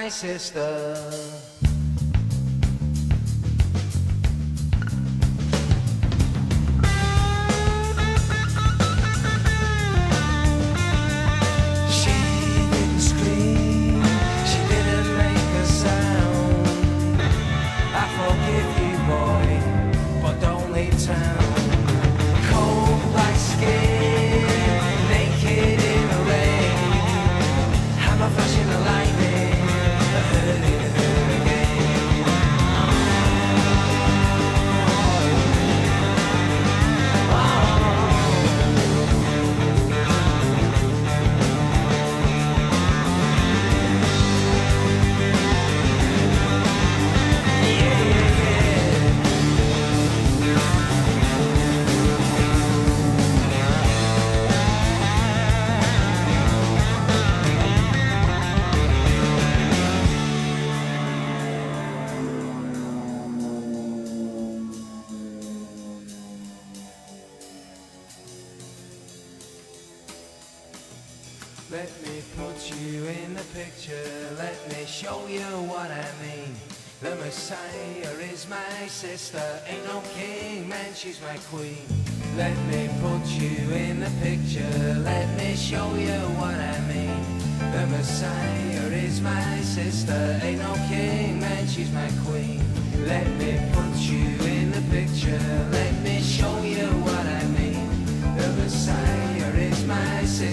Sister. She didn't scream, she didn't make a sound. I forgive you, boy, but don't leave town. Cold black skin, naked in the rain. Hammer flashing the lightning. Let me put you in the picture, let me show you what I mean. The Messiah is my sister, ain't no king, man, she's my queen. Let me put you in the picture, let me show you what I mean. The Messiah is my sister, ain't no king, man, she's my queen. Let me put you in the picture, let me show you what I mean. The Messiah is my sister.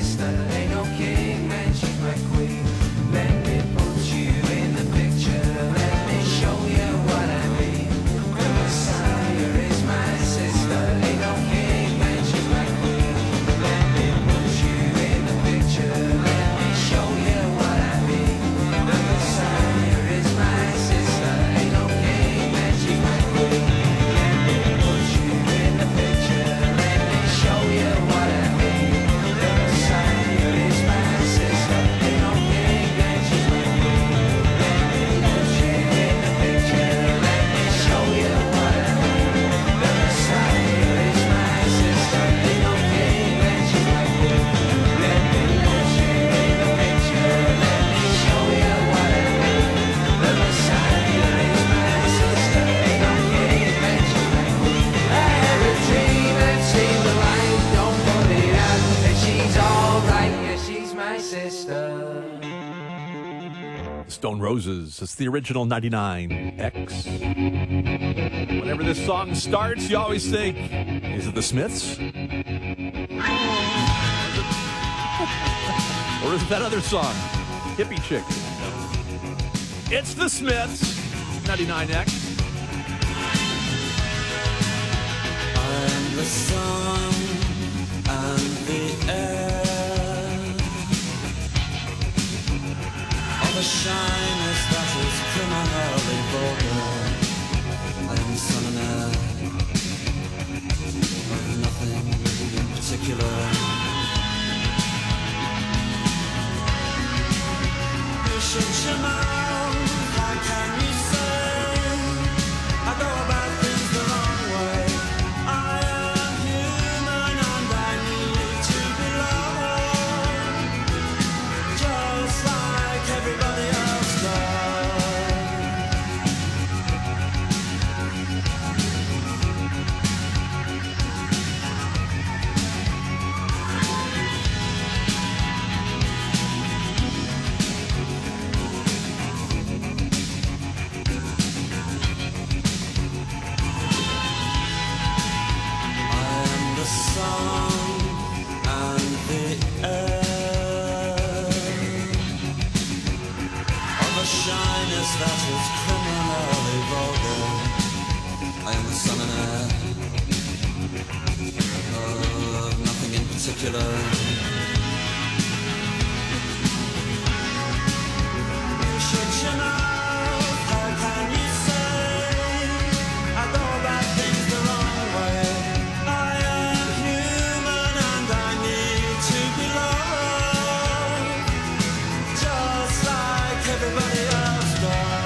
Roses. It's the original 99X. Whenever this song starts, you always think, is it the Smiths? Or is it that other song? Hippie Chick. It's the Smiths. 99X. I'm the sun and the air of a shyness that is criminally vulgar. I am the sun and air of nothing in particular. You should your mouth, how can you say I go about things the wrong way? I am human and I need to belong, just like everybody else the sun and the air of a shyness that is criminally vulgar. I am the sun and air of nothing in particular. You should you know, how can you say I go about things the wrong way? I am human and I need to belong, just like everybody else does.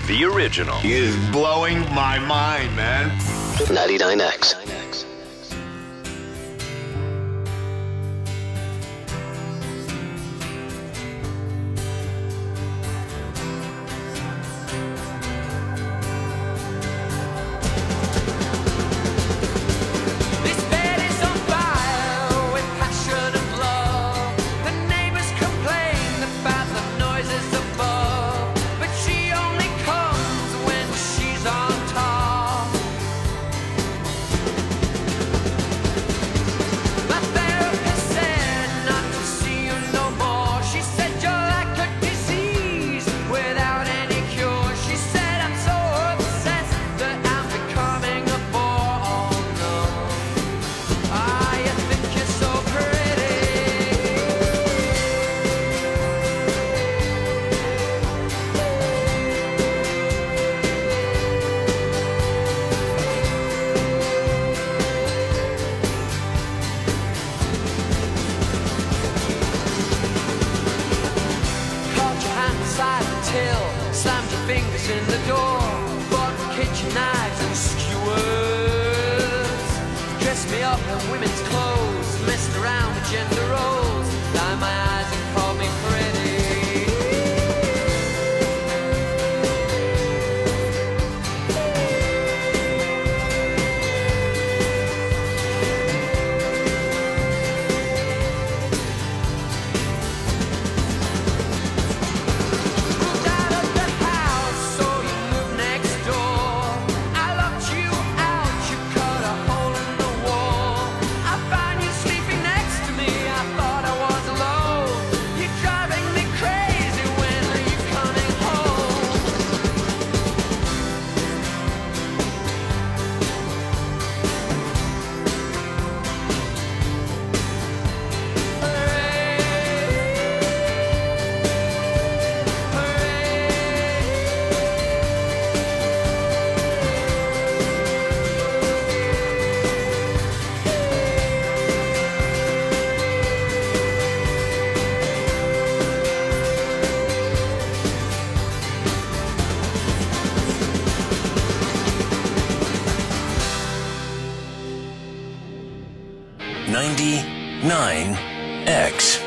The original is blowing my mind, man. 99X. This bed is on fire with passion and love. The neighbors complain about the noises above, but she only comes when she's on top. My therapist said not to see you no more. She said you're like a disease without any cure. She said I'm so obsessed that I'm becoming a bore. Oh no. Ah, you think you're so pretty. Caught your hand inside the till, slammed your fingers in the door, bought kitchen knives and skewers, dressed me up in women's clothes, messed around with gender roles, lined my eyes and called me pretty. Moved out of the house, so you moved next door. I locked you out, you cut a hole in the wall. I found you sleeping next to me, I thought I was alone. You're driving me crazy, when are you coming home? X.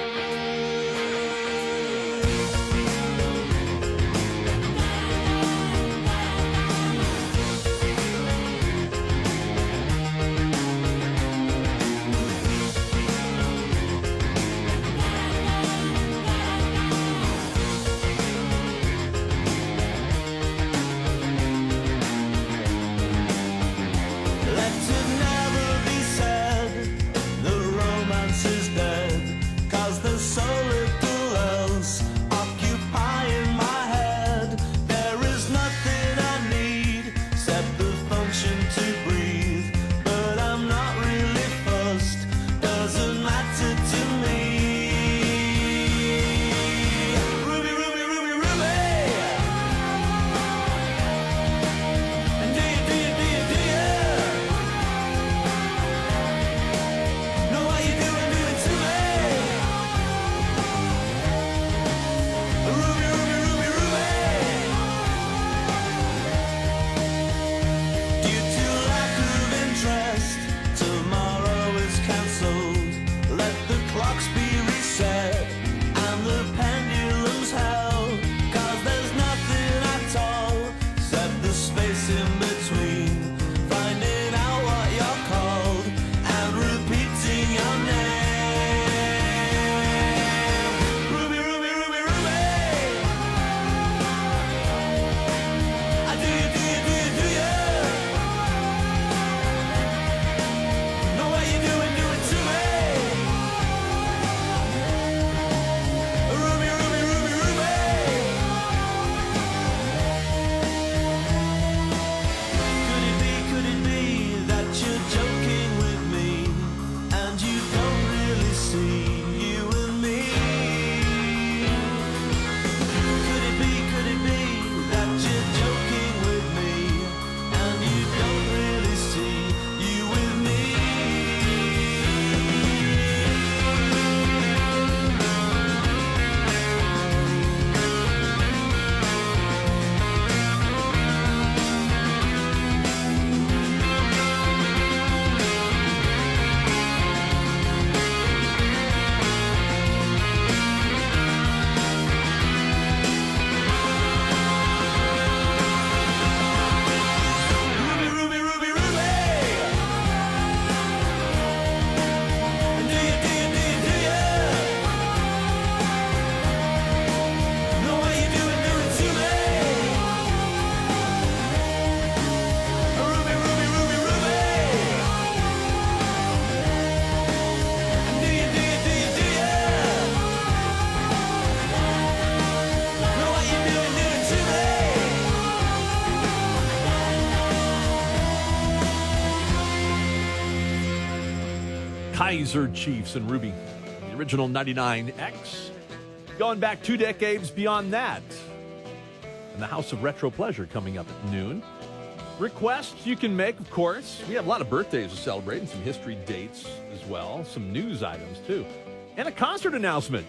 Let it never be said the romance is dead. Kaiser Chiefs and Ruby, the original 99X. Going back 2 decades beyond that. And the House of Retro Pleasure coming up at noon. Requests you can make, of course. We have a lot of birthdays to celebrate and some history dates as well. Some news items, too. And a concert announcement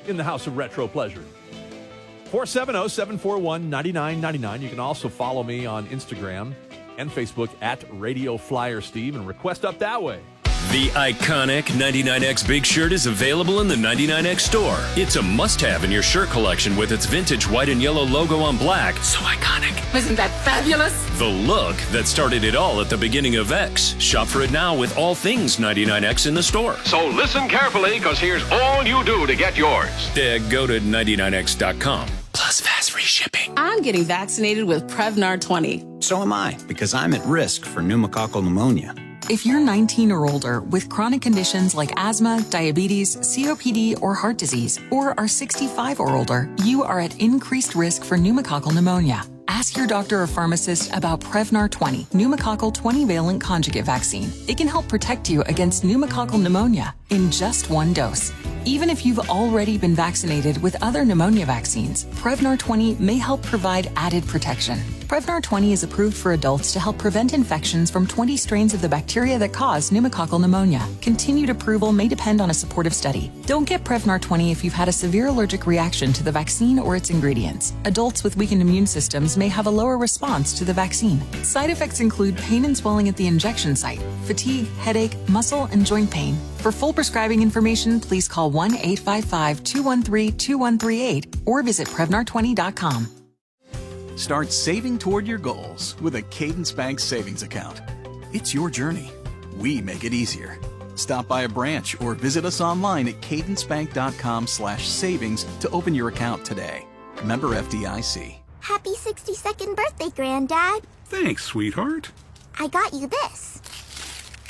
in the House of Retro Pleasure. 470-741-9999. You can also follow me on Instagram and Facebook at Radio Flyer Steve and request up that way. The iconic 99X Big Shirt is available in the 99X store. It's a must-have in your shirt collection with its vintage white and yellow logo on black. So iconic. Isn't that fabulous? The look that started it all at the beginning of X. Shop for it now with all things 99X in the store. So listen carefully, because here's all you do to get yours. Go to 99x.com. Plus fast free shipping. I'm getting vaccinated with Prevnar 20. So am I, because I'm at risk for pneumococcal pneumonia. If you're 19 or older with chronic conditions like asthma, diabetes, COPD, or heart disease, or are 65 or older, you are at increased risk for pneumococcal pneumonia. Ask your doctor or pharmacist about Prevnar 20, pneumococcal 20-valent conjugate vaccine. It can help protect you against pneumococcal pneumonia in just 1 dose. Even if you've already been vaccinated with other pneumonia vaccines, Prevnar 20 may help provide added protection. Prevnar 20 is approved for adults to help prevent infections from 20 strains of the bacteria that cause pneumococcal pneumonia. Continued approval may depend on a supportive study. Don't get Prevnar 20 if you've had a severe allergic reaction to the vaccine or its ingredients. Adults with weakened immune systems may have a lower response to the vaccine. Side effects include pain and swelling at the injection site, fatigue, headache, muscle, and joint pain. For full prescribing information, please call 1-855-213-2138 or visit Prevnar20.com. Start saving toward your goals with a Cadence Bank savings account. It's your journey. We make it easier. Stop by a branch or visit us online at cadencebank.com/savings to open your account today. Member FDIC. Happy 62nd birthday, Granddad. Thanks, sweetheart. I got you this.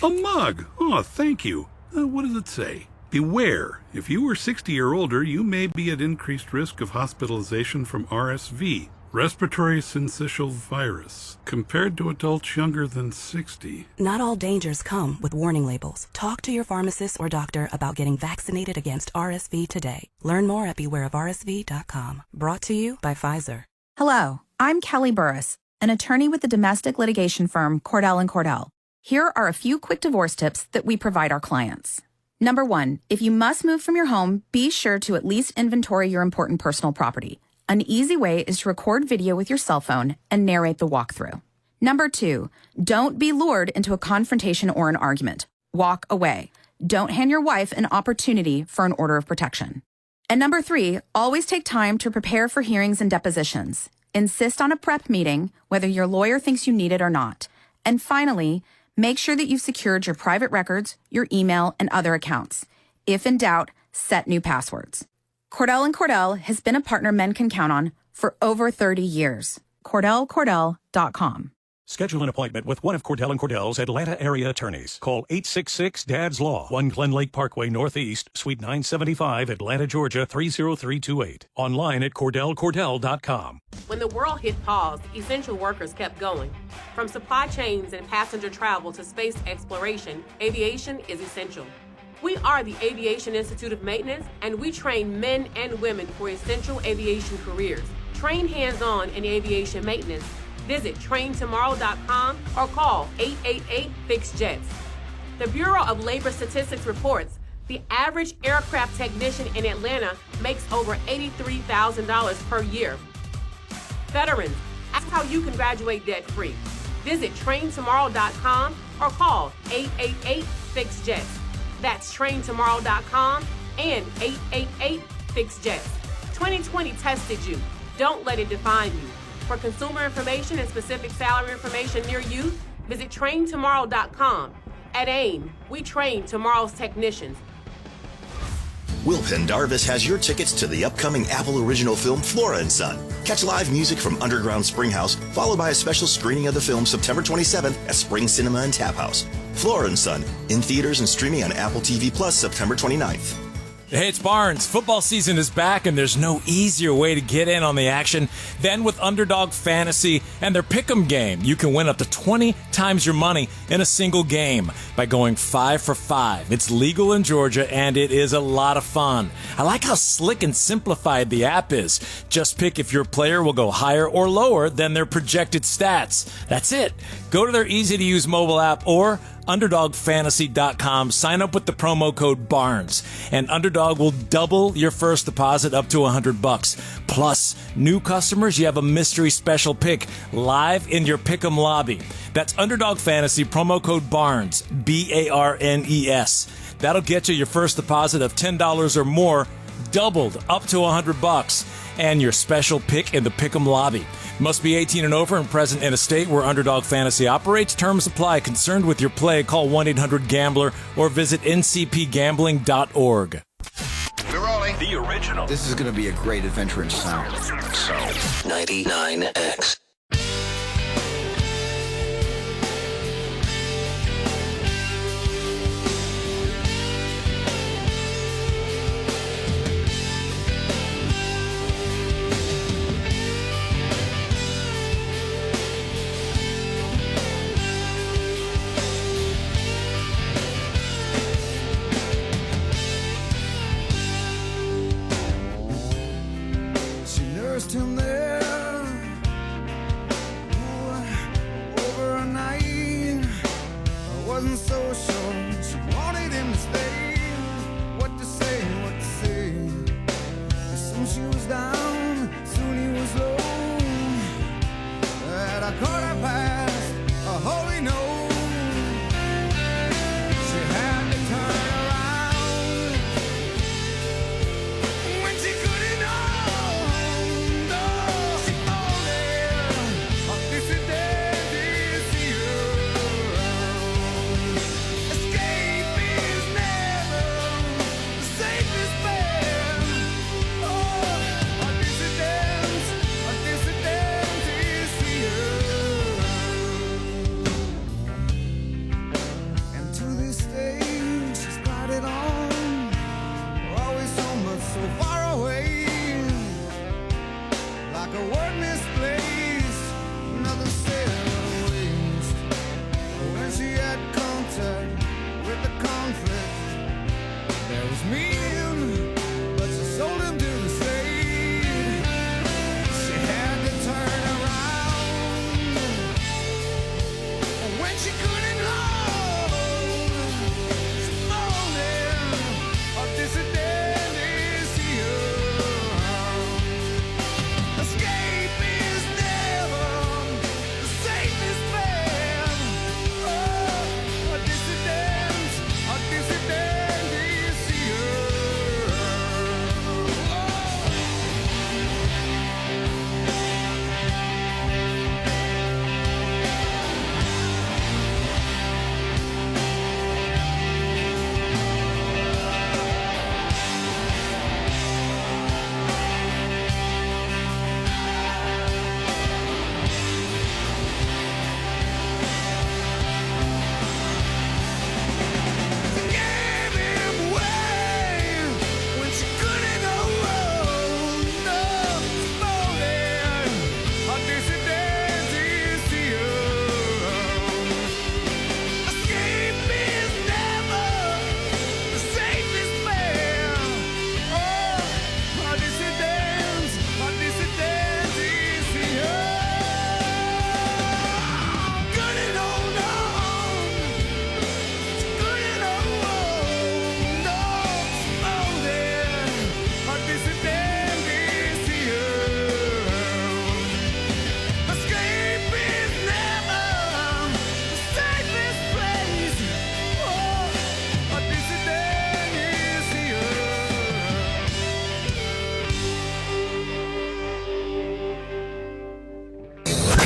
A mug. Oh, thank you. What does it say? Beware. If you are 60 or older, you may be at increased risk of hospitalization from RSV, respiratory syncytial virus, compared to adults younger than 60. Not all dangers come with warning labels. Talk to your pharmacist or doctor about getting vaccinated against RSV today. Learn more at bewareofrsv.com. Brought to you by Pfizer. Hello, I'm Kelly Burris, an attorney with the domestic litigation firm Cordell & Cordell. Here are a few quick divorce tips that we provide our clients. Number 1, if you must move from your home, be sure to at least inventory your important personal property. An easy way is to record video with your cell phone and narrate the walkthrough. Number 2, don't be lured into a confrontation or an argument. Walk away. Don't hand your wife an opportunity for an order of protection. And number 3, always take time to prepare for hearings and depositions. Insist on a prep meeting, whether your lawyer thinks you need it or not. And finally, make sure that you've secured your private records, your email, and other accounts. If in doubt, set new passwords. Cordell & Cordell has been a partner men can count on for over 30 years. CordellCordell.com. Schedule an appointment with one of Cordell & Cordell's Atlanta area attorneys. Call 866-DADS-LAW, 1 Glen Lake Parkway Northeast, Suite 975, Atlanta, Georgia, 30328. Online at CordellCordell.com. When the world hit pause, essential workers kept going. From supply chains and passenger travel to space exploration, aviation is essential. We are the Aviation Institute of Maintenance, and we train men and women for essential aviation careers. Train hands-on in aviation maintenance. Visit traintomorrow.com or call 888-FIX-JETS. The Bureau of Labor Statistics reports the average aircraft technician in Atlanta makes over $83,000 per year. Veterans, ask how you can graduate debt-free. Visit traintomorrow.com or call 888-FIX-JETS. That's traintomorrow.com and 888-FIX-JETS. 2020 tested you. Don't let it define you. For consumer information and specific salary information near you, visit traintomorrow.com. At AIM, we train tomorrow's technicians. Will Pendarvis has your tickets to the upcoming Apple original film Flora and Son. Catch live music from Underground Springhouse, followed by a special screening of the film September 27th at Spring Cinema and Tap House. Flora and Son, in theaters and streaming on Apple TV Plus September 29th. Hey, it's Barnes. Football season is back, and there's no easier way to get in on the action than with Underdog Fantasy and their Pick'em game. You can win up to 20 times your money in a single game by going 5 for 5. It's legal in Georgia, and it is a lot of fun. I like how slick and simplified the app is. Just pick if your player will go higher or lower than their projected stats. That's it. Go to their easy-to-use mobile app or UnderdogFantasy.com. Sign up with the promo code BARNES, and Underdog will double your first deposit up to $100. Plus, new customers, you have a mystery special pick live in your Pick'em lobby. That's Underdog Fantasy, promo code BARNES, BARNES. That'll get you your first deposit of $10 or more, doubled up to $100, and your special pick in the Pick'em lobby. Must be 18 and over and present in a state where Underdog Fantasy operates. Terms apply. Concerned with your play, call 1-800-GAMBLER or visit ncpgambling.org. We're rolling. The original. This is going to be a great adventure in sound. 99X. Him there overnight. I wasn't so sure she wanted him to stay. What to say, what to say. Soon she was down, soon he was low. And I caught her past a holy no. She had to turn around when she couldn't know.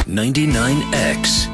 .99X.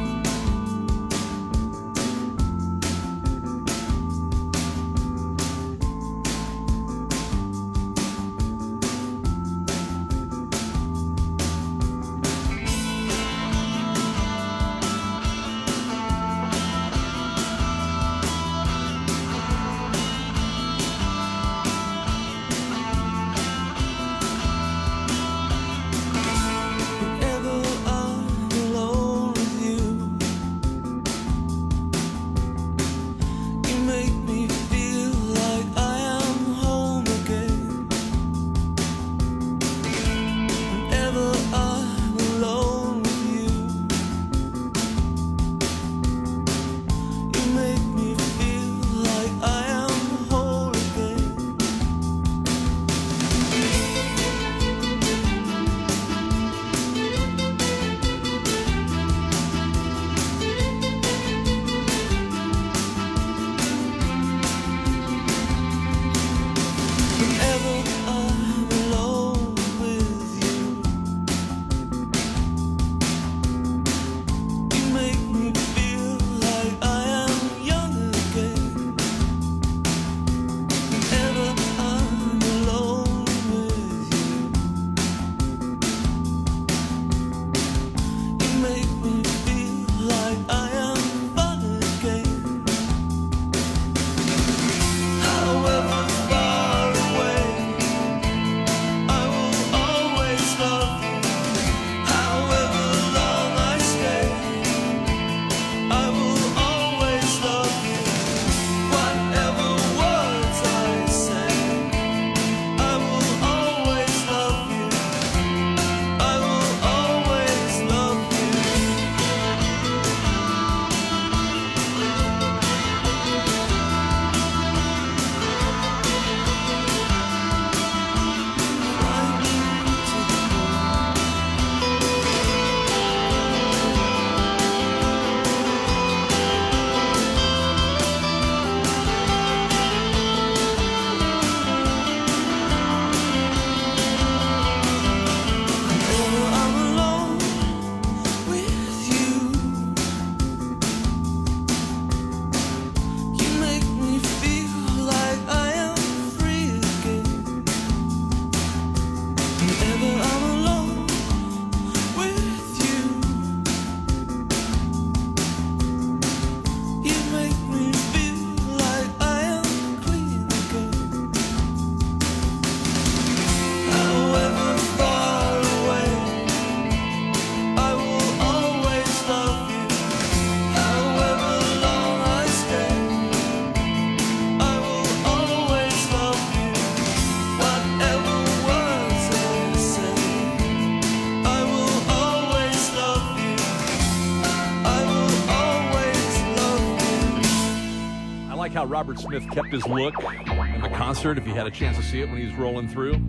Robert Smith kept his look in the concert, if you had a chance to see it when he was rolling through.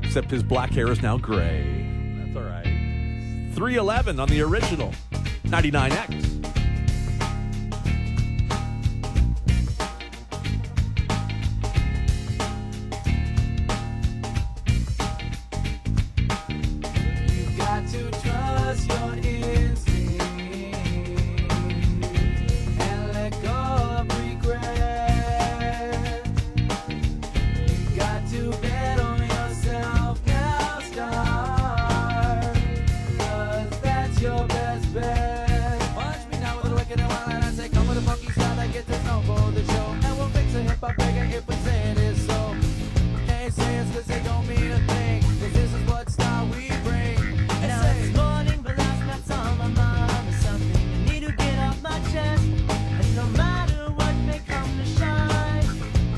Except his black hair is now gray. That's all right. 311 on the original 99X. Got to trust your instinct and let go of regret. You got to bet on yourself now, star, 'cause that's your best bet. Watch me now with a wicked and wild, and I say, come with a funky style that gets us known for the show, and we'll fix a hip-hop reggae if we say it is so. Can't say it's 'cause they don't mean a thing, 'cause this is what style we bring. Now it's morning, but last night's on my mind. There's something I need to get off my chest. And no matter what may come to shine,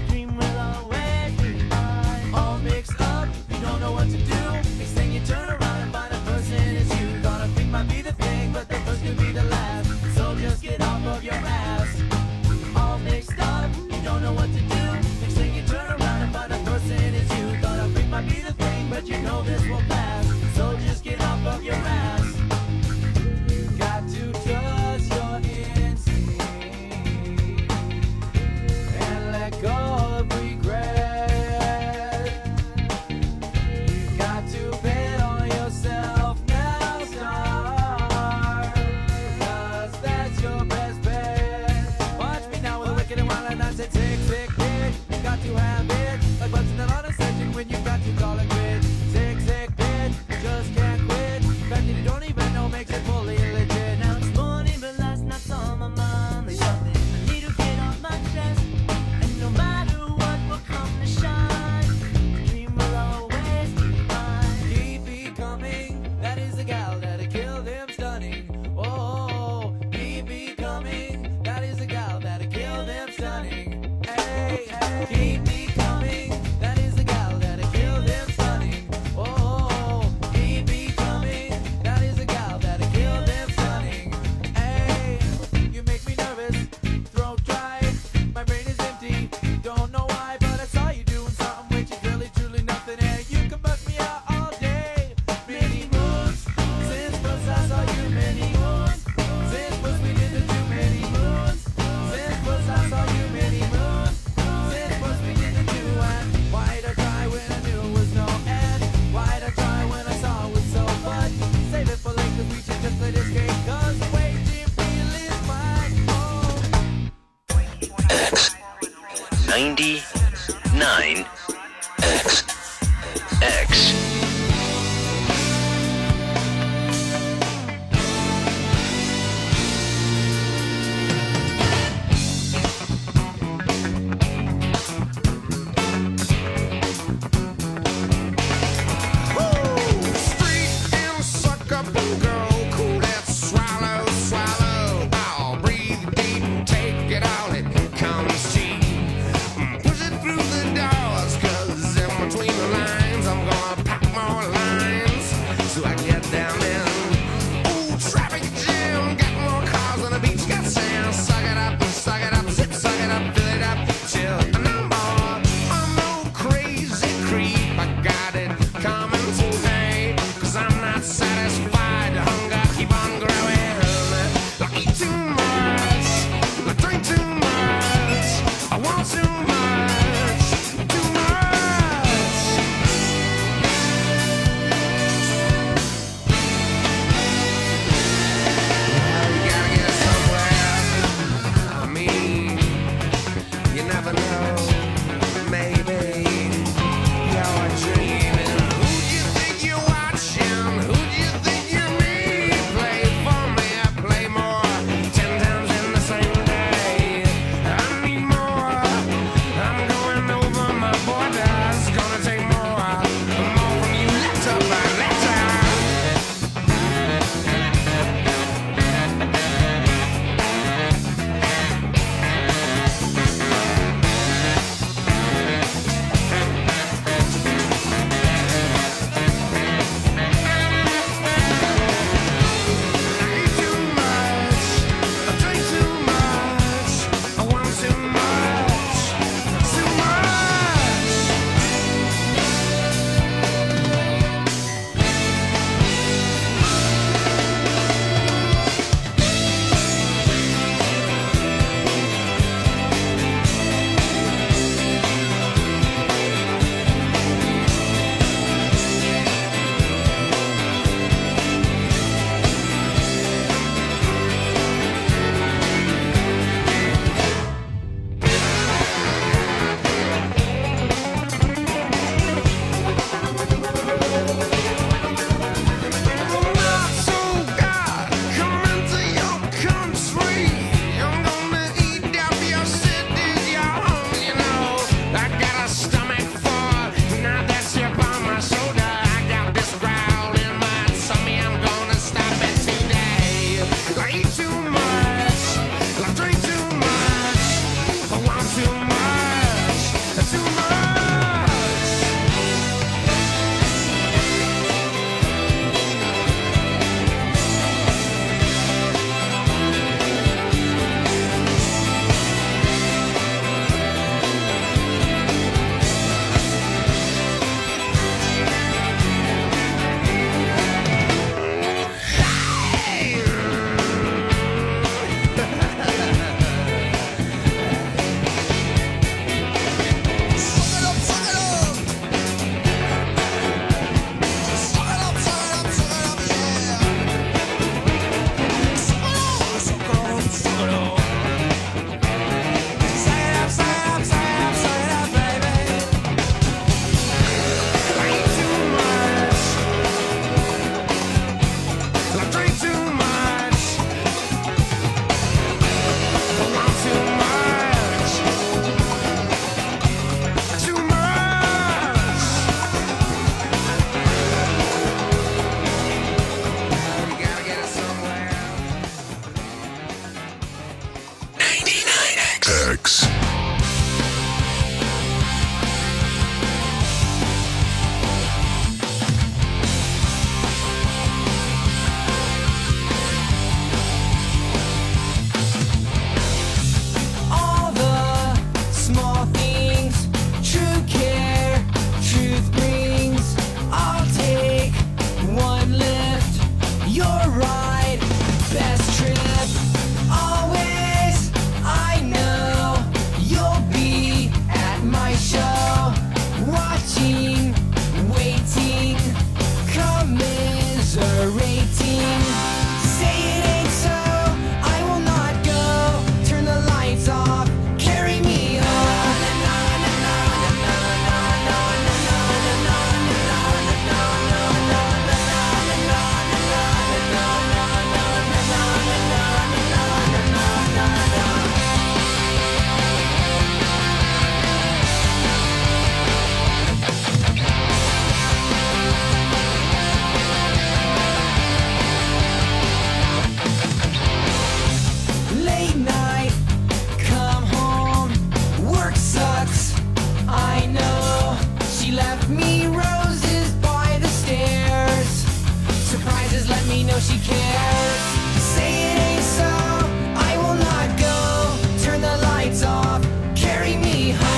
dream will always be mine. All mixed up, you don't know what to do. Next thing you turn around and find a person it's you. Thought a thing might be the thing, but the first could be the last. So just get off of your ass. All mixed up, you don't know what to do. Next thing you turn around and find a person it's you. Thought a thing might be the thing, but you know this will pass. So just get off of your ass. You got to trust your instinct and let go of regret. You got to bet on yourself now, star, 'cause that's your best bet. Watch me now with a wicked and wild, and I said, sick, sick, bitch. You got to have it, like button on a section when you got to call it quit. Sick, sick, bitch, you just can't quit. The fact that you don't even know makes it fully legit. Now it's morning, but last night's on my mind. There's something I need to get off my chest. And no matter what will come to shine, dream will always be mine. Keep becoming, that is the gal that'll kill them stunning. Oh, keep becoming, that is the gal that'll kill them stunning. Hey, hey, keep becoming, that is the gal that'll kill them stunning. Oh, keep becoming, that is the gal that'll kill them stunning. Hey, you make me nervous, throat dry, my brain is empty. Don't know why, but I saw you doing something which is really truly nothing. And you can bust me out all day. Many moons since first I saw you. Many moons since first we did the too many moons. Since first I saw you. Many moons since first we did the two. And why'd I try when I knew it was no end? Why'd I try when I saw it was so? But save it for later, we should just let it escape. 'Cause the way you feel is fine. Oh. X 99 X. Push it she cares. Say it ain't so, I will not go. Turn the lights off, carry me home.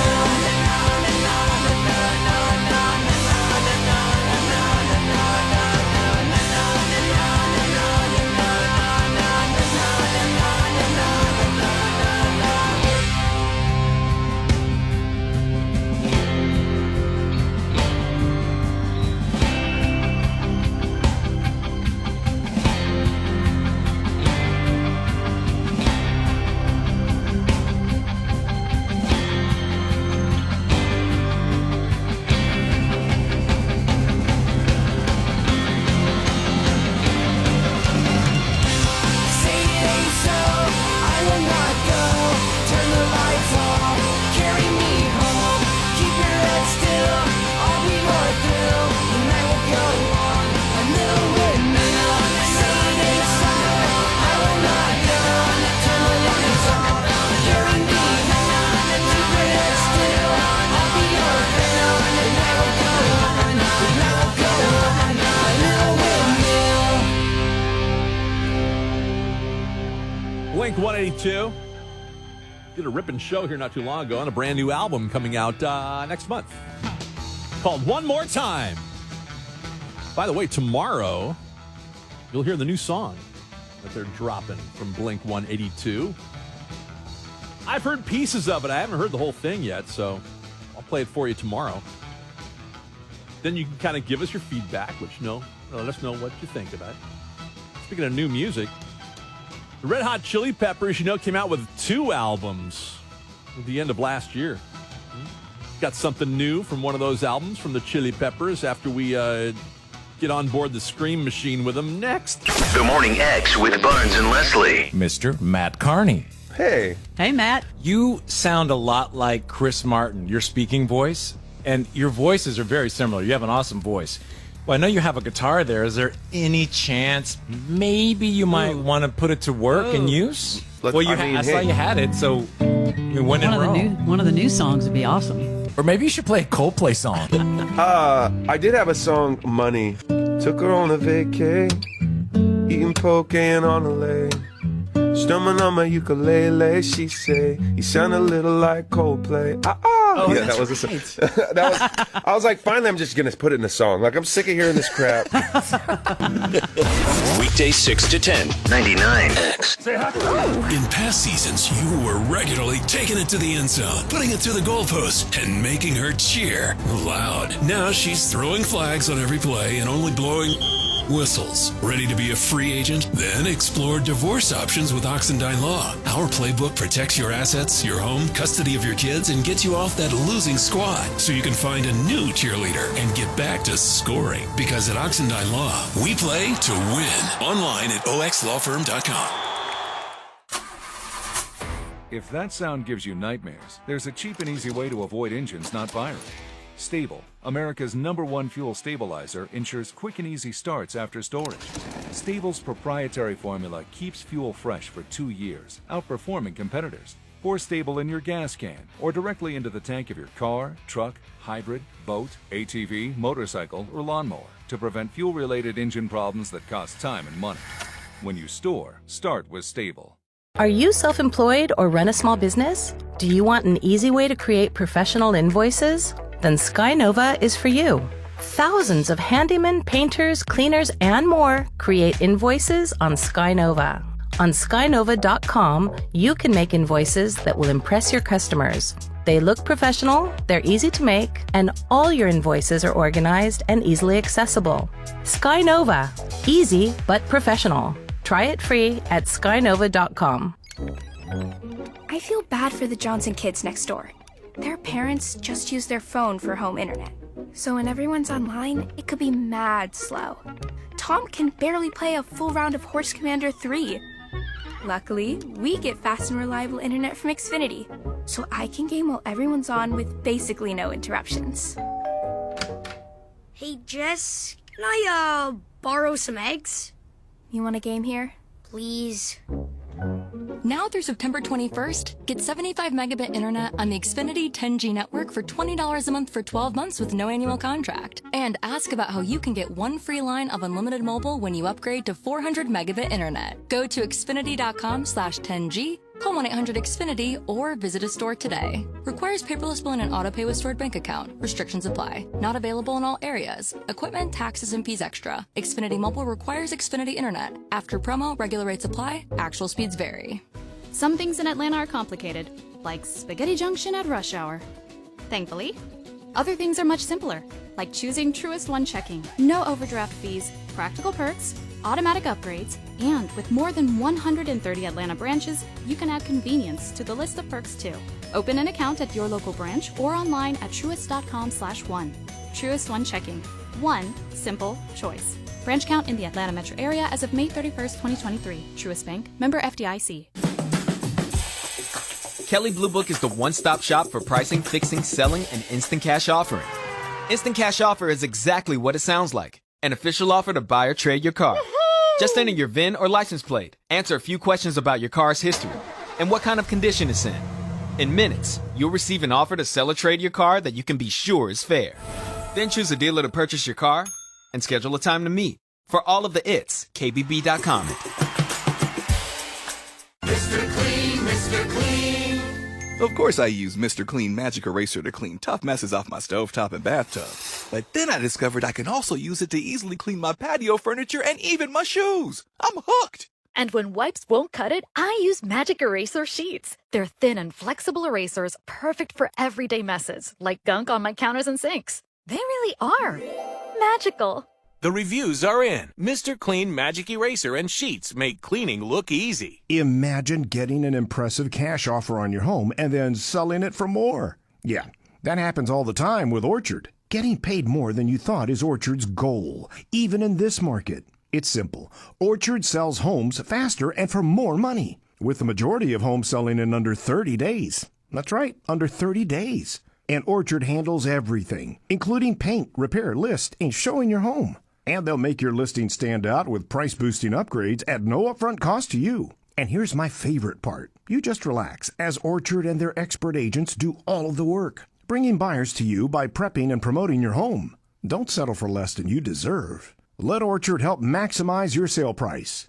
Blink 182 did a ripping show here not too long ago on a brand new album coming out next month called One More Time. By the way, tomorrow you'll hear the new song that they're dropping from Blink 182. I've heard pieces of it. I haven't heard the whole thing yet, so I'll play it for you tomorrow. Then you can kind of give us your feedback, let us know what you think about it. Speaking of new music, the Red Hot Chili Peppers, came out with 2 albums at the end of last year. Got something new from one of those albums from the Chili Peppers after we get on board the Scream Machine with them next. The Morning X with Barnes and Leslie. Mr. Matt Carney. Hey. Hey, Matt. You sound a lot like Chris Martin, your speaking voice, and your voices are very similar. You have an awesome voice. Well, I know you have a guitar there. Is there any chance maybe you might want to put it to work and use? I saw you had it, so when in Rome. One of the new songs would be awesome. Or maybe you should play a Coldplay song. I did have a song, Money. Took her on a vacay, eating poke and on a lake. Strumming on my ukulele, she say, you sound a little like Coldplay. Yeah, that was right. I was like, finally, I'm just gonna put it in a song. Like, I'm sick of hearing this crap. Weekdays 6 to 10, 99X. In past seasons, you were regularly taking it to the end zone, putting it through the goalpost, and making her cheer loud. Now she's throwing flags on every play and only blowing whistles. Ready to be a free agent? Then explore divorce options with Oxendine Law. Our playbook protects your assets, your home, custody of your kids, and gets you off that losing squad so you can find a new cheerleader and get back to scoring. Because at Oxendine Law, we play to win. Online at oxlawfirm.com. If that sound gives you nightmares, there's a cheap and easy way to avoid engines not firing. Stable, America's #1 fuel stabilizer, ensures quick and easy starts after storage. Stable's proprietary formula keeps fuel fresh for 2 years, outperforming competitors. Pour Stable in your gas can or directly into the tank of your car, truck, hybrid, boat, ATV, motorcycle, or lawnmower to prevent fuel-related engine problems that cost time and money. When you store, start with Stable. Are you self-employed or run a small business? Do you want an easy way to create professional invoices? Then Skynova is for you. Thousands of handymen, painters, cleaners, and more create invoices on Skynova. On Skynova.com, you can make invoices that will impress your customers. They look professional, they're easy to make, and all your invoices are organized and easily accessible. Skynova. Easy but professional. Try it free at Skynova.com. I feel bad for the Johnson kids next door. Their parents just use their phone for home internet. So when everyone's online, it could be mad slow. Tom can barely play a full round of Horse Commander 3. Luckily, we get fast and reliable internet from Xfinity, so I can game while everyone's on with basically no interruptions. Hey, Jess, can I, borrow some eggs? You want a game here? Please. Now through September 21st, get 75 megabit internet on the Xfinity 10G network for $20 a month for 12 months with no annual contract. And ask about how you can get one free line of unlimited mobile when you upgrade to 400 megabit internet. Go to xfinity.com/10G, call 1-800-XFINITY, or visit a store today. Requires paperless billing and autopay with stored bank account. Restrictions apply. Not available in all areas. Equipment, taxes, and fees extra. Xfinity Mobile requires Xfinity Internet. After promo, regular rates apply. Actual speeds vary. Some things in Atlanta are complicated, like Spaghetti Junction at rush hour. Thankfully, other things are much simpler, like choosing Truist One checking. No overdraft fees, practical perks, automatic upgrades, and with more than 130 Atlanta branches, you can add convenience to the list of perks too. Open an account at your local branch or online at truist.com/one. Truist One checking. One simple choice. Branch count in the Atlanta metro area as of May 31st, 2023. Truist Bank, member FDIC. Kelley Blue Book is the one-stop shop for pricing, fixing, selling, and instant cash offering. Instant Cash Offer is exactly what it sounds like. An official offer to buy or trade your car. Just enter your VIN or license plate, answer a few questions about your car's history, and what kind of condition it's in. In minutes, you'll receive an offer to sell or trade your car that you can be sure is fair. Then choose a dealer to purchase your car and schedule a time to meet. For all of the its, KBB.com. Mr. Clean, Mr. Clean. Of course I use Mr. Clean Magic Eraser to clean tough messes off my stovetop and bathtub. But then I discovered I can also use it to easily clean my patio furniture and even my shoes. I'm hooked. And when wipes won't cut it, I use Magic Eraser Sheets. They're thin and flexible erasers, perfect for everyday messes, like gunk on my counters and sinks. They really are magical. The reviews are in. Mr. Clean Magic Eraser and Sheets make cleaning look easy. Imagine getting an impressive cash offer on your home and then selling it for more. Yeah, that happens all the time with Orchard. Getting paid more than you thought is Orchard's goal, even in this market. It's simple. Orchard sells homes faster and for more money, with the majority of homes selling in under 30 days. That's right, under 30 days. And Orchard handles everything, including paint, repair, list, and showing your home. And they'll make your listing stand out with price-boosting upgrades at no upfront cost to you. And here's my favorite part. You just relax as Orchard and their expert agents do all of the work, bringing buyers to you by prepping and promoting your home. Don't settle for less than you deserve. Let Orchard help maximize your sale price.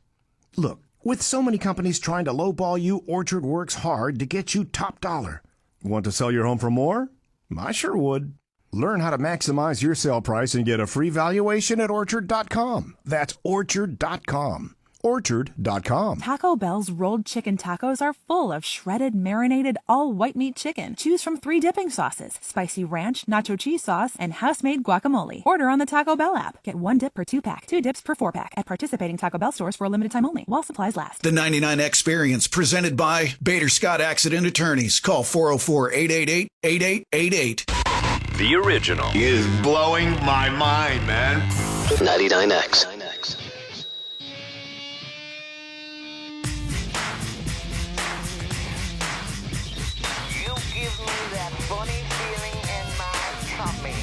Look, with so many companies trying to lowball you, Orchard works hard to get you top dollar. Want to sell your home for more? I sure would. Learn how to maximize your sale price and get a free valuation at Orchard.com. That's Orchard.com. Orchard.com. Taco Bell's rolled chicken tacos are full of shredded, marinated, all white meat chicken. Choose from 3 dipping sauces: spicy ranch, nacho cheese sauce, and house-made guacamole. Order on the Taco Bell app. Get 1 dip per 2-pack, 2 dips per 4-pack at participating Taco Bell stores for a limited time only, while supplies last. The 99 Experience, presented by Bader Scott Accident Attorneys. Call 404-888-8888. The original is blowing my mind, man. 99X. You give me that funny feeling in my tummy.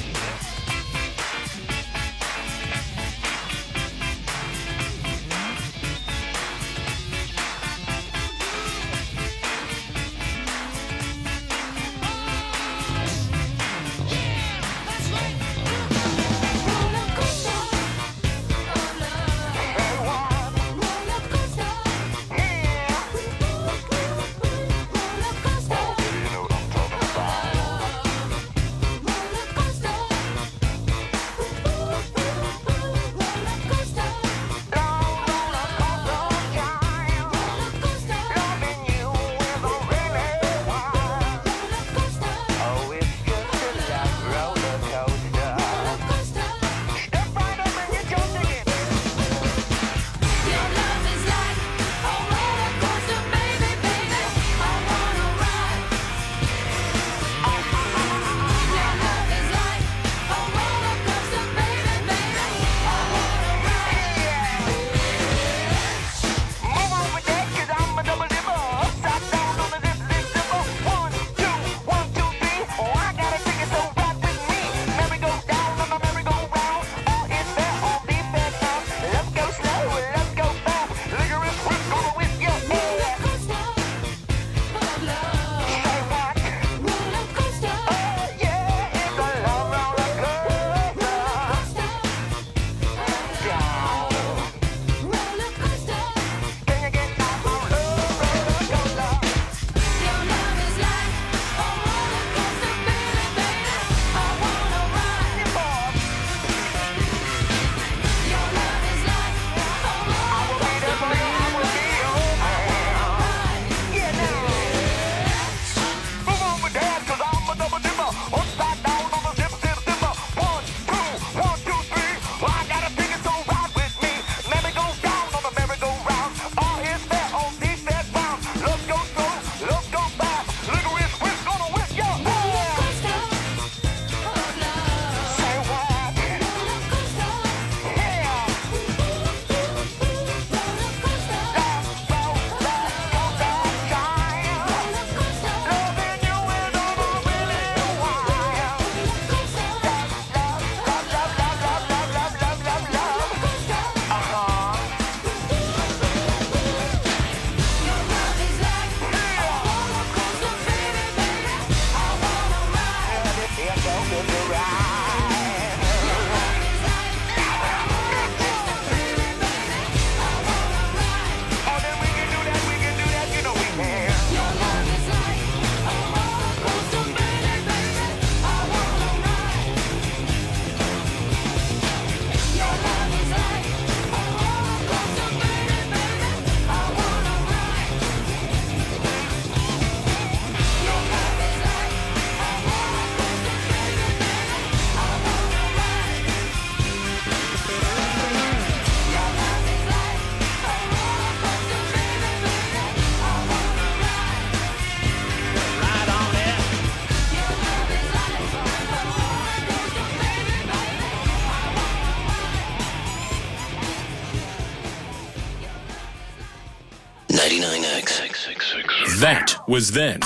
99X. That was then.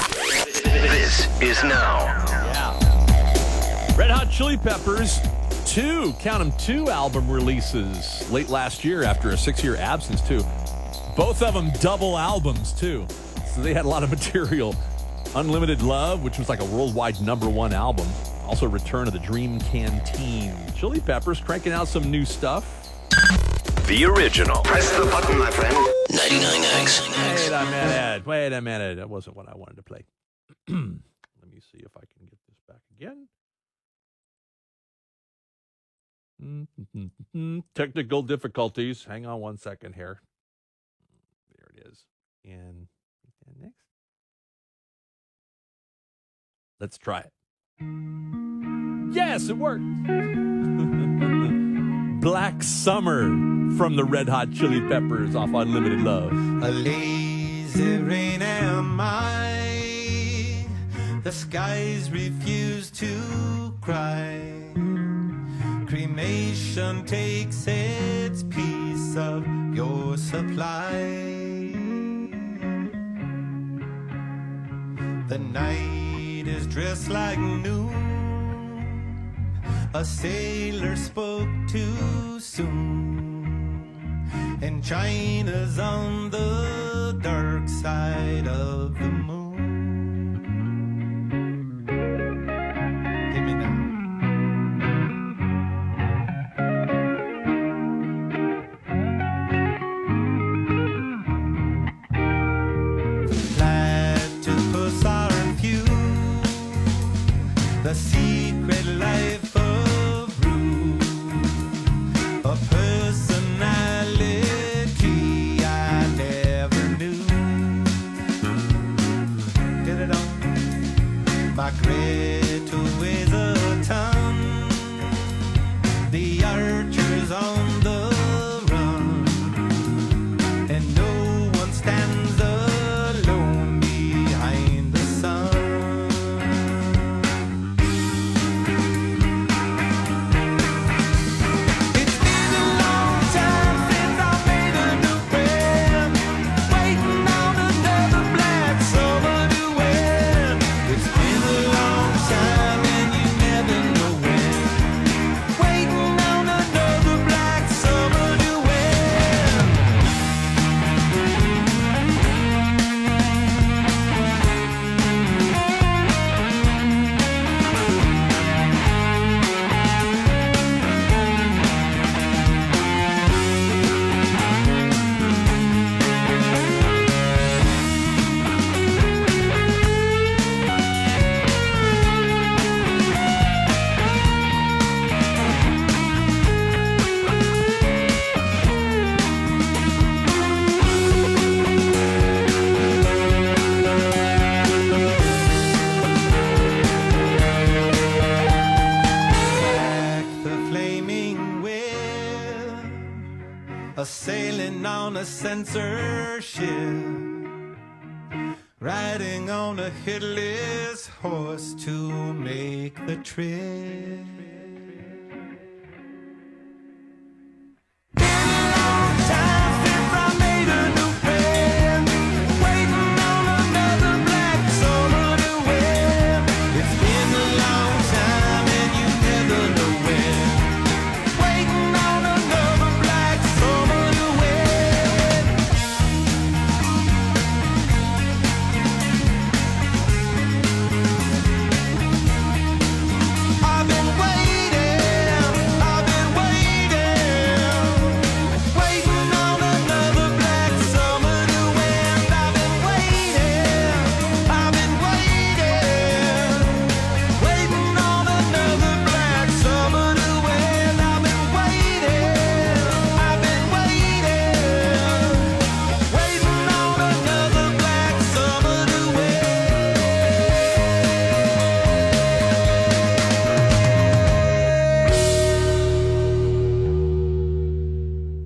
This is now. Red Hot Chili Peppers, two album releases late last year after a 6-year absence, too. Both of them double albums, too. So they had a lot of material. Unlimited Love, which was like a worldwide #1 album. Also Return of the Dream Canteen. Chili Peppers cranking out some new stuff. The original. Press the button, my friend. 99X. Wait a minute. That wasn't what I wanted to play. Let me see if I can get this back again. Technical difficulties. Hang on one second here. There it is. And next. Let's try it. Yes, it worked. Black Summer from the Red Hot Chili Peppers off Unlimited Love. A lazy rain am I. The skies refuse to cry. Cremation takes its piece of your supply. The night is dressed like noon. A sailor spoke too soon, and China's on the dark side of the moon. Give me now. Platypus are few, the secret life of Rue, a personality I never knew. Get it on. My Greta weighs a ton, the archer's on the run, and no one stands alone behind the sun. It's been a long time since I made a new friend, waiting on another black summer to win. It's been a long time and you never know when, waiting on another black summer to win. Back the flaming wheel, a sailing on a censorship, riding on a headless horse to make the trip.